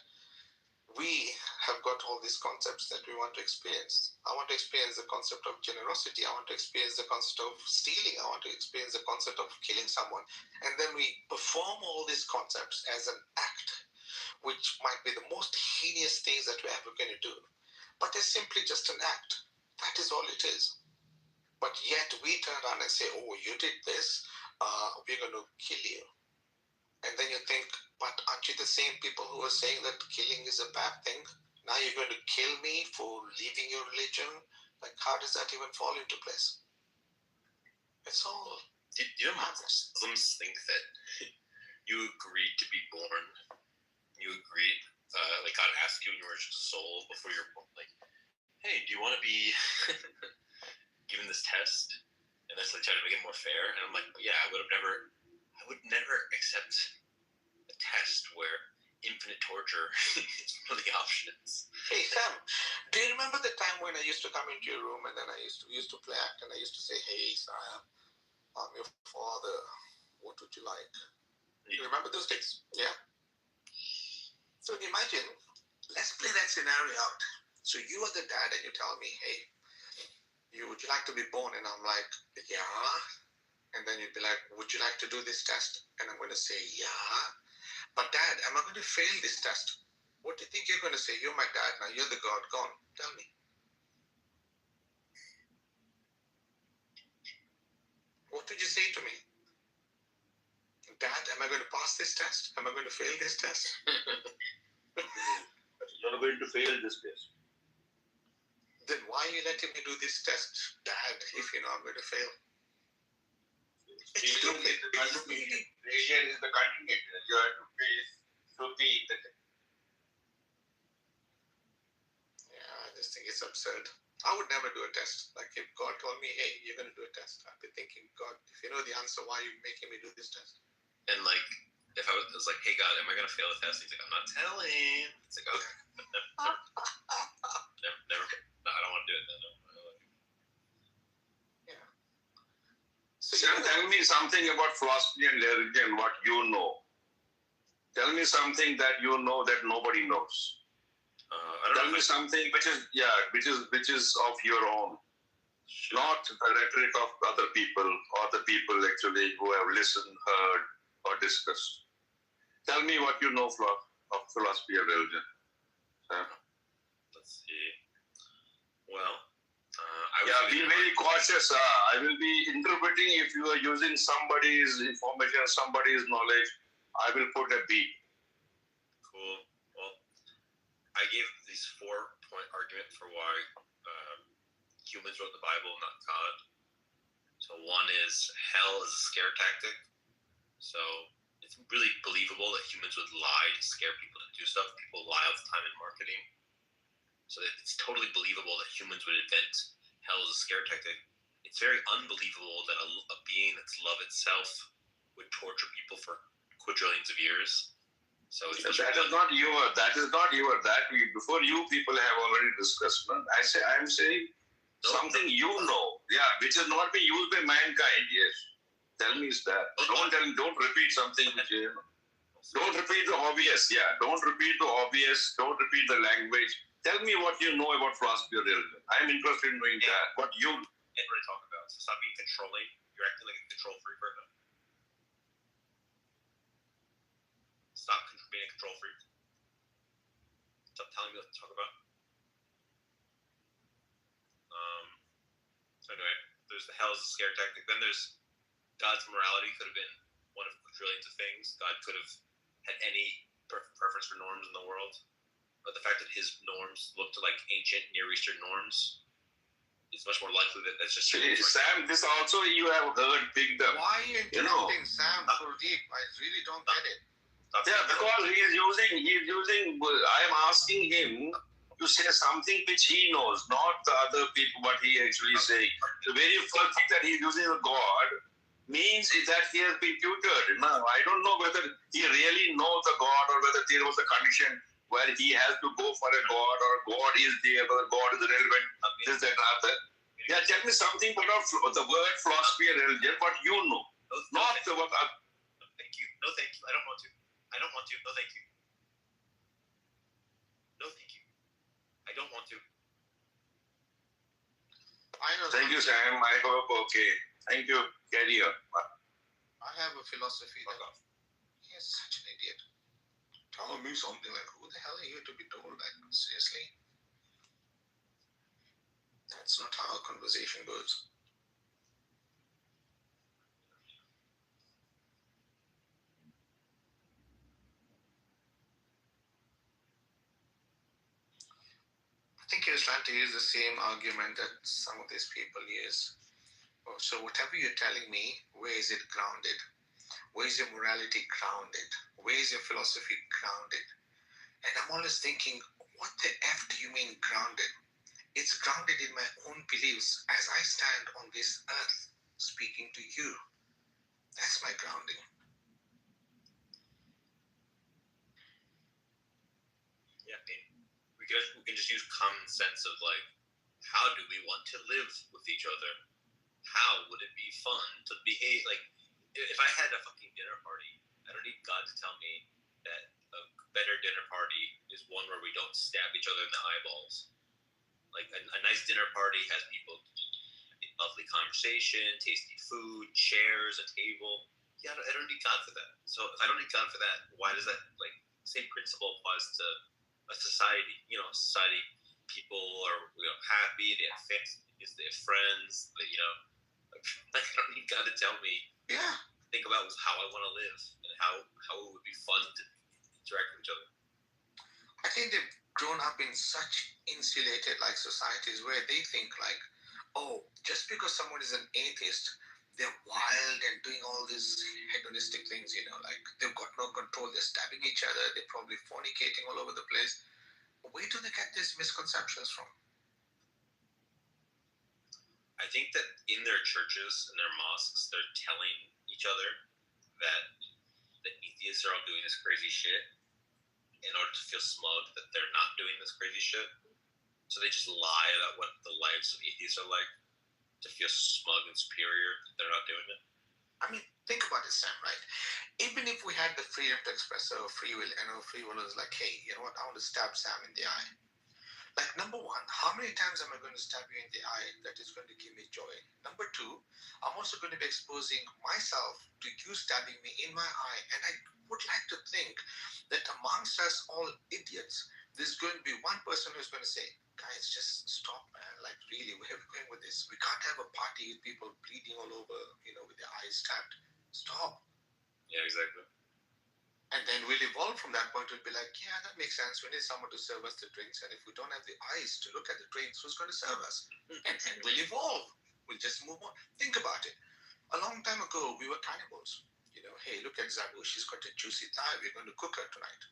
we have got all these concepts that we want to experience. I want to experience the concept of generosity. I want to experience the concept of stealing. I want to experience the concept of killing someone. And then we perform all these concepts as an act, which might be the most heinous things that we're ever going to do. But they're simply just an act. That is all it is. But yet we turn around and say, oh, you did this, we're going to kill you. And then you think, but aren't you the same people who are saying that killing is a bad thing? Now you're going to kill me for leaving your religion? Like, how does that even fall into place? It's all... Do you know Muslims think that you agreed to be born? You agreed, like God asked you when you were just a soul before you're born, like, hey, do you want to be given this test? And that's like trying to make it more fair. And I'm like, yeah, I would never accept a test where infinite torture is one of the options. Hey Sam, do you remember the time when I used to come into your room and then I used to play act and I used to say, hey Sam, I'm your father. What would you like? You remember those days? Yeah. So imagine, let's play that scenario out. So you are the dad and you tell me, hey, would you like to be born? And I'm like, yeah. And then you'd be like, would you like to do this test? And I'm going to say, yeah. But dad, am I going to fail this test? What do you think you're going to say? You're my dad now. You're the God. Go on. Tell me. What would you say to me? Dad, am I going to pass this test? Am I going to fail this test? You're going to fail this test. Then why are you letting me do this test, Dad, if you know I'm going to fail? It's stupid. Religion is the continuator. You have to face Shruti. Yeah, I just think it's absurd. I would never do a test. Like if God told me, hey, you're going to do a test, I'd be thinking, God, if you know the answer, why are you making me do this test? And like, if I was like, hey God, am I going to fail the test? He's like, I'm not telling. It's like, okay. never. No, I don't want to do it then. Yeah. Sam, tell me something about philosophy and religion, what you know. Tell me something that you know that nobody knows. Tell me something which is of your own, not the rhetoric of other people or the people actually who have listened, heard, or discussed. Tell me what you know of philosophy or religion. Let's see. Well, be very cautious. I will be interpreting if you are using somebody's information, somebody's knowledge. I will put a B. Cool. Well, I gave these 4-point argument for why humans wrote the Bible, not God. So one is hell is a scare tactic. So it's really believable that humans would lie to scare people to do stuff. People lie all the time in marketing. So it's totally believable that humans would invent hell as a scare tactic. It's very unbelievable that a being that's love itself would torture people for quadrillions of years. So that is not your. Before you people have already discussed. No? I'm saying something you know. Yeah, which has not been used by mankind. Yes. Tell me is that. Don't repeat something which you know. Don't repeat the obvious. Yeah. Don't repeat the obvious. Don't repeat the language. Tell me what you know about philosophy or religion. I'm interested in knowing that. What you can't really talk about. So stop being controlling. You're acting like a control freak right now. Stop being a control freak. Stop telling me what to talk about. So anyway, there's the hell is a scare tactic. Then there's God's morality could have been one of trillions of things. God could have had any preference for norms in the world. But the fact that his norms look to like ancient Near Eastern norms, it's much more likely that that's just... Sam, this also you have heard picked up. Why are you interrupting Sam so deep? I really don't get it. Yeah, because he is using, I am asking him to say something which he knows, not the other people, what he actually saying. The very first thing that he is using a God means that he has been tutored. Now, I don't know whether he really knows the God or whether there was a condition where he has to go for a god or God is there, but God is relevant, this, that, and other. Yeah, tell me something about the word philosophy and religion, what you know. Not the what. Thank you. No, thank you. I don't want to. I don't want to. No, thank you. No, thank you. I don't want to. I know. Thank you, Sam. I hope okay. Thank you. Carry on. I have a philosophy that he is such an idiot. Telling me something like, who the hell are you to be told that? Seriously? That's not how a conversation goes. I think he was trying to use the same argument that some of these people use. Oh, so whatever you're telling me, where is it grounded? Where is your morality grounded? Where is your philosophy grounded? And I'm always thinking, what the F do you mean grounded? It's grounded in my own beliefs as I stand on this earth speaking to you. That's my grounding. Yeah, I mean, we can just use common sense of like, how do we want to live with each other? How would it be fun to behave? Like, if I had a fucking dinner party, I don't need God to tell me that a better dinner party is one where we don't stab each other in the eyeballs. Like, a nice dinner party has people, lovely conversation, tasty food, chairs, a table. Yeah, I don't need God for that. So if I don't need God for that, why does that, like, same principle applies to a society? You know, society, people are, you know, happy, they have families, they have friends, they, you know, like, I don't need God to tell me. Yeah. Think about how I want to live and how it would be fun to interact with each other. I think they've grown up in such insulated like societies where they think like, oh, just because someone is an atheist, they're wild and doing all these hedonistic things, you know, like they've got no control, they're stabbing each other, they're probably fornicating all over the place. Where do they get these misconceptions from? I think that in their churches and their mosques, they're telling each other that the atheists are all doing this crazy shit in order to feel smug that they're not doing this crazy shit. So they just lie about what the lives of atheists are like to feel smug and superior that they're not doing it. I mean, think about it, Sam, right? Even if we had the freedom to express our free will, and our free will is like, hey, you know what, I want to stab Sam in the eye. Like, number one, how many times am I going to stab you in the eye that is going to give me joy? Number two, I'm also going to be exposing myself to you stabbing me in my eye. And I would like to think that amongst us all idiots, there's going to be one person who's going to say, guys, just stop, man. Like, really, where are we going with this? We can't have a party with people bleeding all over, you know, with their eyes stabbed. Stop. Yeah, exactly. And then we'll evolve from that point. We'll be like, yeah, that makes sense. We need someone to serve us the drinks. And if we don't have the eyes to look at the drinks, who's going to serve us? And we'll evolve. We'll just move on. Think about it. A long time ago, we were cannibals. You know, hey, look at Zabu. She's got a juicy thigh. We're going to cook her tonight.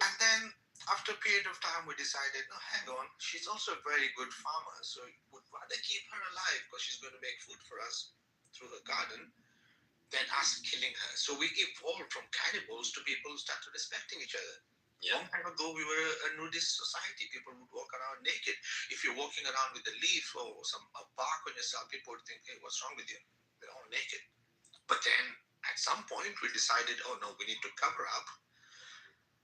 And then after a period of time, we decided, no, hang on. She's also a very good farmer. So we'd rather keep her alive because she's going to make food for us through her garden than us killing her. So we evolved from cannibals to people who started respecting each other. Yeah. Long time ago, we were a nudist society. People would walk around naked. If you're walking around with a leaf or a bark on yourself, people would think, hey, what's wrong with you? They're all naked. But then at some point, we decided, oh no, we need to cover up.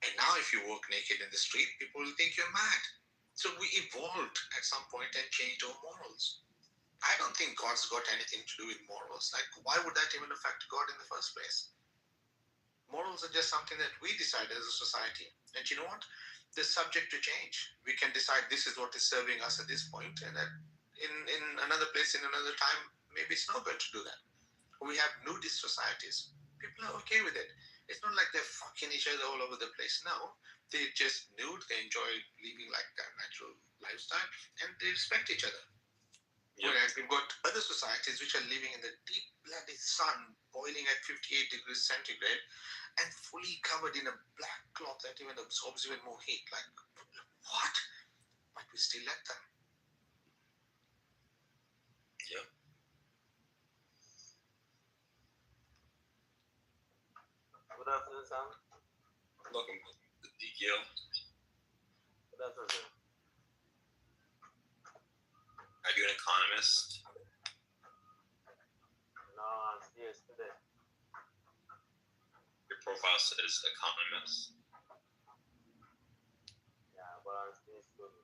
And now if you walk naked in the street, people will think you're mad. So we evolved at some point and changed our morals. I don't think God's got anything to do with morals. Like, why would that even affect God in the first place? Morals are just something that we decide as a society. And you know what? They're subject to change. We can decide this is what is serving us at this point, and that in another place, in another time, maybe it's not good to do that. We have nudist societies. People are okay with it. It's not like they're fucking each other all over the place. No, they're just nude. They enjoy living like their natural lifestyle, and they respect each other. Yep. Whereas we've got other societies which are living in the deep bloody sun, boiling at 58 degrees centigrade, and fully covered in a black cloth that even absorbs even more heat. Like, what? But we still let them. Yeah. Good afternoon, Sam. Welcome. Gil. That's it. Are you an economist? No, I'm still a student. Your profile says economist. Yeah, but I'm still a student.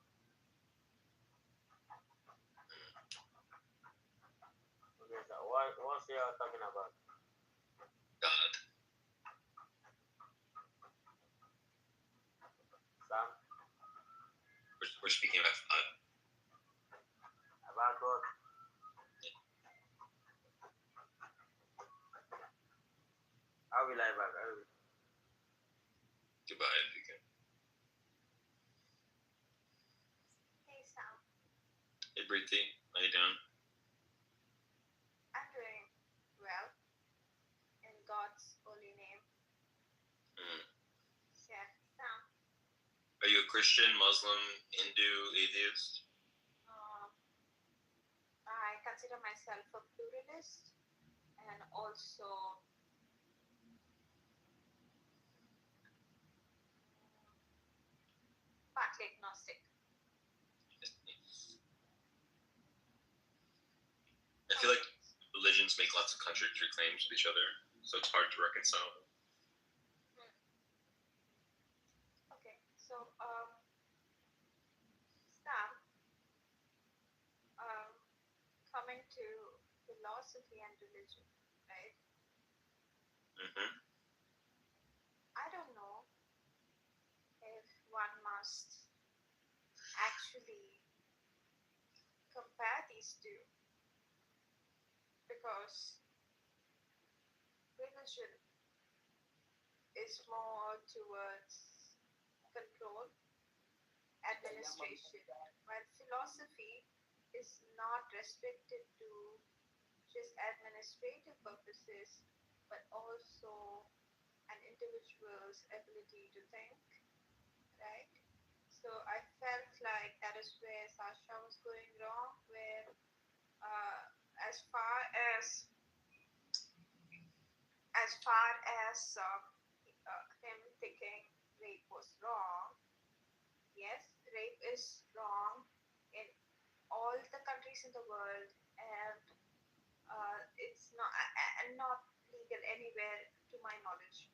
Okay, so what's you talking about? God. Sam? We're speaking about God. About what? How will I back? Goodbye, Vika. Hey Sam, Hey, Briti. How you doing? I'm doing well in God's holy name. Mm. Yeah, Sam. Are you a Christian, Muslim, Hindu, atheist? I consider myself a pluralist and also partly agnostic. I feel like religions make lots of contradictory claims with each other, so it's hard to reconcile them. Okay, so Sam, coming to philosophy and religion, right? Mm-hmm. I don't know if one must actually compare these two because religion is more towards control, administration, while philosophy is not restricted to just administrative purposes, but also an individual's ability to think, right? So I felt like that is where Sasha was going wrong, where as far as him thinking rape was wrong, yes, rape is wrong in all the countries in the world, and it's not legal anywhere to my knowledge.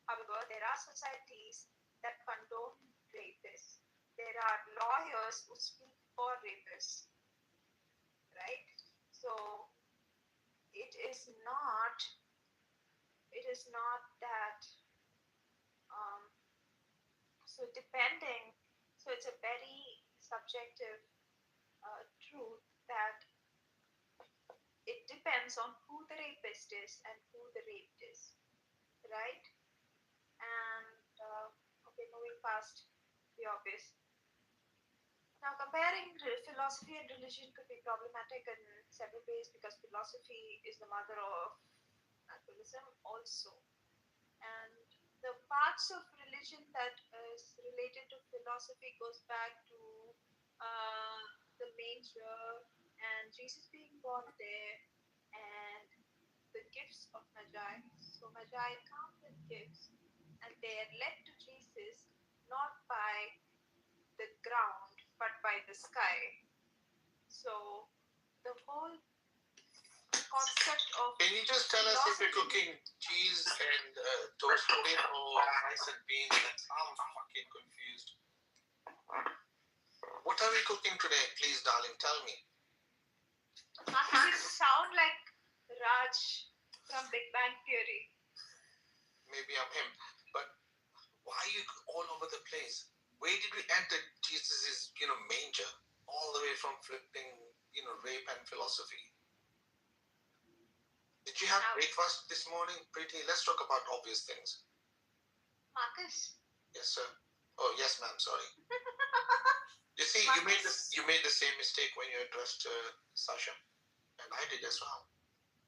However, there are societies that condone rapists. There are lawyers who speak for rapists, right? So it is not that so depending, so it's a very subjective truth that it depends on who the rapist is and who the raped is, right? And okay, moving past the obvious. Now, comparing philosophy and religion could be problematic in several ways because philosophy is the mother of naturalism also. And the parts of religion that is related to philosophy goes back to the manger and Jesus being born there and the gifts of Magi. So Magi come with gifts and they are led to Jesus not by the ground but by the sky. So the whole concept of Can you just tell us if you're cooking cheese and toast potato or rice and beans? I'm fucking confused. What are we cooking today, please, darling? Tell me. You sound like Raj from Big Bang Theory. Maybe I'm him, but why are you all over the place? Where did we enter Jesus's, manger? All the way from flipping, rape and philosophy. Did you have breakfast this morning, Pretty? Let's talk about obvious things. Marcus? Yes, sir. Oh, yes, ma'am. Sorry. You see, you made the same mistake when you addressed Sasha, and I did as well.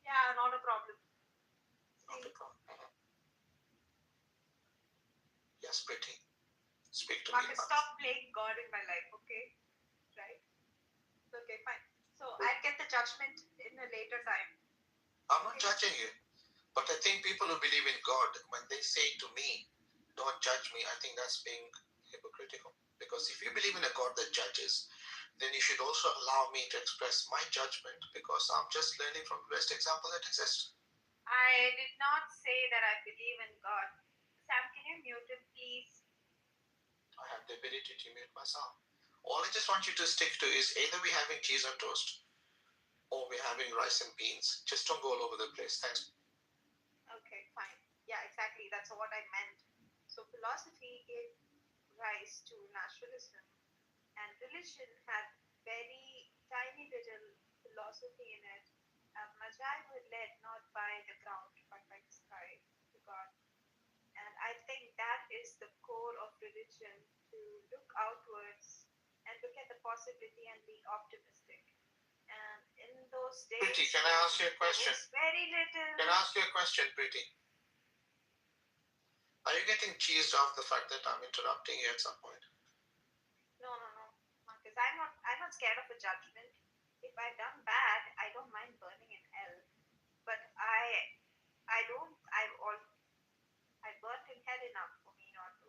Yeah, not a problem. Not a problem. Yes, Pretty. Speak to Marcus, me. stop playing God in my life, okay? Right? Okay, fine. So I'll get the judgment in a later time. I'm not judging you, but I think people who believe in God, when they say to me don't judge me, I think that's being hypocritical. Because if you believe in a God that judges, then you should also allow me to express my judgment, because I'm just learning from the best example that exists. I did not say that I believe in God. Sam, can you mute him, please? I have the ability to mute myself. All I just want you to stick to is either we're having cheese on toast or we're having rice and beans. Just don't go all over the place. Thanks. Okay, fine. Yeah, exactly. That's what I meant. So philosophy gave rise to naturalism, and religion had very tiny little philosophy in it. Magi were led not by the ground but by the sky to God. And I think that is the core of religion, to look outwards and look at the possibility and be optimistic. And in those days, Preeti, can I ask you a question? Very little. Can I ask you a question, Preeti? Are you getting cheesed off the fact that I'm interrupting you at some point? No, Marcus. I'm not scared of a judgment. If I've done bad, I don't mind burning in hell. But I don't. I burnt in hell enough for me not to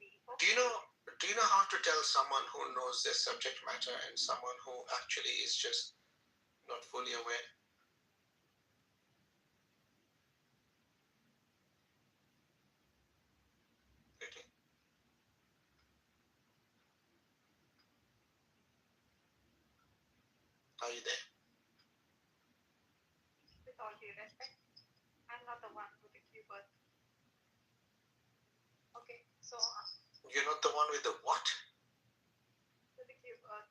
be. Do you know how to tell someone who knows their subject matter and someone who actually is just not fully aware? Are you there? With all due respect, I'm not the one with the Kitover. Okay, so You're not the one with the what? with the Kitover.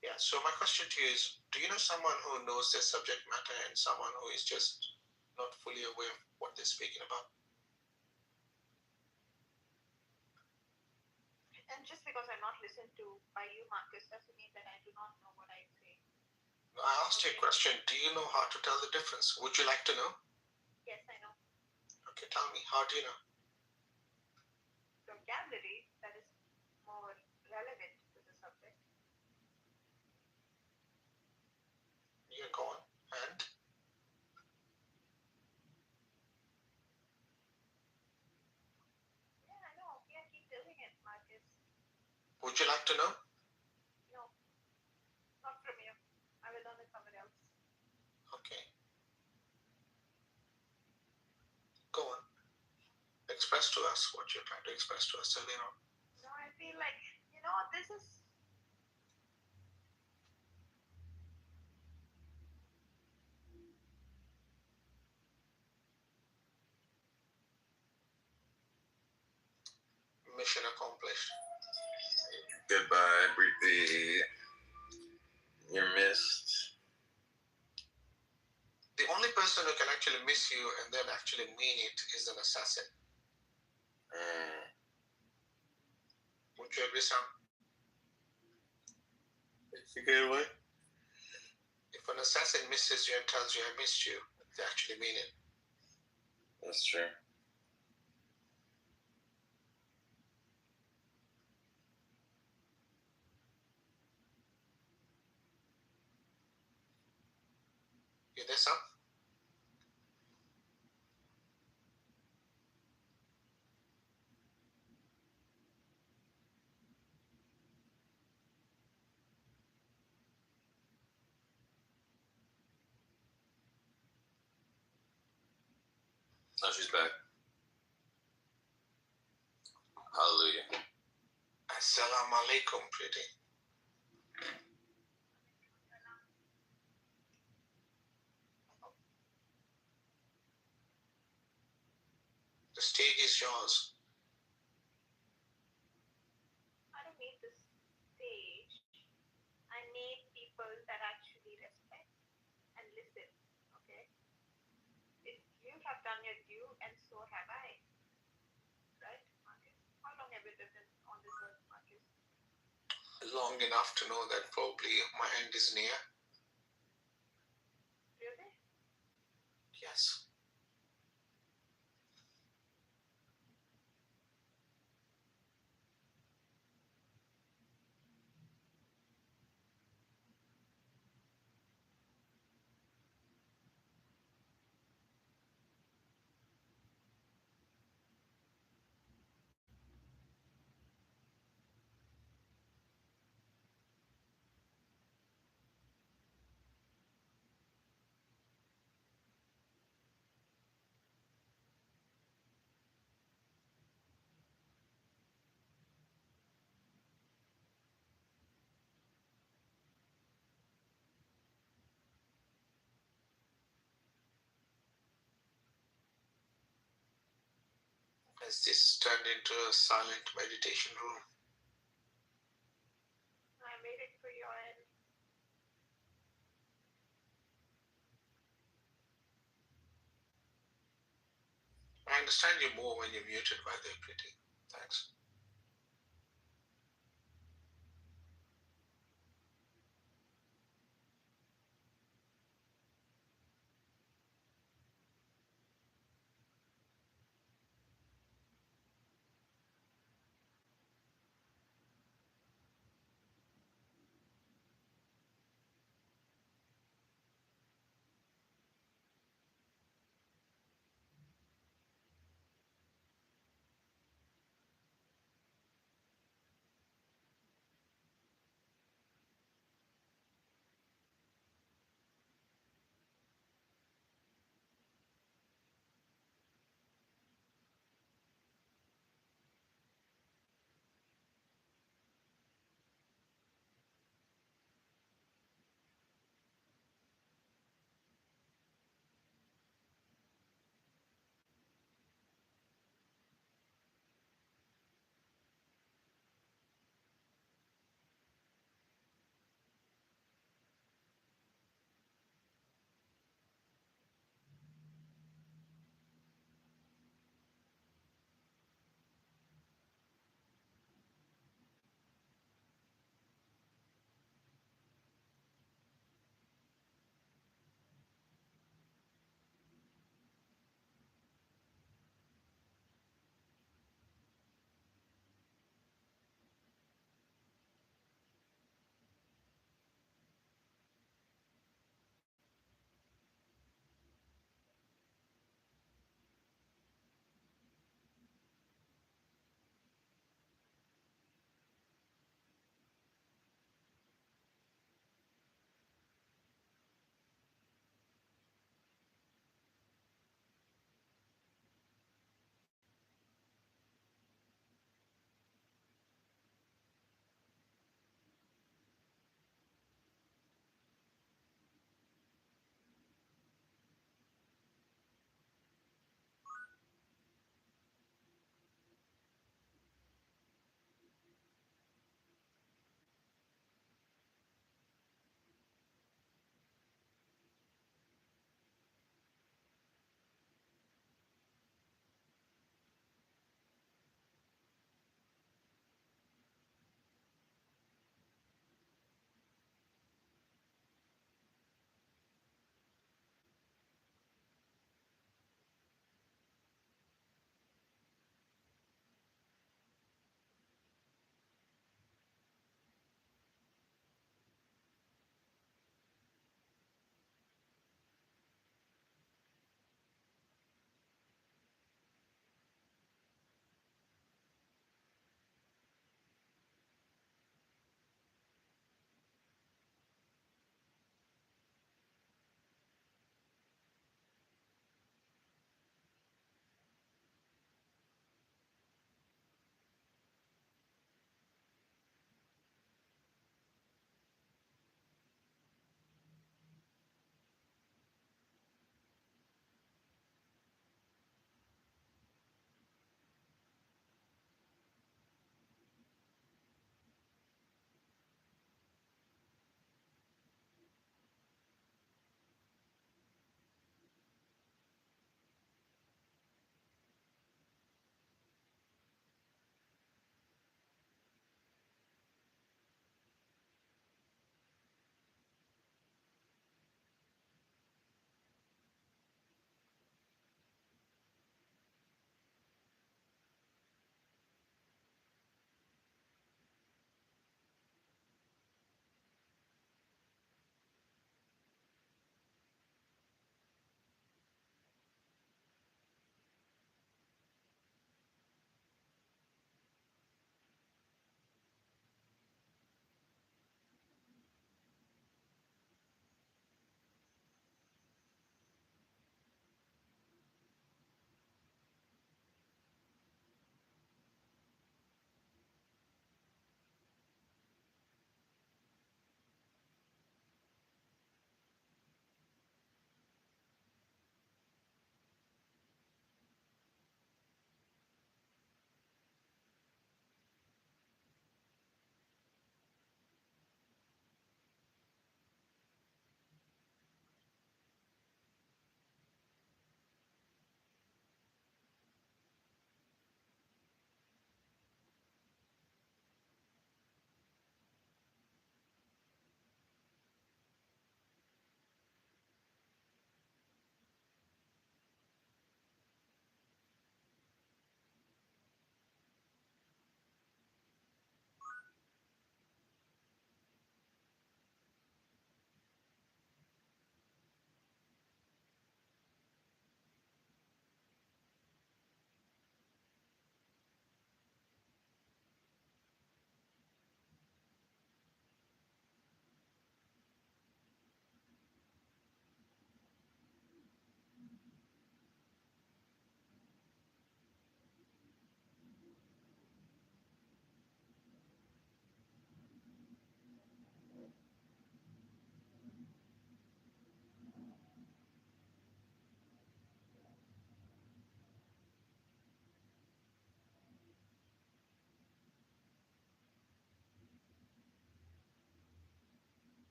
Yeah, so my question to you is, do you know someone who knows their subject matter and someone who is just not fully aware of what they're speaking about? And just because I'm not listened to by you, Marcus, doesn't mean that I do not know what I say. I asked you a question. Do you know how to tell the difference? Would you like to know? Yes, I know. Okay, tell me. How do you know? Vocabulary that is more relevant to the subject. You're gone. And? Yeah, I know. Yeah, keep doing it, Marcus. Would you like to know? No. Not from you. I will learn it somewhere else. Okay. Go on. Express to us what you're trying to express to us earlier on. No, I feel like, this is. Mission accomplished. Goodbye, Preeti. You're missed. The only person who can actually miss you and then actually mean it is an assassin. Would you agree, Sam? It's a good one. If an assassin misses you and tells you I missed you, they actually mean it. That's true. You there, Sam? Now she's back. Hallelujah. Assalamu alaikum, Preeti. The stage is yours. I don't need this stage. I need people that actually respect and listen. Okay? If you have done your due, and so have I. Right, Marcus? How long have you lived on this earth, Marcus? Long enough to know that probably my end is near. Really? Yes. Has this turned into a silent meditation room? I made it for your end. I understand you more when you're muted, by the way, Pretty. Thanks.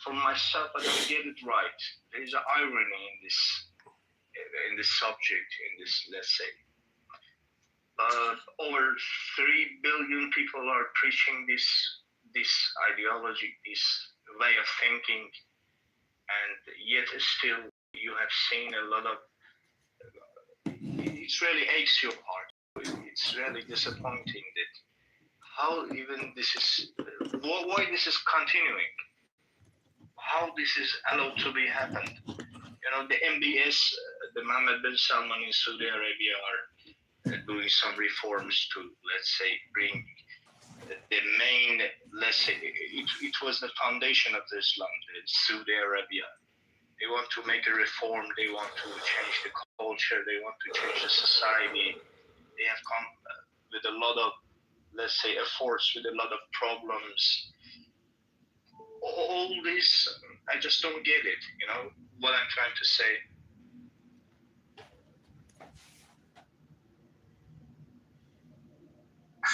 For myself, I don't get it right. There is an irony in this subject, in this, let's say. Over 3 billion people are preaching this ideology, this way of thinking, and yet still you have seen a lot of. It really aches your heart. It's really disappointing that how even this is, why this is continuing, how this is allowed to be happened. You know, the MBS, the Mohammed bin Salman in Saudi Arabia are doing some reforms to, let's say, bring the main, let's say, it was the foundation of Islam, Saudi Arabia. They want to make a reform, they want to change the culture, they want to change the society. They have come with a lot of, let's say, efforts, with a lot of problems. All this, I just don't get it, you know, what I'm trying to say.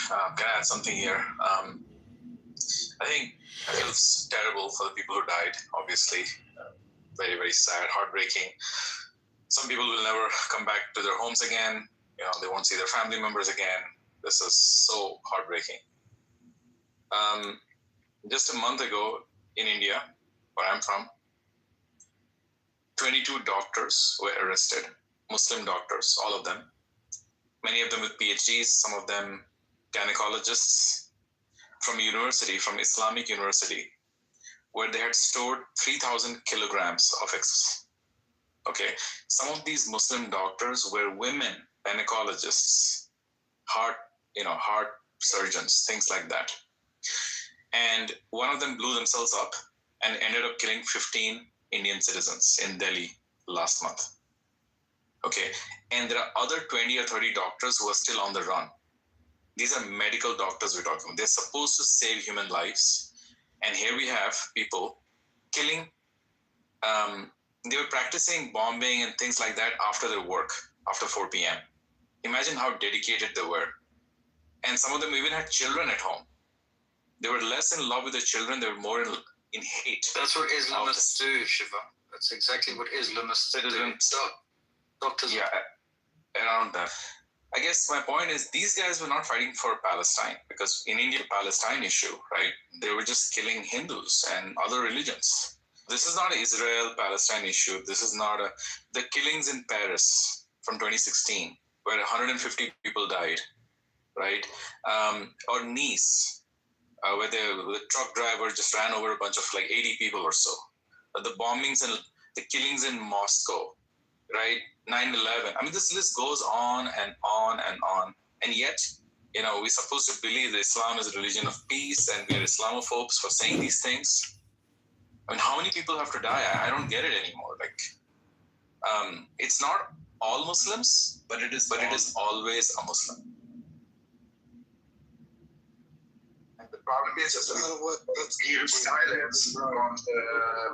Can I add something here? I think it feels terrible for the people who died, obviously. Very, very sad, heartbreaking. Some people will never come back to their homes again. You know, they won't see their family members again. This is so heartbreaking. Just a month ago in India, where I'm from, 22 doctors were arrested, Muslim doctors, all of them. Many of them with PhDs, some of them gynecologists from a university, from Islamic University, where they had stored 3,000 kilograms of excess. Okay, some of these Muslim doctors were women gynecologists, heart surgeons, things like that. And one of them blew themselves up and ended up killing 15 Indian citizens in Delhi last month. Okay, and there are other 20 or 30 doctors who are still on the run. These are medical doctors we're talking about. They're supposed to save human lives. And here we have people killing. They were practicing bombing and things like that after their work, after 4 p.m. Imagine how dedicated they were. And some of them even had children at home. They were less in love with their children. They were more in hate. That's what Islamists do, Shiva. That's exactly what Islamists do. Doctors. Yeah, around that. I guess my point is these guys were not fighting for Palestine, because in India, Palestine issue, right? They were just killing Hindus and other religions. This is not an Israel-Palestine issue. This is not the killings in Paris from 2016, where 150 people died, right? Or Nice, where the truck driver just ran over a bunch of like 80 people or so. The bombings and the killings in Moscow, right? 9/11. I mean, this list goes on and on and on. And yet, you know, we're supposed to believe that Islam is a religion of peace and we're Islamophobes for saying these things. I mean, how many people have to die? I don't get it anymore. Like, it's not all Muslims, but it is always a Muslim. The problem is just let's keep silence on the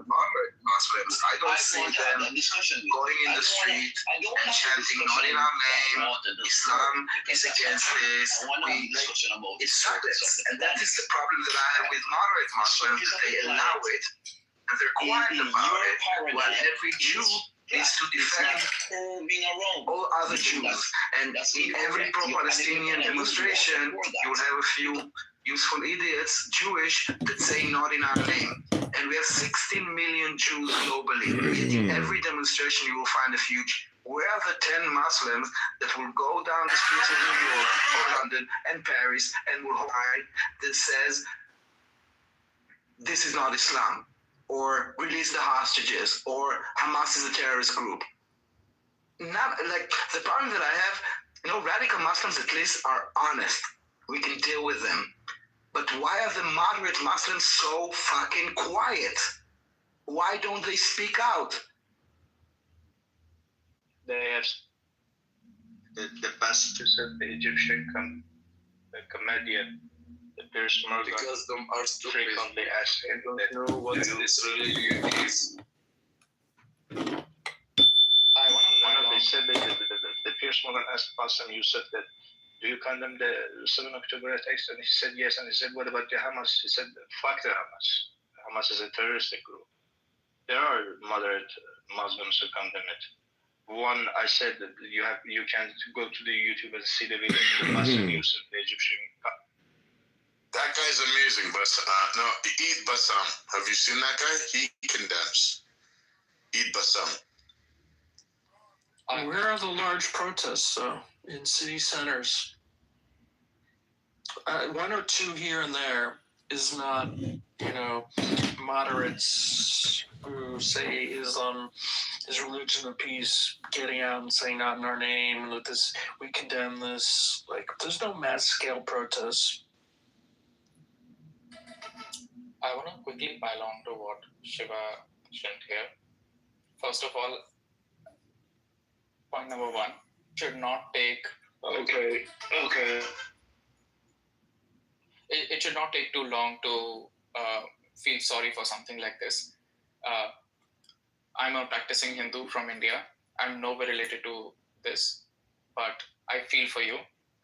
moderate Muslims. I don't see them going in the street and chanting, not in our name, Islam is against this. It's silence. And that is the problem that I have with moderate Muslims, that they allow it and they're quiet about it, while every Jew is to defend all other Jews. And in every pro-Palestinian demonstration, you will have a few useful idiots, Jewish, that say not in our name. And we have 16 million Jews globally. In every demonstration you will find a few. Where are the 10 Muslims that will go down the streets of New York or London and Paris and will hide that says, this is not Islam, or release the hostages, or Hamas is a terrorist group? Not like the problem that I have, you know, radical Muslims at least are honest. We can deal with them. But why are the moderate Muslims so fucking quiet? Why don't they speak out? They have the pastors of the Egyptian the comedian, the Piers Morgan, Because them are stupid. frequently asked They don't know what this religion is. They said the Piers Morgan asked Pastor Yusuf that, do you condemn the 7 October attacks? And he said yes. And he said, what about the Hamas? He said, fuck the Hamas. Hamas is a terroristic group. There are moderate Muslims who condemn it. One, I said that you can go to the YouTube and see the video of the Pastor Yusuf, the Egyptian. That guy's amazing, but no, Eid Bassam. Have you seen that guy? He condemns. Eid Bassam. Where are the large protests, in city centers? One or two here and there is not, moderates who say Islam is religion of peace getting out and saying not in our name, that this, we condemn this. Like, there's no mass scale protests. I want to quickly pile on to what Shiva mentioned here. First of all, point number one, should not take. Okay. It should not take too long to feel sorry for something like this. I'm a practicing Hindu from India. I'm nowhere related to this, but I feel for you.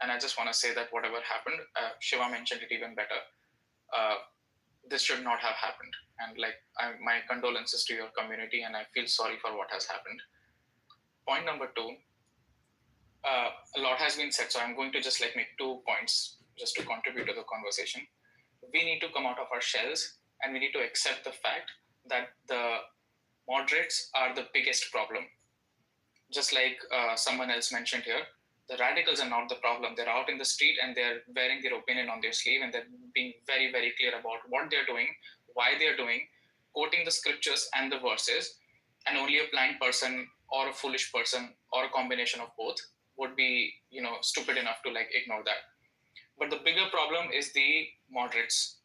And I just want to say that whatever happened, Shiva mentioned it even better. This should not have happened. And my condolences to your community, and I feel sorry for what has happened. Point number two, a lot has been said, so I'm going to just make 2 points just to contribute to the conversation. We need to come out of our shells, and we need to accept the fact that the moderates are the biggest problem. Just like someone else mentioned here, the radicals are not the problem. They're out in the street and they're wearing their opinion on their sleeve, and they're being very, very clear about what they're doing, why they're doing, quoting the scriptures and the verses, and only a blind person or a foolish person or a combination of both would be, stupid enough to ignore that. But the bigger problem is the moderates.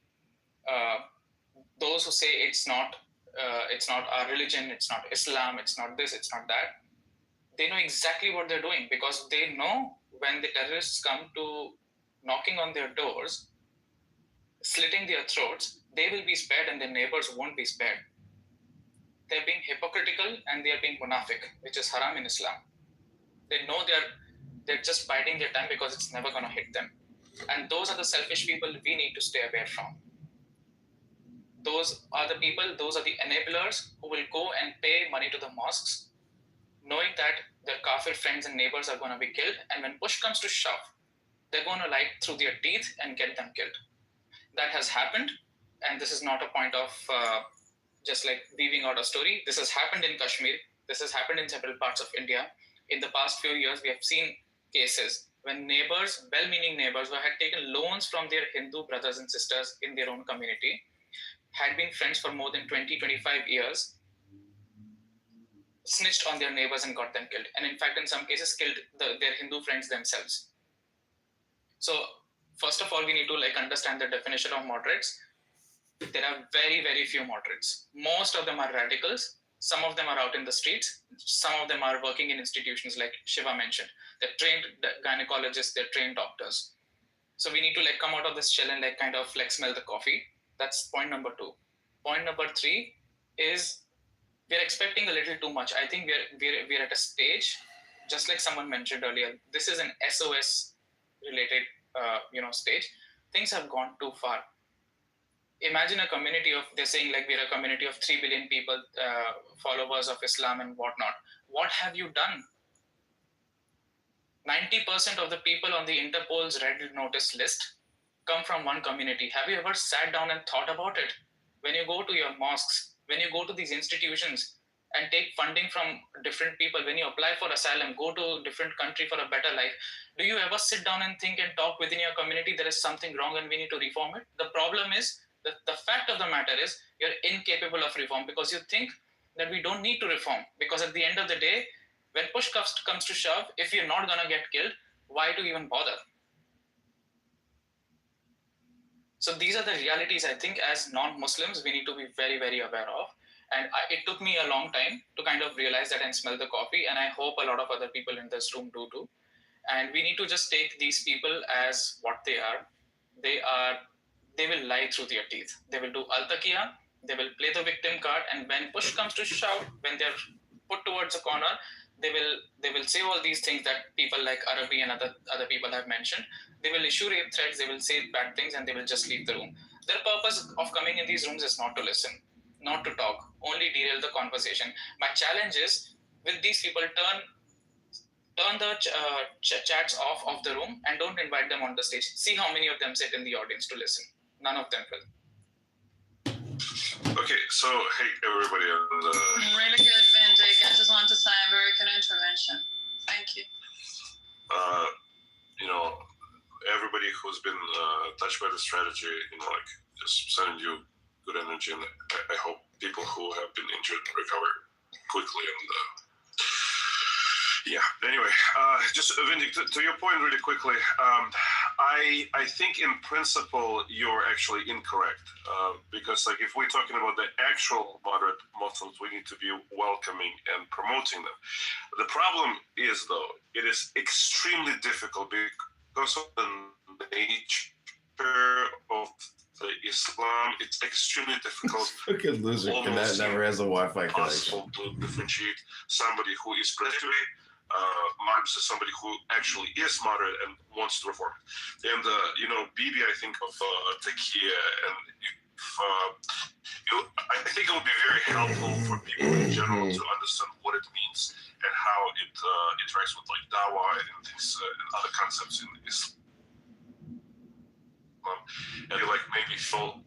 Those who say it's not our religion, it's not Islam, it's not this, it's not that. They know exactly what they're doing, because they know when the terrorists come to knocking on their doors, slitting their throats, they will be spared and their neighbors won't be spared. They're being hypocritical and they're being munafiq, which is haram in Islam. They know they're just biding their time because it's never going to hit them. And those are the selfish people we need to stay away from. Those are the people, those are the enablers who will go and pay money to the mosques, knowing that their kafir friends and neighbors are going to be killed. And when push comes to shove, they're going to through their teeth and get them killed. That has happened. And this is not a point of just weaving out a story. This has happened in Kashmir. This has happened in several parts of India. In the past few years, we have seen cases when neighbors, well-meaning neighbors who had taken loans from their Hindu brothers and sisters in their own community, had been friends for more than 20-25 years, snitched on their neighbors and got them killed. And in fact, in some cases, killed their Hindu friends themselves. So first of all, we need to understand the definition of moderates. There are very, very few moderates. Most of them are radicals. Some of them are out in the streets. Some of them are working in institutions like Shiva mentioned. They're trained gynecologists, they're trained doctors. So we need to come out of this shell and smell the coffee. That's point number 2. Point number 3 is we're expecting a little too much. I think we're at a stage, just like someone mentioned earlier, this is an SOS related stage. Things have gone too far. Imagine a community of, they're saying we're a community of 3 billion people, followers of Islam and whatnot. What have you done? 90% of the people on the Interpol's red notice list come from one community. Have you ever sat down and thought about it? When you go to your mosques, when you go to these institutions and take funding from different people, when you apply for asylum, go to a different country for a better life, do you ever sit down and think and talk within your community there is something wrong and we need to reform it? The problem is, the fact of the matter is, you're incapable of reform because you think that we don't need to reform. Because at the end of the day, when push comes to shove, if you're not going to get killed, why to even bother? So these are the realities, I think, as non-Muslims, we need to be very, very aware of. And it took me a long time to kind of realize that and smell the coffee. And I hope a lot of other people in this room do too. And we need to just take these people as what they are. They will lie through their teeth. They will do al-taqiya, they will play the victim card, and when push comes to shove, when they're put towards a corner, they will say all these things that people like Arabi and other people have mentioned. They will issue rape threats, they will say bad things, and they will just leave the room. Their purpose of coming in these rooms is not to listen, not to talk, only derail the conversation. My challenge is, with these people, turn the chats off of the room and don't invite them on the stage. See how many of them sit in the audience to listen. None of them will. Okay, so hey everybody. Really good, Vindic. I just want to say a very good intervention. Thank you. Everybody who's been touched by the strategy, like just sending you good energy, and I hope people who have been injured recover quickly. And anyway, just Vindic, to your point really quickly, I think in principle you're actually incorrect, because like if we're talking about the actual moderate Muslims, we need to be welcoming and promoting them. The problem is, though, it is extremely difficult because of the nature of the Islam. It's extremely difficult. Fucking loser. That never has a Wi-Fi connection. Possible to differentiate somebody who is politically to somebody who actually is moderate and wants to reform it. And Bibi, I think of Takia, and I think it would be very helpful for people in general to understand what it means and how it interacts with like dawah and things and other concepts in Islam. And like maybe Phil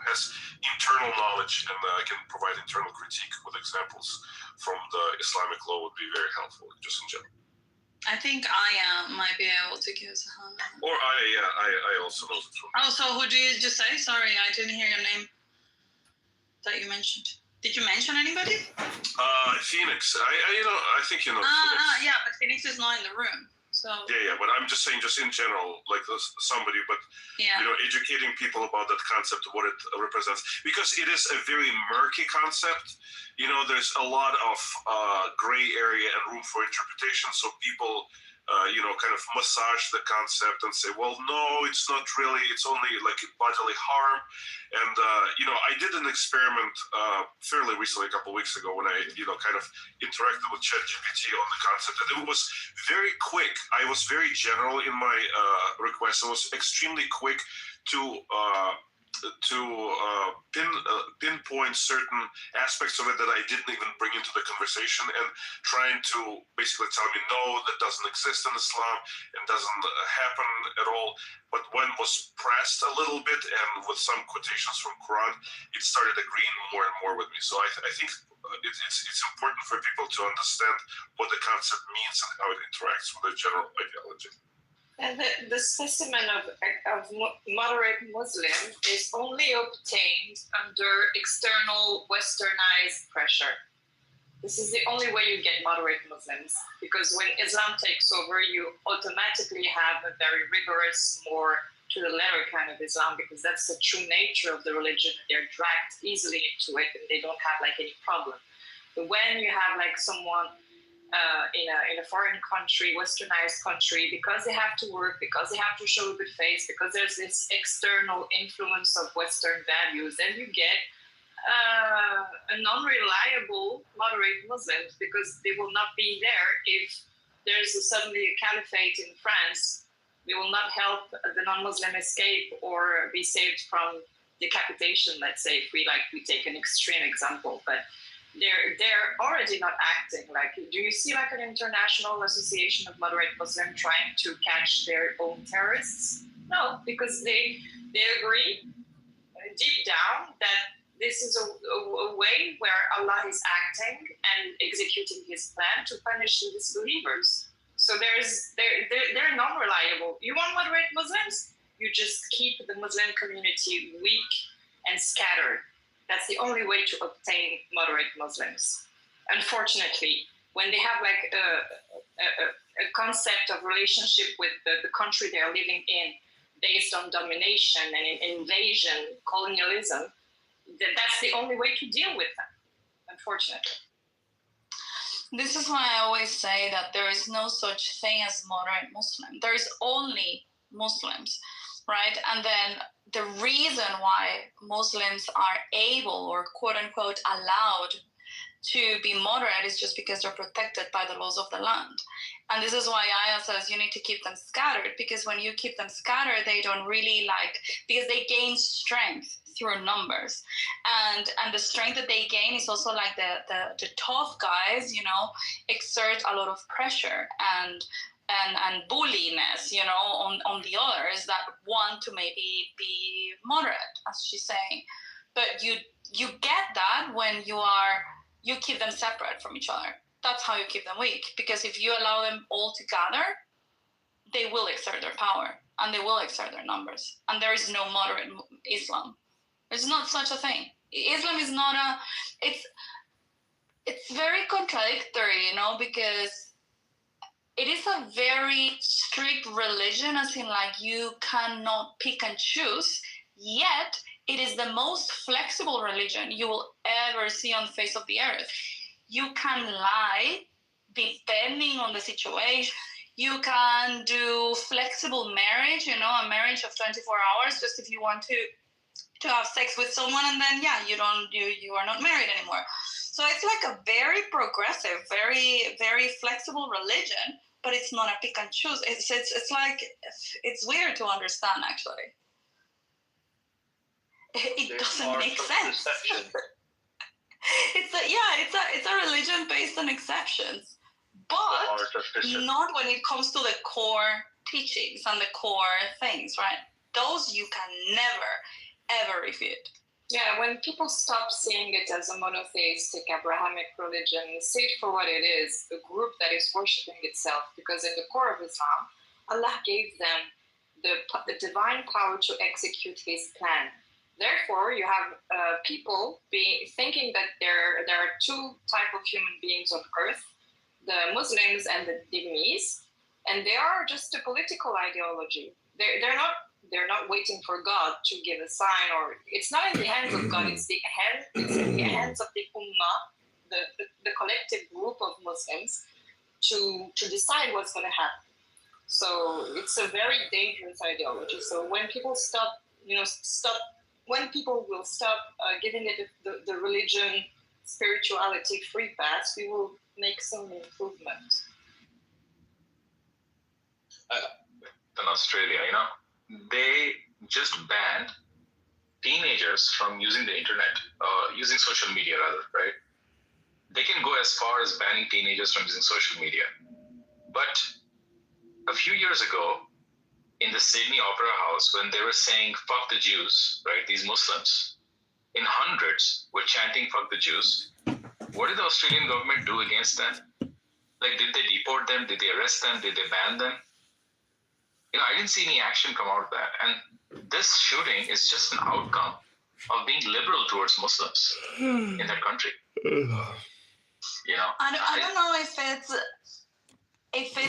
has internal knowledge and can provide internal critique with examples from the Islamic law would be very helpful, just in general. I think I might be able to give us a hand. Or I also know it from. Oh, so who did you just say? Sorry, I didn't hear your name that you mentioned. Did you mention anybody? Phoenix. I think you know. Phoenix. Yeah, but Phoenix is not in the room. So yeah, but I'm just saying, just in general, like somebody, but educating people about that concept, what it represents, because it is a very murky concept. There's a lot of gray area and room for interpretation. So people, kind of massage the concept and say, well, no, it's not really. It's only like bodily harm. And I did an experiment fairly recently, a couple of weeks ago, when I kind of interacted with ChatGPT on the concept, and it was very quick. I was very general in my request. I was extremely quick to pinpoint certain aspects of it that I didn't even bring into the conversation, and trying to basically tell me, no, that doesn't exist in Islam and doesn't happen at all. But when was pressed a little bit and with some quotations from Quran, it started agreeing more and more with me. So I think it's important for people to understand what the concept means and how it interacts with the general ideology. And the specimen of moderate Muslim is only obtained under external westernized pressure. This is the only way you get moderate Muslims, because when Islam takes over, you automatically have a very rigorous, more to the letter kind of Islam, because that's the true nature of the religion. They're dragged easily into it and they don't have like any problem. But when you have like someone in a foreign country, westernized country, because they have to work, because they have to show a good face, because there's this external influence of Western values, then you get a non-reliable moderate Muslims, because they will not be there if there's suddenly a caliphate in France. They will not help the non-Muslim escape or be saved from decapitation, let's say, if we take an extreme example. But they're already not acting. Like, do you see like an international association of moderate Muslims trying to catch their own terrorists? No, because they agree deep down that this is a way where Allah is acting and executing His plan to punish the disbelievers. So they're non-reliable. You want moderate Muslims? You just keep the Muslim community weak and scattered. That's the only way to obtain moderate Muslims. Unfortunately, when they have like a concept of relationship with the country they're living in based on domination and invasion, colonialism, that's the only way to deal with them, unfortunately. This is why I always say that there is no such thing as moderate Muslim. There is only Muslims, right? And then the reason why Muslims are able or quote unquote allowed to be moderate is just because they're protected by the laws of the land. And this is why Aya says you need to keep them scattered, because when you keep them scattered, they don't really because they gain strength through numbers. And the strength that they gain is also like the tough guys, exert a lot of pressure and bulliness, on the others that want to maybe be moderate, as she's saying. But you get that when you keep them separate from each other. That's how you keep them weak. Because if you allow them all to gather, they will exert their power and they will exert their numbers. And there is no moderate Islam. There's not such a thing. Islam is not it's very contradictory, because it is a very strict religion, as in you cannot pick and choose, yet it is the most flexible religion you will ever see on the face of the earth. You can lie depending on the situation. You can do flexible marriage, a marriage of 24 hours, just if you want to have sex with someone, and then you are not married anymore. So it's like a very progressive, very, very flexible religion, but it's not a pick and choose. It's weird to understand, actually. It doesn't make sense. It's a religion based on exceptions, but not when it comes to the core teachings and the core things, right? Those you can never, ever refute. Yeah, when people stop seeing it as a monotheistic Abrahamic religion, see it for what it is, a group that is worshipping itself, because in the core of Islam, Allah gave them the divine power to execute His plan. Therefore, you have people thinking that there are two types of human beings on earth, the Muslims and the Dhimmis, and they are just a political ideology. They're not waiting for God to give a sign, or it's not in the hands of God. It's in the hands of the Ummah, the collective group of Muslims, to decide what's going to happen. So it's a very dangerous ideology. So when people when people will stop giving it the religion, spirituality free pass, we will make some improvements. In Australia, they just banned teenagers from using the internet, using social media rather, right? They can go as far as banning teenagers from using social media. But a few years ago, in the Sydney Opera House, when they were saying, fuck the Jews, right, these Muslims, in hundreds were chanting, fuck the Jews. What did the Australian government do against them? Did they deport them? Did they arrest them? Did they ban them? I didn't see any action come out of that. And this shooting is just an outcome of being liberal towards Muslims in that country. I don't know if it's